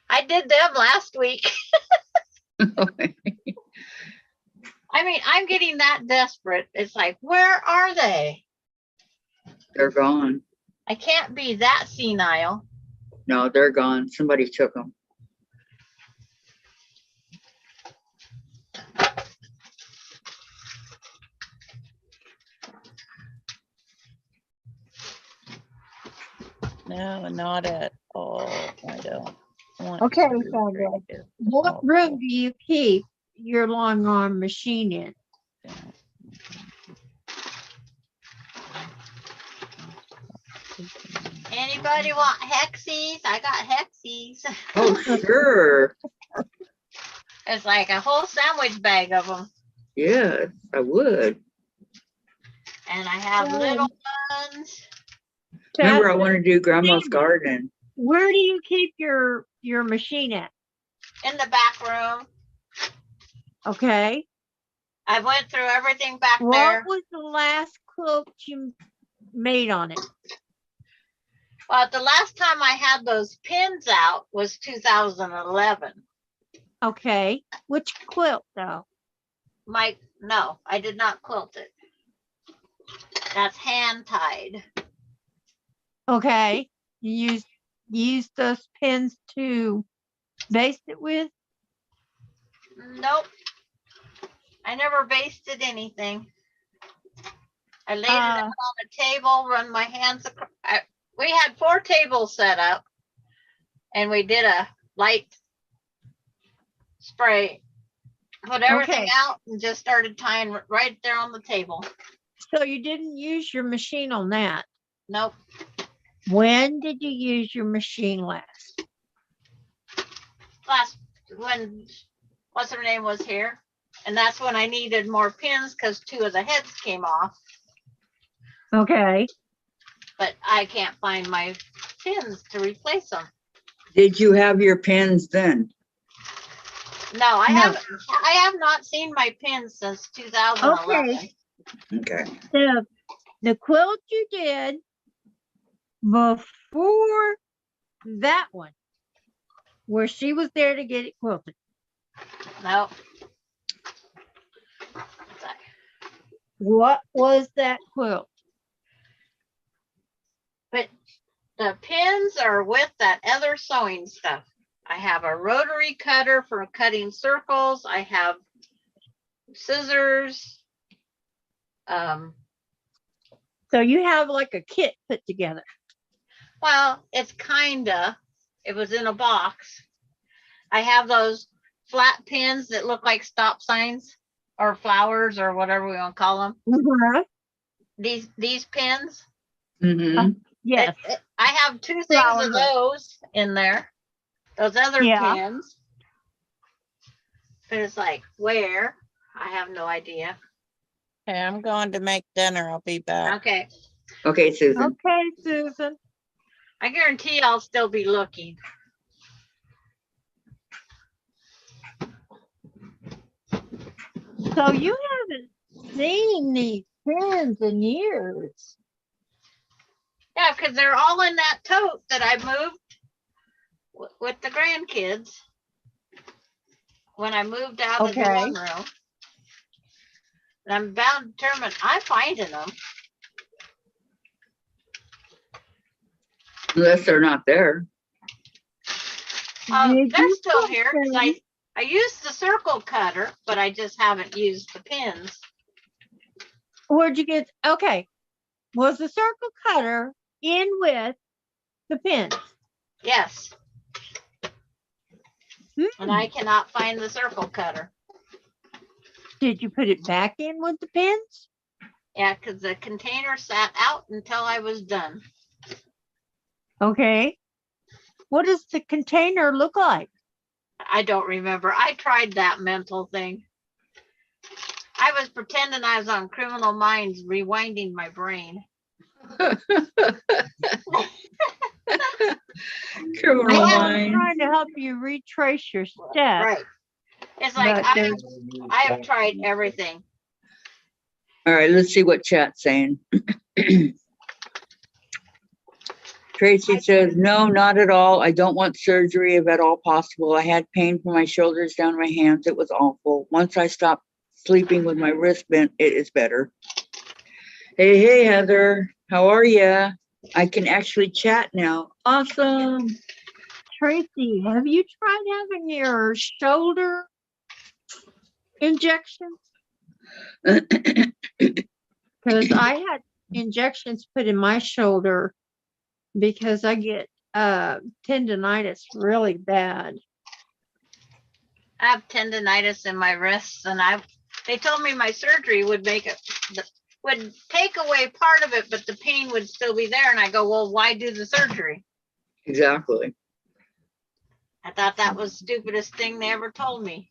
I did them last week. I mean, I'm getting that desperate. It's like, where are they? They're gone. I can't be that senile. No, they're gone. Somebody took them. No, not at all. I don't want Okay, to Sandra. read What all room do you keep your long arm machine in? that. Anybody want hexies? I got hexies. Oh, sure. It's like a whole sandwich bag of them. Yes, I would. And I have Well, little ones. Remember, I Chad, want to do grandma's Sandy, garden. where do you keep your machine at? In the back room. Okay. I went through everything back What there. was the last quilt you made on it? Well, the last time I had those pins out was 2011. Okay. Which quilt though? No, I did not quilt it. That's hand tied. Okay. You used those pins to baste it with? Nope. I never basted anything. I laid it out Uh, on the table, run my hands across. We had 4 tables set up and we did a light spray. Put everything Okay. out and just started tying right there on the table. So you didn't use your machine on that. Nope. When did you use your machine last? When what's her name was here. And that's when I needed more pins because 2 of the heads came off. Okay. But I can't find my pins to replace them. Did you have your pins then? No, I No. haven't. I have not seen my pins since 2011. Okay. The quilt you did before that one, where she was there to get it quilted. No. What was that quilt? But the pins are with that other sewing stuff. I have a rotary cutter for cutting circles. I have scissors. So you have like a kit put together. Well, it's kinda. It was in a box. I have those flat pins that look like stop signs or flowers or whatever we want to call them. Uh-huh. These pins. Mm-hmm. Yes. I have 2 things Flower of head. those in there. Those other Yeah. pins. But it's like, where? I have no idea. Okay, I'm going to make dinner. I'll be back. Okay. Okay, Susan. Okay, Susan. I guarantee I'll still be looking. So you haven't seen these pins in years. Yeah, because they're all in that tote that I moved with the grandkids when I moved out of the Okay. one room. And I'm bound determined I'm finding them. Unless they're not there. Did They're you still put here because them- I used the circle cutter, but I just haven't used the pins. Where'd you get? Okay. Was the circle cutter in with the pins? Yes, Hmm. and I cannot find the circle cutter. Did you put it back in with the pins? Yeah, because the container sat out until I was done. Okay. What does the container look like? I don't remember. I tried that mental thing. I was pretending I was on Criminal Minds, rewinding my brain. Criminal I have- mind. Trying to help you retrace your steps. Right. It's like But I have tried everything. All right, let's see what chat's saying. Tracy says, no, not at all. I don't want surgery if at all possible. I had pain from my shoulders down my hands. It was awful. Once I stopped sleeping with my wrist bent, it is better. Hey, Heather, how are you? I can actually chat now. Awesome. Tracy, have you tried having your shoulder injections? Because I had injections put in my shoulder because I get tendonitis really bad. I have tendonitis in my wrists, and they told me my surgery would would take away part of it, but the pain would still be there. And I go, well, why do the surgery? Exactly. I thought that was the stupidest thing they ever told me.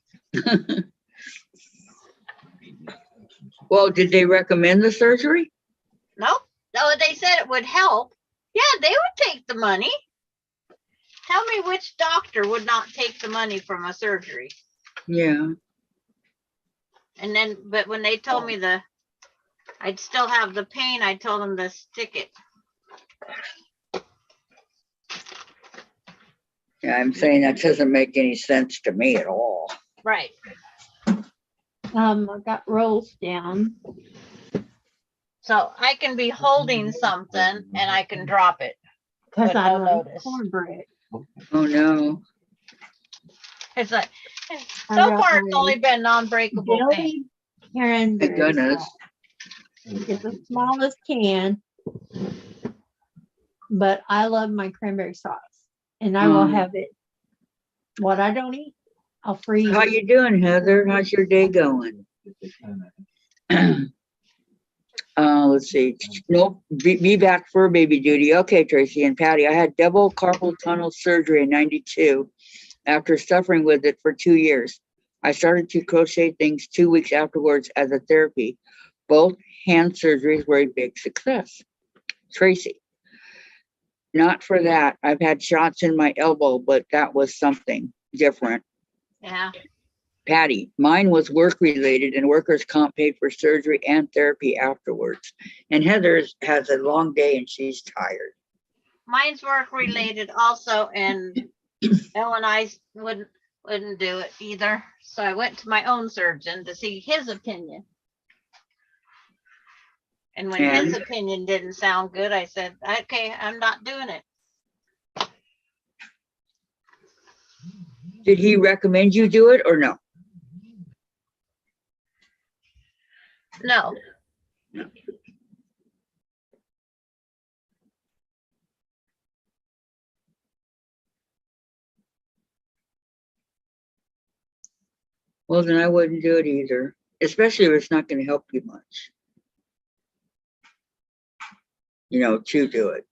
Well, did they recommend the surgery? No, no, they said it would help. Yeah, they would take the money. Tell me which doctor would not take the money from a surgery. Yeah. And then, but when they told me I'd still have the pain, I told them to stick it. Yeah, I'm saying that doesn't make any sense to me at all. Right. I got rolls down. So I can be holding something and I can drop it. Because But I no love notice. cornbread. Oh, no. It's like, I so got far it's my only been non-breakable pain. jelly cranberry goodness. sauce. It's the smallest can, but I love my cranberry sauce, and I will have it. What I don't eat, I'll freeze. How you doing, Heather? How's your day going? Let's see. Nope. Be back for baby duty. Okay, Tracy and Patty. I had double carpal tunnel surgery in 92 after suffering with it for 2 years. I started to crochet things 2 weeks afterwards as a therapy. Both hand surgeries were a big success. Tracy. Not for that. I've had shots in my elbow, but that was something different. Yeah. Patty, mine was work related and workers' comp paid for surgery and therapy afterwards. And Heather's has a long day and she's tired. Mine's work related also, and Elle and I wouldn't do it either. So I went to my own surgeon to see his opinion. And when his opinion didn't sound good, I said, okay, I'm not doing it. Did he recommend you do it or no? No. Well, then I wouldn't do it either, especially if it's not going to help you much. You know, to do it.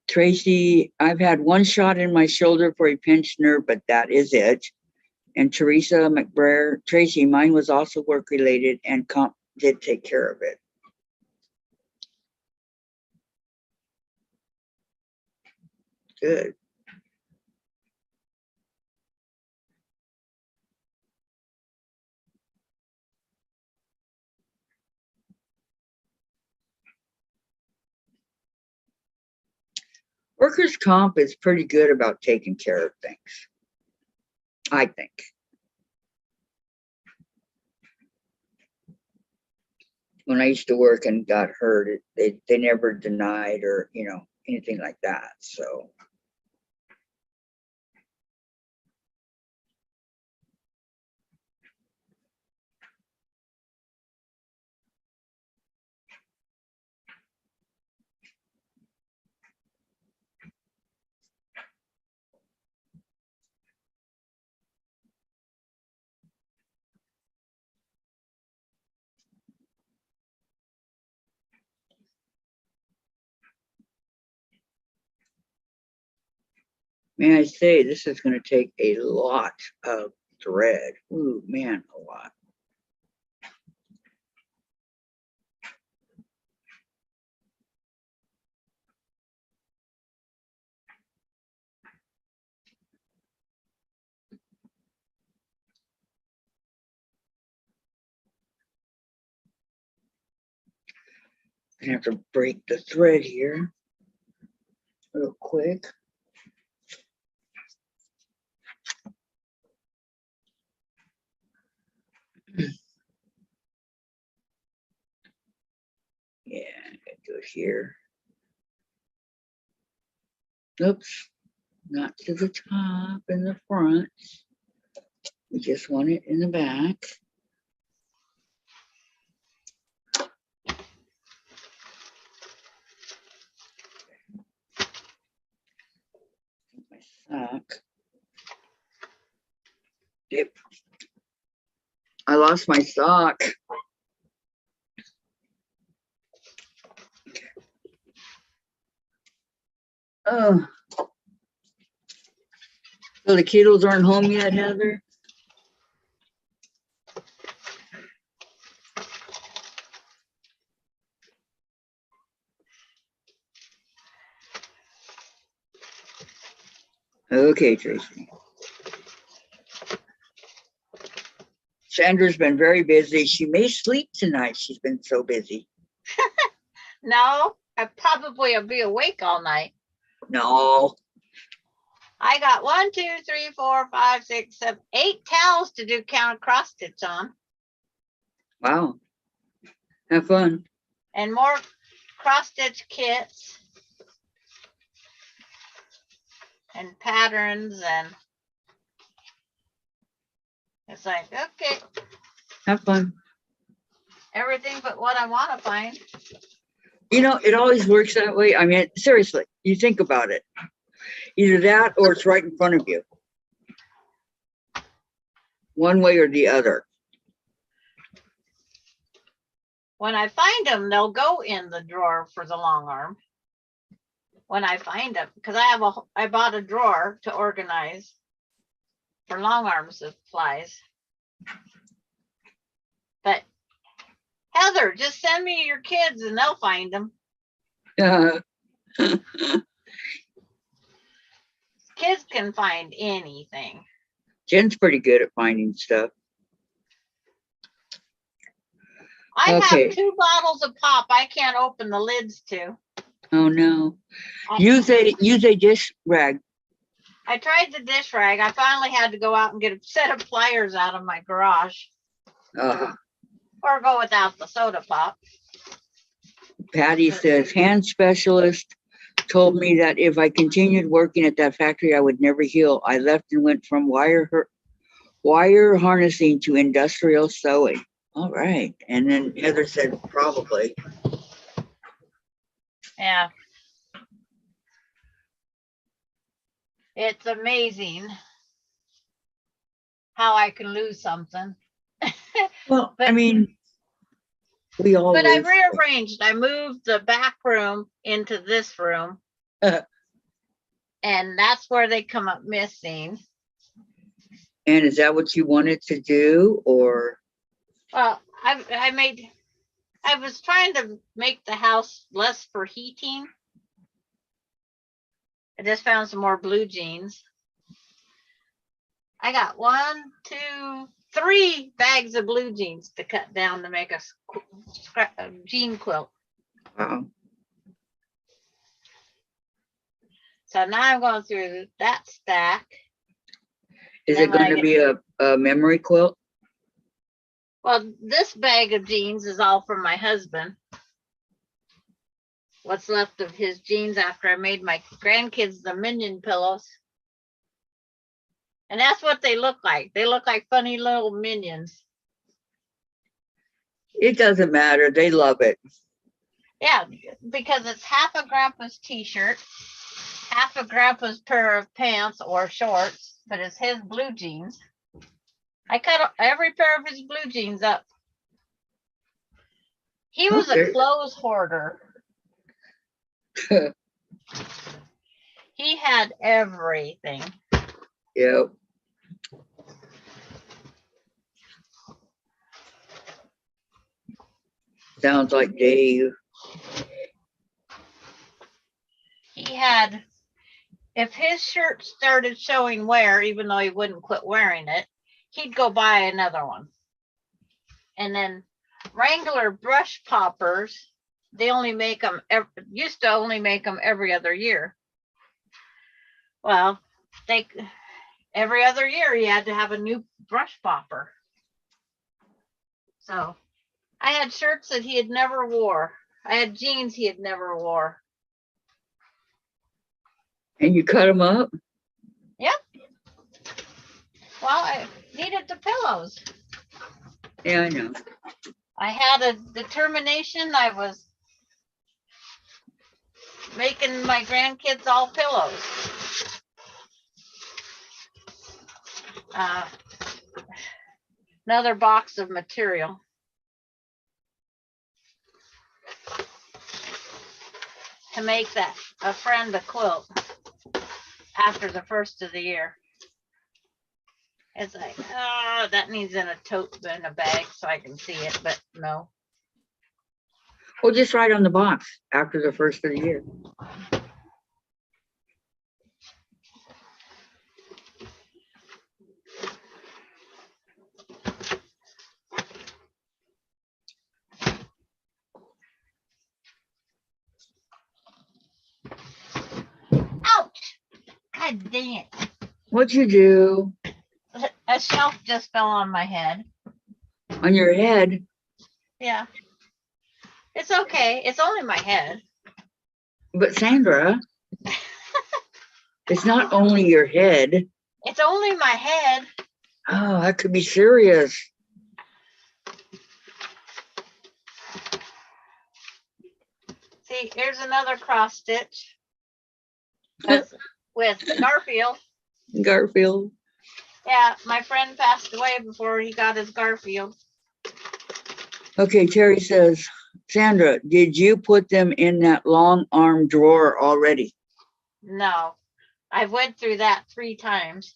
Tracy, I've had one shot in my shoulder for a pinched nerve, but that is it. And Teresa McBrayer, Tracy, mine was also work related and comp did take care of it. Good. Workers' comp is pretty good about taking care of things, I think. When I used to work and got hurt, they never denied or, you know, anything like that. So. May I say, this is going to take a lot of thread. Ooh, man, a lot. I have to break the thread here real quick. Yeah, I gotta do it here. Oops, not to the top and the front. We just want it in the back. My sock. Yep. I lost my sock. Oh. So the kiddos aren't home yet, Heather? Okay, Tracy. Sandra's been very busy. She may sleep tonight. She's been so busy. No, I probably will be awake all night. No. I got 1, 2, 3, 4, 5, 6, 7, 8 towels to do count cross stitch on, Wow. Have fun. and more cross stitch kits and patterns, and it's like, okay, Have fun. everything but what I want to find. You know, it always works that way. I mean, seriously, you think about it. Either that or it's right in front of you. One way or the other. When I find them, they'll go in the drawer for the long arm. When I find them, because I bought a drawer to organize for long arm supplies. But Heather, just send me your kids and they'll find them. Kids can find anything. Jen's pretty good at finding stuff. I Okay. have 2 bottles of pop I can't open the lids to. Oh no. I- Use a dish rag. I tried the dish rag. I finally had to go out and get a set of pliers out of my garage, or go without the soda pop. Patty says, hand specialist told me that if I continued working at that factory, I would never heal. I left and went from wire harnessing to industrial sewing. All right. And then Heather said, probably. Yeah. It's amazing how I can lose something. Well, I But- mean, we all But I lose. rearranged. I moved the back room into this room. And that's where they come up missing. And is that what you wanted to do, or? Well, I was trying to make the house less for heating. I just found some more blue jeans. I got 1, 2, 3 bags of blue jeans to cut down to make a jean quilt. Wow. So now I'm going through that stack. Is Then it when I going to be a memory quilt? Well, this bag of jeans is all from my husband. What's left of his jeans after I made my grandkids the minion pillows. And that's what they look like. They look like funny little minions. It doesn't matter. They love it. Yeah, because it's half a grandpa's t-shirt, half a grandpa's pair of pants or shorts, but it's his blue jeans. I cut every pair of his blue jeans up. He was Okay. a clothes hoarder. He had everything. Yep. Sounds like Dave. He had, if his shirt started showing wear, even though he wouldn't quit wearing it, he'd go buy another one. And then Wrangler brush poppers, they only make them, used to only make them every other year. Well, every other year he had to have a new brush popper. So I had shirts that he had never wore. I had jeans he had never wore. And you cut them up? Well, I needed the pillows. Yeah, I know. I had a determination. I was making my grandkids all pillows. Another box of material. To make that a friend a quilt after the first of the year. It's like, oh, that needs in a tote, in a bag so I can see it, but no. Well, just write on the box after the first of the year. Ouch! God dang it. What'd you do A shelf just fell on my head. on your head? Yeah. It's okay. It's only my head. But Sandra, it's not only your head. It's only my head. Oh, that could be serious. See, here's another cross stitch. That's with Garfield. Garfield. Yeah, my friend passed away before he got his Garfield. Okay, Terry says, Sandra, did you put them in that long arm drawer already? No, I went through that 3 times,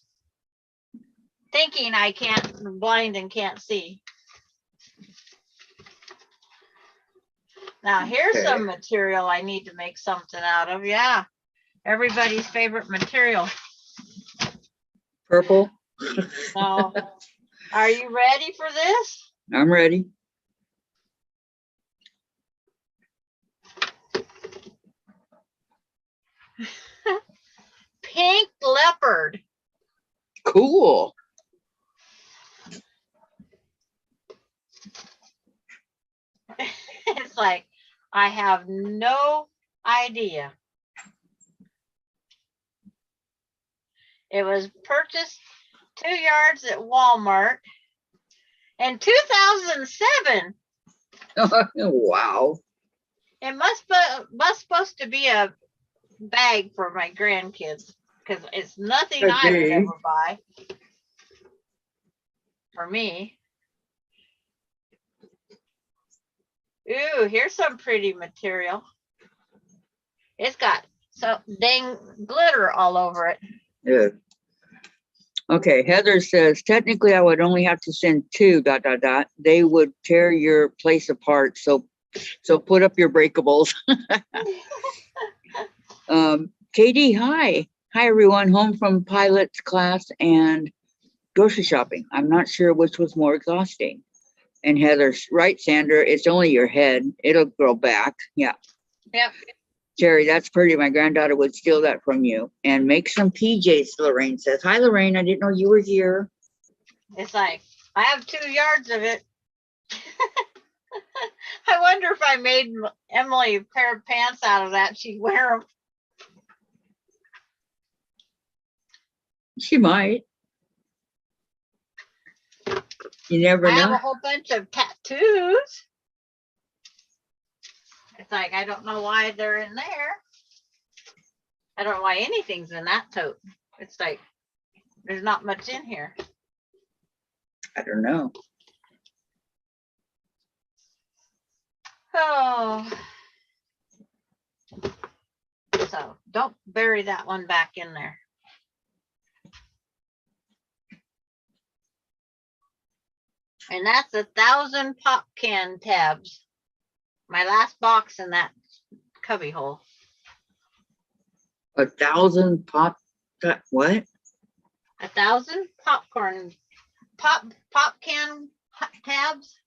thinking I can't, blind and can't see. Now here's Okay. some material I need to make something out of. Yeah, everybody's favorite material. Purple? So, are you ready for this? I'm ready. Pink leopard. Cool. It's like, I have no idea. It was purchased 2 yards at Walmart in 2007. Wow. It must supposed to be a bag for my grandkids because it's nothing I would Okay. ever buy for me. Ooh, here's some pretty material. It's got so dang glitter all over it. Yeah. Okay, Heather says, technically I would only have to send 2 ... They would tear your place apart. So put up your breakables. Katie, hi. Hi, everyone. Home from pilot's class and grocery shopping. I'm not sure which was more exhausting. And Heather's right, Sandra. It's only your head. It'll grow back. Yeah. Yep. Jerry, that's pretty. My granddaughter would steal that from you. And make some PJs, Lorraine says. Hi, Lorraine. I didn't know you were here. It's like, I have 2 yards of it. I wonder if I made Emily a pair of pants out of that, she'd wear them. She might. You never I have a know. whole bunch of tattoos. It's like, I don't know why they're in there. I don't know why anything's in that tote. It's like, there's not much in here. I don't know. Oh. So don't bury that one back in there. And that's 1,000 pop can tabs. My last box in that cubby hole. 1,000 pop. What? 1,000 popcorn pop can tabs.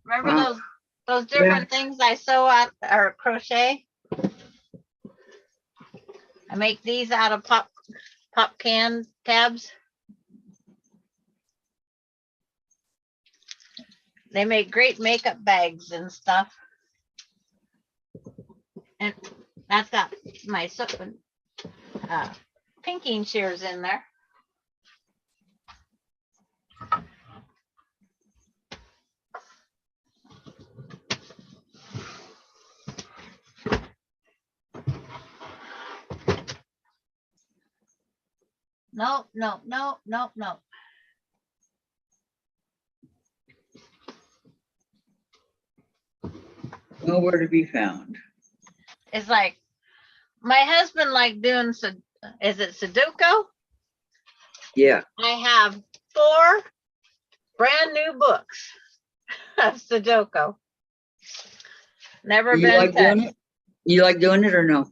Remember Wow. those different things I sew out or crochet? I make these out of pop can tabs. They make great makeup bags and stuff. And that's got my pinking shears in there. No. Nowhere to be found. It's like, My husband liked doing, is it Sudoku? Yeah. I have 4 brand new books of Sudoku. Never You been like doing touched. it? You like doing it or no?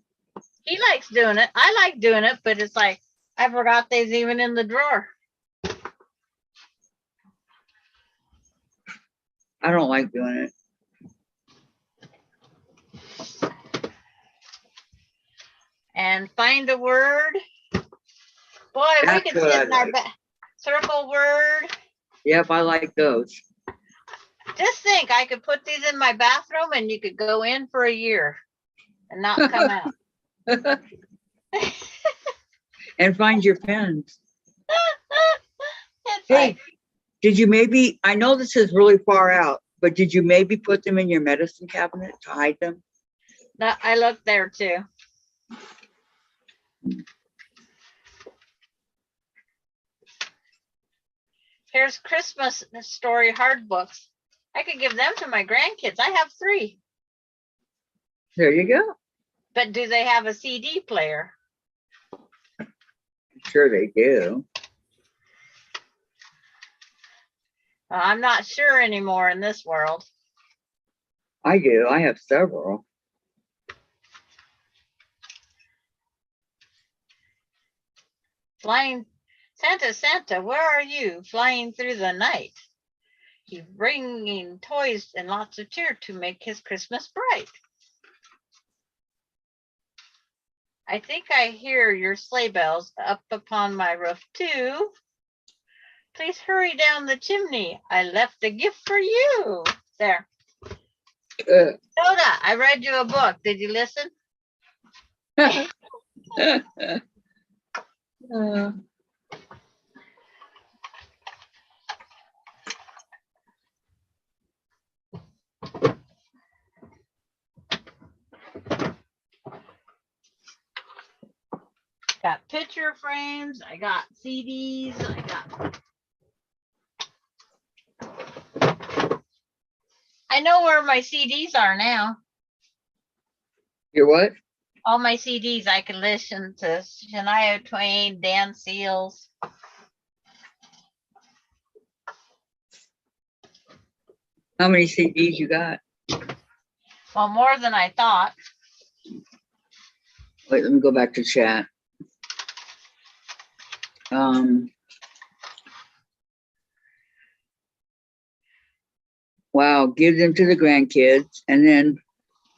He likes doing it. I like doing it, but it's like, I forgot they's even in the drawer. I don't like doing it. And find a word. Boy, we That's could what sit I in our like. back. Circle word. Yep, I like those. Just think, I could put these in my bathroom and you could go in for a year and not come out. And find your pens. It's Hey, like, did you maybe, I know this is really far out, but did you maybe put them in your medicine cabinet to hide them? I looked there too. Here's Christmas story hard books. I could give them to my grandkids. I have 3, There you go. but do they have a CD player? I'm sure they do. I'm not sure anymore in this world. I do. I have several. Flying Santa, Santa, where are you? Flying through the night. He's bringing toys and lots of cheer to make his Christmas bright. I think I hear your sleigh bells up upon my roof too. Please hurry down the chimney. I left a gift for you. There. Soda, I read you a book. Did you listen? Got picture frames. I got CDs. I know where my CDs are now. You're what? All my CDs I can listen to Shania Twain, Dan Seals. How many CDs you got? Well, more than I thought. Wait, let me go back to chat. Wow, give them to the grandkids. And then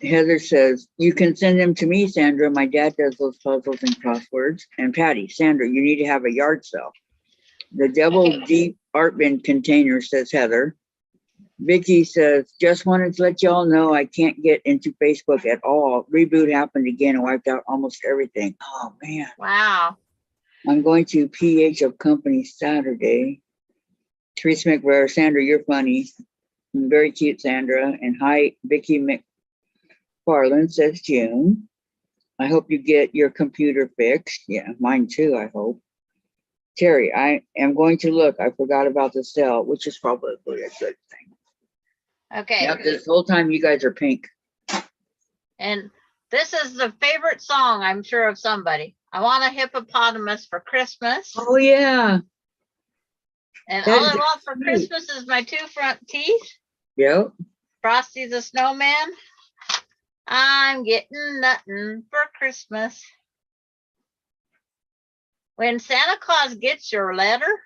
Heather says, you can send them to me, Sandra. My dad does those puzzles and crosswords. And Patty, Sandra, you need to have a yard sale. The double deep art bin container, says Heather. Vicky says, just wanted to let y'all know I can't get into Facebook at all. Reboot happened again and wiped out almost everything. Oh man. Wow. I'm going to PH of Company Saturday. Teresa McBrayer, Sandra, you're funny. Very cute, Sandra. And hi, Vicky McFarland, says June. I hope you get your computer fixed. Yeah, mine too, I hope. Terry, I am going to look. I forgot about the sale, which is probably a good thing. Okay. Yep, this whole time you guys are pink. And this is the favorite song, I'm sure, of somebody. I want a hippopotamus for Christmas. Oh, yeah. And That all is I want for cute. Christmas is my 2 front teeth. Yep. Frosty the Snowman. I'm getting nothing for Christmas. When Santa Claus gets your letter,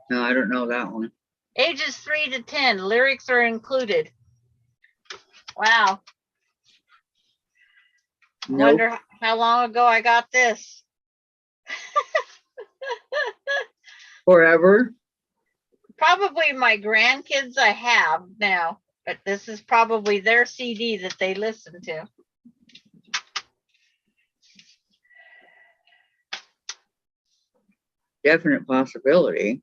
No, I don't know that one. ages 3 to 10, lyrics are included. Wow. Nope. Wonder how long ago I got this. Forever. Probably my grandkids I have now, but this is probably their CD that they listen to. Definite possibility.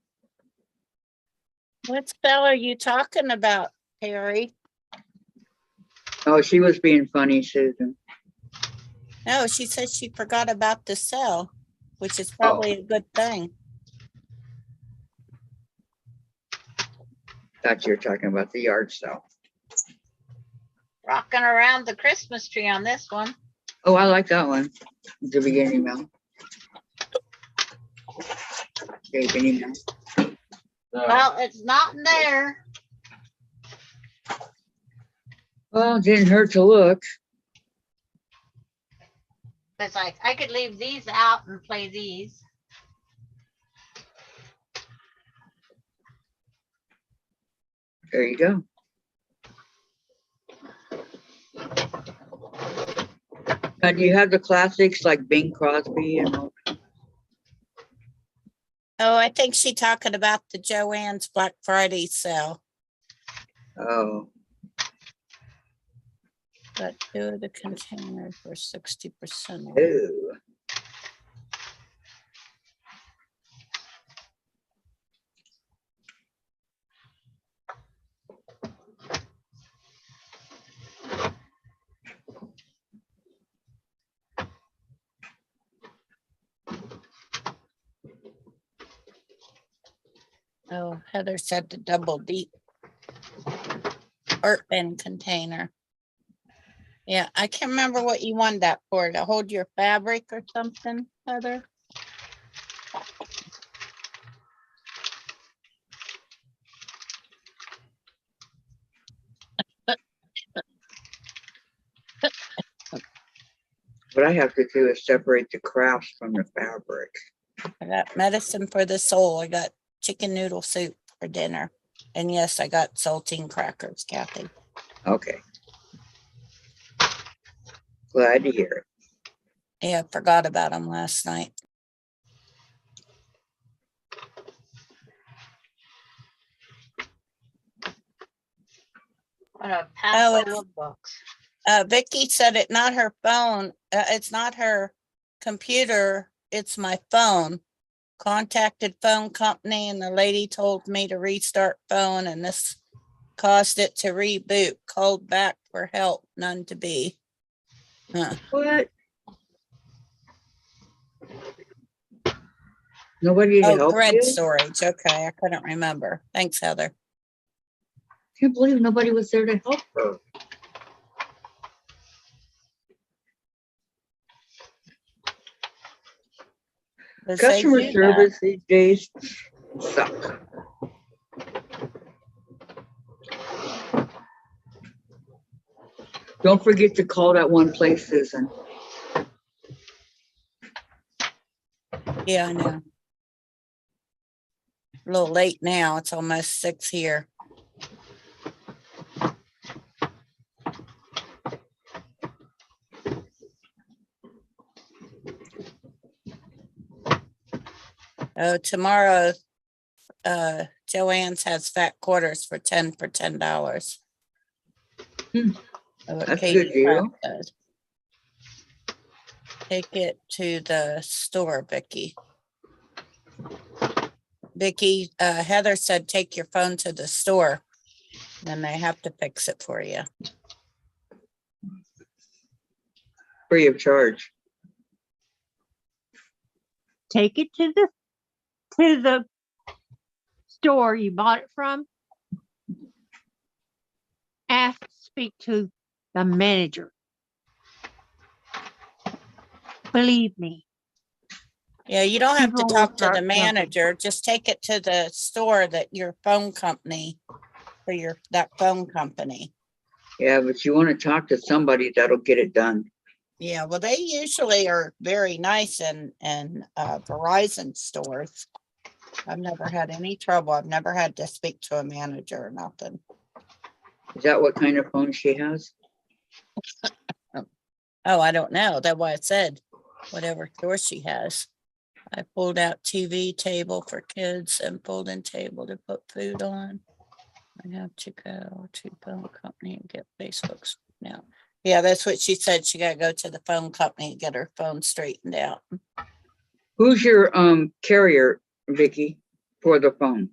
What spell are you talking about, Terry? Oh, she was being funny, Susan. No, she said she forgot about the cell, which is probably a good thing. Thought you were talking about the yard sale. Rocking around the Christmas tree on this one. Oh, I like that one. The beginning email. Okay, email. Well, it's not in there. Well, it didn't hurt to look. It's like, I could leave these out and play these. There you go. Do you have the classics like Bing Crosby and all? Oh, I think she talking about the Joann's Black Friday sale. Oh, But two of the containers for 60% off. ew. Oh, Heather said the double deep art bin container. Yeah, I can't remember what you wanted that for, to hold your fabric or something, Heather? What I have to do is separate the crafts from the fabric. I got medicine for the soul. I got chicken noodle soup for dinner. And yes, I got saltine crackers, Kathy. Okay. Glad to hear it. Yeah, I forgot about them last night. What a Oh, pass it's- of books. Vicky said it's not her phone. It's not her computer. It's my phone. Contacted phone company and the lady told me to restart phone and this caused it to reboot. Called back for help, none to be. What? Nobody to Oh, help thread you? storage. Okay, I couldn't remember. Thanks, Heather. Can't believe nobody was there to help her. Because they Customer do that. service these days suck. Don't forget to call that one place, Susan. Yeah, I know. A little late now. It's almost 6 here. Oh, tomorrow, Joann's has fat quarters for $10. Hmm, Oh, what that's a Katie good deal. Pratt does. Take it to the store, Vicky. Vicky, Heather said, take your phone to the store. Then they have to fix it for you. Free of charge. Take it to the store you bought it from. Ask to speak to the manager. Believe me. Yeah, you don't have to People will talk to start the jumping. manager. Just take it to the store that your phone company for that phone company. Yeah, but you want to talk to somebody that'll get it done. Yeah, well, they usually are very nice in Verizon stores. I've never had any trouble. I've never had to speak to a manager or nothing. Is that what kind of phone she has? Oh, I don't know. That's why I said whatever store she has. I pulled out TV table for kids and folding table to put food on. I have to go to phone company and get Facebooks now. Yeah, that's what she said. She got to go to the phone company and get her phone straightened out. Who's your carrier, Vicky, for the phone?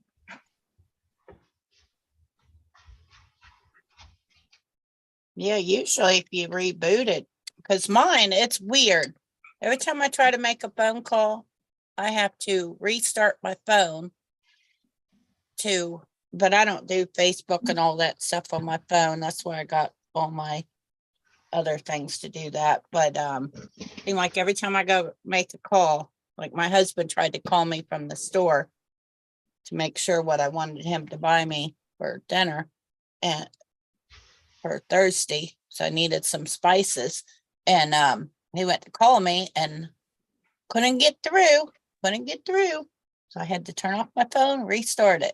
Yeah, usually if you reboot it, because mine, it's weird. Every time I try to make a phone call, I have to restart my phone but I don't do Facebook and all that stuff on my phone. That's where I got all my other things to do that, but seemed like every time I go make a call, like my husband tried to call me from the store to make sure what I wanted him to buy me for dinner and for Thursday. So I needed some spices, and he went to call me and couldn't get through. So I had to turn off my phone, restart it.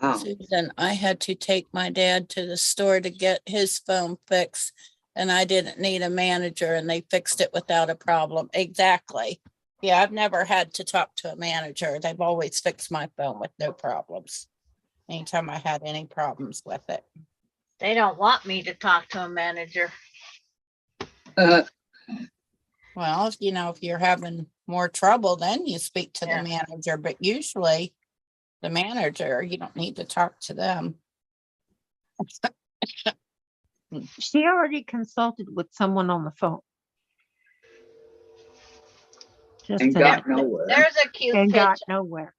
Wow. Susan, I had to take my dad to the store to get his phone fixed, and I didn't need a manager, and they fixed it without a problem. Exactly. Yeah, I've never had to talk to a manager. They've always fixed my phone with no problems. Anytime I had any problems with it. They don't want me to talk to a manager. Uh, Well, if you're having more trouble, then you speak to Yeah. the manager, but usually the manager, you don't need to talk to them. She already consulted with someone on the phone. Just and saying. got nowhere. There's a cute And picture. got nowhere.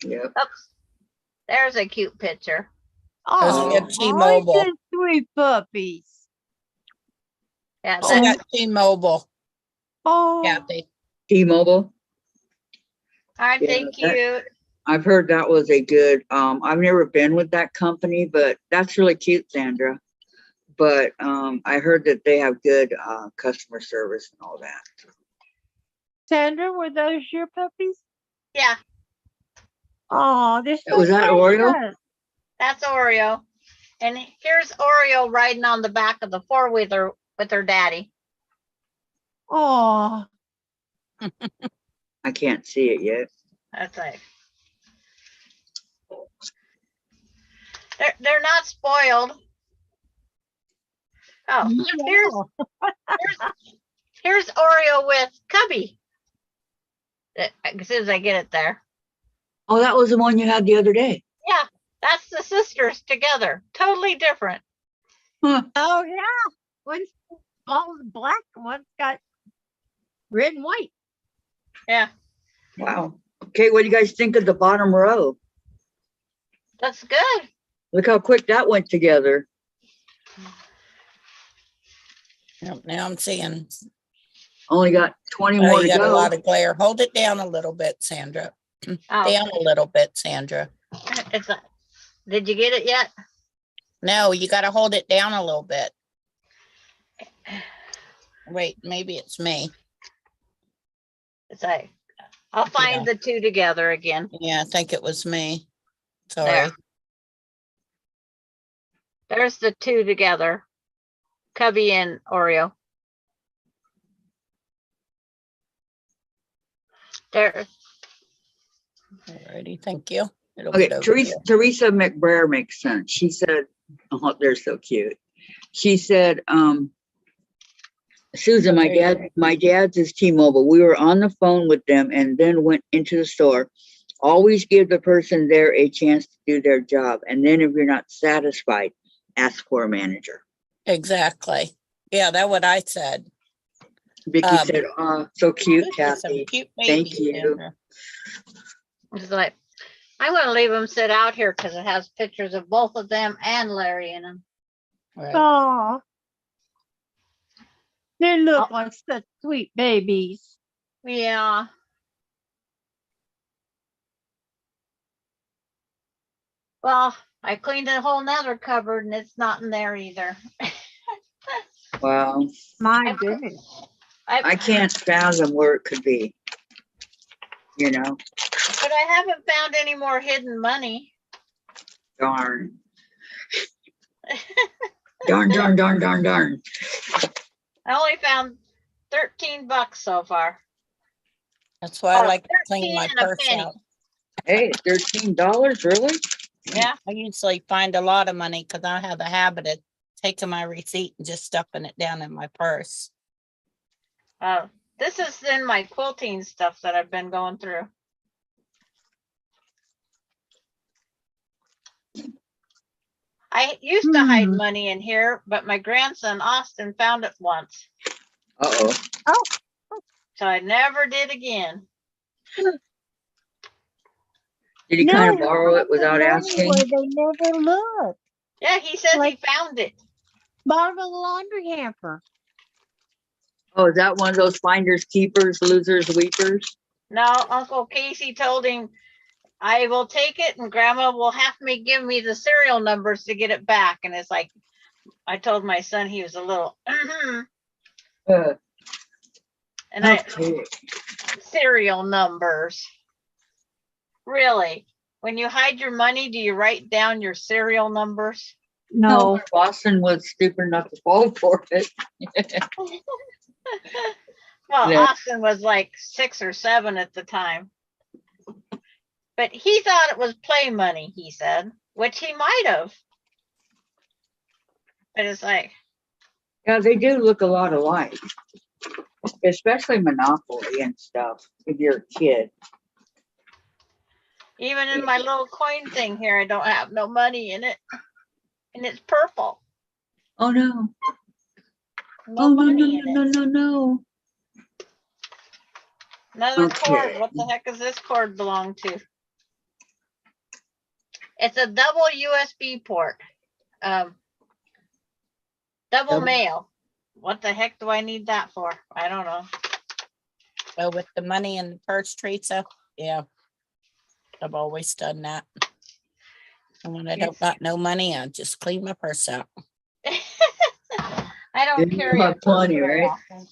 Yep. Oops. There's a cute picture. Those we are T-Mobile. just sweet puppies. Yeah, I that, got T-Mobile, Oh, Kathy. T-Mobile. aren't they Yeah, cute? I've heard that was a good, I've never been with that company, but that's really cute, Sandra. But I heard that they have good customer service and all that. Sandra, were those your puppies? Yeah, Oh, they're so Was that Oreo? precious. that's Oreo. And here's Oreo riding on the back of the four-wheeler with her daddy. Oh, I can't see it yet. That's like. They're not spoiled. Oh, here's Oreo with Cubby. As soon as I get it there. Oh, that was the one you had the other day. Yeah, that's the sisters together. Totally different. Huh. oh yeah. One's all black, one's got red and white. Yeah, Wow. Okay, what do you guys think of the bottom row? that's good. Look how quick that went together. Yep, now I'm seeing, Only got 20 oh, more you to got a go. lot of glare. Hold it down a little bit, Sandra. Oh, Down a little bit, Sandra. it's a, did you get it yet? No, you got to hold it down a little bit. Wait, maybe it's me. It's like, I'll find the two together again. Yeah, I think it was me. Sorry. There. There's the two together. Cubby and Oreo. There. Alrighty, thank you. It'll Okay, get over Teresa, here. Teresa McBrayer makes sense. She said, oh, they're so cute. She said, Susan, my dad's is T-Mobile. We were on the phone with them and then went into the store. Always give the person there a chance to do their job. And then if you're not satisfied, ask for a manager. Exactly. Yeah, that's what I said. Vicky said, oh, so cute, Those are some Kathy. cute Thank babies, you. Sandra. It's like, I'm gonna leave them sit out here because it has pictures of both of them and Larry in them. Right. Oh, they look Oh. like such sweet babies. Yeah. Well, I cleaned a whole nother cupboard and it's not in there either. Wow. My goodness. I can't fathom where it could be. You know, But I haven't found any more hidden money. darn. Darn, darn, darn, darn, darn. I only found $13 so far. That's why I Oh, like to clean 13 my and a purse penny. out. Hey, $13, really? Yeah. I usually find a lot of money because I have a habit of taking my receipt and just stuffing it down in my purse. This is in my quilting stuff that I've been going through. I used to hide money in here, but my grandson Austin found it once, Uh-oh. so I never did again. Did he kind of borrow it without money asking? where they never look. Yeah, he says he Like- found it. Bottom of the laundry hamper. Oh, is that one of those finders, keepers, losers, weepers? No, Uncle Casey told him, I will take it and grandma will have me give me the serial numbers to get it back. And it's like, I told my son he was a little, Uh, and I, okay. serial numbers. Really? When you hide your money, do you write down your serial numbers? No, Boston was stupid enough to fall for it. Well, Yeah. Austin was like 6 or 7 at the time. But he thought it was play money, he said, which he might have. But it's like, Yeah, they do look a lot alike, especially Monopoly and stuff if you're a kid. even in my little coin thing here, I don't have no money in it. And it's purple. Oh, no. No Oh, no, no, money in no, it. no, no. Another cord. Okay. What the heck does this cord belong to? It's a double USB port. Double Double- mail. What the heck do I need that for? I don't know. Oh, with the money in the purse, Teresa. Yeah. I've always done that. And when I don't got no money, I just clean my purse out. I don't You carry have a purse plenty, very right? often.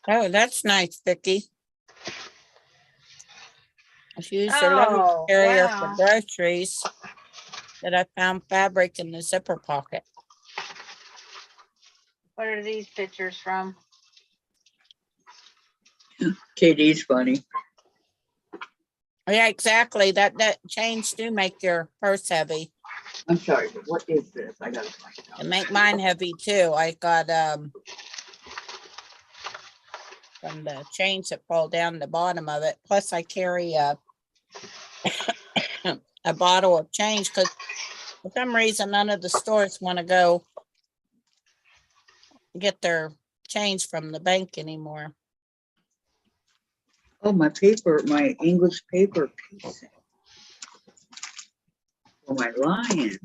Oh, that's nice, Vicky. If you use your luggage Oh, carrier for wow. groceries, that I found fabric in the zipper pocket. What are these pictures from? KD's funny. Yeah, exactly. That chains do make your purse heavy. I'm sorry, but what is this? I gotta find out. It make mine heavy too. I got from the chains that fall down the bottom of it. Plus I carry a a bottle of change because for some reason none of the stores want to go get their change from the bank anymore. Oh, my paper, my English paper piece. Oh, my lion.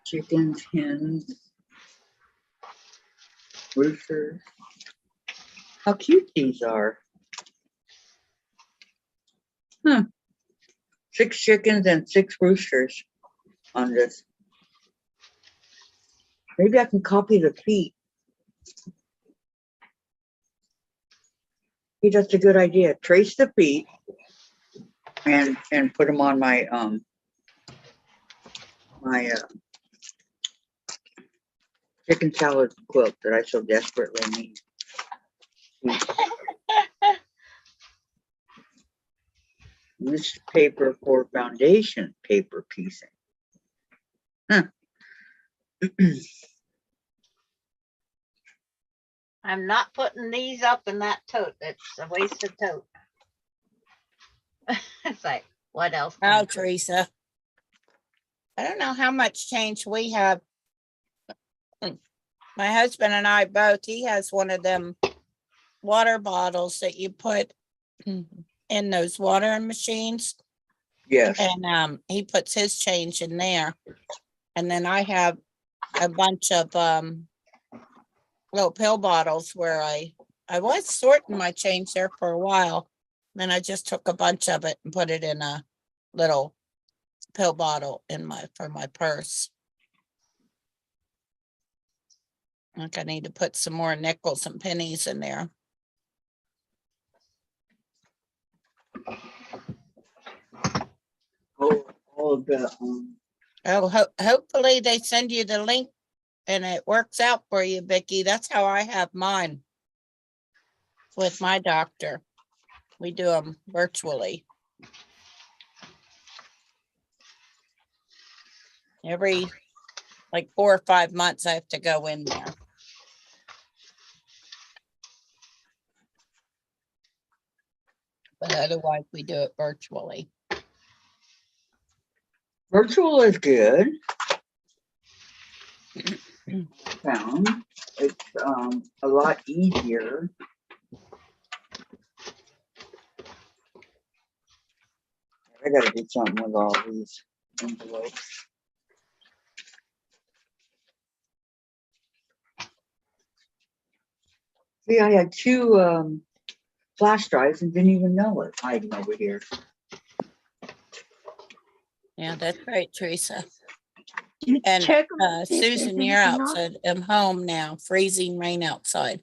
Chickens, hens, roosters. How cute these are. Huh. 6 chickens and 6 roosters on this. Maybe I can copy the feet. Hey, that's a good idea. Trace the feet and put them on my chicken salad quilt that I so desperately need. This paper for foundation paper piecing. Huh. I'm not putting these up in that tote. It's a waste of tote. It's like, what else? can I Oh, put? Teresa. I don't know how much change we have. My husband and I both, he has one of them water bottles that you put in those watering machines. Yes. And he puts his change in there. And then I have a bunch of little pill bottles where I was sorting my change there for a while. Then I just took a bunch of it and put it in a little pill bottle for my purse. I think I need to put some more nickels and pennies in there. Oh, all of the Oh, hopefully they send you the link and it works out for you, Vicky. That's how I have mine with my doctor. We do them virtually. Every like 4 or 5 months, I have to go in there. But otherwise, we do it virtually. Virtual is good. Found it's a lot easier. I gotta do something with all these envelopes. See, I had two flash drives and didn't even know it hiding over here. Yeah, that's right, Teresa. You And check 'em and see if there's Susan, you're anything on- outside. I'm home now. Freezing rain outside.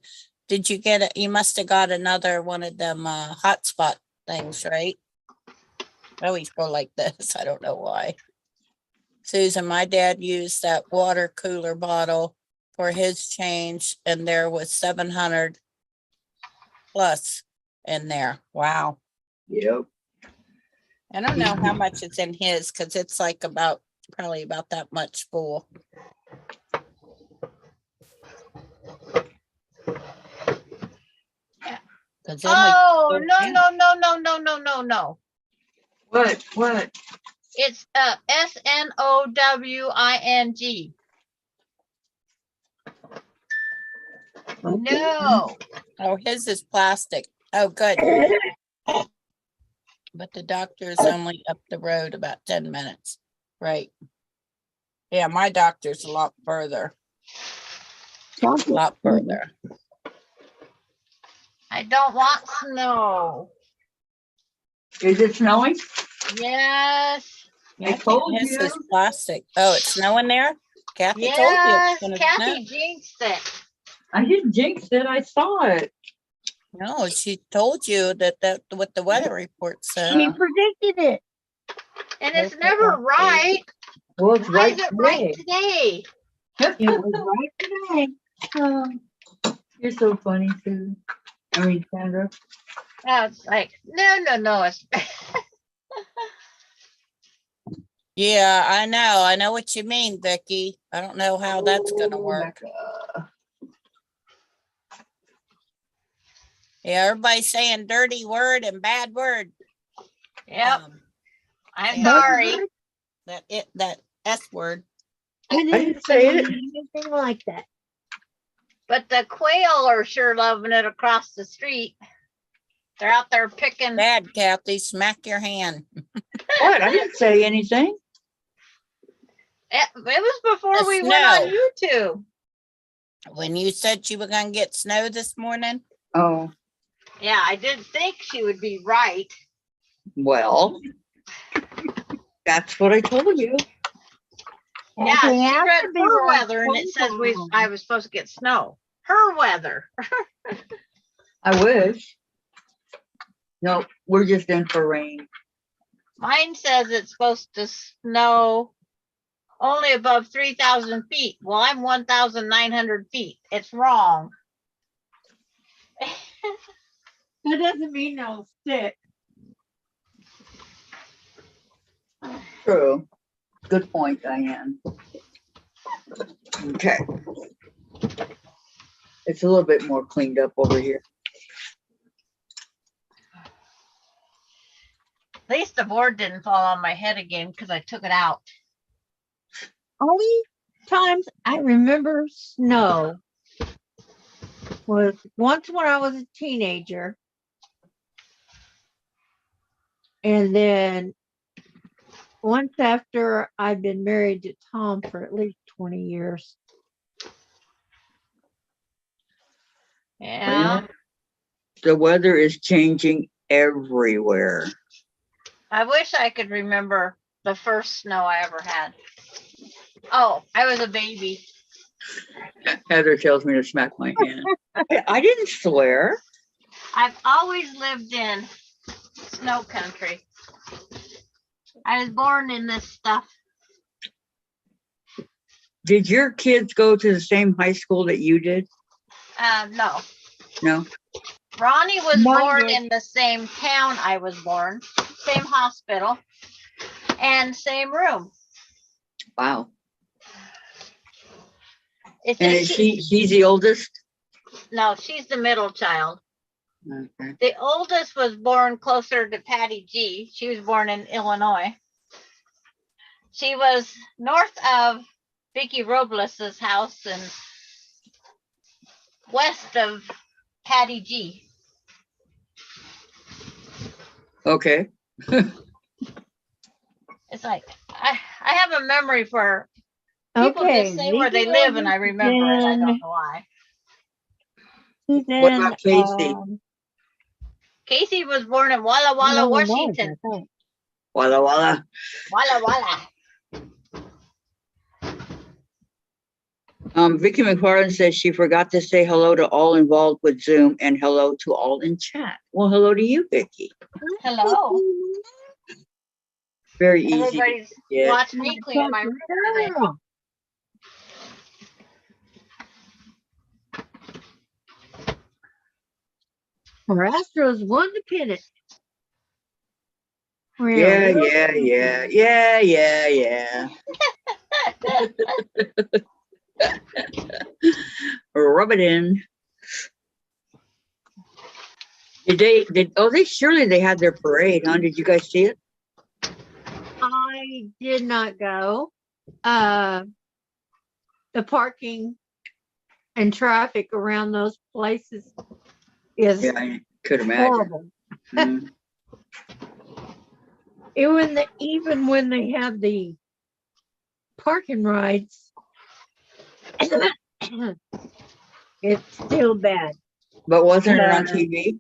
Did you get it? You must have got another one of them hotspot things, right? I always go like this. I don't know why. Susan, my dad used that water cooler bottle for his change, and there was 700 plus in there. Wow. Yep. I don't know how much it's in his because it's like probably about that much full. Cause then we Oh, go no, down. no. What? It's SNOWING. No, Oh, his is plastic. Oh, good. But the doctor's only up the road about 10 minutes. Right. Yeah, my doctor's a lot further, a lot further. I don't want snow. Is it snowing? Yes, Yeah, I told his you. is plastic. Oh, it's snowing there? Kathy told you yes, it's gonna Kathy snow. jinxed it. I didn't jinx it. I saw it. No, she told you that what the weather report said. He predicted it. And it's Okay, never okay. right. Well, it's Why right is it right today. today? It was right today. You're so funny, Sue. I mean, Sandra. It's like, no, it's Yeah, I know. I know what you mean, Vicky. I don't know how that's gonna work. Yeah, everybody's saying dirty word and bad word. Yep, Um, I'm yeah. sorry. that S word. I didn't say it. Anything like that. But the quail are sure loving it across the street. They're out there picking. Bad, Kathy. Smack your hand. What? I didn't say anything. It was before The we went on snow. YouTube. When you said you were gonna get snow this morning, Oh, Yeah, I didn't think she would be right. well, that's what I told you. Yeah, Kathy she has read to be her right weather and it says sometime. I was supposed to get snow. Her weather. I wish. No, we're just in for rain. Mine says it's supposed to snow only above 3,000 feet. Well, I'm 1,900 feet. It's wrong. That doesn't mean no stick. True. Good point, Diane. Okay. It's a little bit more cleaned up over here. At least the board didn't fall on my head again because I took it out. Only times I remember snow was once when I was a teenager. And then once after I'd been married to Tom for at least 20 years. Yeah. The weather is changing everywhere. I wish I could remember the first snow I ever had. Oh, I was a baby. Heather tells me to smack my hand. I didn't swear. I've always lived in snow country. I was born in this stuff. Did your kids go to the same high school that you did? No. No. Ronnie was Mine born was- in the same town I was born, same hospital, and same room. Wow. It's And just, is she's the oldest? no, she's the middle child. Okay. The oldest was born closer to Patty G. She was born in Illinois. She was north of Vicky Robles's house and west of Patty G. Okay. It's like I have a memory for people Okay. just say where they Vicky live and I Robles, remember it. I then don't know why. What Then, about Casey? Casey was born in Walla Walla, Illinois, Washington. I think. Walla Walla. Walla Walla. Vicky McFarland says she forgot to say hello to all involved with Zoom and hello to all in chat. Well, hello to you, Vicky. Hello. Very easy. Everybody's Yeah. watching me clean my room today. Girl. Our Astros won the pennant. Yeah, yeah. Rub it in. They had their parade, huh? Did you guys see it? I did not go. The parking and traffic around those places is Yeah, I could imagine. horrible. Mm. Even when they have the parking rides, it's still bad. But wasn't it on Uh, TV?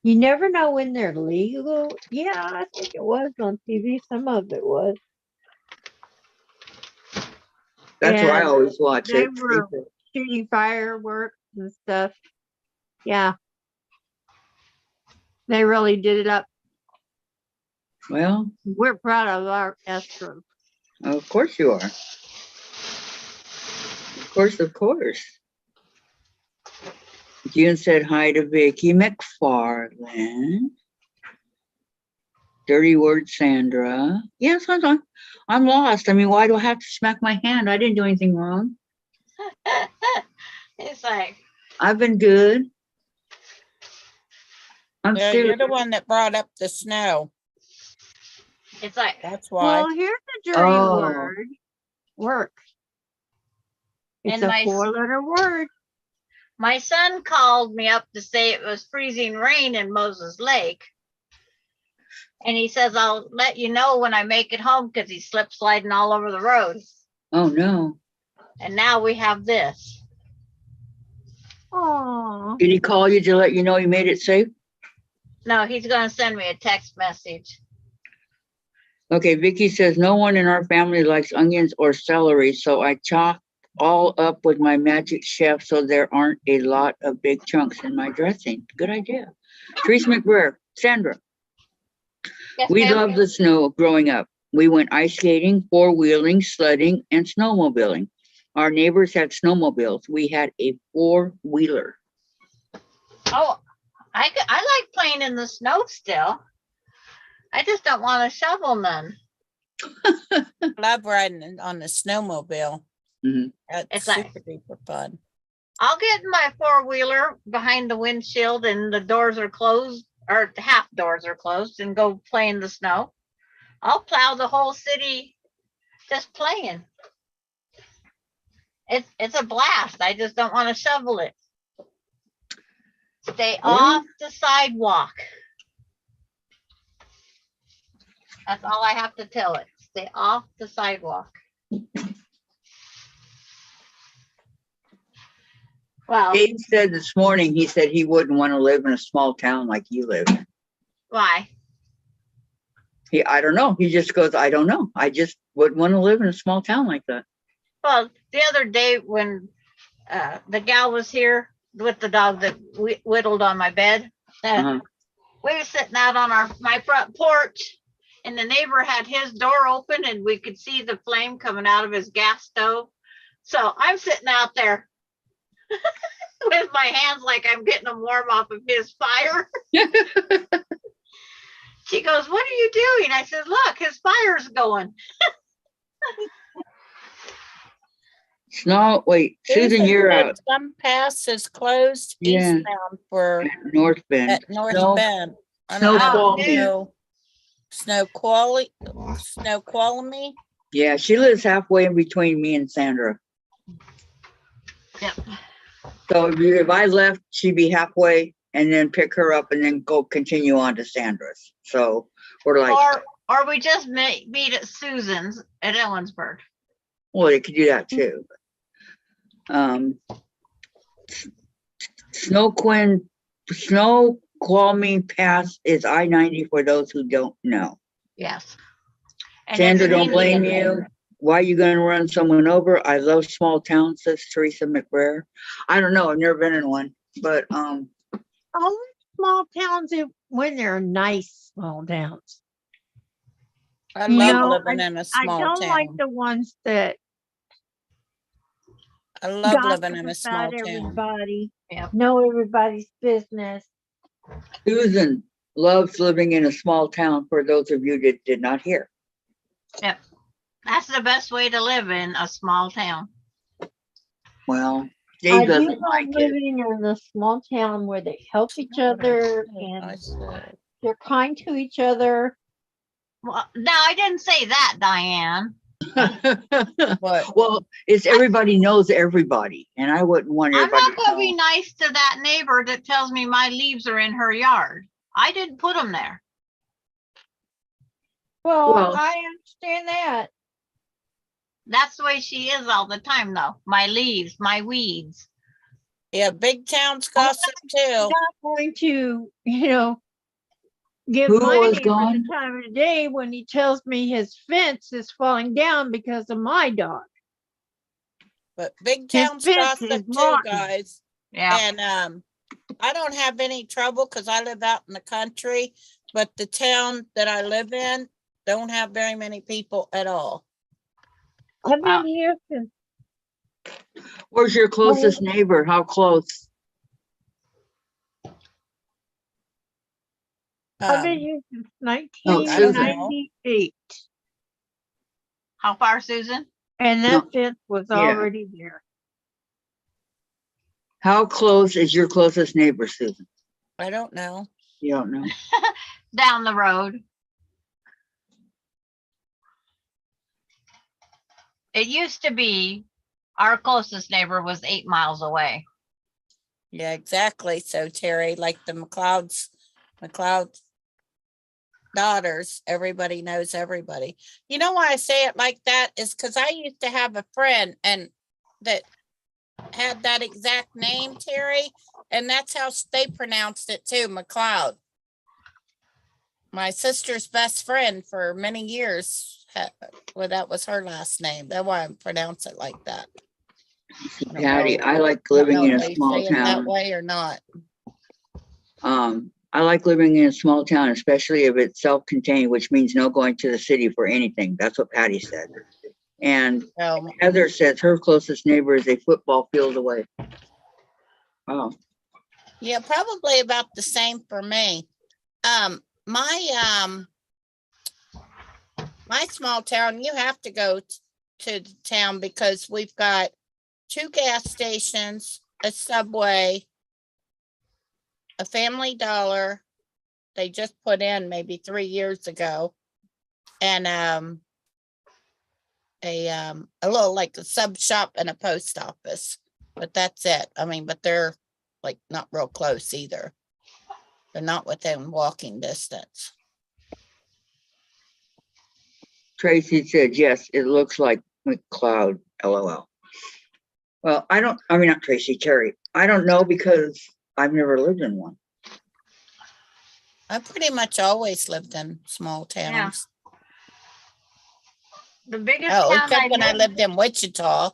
You never know when they're legal. Yeah, I think it was on TV. Some of it was. That's where I And always watch they it. were shooting fireworks and stuff. Yeah. They really did it up. Well, We're proud of our Astros. of course you are. Of course. June said hi to Vicky McFarland. Dirty word, Sandra. Yes, I'm lost. I mean, why do I have to smack my hand? I didn't do anything wrong. It's like, I've been good. I'm Yeah, serious. you're the one that brought up the snow. it's like, That's why. Well, here's a dirty Oh. word. Work. It's And a my- 4-letter word. my son called me up to say it was freezing rain in Moses Lake. And he says, I'll let you know when I make it home because he's slip sliding all over the road. Oh no. And now we have this. Aw. Did he call you to let you know he made it safe? No, he's going to send me a text message. Okay, Vicky says no one in our family likes onions or celery, so I chop all up with my magic chef so there aren't a lot of big chunks in my dressing. Good idea. Teresa McBrayer, Sandra, Yes, we ma'am? loved the snow growing up. We went ice skating, four-wheeling, sledding, and snowmobiling. Our neighbors had snowmobiles. We had a four-wheeler. Oh, I like playing in the snow still. I just don't want to shovel none. Love riding on the snowmobile. Mhm. That's It's like- super duper fun. I'll get in my four-wheeler behind the windshield and the doors are closed, or half doors are closed, and go play in the snow. I'll plow the whole city just playing. It's a blast. I just don't want to shovel it. Stay off the sidewalk. That's all I have to tell it. Stay off the sidewalk. Well, Dave said this morning, he said he wouldn't want to live in a small town like you live. why? I don't know. He just goes, I don't know. I just wouldn't want to live in a small town like that. Well, the other day when the gal was here with the dog that whittled on my bed, Uh-huh. we were sitting out on my front porch, and the neighbor had his door open, and we could see the flame coming out of his gas stove. So I'm sitting out there with my hands like I'm getting them warm off of his fire. She goes, "What are you doing?" I said, "Look, his fire's going." Snow, wait, Susan, Susan you're said out. Some pass is closed Yeah. eastbound for North Bend. at North Snow- Bend. I snow don't fall. know Snoqualmie. Yeah, she lives halfway in between me and Sandra. Yep. So if I left, she'd be halfway and then pick her up and then go continue on to Sandra's. So we're like, Or we just meet at Susan's at Ellensburg. well, they could do that too. Snoqualmie Pass is I-90 for those who don't know. Yes. And Sandra, it's don't easy blame to- you. Why are you gonna run someone over? I love small towns, says Teresa McBrayer. I don't know, I've never been in one, but I like small towns when they're nice small towns. I You love know, living in a I small don't like town. the ones that I love gossip living in a small about town. everybody, Yep. know everybody's business. Susan loves living in a small town, for those of you that did not hear. Yep. That's the best way to live in a small town. Well, I Dave do doesn't love like it. living in a small town where they help each other I and said, they're kind to each other. Well, no, I didn't say that, Diane. What? Well, it's everybody knows everybody, and I wouldn't want I'm everybody not gonna be to know. nice to that neighbor that tells me my leaves are in her yard. I didn't put them there. Well, Well- I understand that. That's the way she is all the time, though. My leaves, my weeds. Yeah, big towns gossip too. Not going to, give Who my was neighbor gone? the time of the day when he tells me his fence is falling down because of my dog. But big His towns fence gossip is too, rotten. guys. Yeah. And I don't have any trouble because I live out in the country, but the town that I live in don't have very many people at all. I've Wow. been here since Where's your closest neighbor? How close? I've been Um, here since Oh, I don't know. 1998, How far, Susan? and that fence was Yeah. already there. How close is your closest neighbor, Susan? I don't know. You don't know. Down the road. It used to be our closest neighbor was 8 miles away. Yeah, exactly. So Terry, like the McLeod's daughters, everybody knows everybody. You know why I say it like that is because I used to have a friend and that had that exact name, Terry, and that's how they pronounced it too, McLeod. My sister's best friend for many years, well, that was her last name. That's why I pronounce it like that. I don't Patty, know- I like I don't living know in if a they small say it that town. way or not. I like living in a small town, especially if it's self-contained, which means no going to the city for anything. That's what Patty said. And Heather says her closest neighbor is a football field away. Oh, Yeah, probably about the same for me. My small town, you have to go to the town because we've got 2 gas stations, a Subway, a Family Dollar. They just put in maybe 3 years ago. And a little like a sub shop and a post office. But that's it. I mean, but they're like not real close either. They're not within walking distance. Tracy said, yes, it looks like McLeod, LOL. Well, not Tracy, Terry. I don't know because I've never lived in one. I pretty much always lived in small towns. The biggest Oh, town except when I lived- lived in Wichita,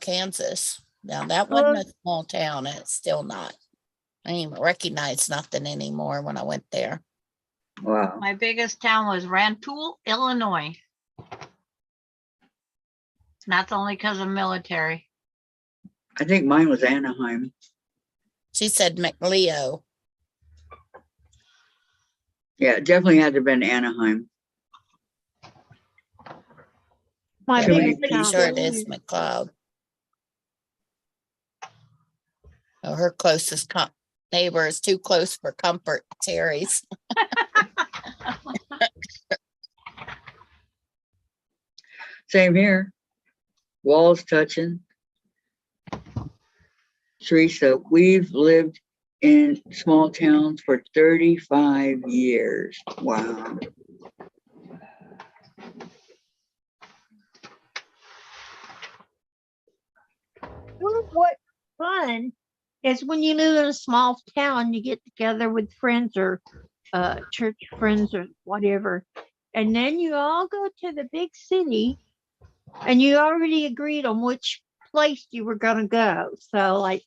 Kansas. Now that wasn't a small town. and It's still not. I didn't even recognize nothing anymore when I went there. Wow. My biggest town was Rantoul, Illinois. And that's only because of military. I think mine was Anaheim. She said McLeo. Yeah, it definitely had to have been Anaheim. My Yeah, Too I'm many biggest pretty town sure it is is McLeod. Oh, her closest neighbor is too close for comfort, Terry's. Same here. Walls touching. Teresa, we've lived in small towns for 35 years. Wow. What's fun is when you live in a small town, you get together with friends or church friends or whatever, and then you all go to the big city, and you already agreed on which place you were gonna go. So, like,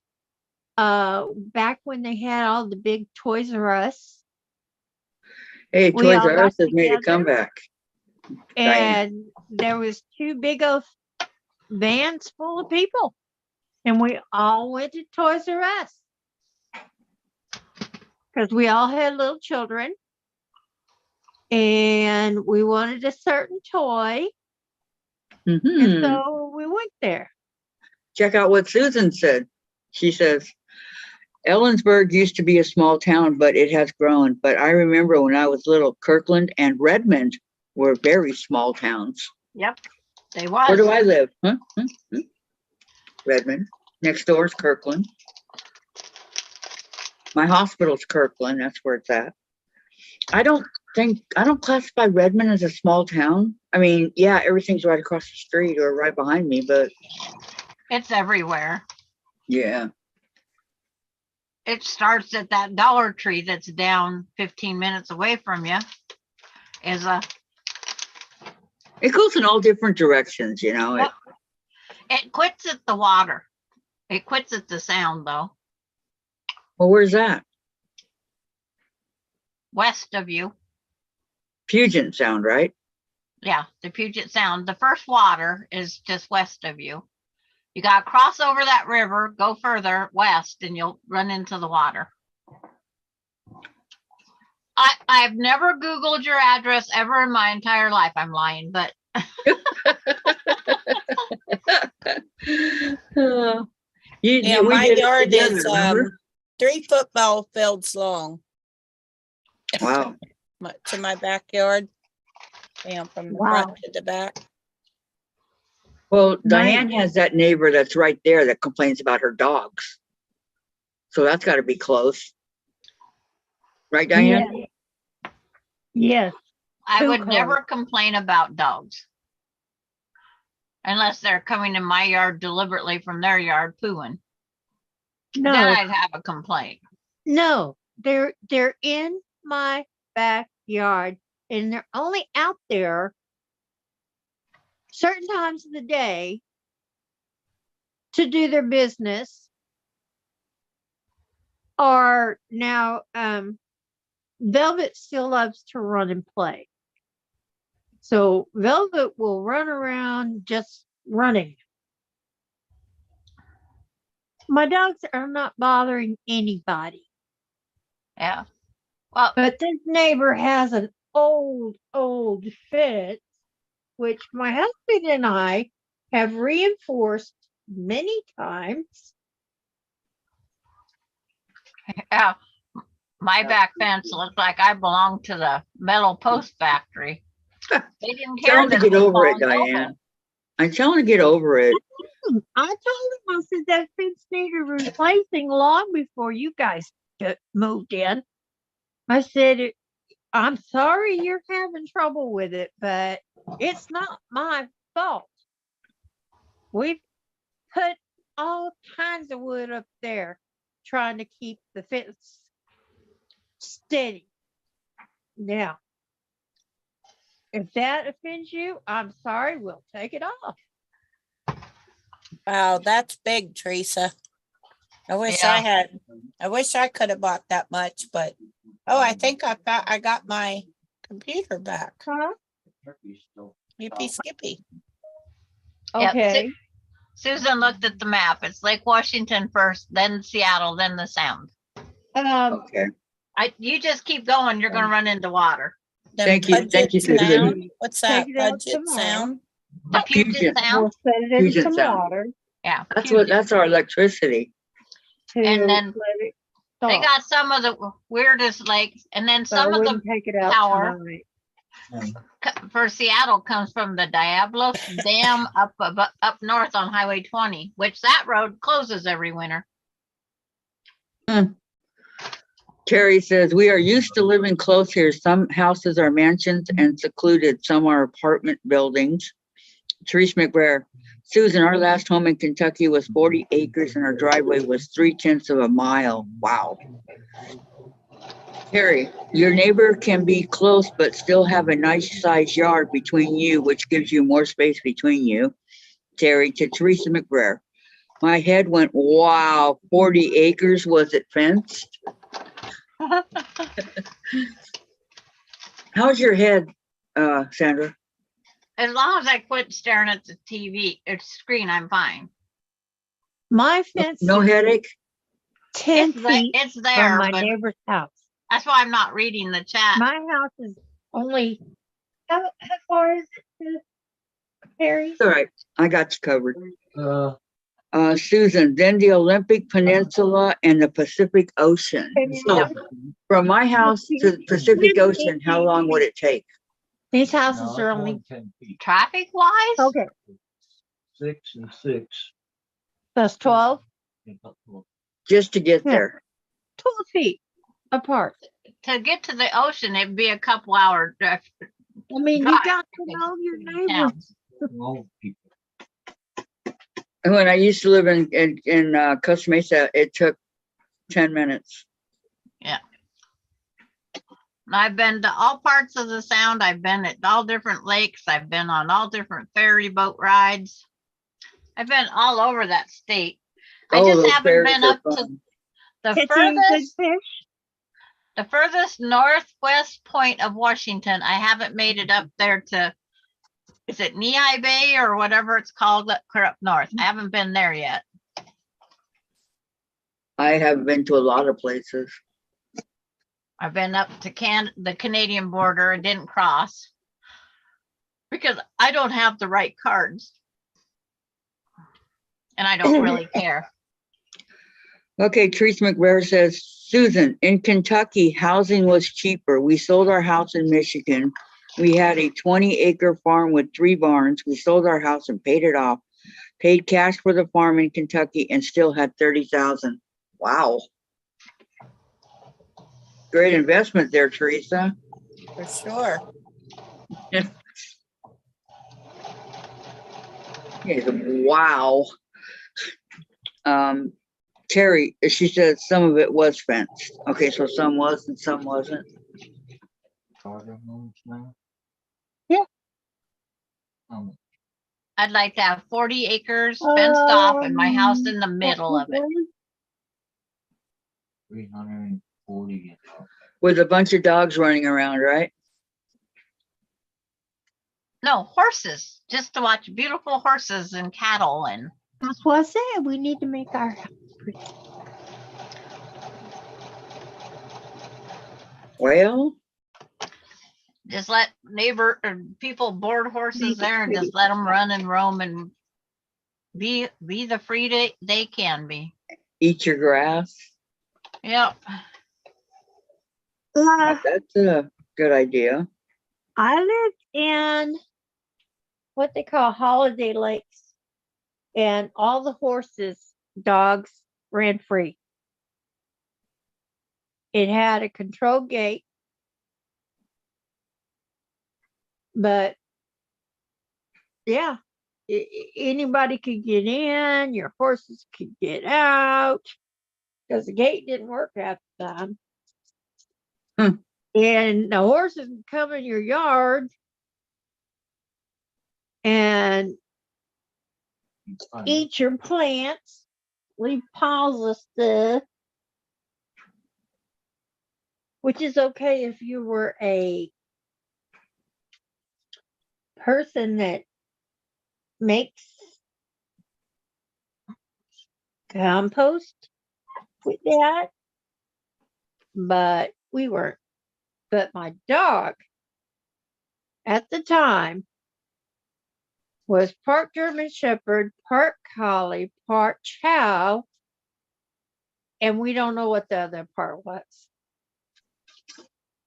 back when they had all the big Toys R Us, Hey, we Toys all R got Us has made a together. comeback. Diane. and there was two big old vans full of people, and we all went to Toys R Us because we all had little children, and we wanted a certain toy, and Mhm. so we went there. Check out what Susan said. She says, Ellensburg used to be a small town, but it has grown. But I remember when I was little, Kirkland and Redmond were very small towns. Yep, they Where do was. I live? Huh? Redmond. Next door is Kirkland. My hospital's Kirkland. That's where it's at. I don't classify Redmond as a small town. I mean, yeah, everything's right across the street or right behind me, but It's everywhere. yeah. It starts at that Dollar Tree that's down 15 minutes away from you. It goes in all different directions, you know. Well, it quits at the water. It quits at the sound though, Well, where's that? west of you. Puget Sound, right? Yeah, the Puget Sound. The first water is just west of you. You got to cross over that river, go further west, and you'll run into the water. I've never Googled your address ever in my entire life. I'm lying, but Yeah, we my did it yard together, is remember? 3 football fields long Wow. to my backyard. From the Wow. front to the back. Well, Nice. Diane has that neighbor that's right there that complains about her dogs. So that's got to be close. Right, Diane? Yes. I Too would cold. never complain about dogs. Unless they're coming in my yard deliberately from their yard pooing. Then No, I'd have a complaint. no, they're in my backyard, and they're only out there certain times of the day to do their business. Or now, Velvet still loves to run and play. So Velvet will run around just running. My dogs are not bothering anybody. Yeah. Well, But this neighbor has an old fence, which my husband and I have reinforced many times. yeah. My back fence looked like I belonged to the metal post factory. They didn't Tell care him to that get it was over it, falling over. Diane. I'm telling her to get over it. I told him, I said, that fence needed replacing long before you guys moved in. I said, I'm sorry you're having trouble with it, but it's not my fault. We've put all kinds of wood up there trying to keep the fence steady. Now, if that offends you, I'm sorry, we'll take it off. Wow, that's big, Teresa. I wish Yeah. I wish I could have bought that much, but I think I got my computer back. Huh? Yippee skippy. Yep, Okay. Susan looked at the map. It's Lake Washington first, then Seattle, then the Sound. Okay. You just keep going. You're going to run into water. Then Thank you, Puget Susan. Sound. What's that? Take it out Puget tomorrow. Sound. The Oh, Puget Puget. Sound. We'll set it in Puget some Sound. water Yeah. That's our electricity. to And then let it They stop. got some of the weirdest lakes, and then But I some of the wouldn't take it out power. tonight. for Seattle comes from the Diablos Dam up north on Highway 20, which that road closes every winter. Terry says, we are used to living close here. Some houses are mansions and secluded. Some are apartment buildings. Therese McBrayer, Susan, our last home in Kentucky was 40 acres and our driveway was 3/10 of a mile. Wow. Terry, your neighbor can be close but still have a nice sized yard between you, which gives you more space between you. Terry, to Teresa McBrayer, my head went, wow, 40 acres, was it fenced? How's your head, Sandra? As long as I quit staring at the TV or screen, I'm fine. My fence No is headache? 10 feet It's from there, my but neighbor's house. that's why I'm not reading the chat. My house is only, how far is it to Harry? It's all right. I got you covered. Uh, Susan, then the Olympic Peninsula and the Pacific Ocean. So from my house to the Pacific Ocean, how long would it take? These no, houses it's are more only, than 10 feet. Traffic wise, okay, 6 and 6. that's 12 Just to get Yeah. there. feet apart. to get to the ocean, it'd be a couple hour drive. I mean, you Drive. got to know your neighbors. Towns. Old people. And when I used to live in Costa Mesa, it took 10 minutes. I've been to all parts of the sound. I've been at all different lakes. I've been on all different ferry boat rides. I've been all over that state. I Oh, just those haven't ferries been are up to fun. the Catch any good furthest, fish? the furthest northwest point of Washington. I haven't made it up there to, is it Nehi Bay or whatever it's called up north? I haven't been there yet. I have been to a lot of places. I've been up to the Canadian border and didn't cross because I don't have the right cards. And I don't really care. Okay, Teresa McBrayer says, Susan, in Kentucky, housing was cheaper. We sold our house in Michigan. We had a 20-acre farm with 3 barns. We sold our house and paid it off. Paid cash for the farm in Kentucky and still had $30,000. Wow. Great investment there, Teresa. For sure. Yeah, wow. Terry, she said some of it was fenced. Okay, so some was and some wasn't. Charter homes now? Yeah. I'd like to have 40 acres fenced off and my house in the middle of it. 340. With a bunch of dogs running around, right? No, horses, just to watch beautiful horses and cattle and That's what I said. We need to make our house pretty. Well, just let neighbor or people board horses there and just let them run and roam and be the free they can be. eat your grass. Yep. That's a good idea. I lived in what they call Holiday Lakes, and all the horses, dogs ran free. It had a control gate, but yeah, anybody could get in, your horses could get out because the gate didn't work half the time. And the horses would come in your yard and eat your plants, leave piles of stuff, which is okay if you were a person that makes compost with that, but we weren't. But my dog at the time was part German Shepherd, part Collie, part Chow, and we don't know what the other part was.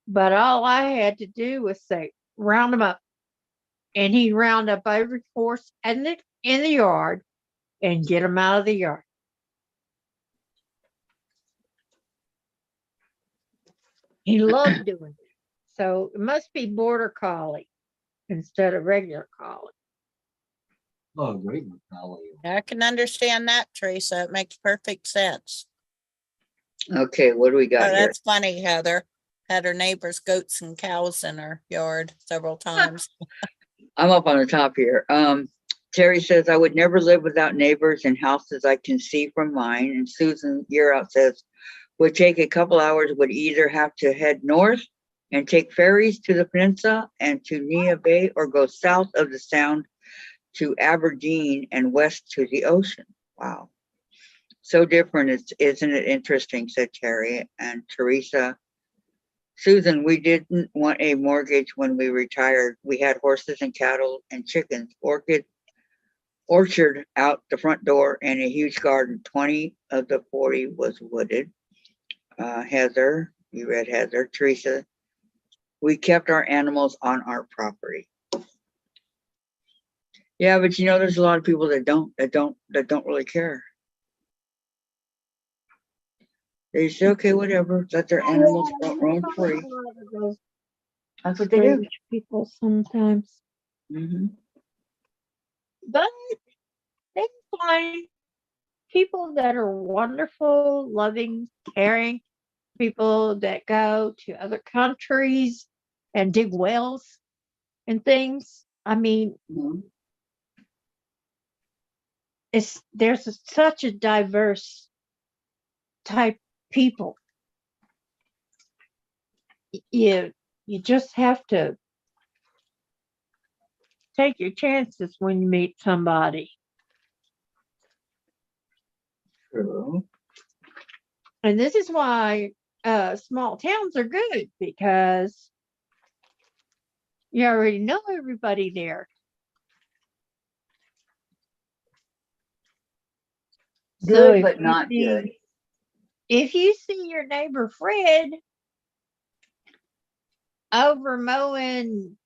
But all I had to do was say, round them up. And he'd round up every horse in the yard and get them out of the yard. He loved doing it. So it must be border collie instead of regular collie. Oh, great, Collie. I can understand that, Teresa. It makes perfect sense. Okay, what do we Oh, got here? that's funny, Heather. Had her neighbor's goats and cows in her yard several times. I'm up on the top here. Terry says, I would never live without neighbors and houses I can see from mine. And Susan Year Out says, would take a couple hours, would either have to head north and take ferries to the peninsula and to Nia Bay, or go south of the Sound to Aberdeen and west to the ocean. Wow. So different, isn't it interesting, said Terry. And Teresa, Susan, we didn't want a mortgage when we retired. We had horses and cattle and chickens, orchard out the front door, and a huge garden. 20 of the 40 was wooded. Heather, you read Heather. Teresa, we kept our animals on our property. Yeah, but you know, there's a lot of people that don't really care. They say, okay, whatever, let their animals roam free. That's what they do. Strange people sometimes. Mhm. But they can find people that are wonderful, loving, caring, people that go to other countries and dig wells and things. I mean, Mhm. there's such a diverse type people. You just have to take your chances when you meet somebody. True. And this is why small towns are good, because you already know everybody there. Good, if but you not see- good. If you see your neighbor Fred over mowing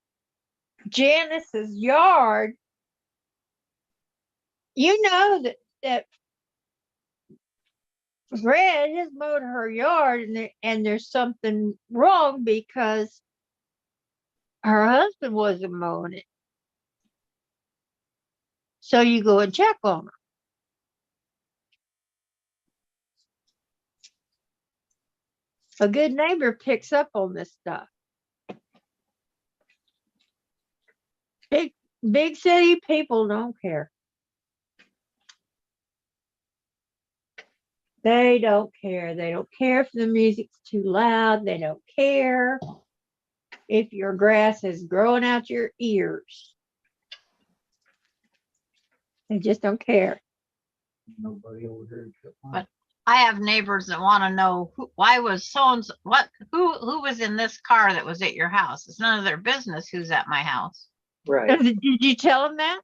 Janice's yard, you know that Fred has mowed her yard, and there's something wrong because her husband wasn't mowing it. So you go and check on her. A good neighbor picks up on this stuff. Big city people don't care. They don't care. They don't care if the music's too loud. They don't care if your grass is growing out your ears. They just don't care. Nobody over here. But I have neighbors that want to know why was so-and-so, who was in this car that was at your house? It's none of their business who's at my house. Right. Did you tell them that?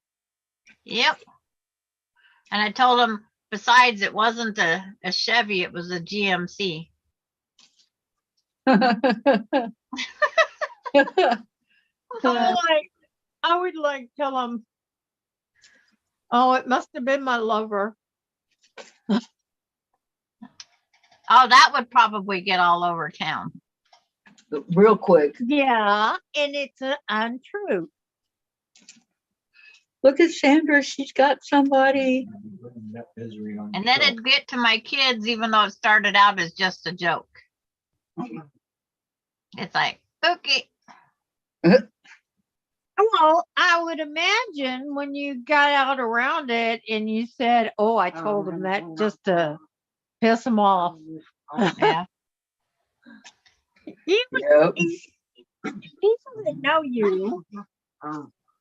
Yep. And I told them, besides, it wasn't a Chevy, it was a GMC. I would like tell them, oh, it must have been my lover. Oh, that would probably get all over town. Real quick, Yeah, and it's untrue. look at Sandra. She's got somebody. And then it'd get to my kids, even though it started out as just a joke. It's like, okay. Well, I would imagine when you got out around it and you said, oh, I told him that just to piss him off. Yeah. Yep. People that know you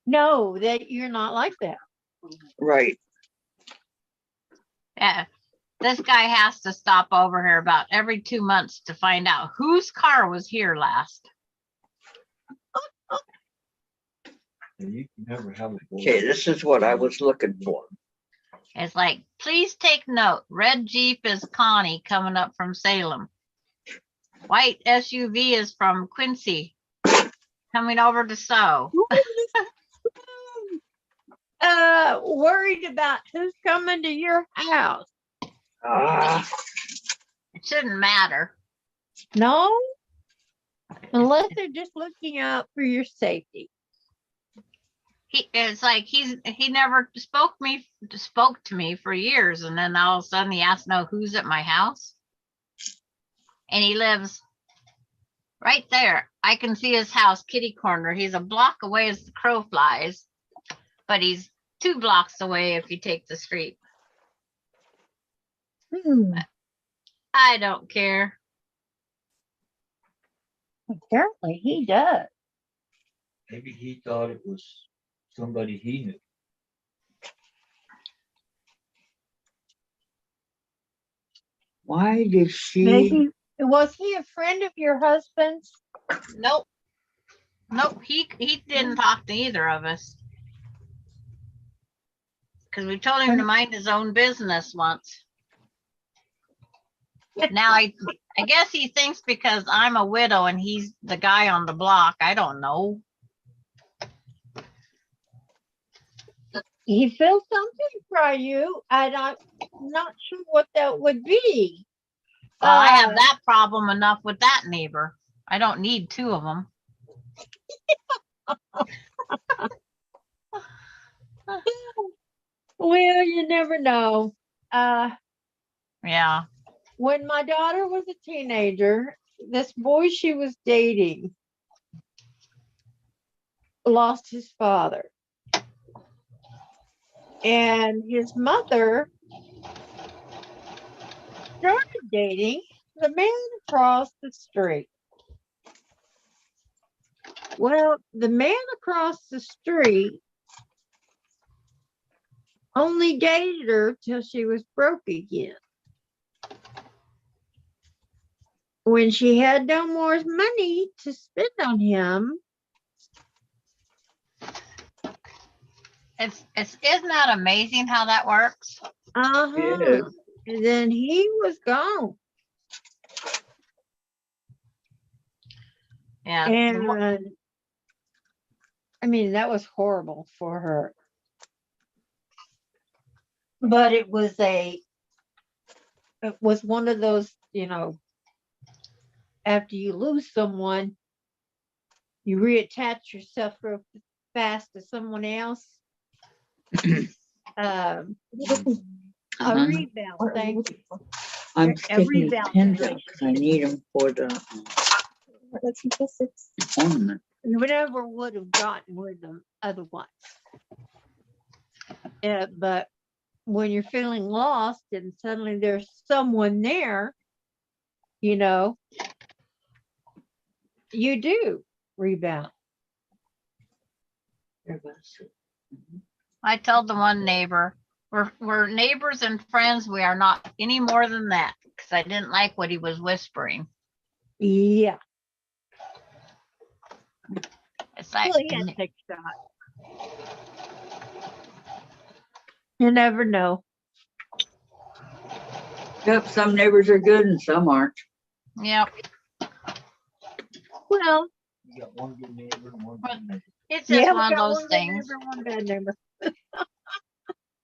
know that you're not like that. Right. Yeah. This guy has to stop over here about every 2 months to find out whose car was here last. You can never have a. Okay, this is what I was looking for. It's like, please take note. Red Jeep is Connie coming up from Salem. White SUV is from Quincy. coming over to sew. Worried about who's coming to your house. Ah, It shouldn't matter. No, unless they're just looking out for your safety. It's like he never spoke to me for years, and then all of a sudden he asked to know who's at my house. And he lives right there. I can see his house, kitty corner. He's a block away as the crow flies, but he's 2 blocks away if you take the street. I don't care. Apparently he does. Maybe he thought it was somebody he knew. why did she? Maybe was he a friend of your husband's? Nope. Nope. He didn't talk to either of us. Because we told him to mind his own business once. Now I guess he thinks because I'm a widow and he's the guy on the block. I don't know. He feels something for you, and I'm not sure what that would be. Well, I have that problem enough with that neighbor. I don't need 2 of them. Well, you never know. Yeah. When my daughter was a teenager, this boy she was dating lost his father. And his mother started dating the man across the street. Well, the man across the street only dated her till she was broke again. When she had no more money to spend on him, Isn't that amazing how that works? Yeah. and then he was gone. Yeah. And I mean, that was horrible for her. But it was one of those, after you lose someone, you reattach yourself real fast to someone else. A Uh-huh. rebound, thank you. I'm a taking these rebound pins out because I need them for the ornament. You never would have gotten with them otherwise. But when you're feeling lost and suddenly there's someone there, you do rebound. I told the one neighbor, we're neighbors and friends. We are not any more than that, because I didn't like what he was whispering. Yeah. It's like, Well, he had to take a shot. You never know. Yep, some neighbors are good and some aren't. yep. Well, You got one good neighbor and one bad neighbor. It's just we one of got those good things. neighbor, one bad neighbor.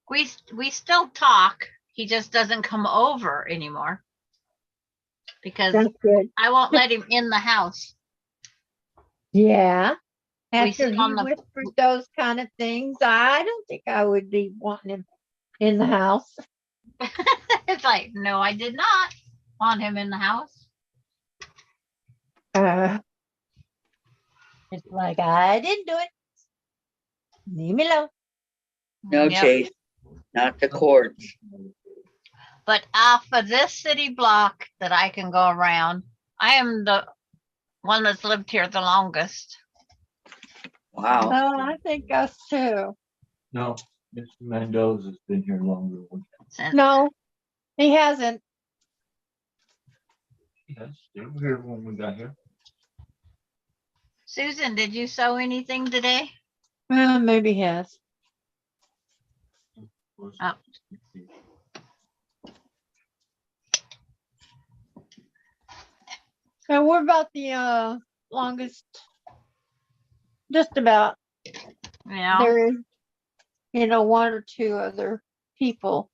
We still talk. He just doesn't come over anymore because That's good. I won't let him in the house. Yeah. We After sit he on the- whispered those kind of things, I don't think I would be wanting him in the house. It's like, no, I did not want him in the house. It's like, I didn't do it. Leave me alone. No, Yep. Chase, not the courts. But off of this city block that I can go around, I am the one that's lived here the longest. Wow. Oh, I think us too. No, Mr. Mendoza's been here longer than Since No, he hasn't. yes, they were here when we got here. Susan, did you sew anything today? Well, maybe he has. Oh. And we're about the longest just about. You know, There is, one or two other people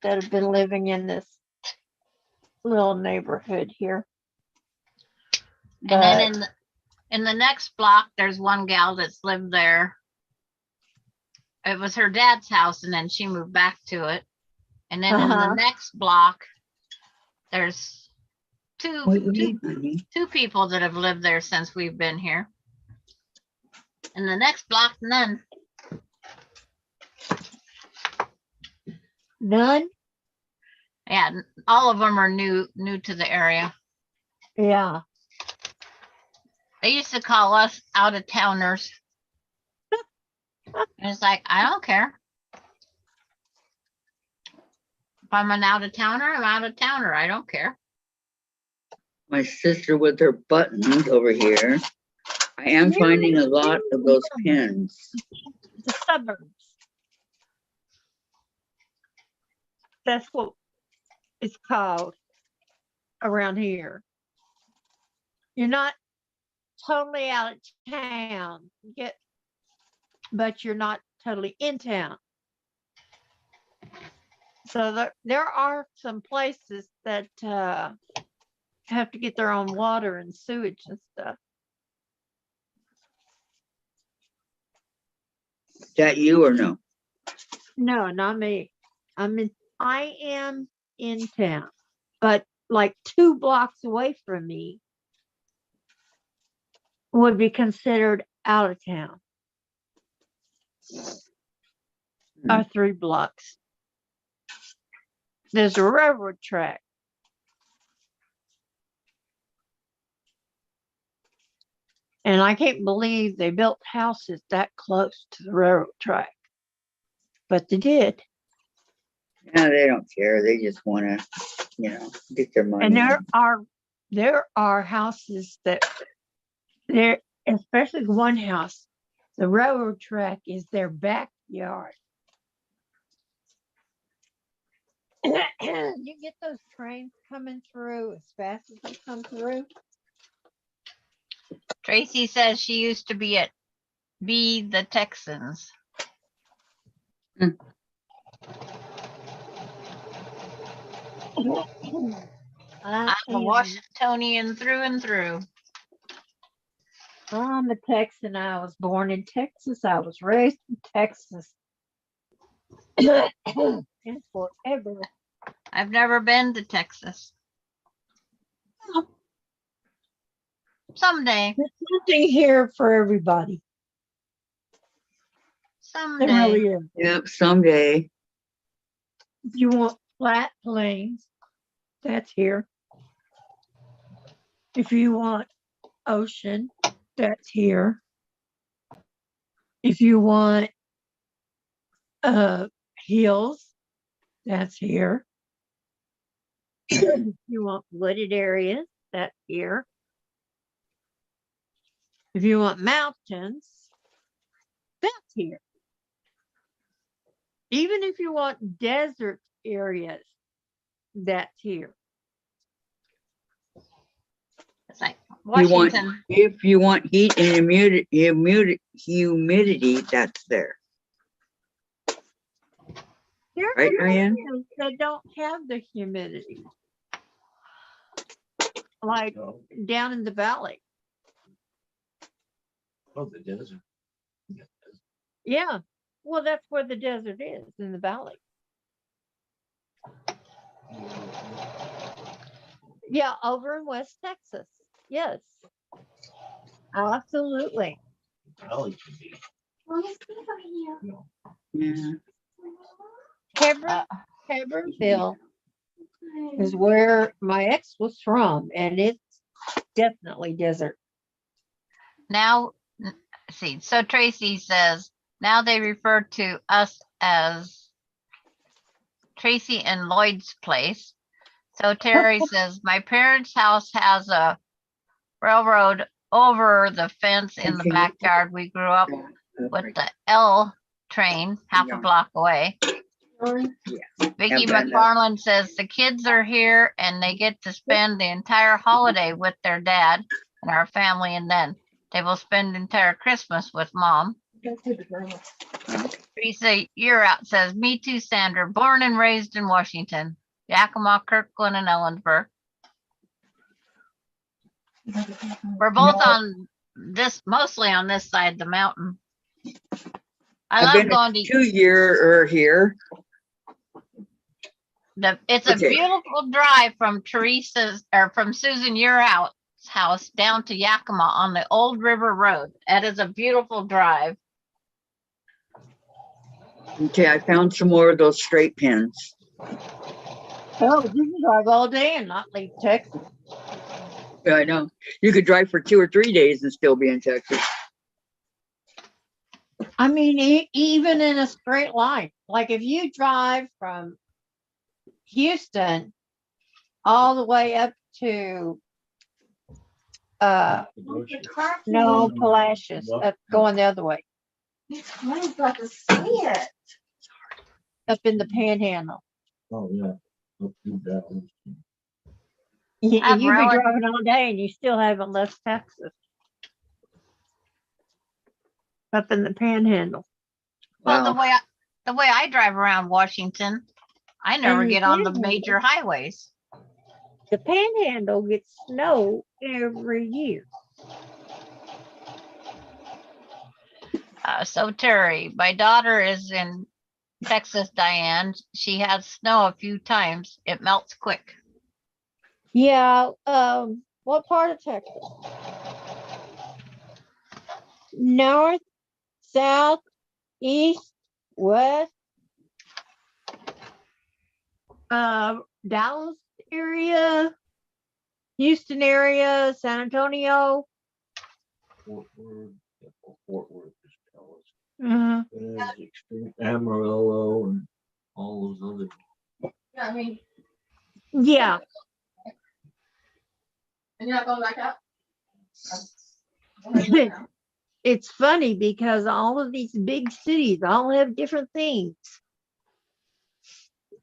that have been living in this little neighborhood here. and then But in the next block, there's one gal that's lived there. It was her dad's house, and then she moved back to it. And then in the Uh-huh. next block, there's What you need, honey? two people that have lived there since we've been here. In the next block, none. none? Yeah, all of them are new to the area. Yeah. They used to call us out of towners. And it's like, I don't care. If I'm an out of towner, I'm out of towner. I don't care. My sister with her buttons over here. I am finding a lot of those pins. The suburbs. That's what it's called around here. You're not totally out of town, but you're not totally in town. So there are some places that have to get their own water and sewage and stuff. Is that you or no? No, not me. I am in town, but like 2 blocks away from me would be considered out of town. Or 3 blocks. There's a railroad track. And I can't believe they built houses that close to the railroad track. But they did. Yeah, they don't care. They just want to, get their money. And there are houses that there, especially one house, the railroad track is their backyard. You get those trains coming through as fast as they come through. Tracy says she used to be the Texans. I'm a Washingtonian through and through. I'm a Texan. I was born in Texas. I was raised in Texas. And forever. I've never been to Texas. Someday. There's something here for everybody. There Someday. really is. Yep, someday. If you want flat plains, that's here. If you want ocean, that's here. If you want hills, that's here. If you want wooded areas, that's here. If you want mountains, that's here. Even if you want desert areas, that's here. It's like You want, Washington. if you want heat and humidity, that's there. There are Right, Diane? areas that don't have the humidity, like down in the valley. Oh, the desert. Yeah, well, that's where the desert is, in the valley. Yeah, over in West Texas. Yes, absolutely. Valley can be. Yeah. Hebronville is where my ex was from, and it's definitely desert. Now, see, so Tracy says, now they refer to us as Tracy and Lloyd's place. So Terry says, my parents' house has a railroad over the fence in the Okay. backyard. We grew up with the L train half a block away. Vicky Have that. McFarland says the kids are here and they get to spend the entire holiday with their dad and our family, and then They will spend entire Christmas with mom. Go to the grandma. Teresa, you're out says, me too, Sandra. Born and raised in Washington, Yakima, Kirkland, and Ellensburg. We're both on this, mostly on this side of the mountain. I I've love been going to 2 year here. it's a Okay. beautiful drive from Teresa's or from Susan Urout's house down to Yakima on the Old River Road. That is a beautiful drive. Okay, I found some more of those straight pins. Oh, you can drive all day and not leave Texas. Yeah, I know. You could drive for 2 or 3 days and still be in Texas. I mean, even in a straight line, like if you drive from Houston all the way up to no Palacios, going the other way, I've got to see it. up in the Panhandle. Oh, yeah. Up through Dallas. I've You'd be really- driving all day and you still haven't left Texas. Up in the Panhandle. Well, Wow. the way I drive around Washington, I never And get on the Panhandle. major highways. The Panhandle gets snow every year. So Terry, my daughter is in Texas, Diane. She had snow a few times. It melts quick. Yeah, what part of Texas? North, south, east, west? Dallas area, Houston area, San Antonio. Fort Worth. Yeah, Fort Worth is Dallas. Uh, There's extreme Amarillo and all those other. Yeah, I mean, yeah, and you're not going back out? it's funny because all of these big cities all have different things.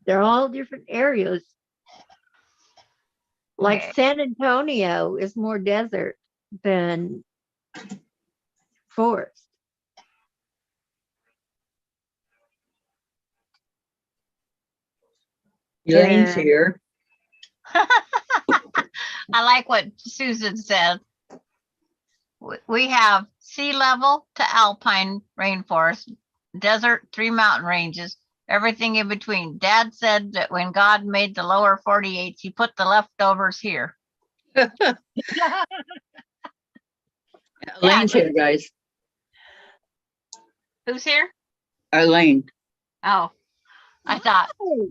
They're all different areas. Like Okay. San Antonio is more desert than forest. Elaine's Yeah. here. I like what Susan said. We have sea level to alpine rainforest, desert, 3 mountain ranges, everything in between. Dad said that when God made the lower 48s, he put the leftovers here. Elaine's here, guys. Who's here? Elaine. Oh, I thought Oh,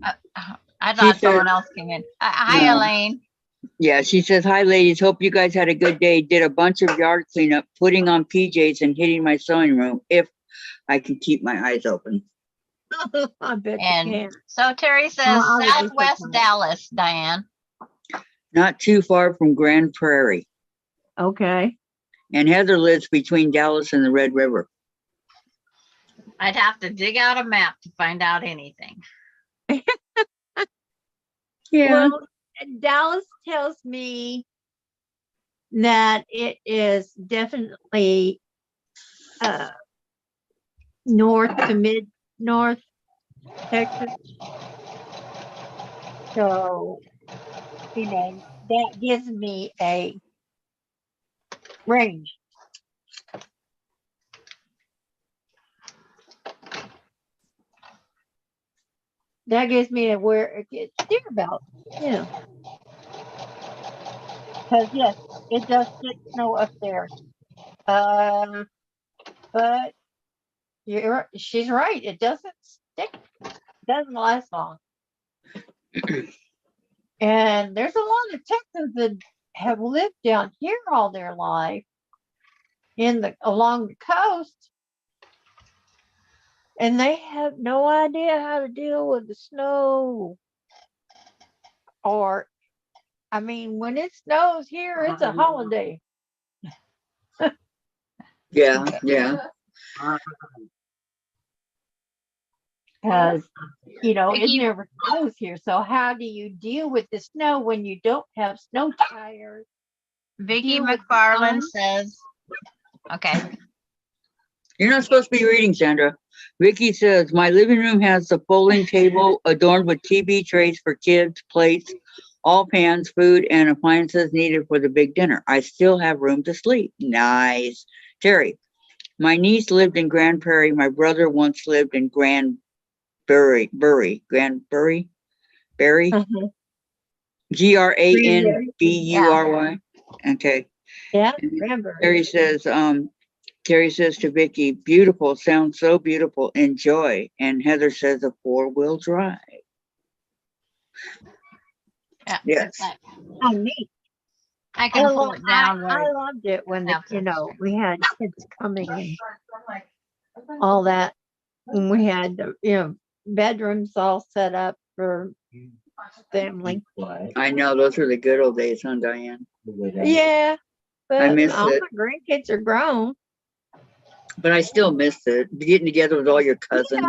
someone said- else came in. Hi, No. Elaine. Yeah, she says, hi, ladies. Hope you guys had a good day. Did a bunch of yard cleanup, putting on PJs and hitting my sewing room if I can keep my eyes open. I bet you And can. so Terry says I would be Southwest surprised. Dallas, Diane. Not too far from Grand Prairie. Okay. And Heather lives between Dallas and the Red River. I'd have to dig out a map to find out anything. Yeah. Well, Dallas tells me that it is definitely north to mid north Texas. So, that gives me a range. That gives me a where it gets near about, Because yes, it does get snow up there. But she's right. It doesn't stick. Doesn't last long. And there's a lot of Texans that have lived down here all their life along the coast. And they have no idea how to deal with the snow. Or, I mean, when it snows here, it's a holiday. Yeah. Because, it Vicky- never snows here. So how do you deal with the snow when you don't have snow tires? Vicky Deal with the McFarland snow. says Okay. You're not supposed to be reading, Sandra. Vicky says, my living room has a folding table adorned with TV trays for kids, plates, all pans, food, and appliances needed for the big dinner. I still have room to sleep. Nice. Terry, my niece lived in Grand Prairie. My brother once lived in Granbury. Berry. Mhm. Granbury. Okay. Yeah, And Cranberry. Terry says to Vicky, beautiful, sounds so beautiful, enjoy. And Heather says a 4-wheel drive. Yeah. Yes. Oh, neat. I can pull it down. I Right. loved it when Have you to. know, we had kids coming and all that. And we had, bedrooms all set up for family. Quiet. I know, those were the good old days, huh, Diane? The way down. Yeah, but miss all it. my grandkids are grown. But I still miss it. Getting together with all your cousins.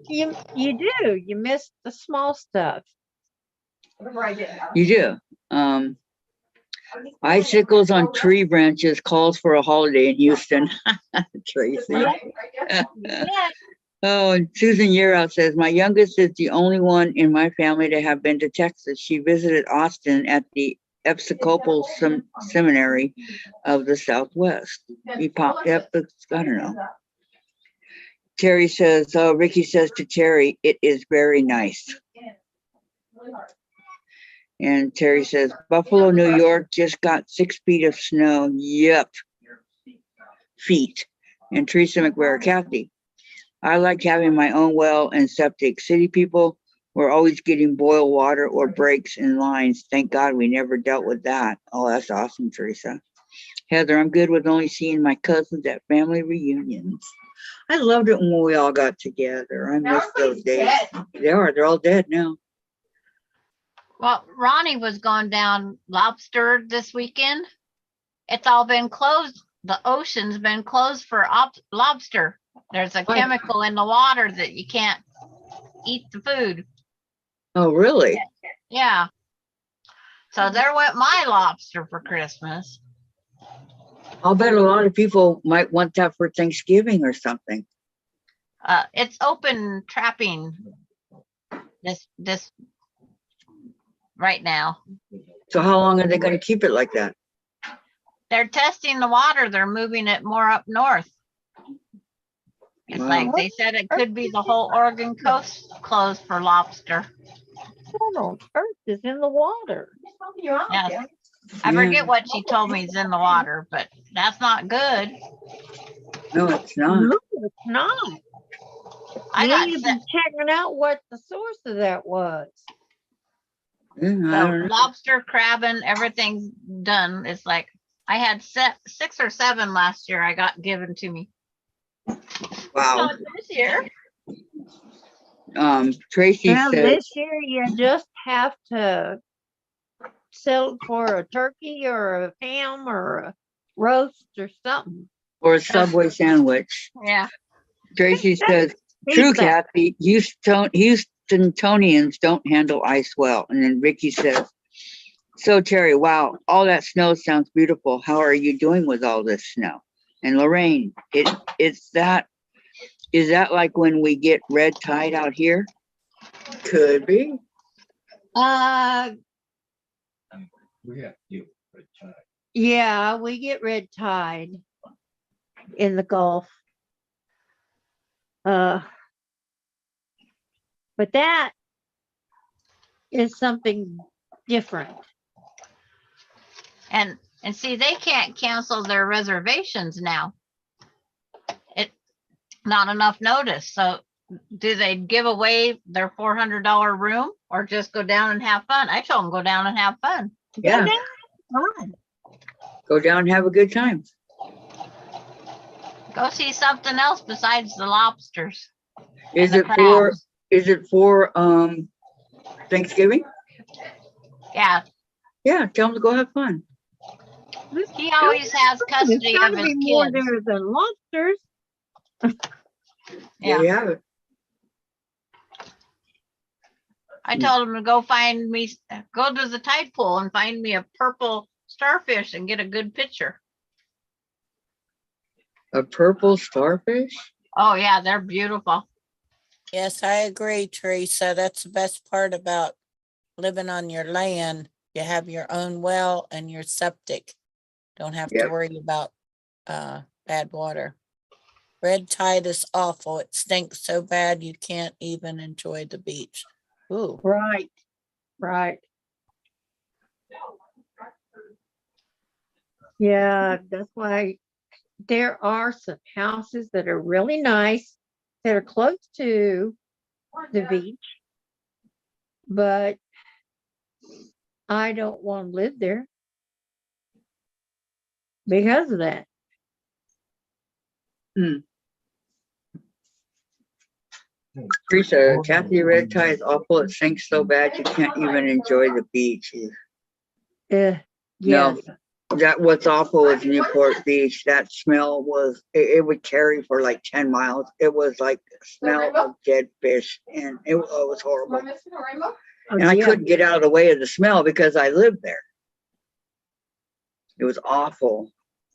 You do. You miss the small stuff. You do. Icicles on tree branches calls for a holiday in Houston. Tracy. Yeah. Oh, and Susan Yerow says, my youngest is the only one in my family to have been to Texas. She visited Austin at the Episcopal Seminary of the Southwest. I don't know. Terry says, Ricky says to Terry, it is very nice. And Terry says, Buffalo, New York just got 6 feet of snow. Yep. Feet. And Teresa McGuire, Kathy, I like having my own well and septic. City people were always getting boiled water or breaks in lines. Thank God we never dealt with that. Oh, that's awesome, Teresa. Heather, I'm good with only seeing my cousins at family reunions. I loved it when we all got together. I miss those days. They're all dead now. Well, Ronnie was going down lobster this weekend. It's all been closed. The ocean's been closed for lobster. There's a chemical in the water that you can't eat the food. Oh, really? Yeah. So there went my lobster for Christmas. I'll bet a lot of people might want that for Thanksgiving or something. It's open trapping this right now. So how long are they going to keep it like that? They're testing the water. They're moving it more up north. It's Wow. like they said it could be the whole Oregon coast closed for lobster. What on earth is in the water? Yes. I forget what she told me is in the water, but that's not good. No, it's not. No, it's not. I They got need to be checking out what the source of that was. Yeah, I don't know. lobster, crabbing, everything's done. It's like I had 6 or 7 last year. I got given to me. Wow. Not this year. Tracy Well, said, this year you just have to sell for a turkey or a ham or a roast or something. or a Subway sandwich. Yeah. Tracy says, true, Pizza. Kathy. Houstonians don't handle ice well. And then Ricky says, so Terry, wow, all that snow sounds beautiful. How are you doing with all this snow? And Lorraine, is that like when we get red tide out here? Could be. We have to for time. Yeah, we get red tide in the Gulf. But that is something different. And see, they can't cancel their reservations now. It not enough notice. So do they give away their $400 room or just go down and have fun? I told them go down and have fun. Yeah. Fine. Go down and have a good time. Go see something else besides the lobsters. Is and the it for crabs. Thanksgiving? Yeah. Yeah, tell them to go have fun. He always has custody There's of gotta his be more kids. there than lobsters. Yeah. There you have it. I told him to go to the tide pool and find me a purple starfish and get a good picture. A purple starfish? Oh, yeah, they're beautiful. Yes, I agree, Teresa. That's the best part about living on your land. You have your own well and your septic. Don't have to Yep. worry about bad water. Red tide is awful. It stinks so bad you can't even enjoy the beach. Ooh. Right, right. Yeah, that's why there are some houses that are really nice that are close to the beach, but I don't want to live there because of that. Teresa, Kathy, red tide is awful. It sinks so bad you can't even enjoy the beach. Yeah. No, that what's awful is Newport Beach. That smell was, it would carry for like 10 miles. It was like the smell of dead fish, and it was horrible. Want Mr. Rainbow? Oh, And I yeah. couldn't get out of the way of the smell because I lived there. It was awful.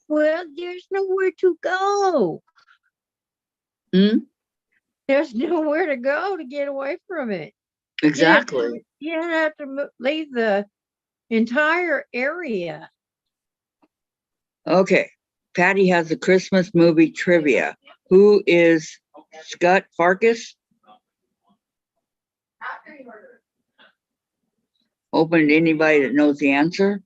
Well, there's nowhere to go. Hmm? There's nowhere to go to get away from it. Exactly. You have to leave the entire area. Okay. Patty has the Christmas movie trivia. Who is Scott Farkas? After you order. Open to anybody that knows the answer.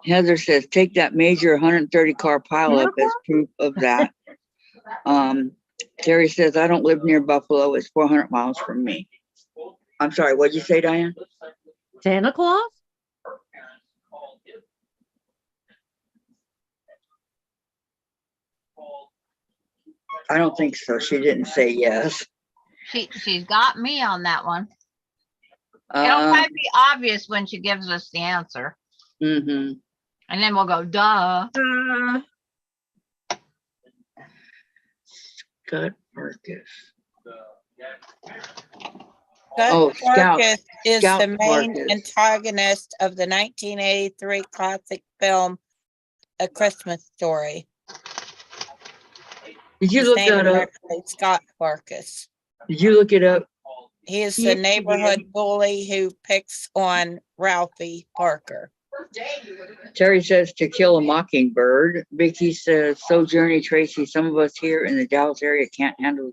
Heather says, take that major 130 car pileup as proof of that. Terry says, I don't live near Buffalo. It's 400 miles from me. I'm sorry, what'd you say, Diane? Santa Claus? I don't think so. She didn't say yes. She's got me on that one. It'll probably be obvious when she gives us the answer. Mm-hmm. And then we'll go, duh. Scott Farkas. Scott Scout. Farkus is Scout the main Farkus. antagonist of the 1983 classic film A Christmas Story. Did you His look name that is up? actually Scott Farkus. Did you look it up? He is Yes, the he neighborhood bully who picks on Ralphie Parker. First day you would have been. Terry says To Kill a Mockingbird. Vicky says, Sojourner Tracy, some of us here in the Dallas area can't handle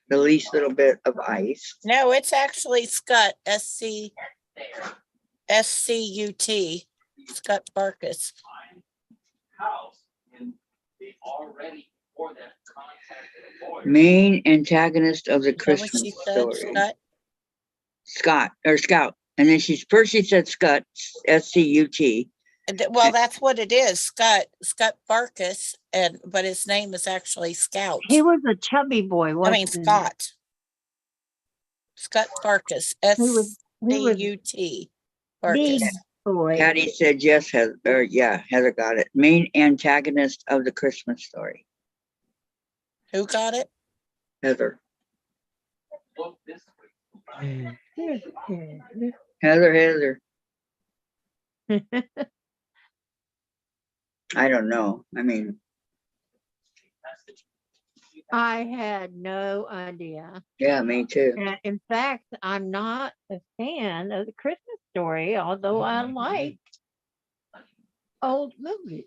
the least little bit of ice. No, it's actually Scott, S-C-U-T, Scott Farkus. Main antagonist of the Is that what Christmas she said, Story. Scott? Scout. And then first she said Scott, S-C-U-T. Well, that's what it is, Scott Farkus, but his name is actually Scout. He was a chubby boy, I wasn't mean, he? Scott Farkus, He was S-C-U-T. big Farkus. boy. Patty said yes, Heather, Heather got it. Main antagonist of the Christmas Story. Who got it? Heather. Here's- Heather. I don't know. I mean, I had no idea. yeah, me too. And in fact, I'm not a fan of the Christmas Story, although I like old movies.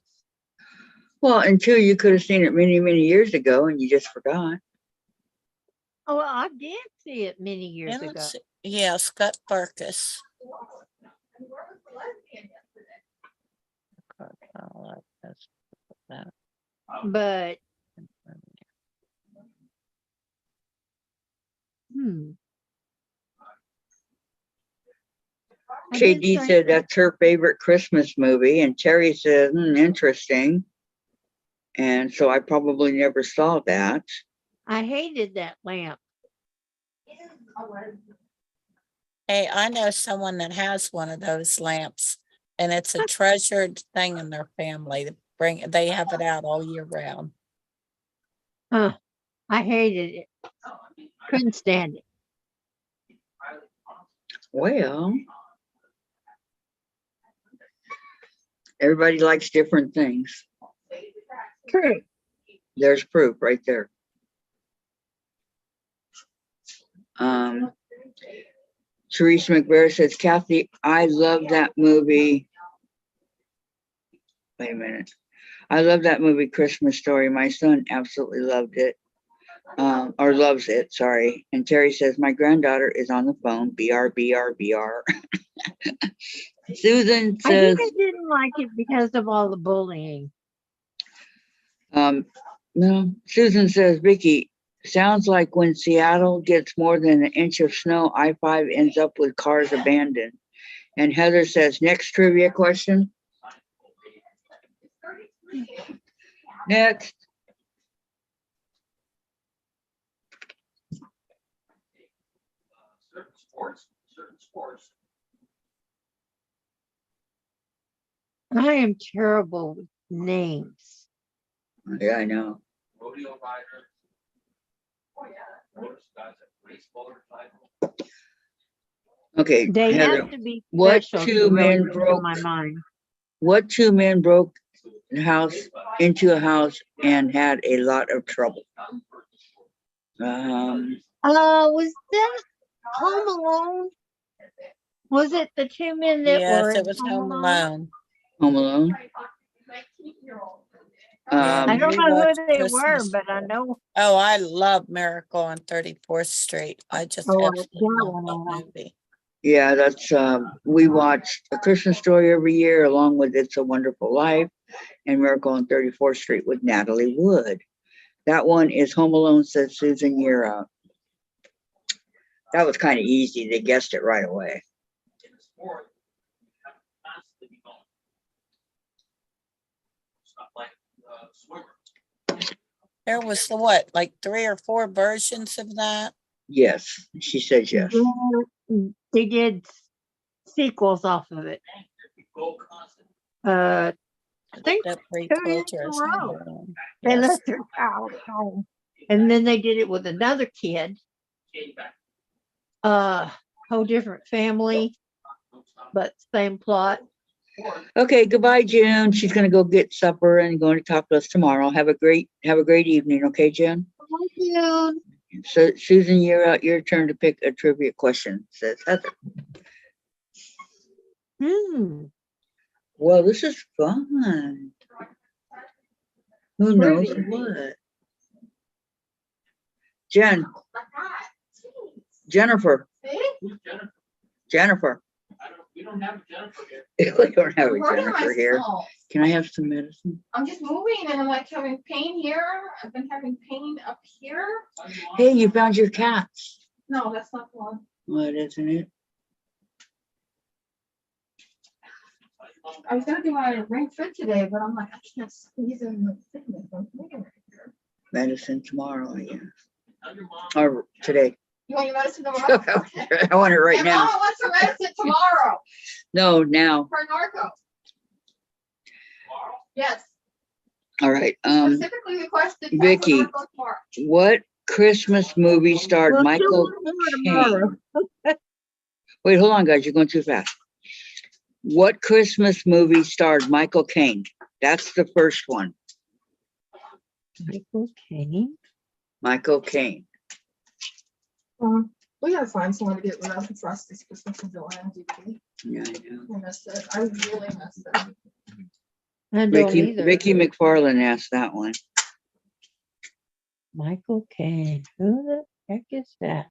Well, until you could have seen it many, many years ago and you just forgot. Oh, well, I did see it many years Yeah, ago. let's see. Yeah, Scott Farkus. And where was the lesbian yesterday? Oh, that's that. But I did KD say- said that's her favorite Christmas movie, and Terry said, interesting. And so I probably never saw that. I hated that lamp. Hey, I know someone that has one of those lamps, and it's a treasured thing in their family. They have it out all year round. I hated it. Couldn't stand it. Well, everybody likes different things. True. There's proof right there. Teresa McBair says, Kathy, I love that movie. Wait a minute. I love that movie, Christmas Story. My son absolutely loved it. Or loves it, sorry. And Terry says, my granddaughter is on the phone. BR, BR, BR. Susan I says, think I didn't like it because of all the bullying. no. Susan says, Vicky, sounds like when Seattle gets more than an inch of snow, I-5 ends up with cars abandoned. And Heather says, next trivia question. Next. Certain sports. I am terrible with names. Yeah, I know. Rodeo rider. Horse guys that race motorcycle. Okay, They Heather, have to be what special two to really men come to broke- my mind. what two men broke into a house and had a lot of trouble? Was that Home Alone? Was it the two men that were Yes, in it was Home Alone. Home Alone. Yeah, I don't we know who watched they were, Christmas. but I know. Oh, I love Miracle on 34th Street. I just Oh, absolutely that love one. that movie. Yeah, that's we watch A Christmas Story every year, along with It's a Wonderful Life and Miracle on 34th Street with Natalie Wood. That one is Home Alone, says Susan. You're out. That was kind of easy. They guessed it right away. In a sport, you have to constantly be going. It's not like swimmer. There was what, like 3 or 4 versions of that? Yes, she says yes. They did sequels off of it. Go constant. I think That years prequel to in a Home row. Alone. they Yes. left their child at home. And then they did it with another kid, whole different family, but same plot. Okay, goodbye, June. She's gonna go get supper and going to talk to us tomorrow. Have a great evening, okay, Jen? Thank you. So Susan, you're out. Your turn to pick a trivia question, says Heather. Well, this is fun. Who knows Trivia. what? Jennifer. Who's Jennifer? Jennifer. We don't have a Jennifer here. We don't have a Where am I Jennifer here. still? Can I have some medicine? I'm just moving and I'm like having pain here. I've been having pain up here. Hey, you found your cats. No, that's not the one. What isn't it? I was gonna do my ring fit today, but I'm like, I can't squeeze in the thickness. I'm thinking right here. Medicine tomorrow, yeah. Tell your mom. Or today. You want your medicine tomorrow? I want it right My now. mama wants her medicine tomorrow No, now. for narco. Tomorrow? Yes, All right. specifically requested. for Vicky. narco tomorrow. What Christmas movie starred We'll Michael do it more tomorrow. Caine? Wait, hold on, guys. You're going too fast. What Christmas movie starred Michael Caine? That's the first one. Michael Caine. Michael Caine. We gotta find someone to get rid of for us this Christmas and July on DVD. Yeah, I know. I messed it. I really messed it. I don't Vicky either. McFarlane asked that one. Michael Caine. Who the heck is that?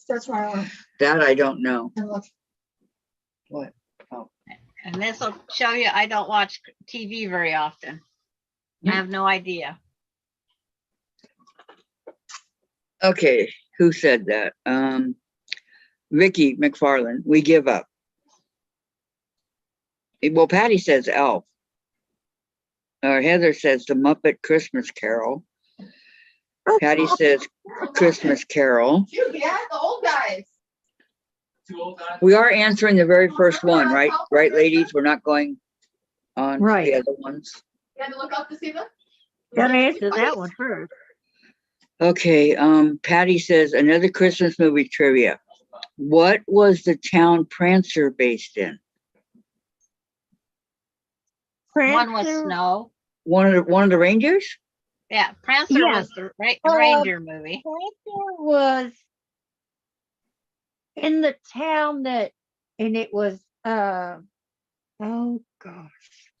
That's why I went That I don't know. and looked. What? And this will show you I don't watch TV very often. I have no idea. Okay, who said that? Vicky McFarlane. We give up. Well, Patty says Elf. Heather says The Muppet Christmas Carol. Patty says Christmas Carol. Shoot, yeah, the old guys. Two old guys. We are answering the very first one, right? Right, ladies? We're not going on to Right. the other ones. You had to look up to see them? Gotta answer that one first. Okay, Patty says another Christmas movie trivia. What was the town Prancer based in? One was Prancer. snow. One of the reindeers? Yeah, Prancer Yeah. was the Um, reindeer movie. Prancer was in the town that, and it was, oh gosh.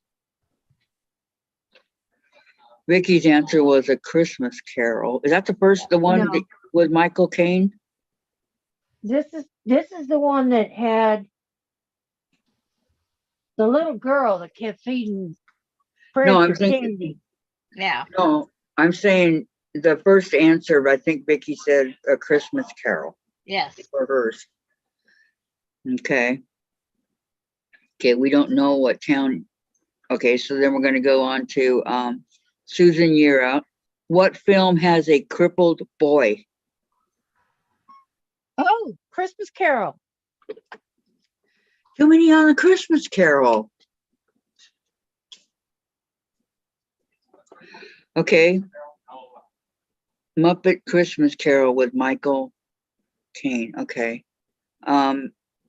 Vicky's answer was A Christmas Carol. Is that the one No. that, with Michael Caine? This is the one that had the little girl that kept feeding No, I'm Prancer thinking, candy. Yeah. no, I'm saying the first answer, I think Vicky said A Christmas Carol Yes. for hers. Okay. Okay, we don't know what town. Okay, so then we're gonna go on to Susan Yera. What film has a crippled boy? Oh, Christmas Carol. Too many on A Christmas Carol. Okay. Muppet Christmas Carol with Michael Caine. Okay.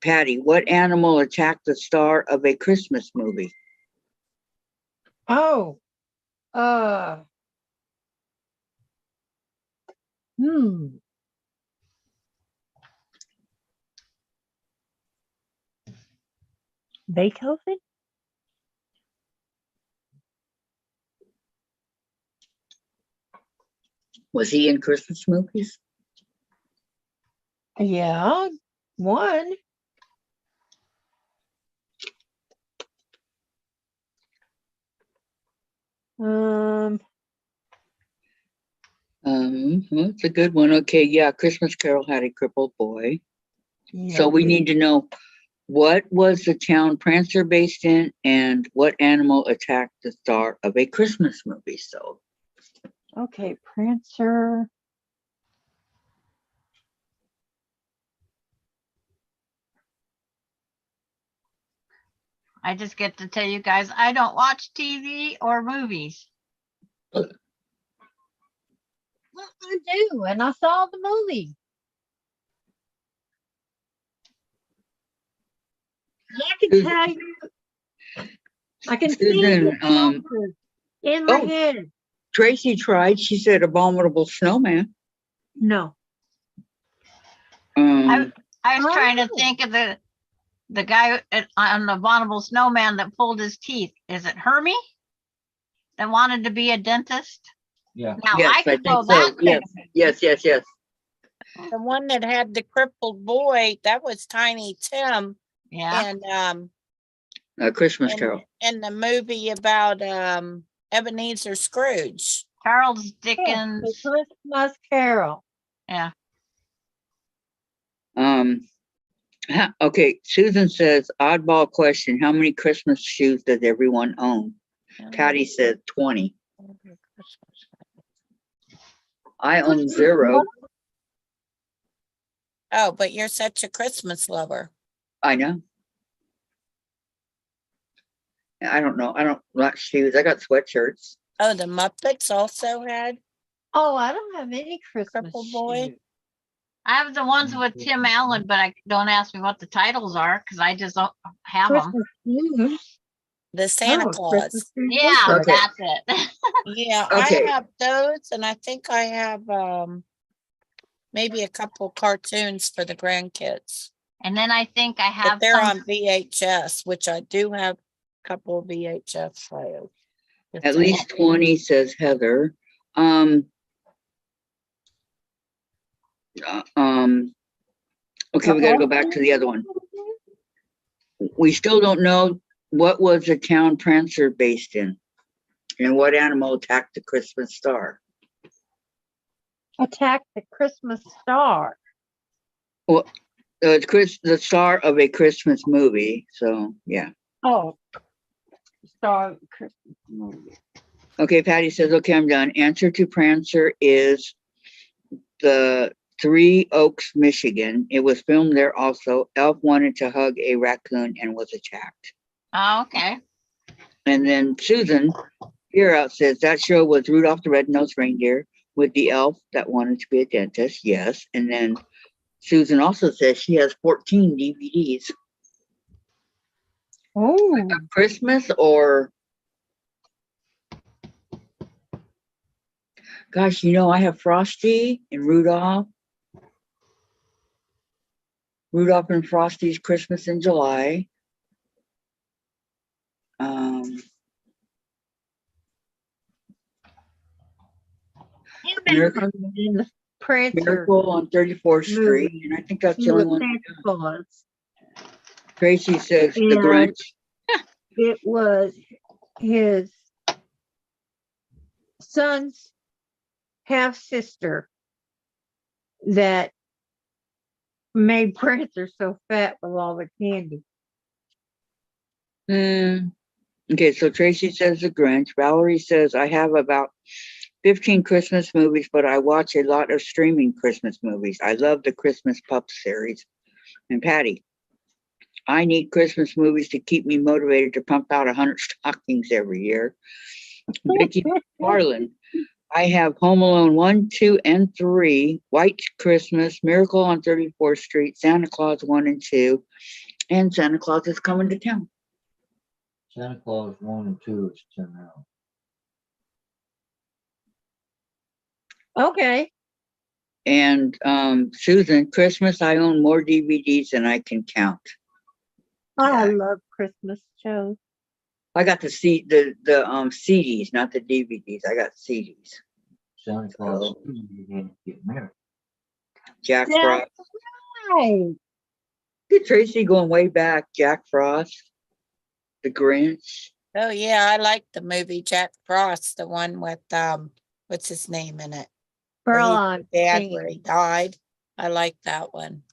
Patty, what animal attacked the star of A Christmas Movie? Oh, uh, hmm. Beethoven? Was he in Christmas movies? Yeah, one. Um, Well, it's a good one. Okay, yeah, Christmas Carol had a crippled boy. yeah. So we need to know, what was the town Prancer based in, and what animal attacked the star of A Christmas Movie? So Okay, Prancer. I just get to tell you guys, I don't watch TV or movies. Well, I do, and I saw the movie. I can Susan- tell you, I can see Susan, the characters in my oh. head. Tracy tried. She said Abominable Snowman. No. Um, I was trying to Oh. think of the guy on the Abominable Snowman that pulled his teeth. Is it Hermie that wanted to be a dentist? Yeah. Now yes, I could go think so. that. Yes. The one that had the crippled boy, that was Tiny Tim. Yeah. And A Christmas Carol. in the movie about Ebenezer Scrooge. Charles Yes, Dickens. the Christmas Carol. Yeah. Okay, Susan says, oddball question. How many Christmas shoes does everyone own? Patty said 20. I own 0. Oh, but you're such a Christmas lover. I know. I don't know. I don't like shoes. I got sweatshirts. Oh, the Muppets also had. Oh, I don't have any Christmas Crippled boy? shoes. I have the ones with Tim Allen, but I don't ask me what the titles are because I just don't have them. Christmas shoes. The Santa Oh, Claus. Christmas shoes. Yeah, Okay. that's it. Yeah, Okay. I have those, and I think I have maybe a couple cartoons for the grandkids. And then I think I But have they're some, on VHS, which I do have a couple of VHS files. At least 20, says Heather. Okay, we gotta go back to the other one. We still don't know what was the town Prancer based in, and what animal attacked the Christmas star. Attack the Christmas star. The star of A Christmas Movie. So yeah. Oh, star of the Christmas movie. Okay, Patty says, okay, I'm done. Answer to Prancer is the Three Oaks, Michigan. It was filmed there also. Elf wanted to hug a raccoon and was attacked. oh, okay. And then Susan here out says that show was Rudolph the Red-Nosed Reindeer with the elf that wanted to be a dentist. Yes. And then Susan also says she has 14 DVDs. Oh, Christmas or Gosh, I have Frosty and Rudolph. Rudolph and Frosty's Christmas in July. Miracle, In the Prancer. Miracle on 34th Street, movie. and I think that's He the only was one. Santa Claus. Tracy says The And Grinch. it was his son's half sister that made Prancer so fat with all the candy. Okay, so Tracy says The Grinch. Valerie says I have about 15 Christmas movies, but I watch a lot of streaming Christmas movies. I love the Christmas Pup series. And Patty, I need Christmas movies to keep me motivated to pump out 100 stockings every year. Vicky Harlan, I have Home Alone 1, 2, and 3, White Christmas, Miracle on 34th Street, Santa Claus 1 and 2, and Santa Claus is Coming to Town. Santa Claus 1 and 2 is 10 now. Okay. And Susan, Christmas, I own more DVDs than I can count. I love Christmas shows. I got the CDs, not the DVDs. I got CDs. Santa Claus 2, you didn't get married. Jack Yeah. Frost. Right. Look at Tracy going way back. Jack Frost, The Grinch. Oh, yeah, I like the movie Jack Frost, the one with, what's his name in it? Where Girl, he's I'm the dad singing. where he died. I like that one.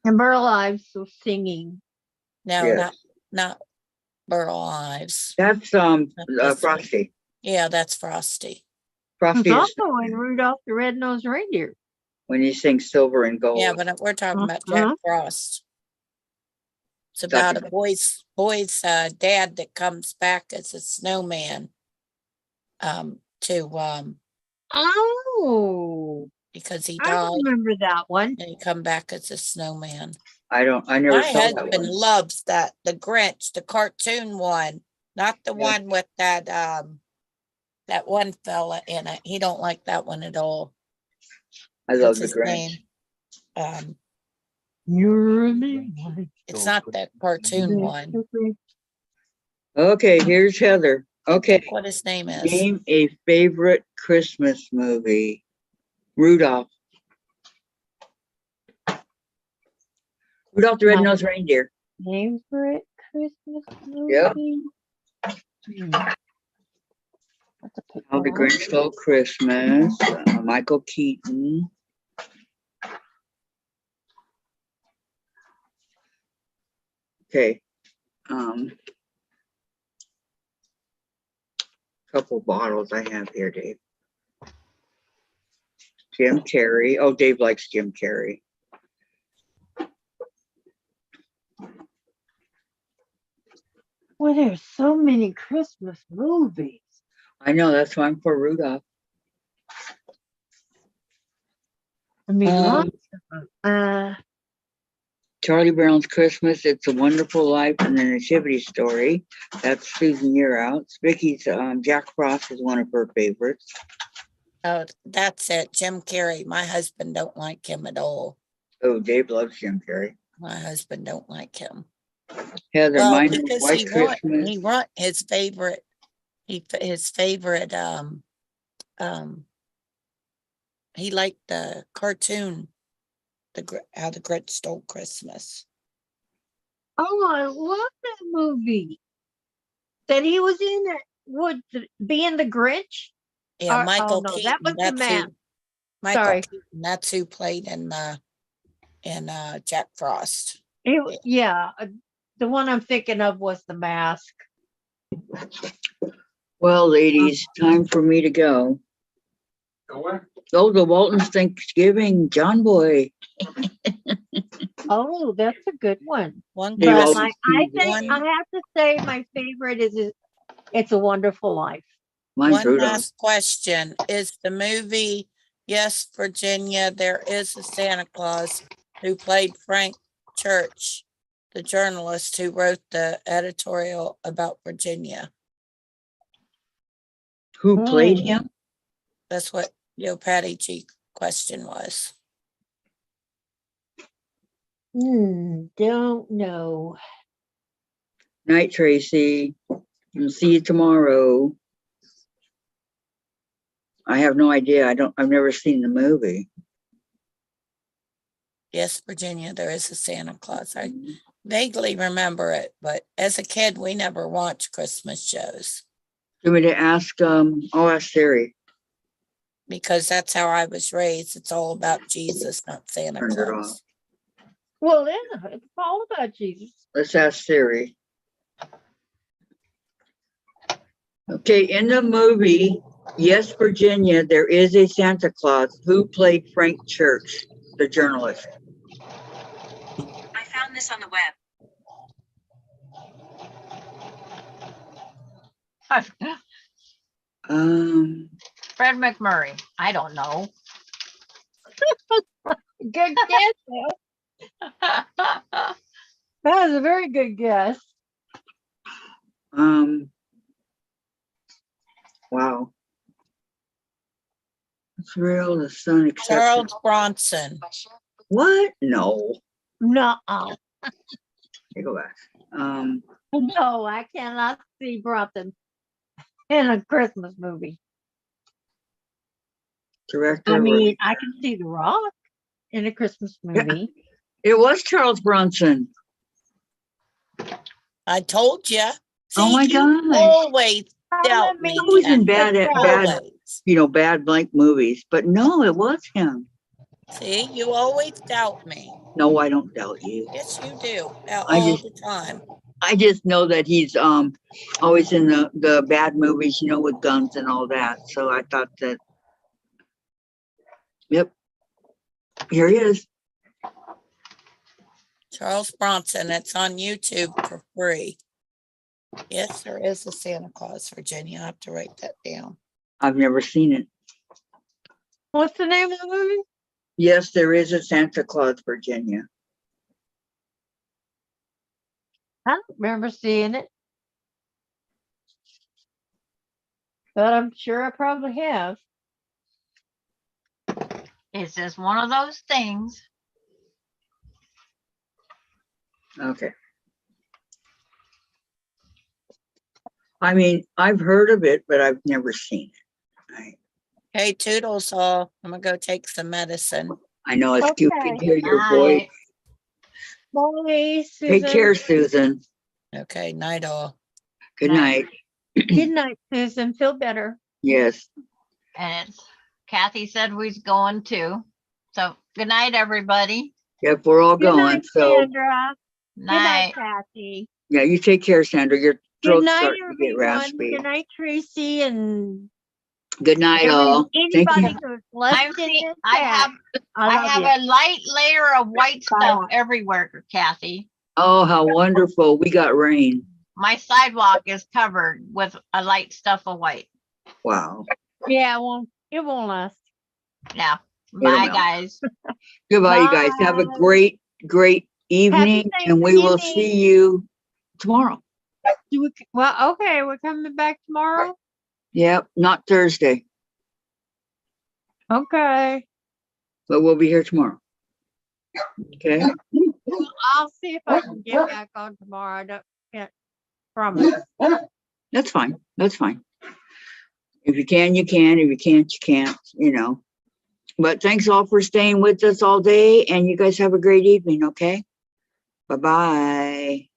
And Burl Ives was singing. No, Yes. not Burl Ives. That's That's- Frosty. Yeah, that's Frosty. Frosty It's is also in Rudolph the Red-Nosed Reindeer. when you sing Silver and Gold. Yeah, but we're talking about Jack Uh-huh. Frost. It's about a boy's dad that comes back as a snowman. Oh, Because he I died remember that one. and he come back as a snowman. I never My saw that husband one. loves the Grinch, the cartoon one, not the one with that one fella in it. He don't like that one at all. I love What's The his Grinch. name? You're the It's not that cartoon one. Okay, here's Heather. Okay, What his name is. name a favorite Christmas movie. Rudolph. Rudolph the Red-Nosed Reindeer. Favorite Christmas movie? Yep. That's a pick How the one. Grinch Stole Christmas. Michael Keaton. Okay. Couple bottles I have here, Dave. Jim Carrey. Oh, Dave likes Jim Carrey. Well, there's so many Christmas movies. I know, that's why I'm for Rudolph. I mean, Um, lots of them. Charlie Brown's Christmas, It's a Wonderful Life, and the Nativity Story. That's Susan Yearout. Vicky's Jack Frost is one of her favorites. Oh, that's it. Jim Carrey. My husband don't like him at all. Oh, Dave loves Jim Carrey. My husband don't like him. Heather, Well, mine is because White Christmas. he want his favorite, he liked the cartoon, How the Grinch Stole Christmas. Oh, I love that movie. That he was in it. Would being the Grinch? Yeah, Oh, Michael no, that Keaton. was the That's man. who. Michael Sorry. Keaton. That's who played in Jack Frost. Yeah, the one I'm thinking of was The Mask. Well, ladies, time for me to go. Oh, the Waltons Thanksgiving, John Boy. Oh, that's a good one. One They But all- question. I think one- I have to say my favorite is It's a Wonderful Life. Mine's One Rudolph. last question. Is the movie Yes, Virginia, There Is a Santa Claus who played Frank Church, the journalist who wrote the editorial about Virginia? Who played Hmm. him? That's what your Patty G question was. Don't know. Night, Tracy. We'll see you tomorrow. I have no idea. I've never seen the movie. Yes, Virginia, there is a Santa Claus. I vaguely remember it, but as a kid, we never watched Christmas shows Do you want me to ask, I'll ask Siri. because that's how I was raised. It's all about Jesus, not Santa Turned it off. Claus. Well, yeah, it's all about Jesus. Let's ask Siri. Okay, in the movie, Yes, Virginia, there is a Santa Claus. Who played Frank Church, the journalist? I found this on the web. Fred McMurray. I don't know. Good guess. Bill. That was a very good guess. Wow. It's real, the sun accepts. Charles Bronson. What? No. No, Let me go back. no, I cannot see Bronson in a Christmas movie. Director. I mean, I can see The Rock in a Christmas movie. It was Charles Bronson. I told you. Oh my gosh. Always doubt Let me. He was in Kathy. bad blank movies, but no, it was him. See, you always doubt me. No, I don't doubt you. Yes, you do. All I the time. I just know that he's always in the bad movies, with guns and all that. So I thought that. Yep. Here he is. Charles Bronson. It's on YouTube for free. Yes, there is a Santa Claus, Virginia. I have to write that down. I've never seen it. What's the name of the movie? Yes, there is a Santa Claus, Virginia. I don't remember seeing it. But I'm sure I probably have. It's just one of those things. Okay. I mean, I've heard of it, but I've never seen it. Hey, Toodles, I'm gonna go take some medicine. I know it's cute to Okay. hear your voice. Bye. Bye, Susan. Take care, Susan. Okay, night all. Good Night. night. Good night, Susan. Feel better. Yes. And it's Kathy said we's going too. So good night, everybody. Yep, we're all Good going. night, So Sandra. Good night, Night. Kathy. yeah, you take care, Sandra. Your Good throat's night, starting to get everyone. raspy. Good night, Tracy, and Good night, all. Thank anybody you. who's I'm listening. see- in I chat. have I love have you. a light layer of white Bye. stuff everywhere, Kathy. Oh, how wonderful. We got rain. My sidewalk is covered with a light stuff of white. Wow. Yeah, it won't last. Yeah. It'll Bye, melt. guys. Goodbye, you guys. Have a Bye. great evening, and we will Thanksgiving. see you tomorrow. Well, okay, we're coming back tomorrow. Yep, not Thursday, Okay. but we'll be here tomorrow. Okay. I'll see if I can get back on tomorrow. Can't promise. That's fine. That's fine. If you can, you can. If you can't, you can't, But thanks all for staying with us all day, and you guys have a great evening, okay? Bye-bye.